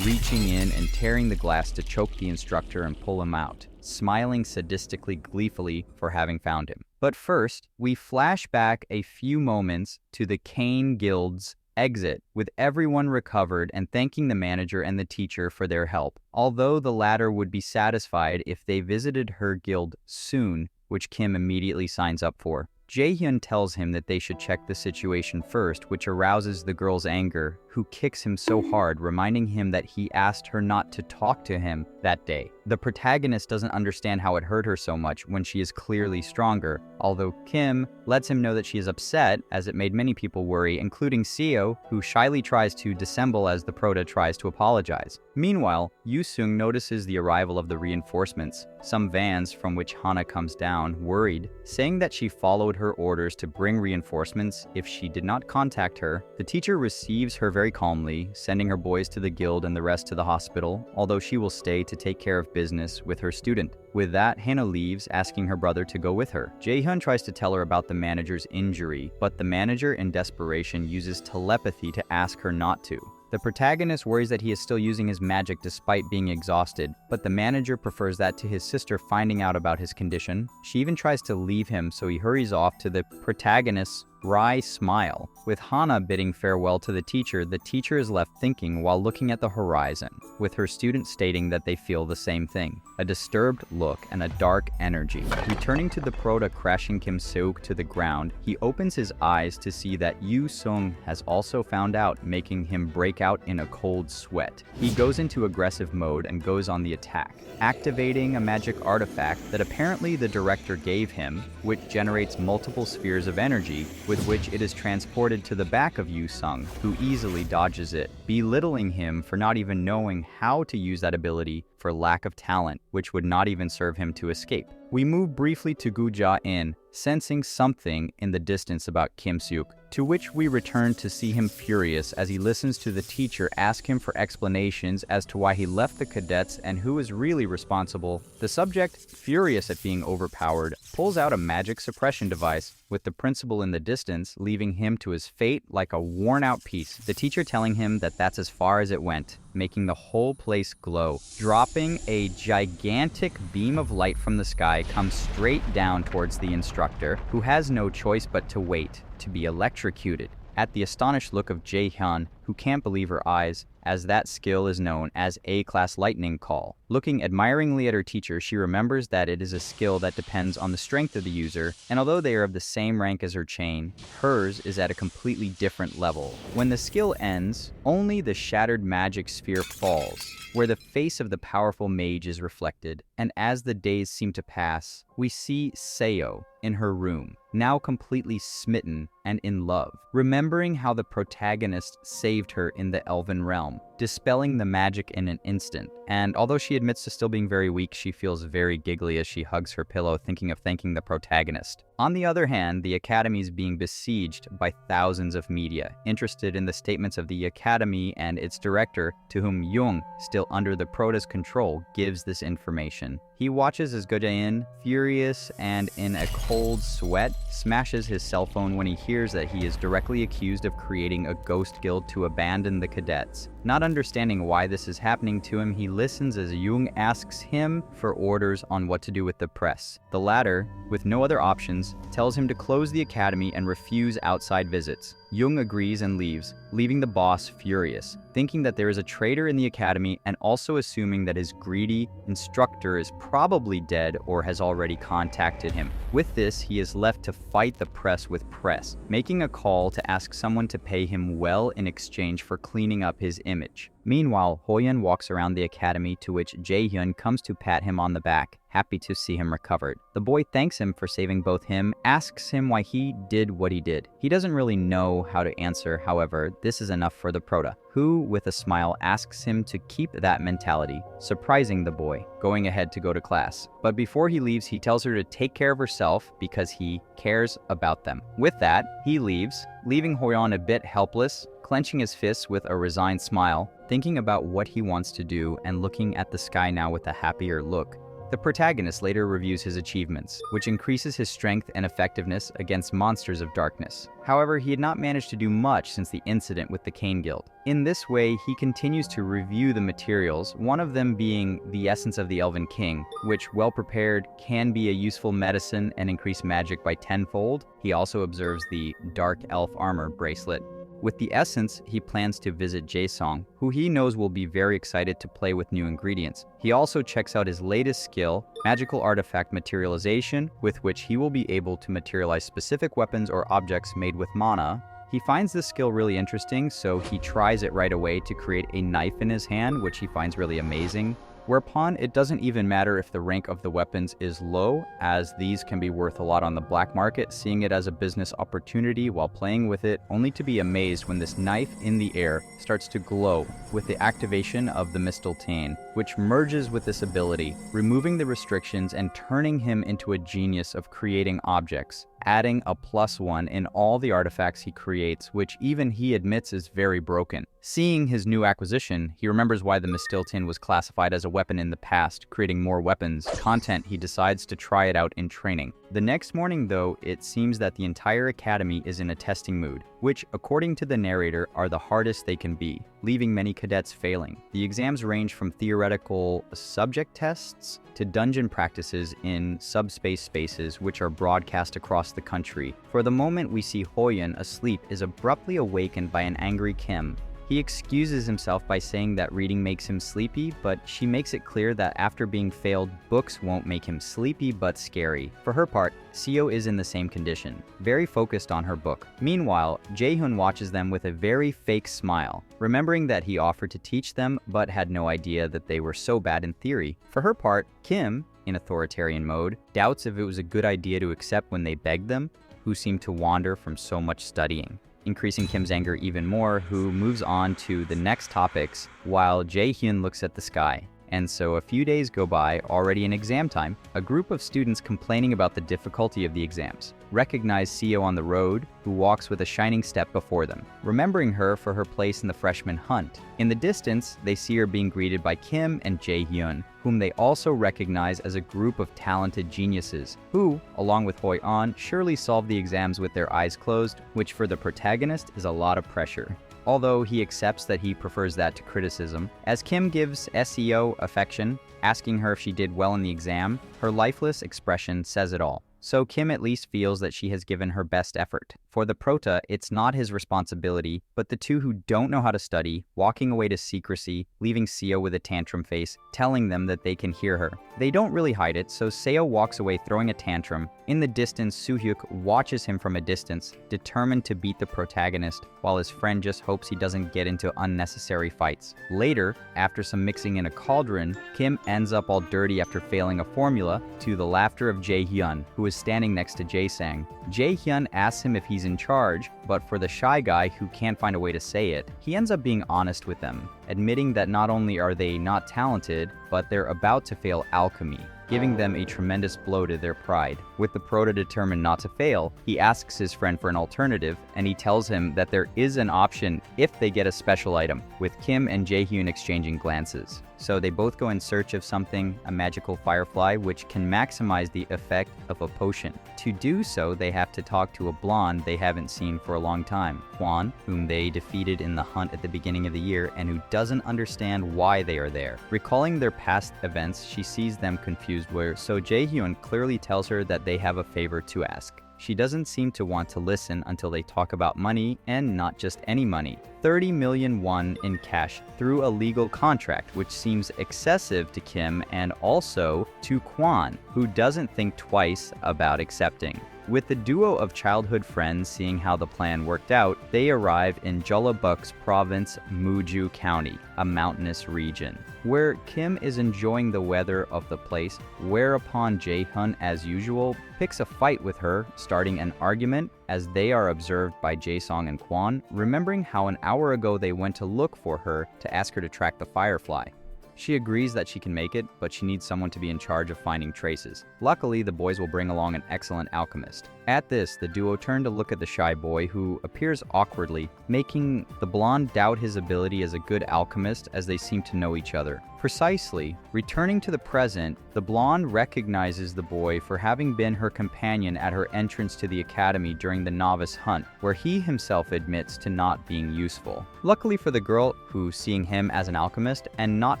reaching in and tearing the glass to choke the instructor and pull him out, smiling sadistically gleefully for having found him. But first, we flash back a few moments to the Kane Guild's exit, with everyone recovered and thanking the manager and the teacher for their help, although the latter would be satisfied if they visited her guild soon, which Kim immediately signs up for. Jae-hyun tells him that they should check the situation first, which arouses the girl's anger, who kicks him so hard, reminding him that he asked her not to talk to him that day. The protagonist doesn't understand how it hurt her so much when she is clearly stronger, although Kim lets him know that she is upset, as it made many people worry, including Seo, who shyly tries to dissemble as the prota tries to apologize. Meanwhile, Yoo-sung notices the arrival of the reinforcements, some vans from which Hana comes down, worried, saying that she followed her orders to bring reinforcements if she did not contact her. The teacher receives her very calmly, sending her boys to the guild and the rest to the hospital, although she will stay to take care of business with her student. With that, Hana leaves, asking her brother to go with her. Jae-hyun tries to tell her about the manager's injury, but the manager, in desperation, uses telepathy to ask her not to. The protagonist worries that he is still using his magic despite being exhausted, but the manager prefers that to his sister finding out about his condition. She even tries to leave him, so he hurries off to the protagonist's wry smile. With Hana bidding farewell to the teacher is left thinking while looking at the horizon, with her students stating that they feel the same thing. A disturbed look and a dark energy. Returning to the prota crashing Kim-seok to the ground, he opens his eyes to see that Yoo-sung has also found out, making him break out in a cold sweat. He goes into aggressive mode and goes on the attack, activating a magic artifact that apparently the director gave him, which generates multiple spheres of energy, with which it is transported to the back of Yoo-sung, who easily dodges it, belittling him for not even knowing how to use that ability for lack of talent, which would not even serve him to escape. We move briefly to Guja-in, sensing something in the distance about Kim-seok, to which we return to see him furious as he listens to the teacher ask him for explanations as to why he left the cadets and who is really responsible. The subject, furious at being overpowered, pulls out a magic suppression device, with the principal in the distance, leaving him to his fate like a worn-out piece. The teacher telling him that that's as far as it went, making the whole place glow. Dropping a gigantic beam of light from the sky comes straight down towards the instructor, who has no choice but to wait to be electrocuted. At the astonished look of Jae-hyun, who can't believe her eyes, as that skill is known as A-class lightning call. Looking admiringly at her teacher, she remembers that it is a skill that depends on the strength of the user, and although they are of the same rank as her chain, hers is at a completely different level. When the skill ends, only the shattered magic sphere falls, where the face of the powerful mage is reflected, and as the days seem to pass, we see Seo in her room, now completely smitten and in love, remembering how the protagonist saved her in the elven realm, dispelling the magic in an instant. And although she admits to still being very weak, she feels very giggly as she hugs her pillow, thinking of thanking the protagonist. On the other hand, the Academy is being besieged by thousands of media, interested in the statements of the Academy and its director, to whom Jung, still under the Prota's control, gives this information. He watches as Gojain, furious and in a cold sweat, smashes his cell phone when he hears that he is directly accused of creating a ghost guild to abandon the cadets. Not understanding why this is happening to him, he listens as Jung asks him for orders on what to do with the press. The latter, with no other options, tells him to close the academy and refuse outside visits. Jung agrees and leaves, leaving the boss furious. thinking that there is a traitor in the academy and also assuming that his greedy instructor is probably dead or has already contacted him. With this, he is left to fight the press with press, making a call to ask someone to pay him well in exchange for cleaning up his image. Meanwhile, Hoyeon walks around the academy, to which Jaehyun comes to pat him on the back, happy to see him recovered. The boy thanks him for saving both him, asks him why he did what he did. He doesn't really know how to answer, however, this is enough for the prota, who, with a smile, asks him to keep that mentality, surprising the boy, going ahead to go to class. But before he leaves, he tells her to take care of herself because he cares about them. With that, he leaves, leaving Hoyeon a bit helpless, clenching his fists with a resigned smile, thinking about what he wants to do and looking at the sky now with a happier look. The protagonist later reviews his achievements, which increases his strength and effectiveness against monsters of darkness. However, he had not managed to do much since the incident with the Cain Guild. In this way, he continues to review the materials, one of them being the essence of the Elven King, which, well prepared, can be a useful medicine and increase magic by tenfold. He also observes the Dark Elf Armor bracelet. With the essence, he plans to visit Jaesong, who he knows will be very excited to play with new ingredients. He also checks out his latest skill, magical artifact materialization, with which he will be able to materialize specific weapons or objects made with mana. He finds this skill really interesting, so he tries it right away to create a knife in his hand, which he finds really amazing. Whereupon, it doesn't even matter if the rank of the weapons is low, as these can be worth a lot on the black market, seeing it as a business opportunity while playing with it, only to be amazed when this knife in the air starts to glow with the activation of the Mistletoe, which merges with this ability, removing the restrictions and turning him into a genius of creating objects, adding a +1 in all the artifacts he creates, which even he admits is very broken. Seeing his new acquisition, he remembers why the Mistletoe was classified as a weapon in the past, creating more weapons content. He decides to try it out in training. The next morning, though, it seems that the entire academy is in a testing mood, which, according to the narrator, are the hardest they can be, leaving many cadets failing. The exams range from theoretical subject tests to dungeon practices in subspace spaces, which are broadcast across the country. For the moment, we see Hoyeon, asleep, is abruptly awakened by an angry Kim. He excuses himself by saying that reading makes him sleepy, but she makes it clear that after being failed, books won't make him sleepy but scary. For her part, Seo is in the same condition, very focused on her book. Meanwhile, Jaehyun watches them with a very fake smile, remembering that he offered to teach them but had no idea that they were so bad in theory. For her part, Kim, in authoritarian mode, doubts if it was a good idea to accept when they begged them, who seemed to wander from so much studying, increasing Kim's anger even more, who moves on to the next topics while Jaehyun looks at the sky. And so a few days go by, already in exam time. A group of students complaining about the difficulty of the exams recognize Seo on the road, who walks with a shining step before them, remembering her for her place in the freshman hunt. In the distance, they see her being greeted by Kim and Jaehyun, whom they also recognize as a group of talented geniuses, who, along with Hoyeon, surely solve the exams with their eyes closed, which for the protagonist is a lot of pressure. Although he accepts that he prefers that to criticism. As Kim gives Seo affection, asking her if she did well in the exam, her lifeless expression says it all. So Kim at least feels that she has given her best effort. For the prota, it's not his responsibility, but the two who don't know how to study, walking away to secrecy, leaving Seo with a tantrum face, telling them that they can hear her. They don't really hide it, so Seo walks away throwing a tantrum. In the distance, Soo-hyuk watches him from a distance, determined to beat the protagonist, while his friend just hopes he doesn't get into unnecessary fights. Later, after some mixing in a cauldron, Kim ends up all dirty after failing a formula, to the laughter of Jaehyun, who is standing next to Jaesang. Jaehyun asks him if he's in charge, but for the shy guy who can't find a way to say it, he ends up being honest with them, admitting that not only are they not talented, but they're about to fail alchemy, giving them a tremendous blow to their pride. With the prota determined not to fail, he asks his friend for an alternative, and he tells him that there is an option if they get a special item, with Kim and Jaehyun exchanging glances. So they both go in search of something, a magical firefly, which can maximize the effect of a potion. To do so, they have to talk to a blonde they haven't seen for a long time, Hwan, whom they defeated in the hunt at the beginning of the year and who doesn't understand why they are there. Recalling their past events, she sees them confused so Jaehyun clearly tells her that they they have a favor to ask. She doesn't seem to want to listen until they talk about money, and not just any money. 30 million won in cash through a legal contract, which seems excessive to Kim and also to Kwon, who doesn't think twice about accepting. With the duo of childhood friends seeing how the plan worked out, they arrive in Jeollabuk's province, Muju County, a mountainous region, where Kim is enjoying the weather of the place, whereupon Jae-hyun, as usual, picks a fight with her, starting an argument as they are observed by Jae-song and Kwon, remembering how an hour ago they went to look for her to ask her to track the firefly. She agrees that she can make it, but she needs someone to be in charge of finding traces. Luckily, the boys will bring along an excellent alchemist. At this, the duo turn to look at the shy boy, who appears awkwardly, making the blonde doubt his ability as a good alchemist as they seem to know each other. Precisely, returning to the present, the blonde recognizes the boy for having been her companion at her entrance to the academy during the novice hunt, where he himself admits to not being useful. Luckily for the girl, who seeing him as an alchemist and not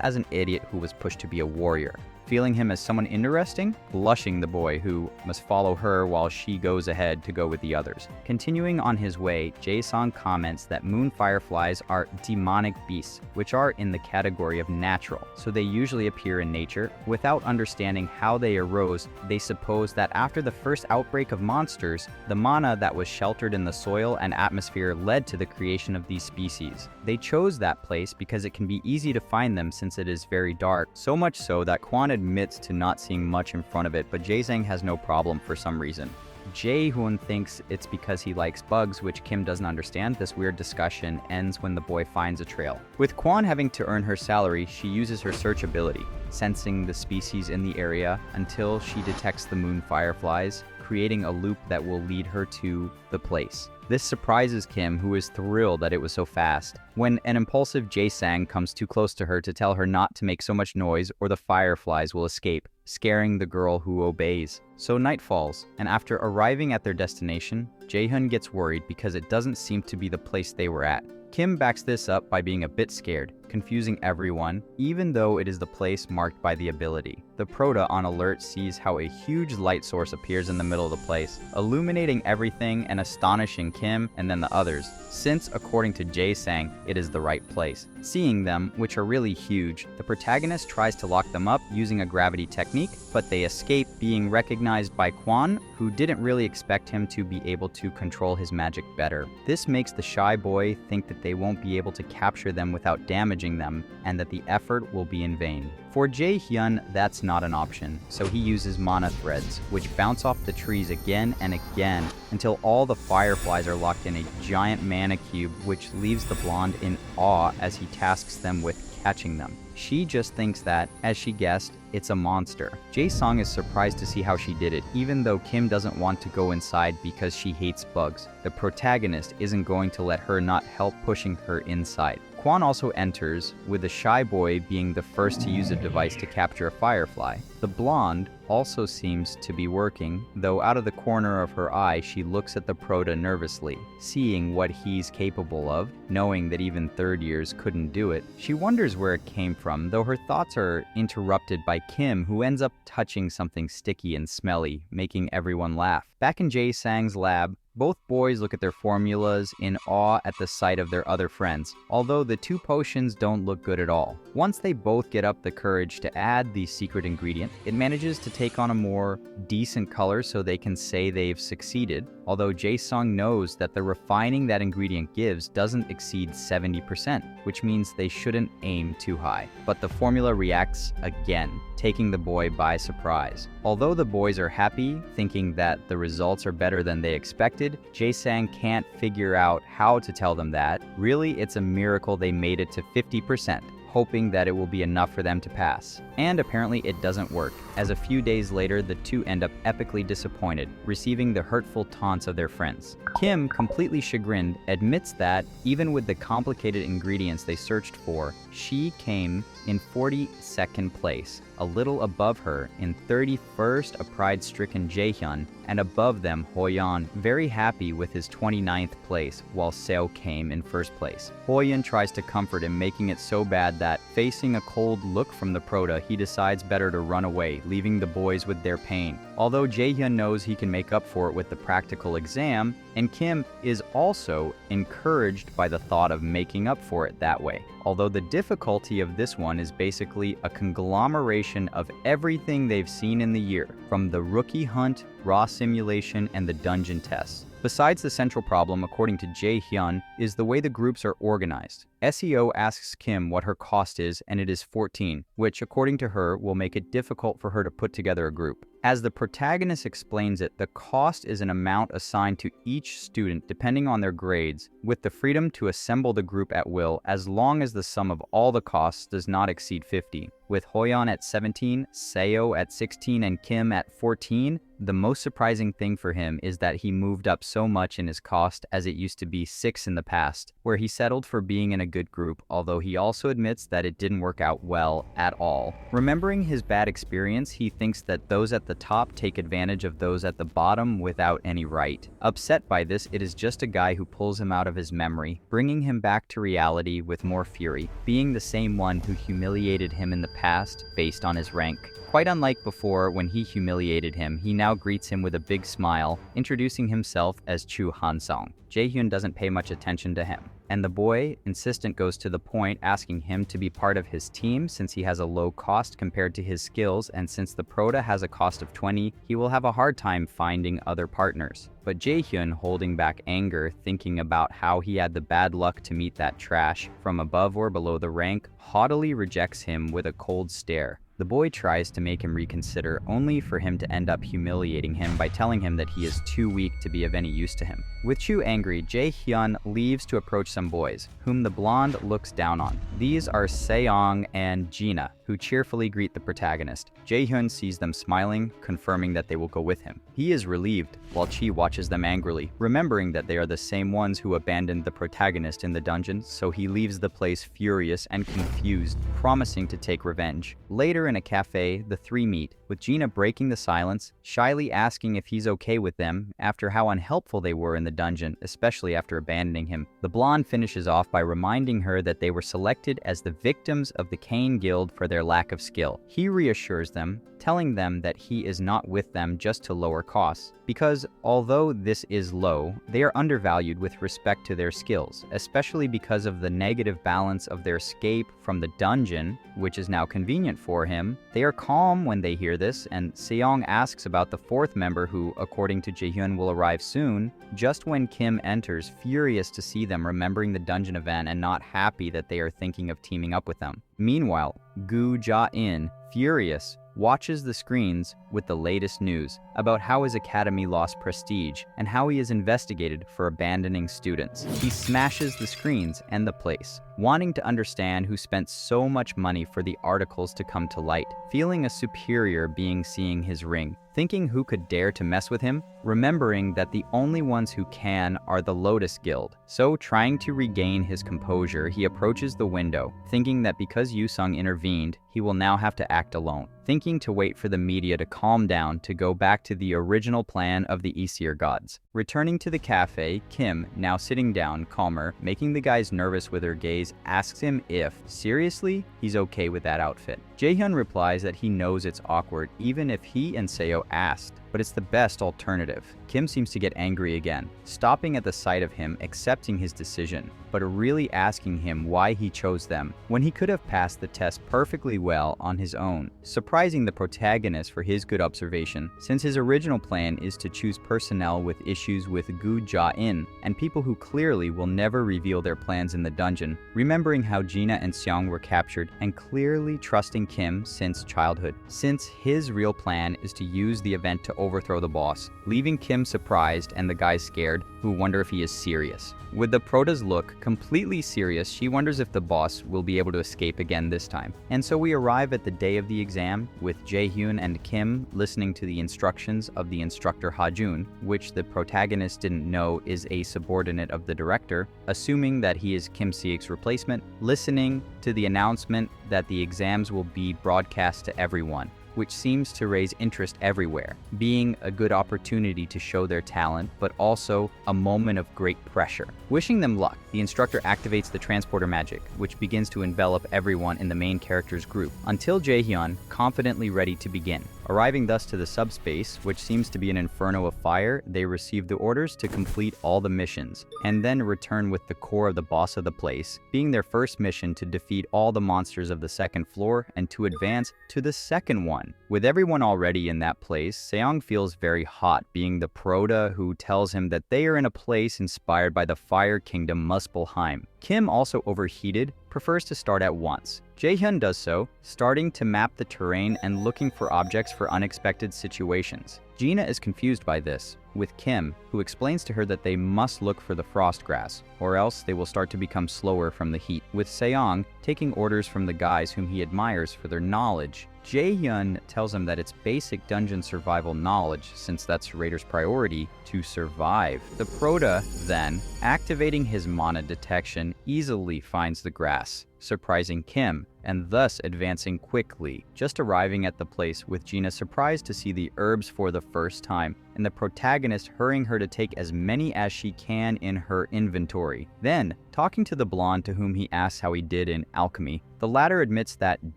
as an idiot who was pushed to be a warrior. Feeling him as someone interesting, blushing the boy, who must follow her while she goes ahead to go with the others. Continuing on his way, Jae-song comments that moon fireflies are demonic beasts, which are in the category of natural, so they usually appear in nature. Without understanding how they arose, they suppose that after the first outbreak of monsters, the mana that was sheltered in the soil and atmosphere led to the creation of these species. They chose that place because it can be easy to find them since it is very dark, so much so that Kwon admits to not seeing much in front of it, but Jae-sang has no problem for some reason. Jae-hyun thinks it's because he likes bugs, which Kim doesn't understand. This weird discussion ends when the boy finds a trail. With Kwon having to earn her salary, she uses her search ability, sensing the species in the area until she detects the moon fireflies, creating a loop that will lead her to the place. This surprises Kim, who is thrilled that it was so fast, when an impulsive Jae-sang comes too close to her to tell her not to make so much noise or the fireflies will escape, scaring the girl who obeys. So night falls, and after arriving at their destination, Jae-hyun gets worried because it doesn't seem to be the place they were at. Kim backs this up by being a bit scared, confusing everyone, even though it is the place marked by the ability. The Prota on alert sees how a huge light source appears in the middle of the place, illuminating everything and astonishing Kim and then the others, since according to Jae-sang, it is the right place. Seeing them, which are really huge, the protagonist tries to lock them up using a gravity technique, but they escape, being recognized by Kwon, who didn't really expect him to be able to control his magic better. This makes the shy boy think that they won't be able to capture them without damaging them, and that the effort will be in vain. For Jae-hyun, that's not an option, so he uses mana threads, which bounce off the trees again and again until all the fireflies are locked in a giant mana cube, which leaves the blonde in awe as he tasks them with catching them. She just thinks that, as she guessed, it's a monster. Jae-song is surprised to see how she did it, even though Kim doesn't want to go inside because she hates bugs. The protagonist isn't going to let her not help pushing her inside. Kwon also enters, with the shy boy being the first to use a device to capture a firefly. The blonde also seems to be working, though out of the corner of her eye she looks at the Prota nervously. Seeing what he's capable of, knowing that even third years couldn't do it, she wonders where it came from, though her thoughts are interrupted by Kim, who ends up touching something sticky and smelly, making everyone laugh. Back in Jae-sang's lab, both boys look at their formulas in awe at the sight of their other friends, although the two potions don't look good at all. Once they both get up the courage to add the secret ingredient, it manages to take on a more decent color so they can say they've succeeded, although Jae-song knows that the refining that ingredient gives doesn't exceed 70%, which means they shouldn't aim too high. But the formula reacts again, taking the boy by surprise. Although the boys are happy, thinking that the results are better than they expected, Jae-sang can't figure out how to tell them that. Really, it's a miracle they made it to 50%. Hoping that it will be enough for them to pass. And apparently it doesn't work, as a few days later the two end up epically disappointed, receiving the hurtful taunts of their friends. Kim, completely chagrined, admits that, even with the complicated ingredients they searched for, she came in 42nd place, a little above her in 31st a pride-stricken Jae-hyun, and above them Hoyeon, very happy with his 29th place, while Seo came in first place. Hoyeon tries to comfort him, making it so bad that, facing a cold look from the Prota, he decides better to run away, leaving the boys with their pain. although Jaehyun knows he can make up for it with the practical exam, and Kim is also encouraged by the thought of making up for it that way. Although the difficulty of this one is basically a conglomeration of everything they've seen in the year, from the rookie hunt, raw simulation, and the dungeon tests. Besides, the central problem, according to Jaehyun, is the way the groups are organized. SEO asks Kim what her cost is, and it is 14, which, according to her, will make it difficult for her to put together a group. As the protagonist explains it, the cost is an amount assigned to each student depending on their grades, with the freedom to assemble the group at will as long as the sum of all the costs does not exceed 50. With Hoyeon at 17, Seo at 16, and Kim at 14, the most surprising thing for him is that he moved up so much in his cost, as it used to be 6 in the past, where he settled for being in a good group, although he also admits that it didn't work out well at all. Remembering his bad experience, he thinks that those at the top take advantage of those at the bottom without any right. Upset by this, it is just a guy who pulls him out of his memory, bringing him back to reality with more fury, being the same one who humiliated him in the past based on his rank. Quite unlike before, when he humiliated him, he now greets him with a big smile, introducing himself as Chu Hansong. Jaehyun doesn't pay much attention to him, and the boy, insistent, goes to the point, asking him to be part of his team since he has a low cost compared to his skills, and since the prota has a cost of 20, he will have a hard time finding other partners. But Jaehyun, holding back anger, thinking about how he had the bad luck to meet that trash from above or below the rank, haughtily rejects him with a cold stare. The boy tries to make him reconsider, only for him to end up humiliating him by telling him that he is too weak to be of any use to him. With Chu angry, Jaehyun leaves to approach some boys, whom the blonde looks down on. These are Seong and Jina, who cheerfully greet the protagonist. Jaehyun sees them smiling, confirming that they will go with him. He is relieved, while Chi watches them angrily, remembering that they are the same ones who abandoned the protagonist in the dungeon, so he leaves the place furious and confused, promising to take revenge. Later in a cafe, the three meet, with Gina breaking the silence, shyly asking if he's okay with them after how unhelpful they were in the dungeon, especially after abandoning him. The blonde finishes off by reminding her that they were selected as the victims of the Cain Guild for their lack of skill. He reassures them, telling them that he is not with them just to lower costs, because although this is low, they are undervalued with respect to their skills, especially because of the negative balance of their escape from the dungeon, which is now convenient for him. They are calm when they hear this, and Seong asks about the fourth member who, according to Jaehyun, will arrive soon, just when Kim enters, furious to see them, remembering the dungeon event and not happy that they are thinking of teaming up with them. Meanwhile, Gu Ja-in, furious, watches the screens with the latest news about how his academy lost prestige and how he is investigated for abandoning students. He smashes the screens and the place, wanting to understand who spent so much money for the articles to come to light, feeling a superior being seeing his ring, thinking who could dare to mess with him, remembering that the only ones who can are the Lotus Guild. So, trying to regain his composure, he approaches the window, thinking that because Yusung intervened, he will now have to act alone, thinking to wait for the media to calm down to go back to the original plan of the Aesir gods. Returning to the cafe, Kim, now sitting down, calmer, making the guys nervous with her gaze, asks him if, seriously, he's okay with that outfit. Jaehyun replies that he knows it's awkward even if he and Seo asked, but it's the best alternative. Kim seems to get angry again, stopping at the sight of him accepting his decision, but really asking him why he chose them when he could have passed the test perfectly well on his own, surprising the protagonist for his good observation, since his original plan is to choose personnel with issues with Gu Ja-in and people who clearly will never reveal their plans in the dungeon, remembering how Gina and Seong were captured and clearly trusting Kim since childhood, since his real plan is to use the event to overthrow the boss, leaving Kim surprised and the guys scared, who wonder if he is serious. With the prota's look completely serious, she wonders if the boss will be able to escape again this time. And so we arrive at the day of the exam, with Jaehyun and Kim listening to the instructions of the instructor Hajun, which the protagonist didn't know is a subordinate of the director, assuming that he is Kim Seok's replacement, listening to the announcement that the exams will be broadcast to everyone. which seems to raise interest everywhere, being a good opportunity to show their talent, but also a moment of great pressure. Wishing them luck, the instructor activates the transporter magic, which begins to envelop everyone in the main character's group, until Jaehyun, confidently ready to begin. Arriving thus to the subspace, which seems to be an inferno of fire, they receive the orders to complete all the missions, and then return with the core of the boss of the place, being their first mission to defeat all the monsters of the second floor and to advance to the second one. With everyone already in that place, Seong feels very hot, being the prota who tells him that they are in a place inspired by the Fire Kingdom Muspelheim. Kim, also overheated, prefers to start at once. Jaehyun does so, starting to map the terrain and looking for objects for unexpected situations. Gina is confused by this, with Kim, who explains to her that they must look for the frost grass, or else they will start to become slower from the heat, with Seong taking orders from the guys whom he admires for their knowledge. Jaehyun tells him that it's basic dungeon survival knowledge, since that's Raider's priority, to survive. The prota, then, activating his mana detection, easily finds the grass, surprising Kim, and thus advancing quickly, just arriving at the place with Gina surprised to see the herbs for the first time, and the protagonist hurrying her to take as many as she can in her inventory. Then, talking to the blonde to whom he asks how he did in alchemy, the latter admits that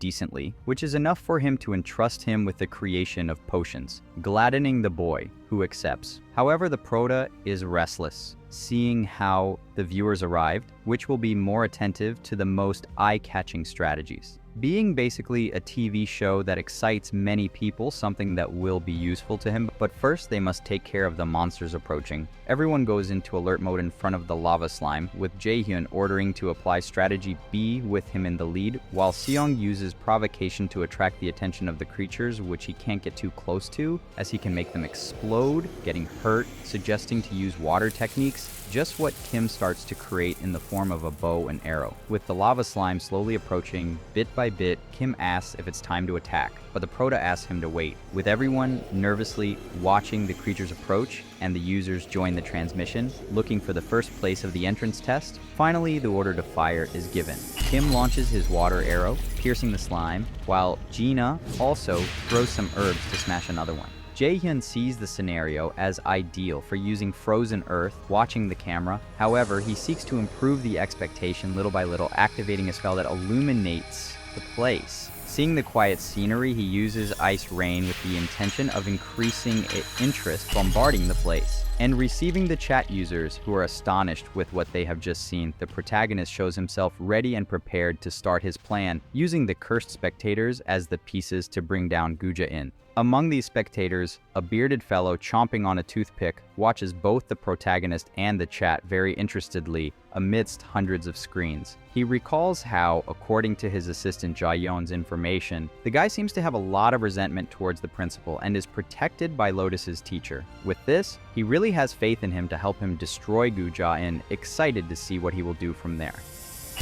decently, which is enough for him to entrust him with the creation of potions, gladdening the boy, who accepts. However, the prota is restless, seeing how the viewers arrived, which will be more attentive to the most eye-catching strategies. Being basically a TV show that excites many people, something that will be useful to him, but first they must take care of the monsters approaching. Everyone goes into alert mode in front of the lava slime, with Jaehyun ordering to apply strategy B with him in the lead, while Seong uses provocation to attract the attention of the creatures, which he can't get too close to, as he can make them explode, getting hurt, suggesting to use water techniques, just what Kim starts to create in the form of a bow and arrow. With the lava slime slowly approaching, bit by bit, Kim asks if it's time to attack, but the prota asks him to wait. With everyone nervously watching the creatures approach, and the users join the transmission, looking for the first place of the entrance test, finally the order to fire is given. Kim launches his water arrow, piercing the slime, while Gina also throws some herbs to smash another one. Jaehyun sees the scenario as ideal for using frozen earth, watching the camera. However, he seeks to improve the expectation little by little, activating a spell that illuminates the place. Seeing the quiet scenery, he uses ice rain with the intention of increasing interest, bombarding the place. And receiving the chat users who are astonished with what they have just seen, the protagonist shows himself ready and prepared to start his plan, using the cursed spectators as the pieces to bring down Guja-in. Among these spectators, a bearded fellow chomping on a toothpick watches both the protagonist and the chat very interestedly amidst hundreds of screens. He recalls how, according to his assistant Jaehyun's information, the guy seems to have a lot of resentment towards the principal and is protected by Lotus's teacher. With this, he really has faith in him to help him destroy Guja-in, excited to see what he will do from there.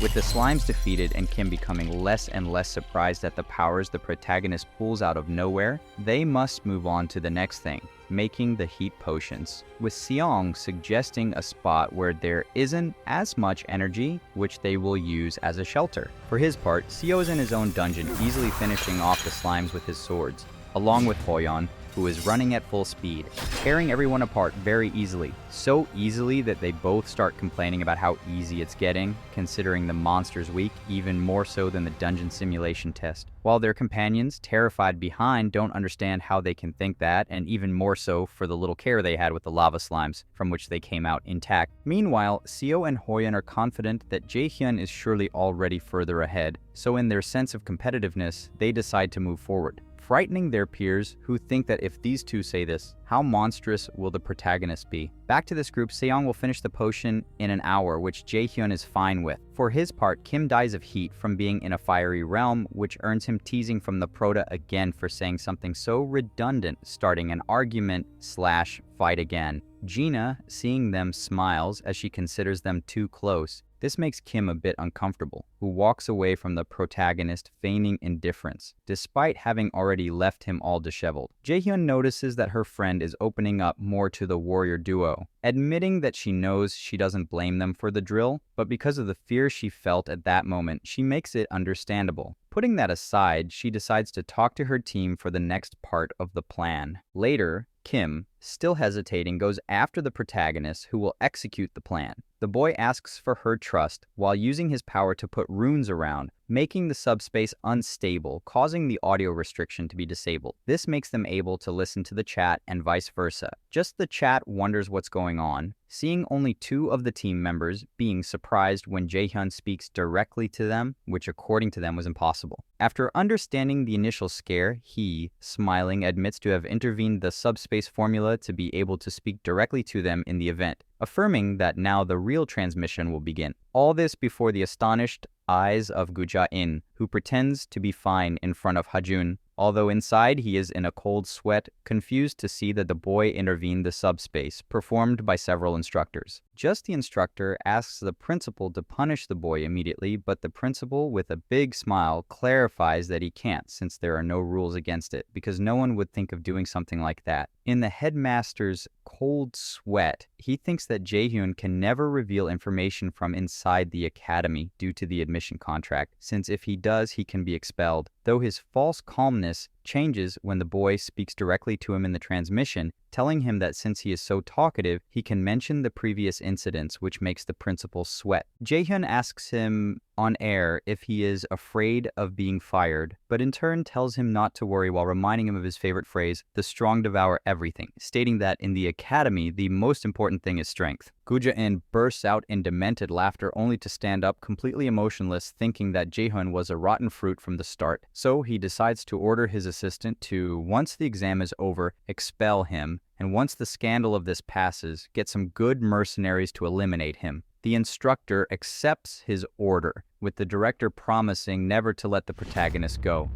With the slimes defeated and Kim becoming less and less surprised at the powers the protagonist pulls out of nowhere, they must move on to the next thing, making the heat potions, with Seong suggesting a spot where there isn't as much energy, which they will use as a shelter. For his part, Seo is in his own dungeon, easily finishing off the slimes with his swords, along with Hoyeon, who is running at full speed, tearing everyone apart very easily. So easily that they both start complaining about how easy it's getting, considering the monster's weak, even more so than the dungeon simulation test. While their companions, terrified behind, don't understand how they can think that, and even more so for the little care they had with the lava slimes, from which they came out intact. Meanwhile, Seo and Hoyeon are confident that Jaehyun is surely already further ahead, so in their sense of competitiveness, they decide to move forward, frightening their peers who think that if these two say this, how monstrous will the protagonist be? Back to this group, Seong will finish the potion in an hour, which Jaehyun is fine with. For his part, Kim dies of heat from being in a fiery realm, which earns him teasing from the prota again for saying something so redundant, starting an argument/fight again. Gina, seeing them, smiles as she considers them too close. This makes Kim a bit uncomfortable, who walks away from the protagonist feigning indifference, despite having already left him all disheveled. Jaehyun notices that her friend is opening up more to the warrior duo, admitting that she knows she doesn't blame them for the drill, but because of the fear she felt at that moment, she makes it understandable. Putting that aside, she decides to talk to her team for the next part of the plan. Later, Kim, still hesitating, goes after the protagonist who will execute the plan. The boy asks for her trust while using his power to put runes around, making the subspace unstable, causing the audio restriction to be disabled. This makes them able to listen to the chat and vice versa. Just the chat wonders what's going on, seeing only 2 of the team members, being surprised when Jaehyun speaks directly to them, which according to them was impossible. After understanding the initial scare, he, smiling, admits to have intervened the subspace formula to be able to speak directly to them in the event, affirming that now the real transmission will begin. All this before the astonished eyes of Guja-in, who pretends to be fine in front of Hajun, although inside he is in a cold sweat, confused to see that the boy intervened the subspace, performed by several instructors. Just the instructor asks the principal to punish the boy immediately, but the principal, with a big smile, clarifies that he can't since there are no rules against it, because no one would think of doing something like that. In the headmaster's cold sweat, he thinks that Jaehyun can never reveal information from inside the academy due to the admission contract, since if he does, he can be expelled. Though his false calmness changes when the boy speaks directly to him in the transmission, telling him that since he is so talkative, he can mention the previous incidents, which makes the principal sweat. Jaehyun asks him on air if he is afraid of being fired, but in turn tells him not to worry while reminding him of his favorite phrase, "The strong devour everything," stating that in the academy, the most important thing is strength. Guja-in bursts out in demented laughter only to stand up completely emotionless, thinking that Jaehyun was a rotten fruit from the start. So he decides to order his assistant to, once the exam is over, expel him, and once the scandal of this passes, get some good mercenaries to eliminate him. The instructor accepts his order, with the director promising never to let the protagonist go.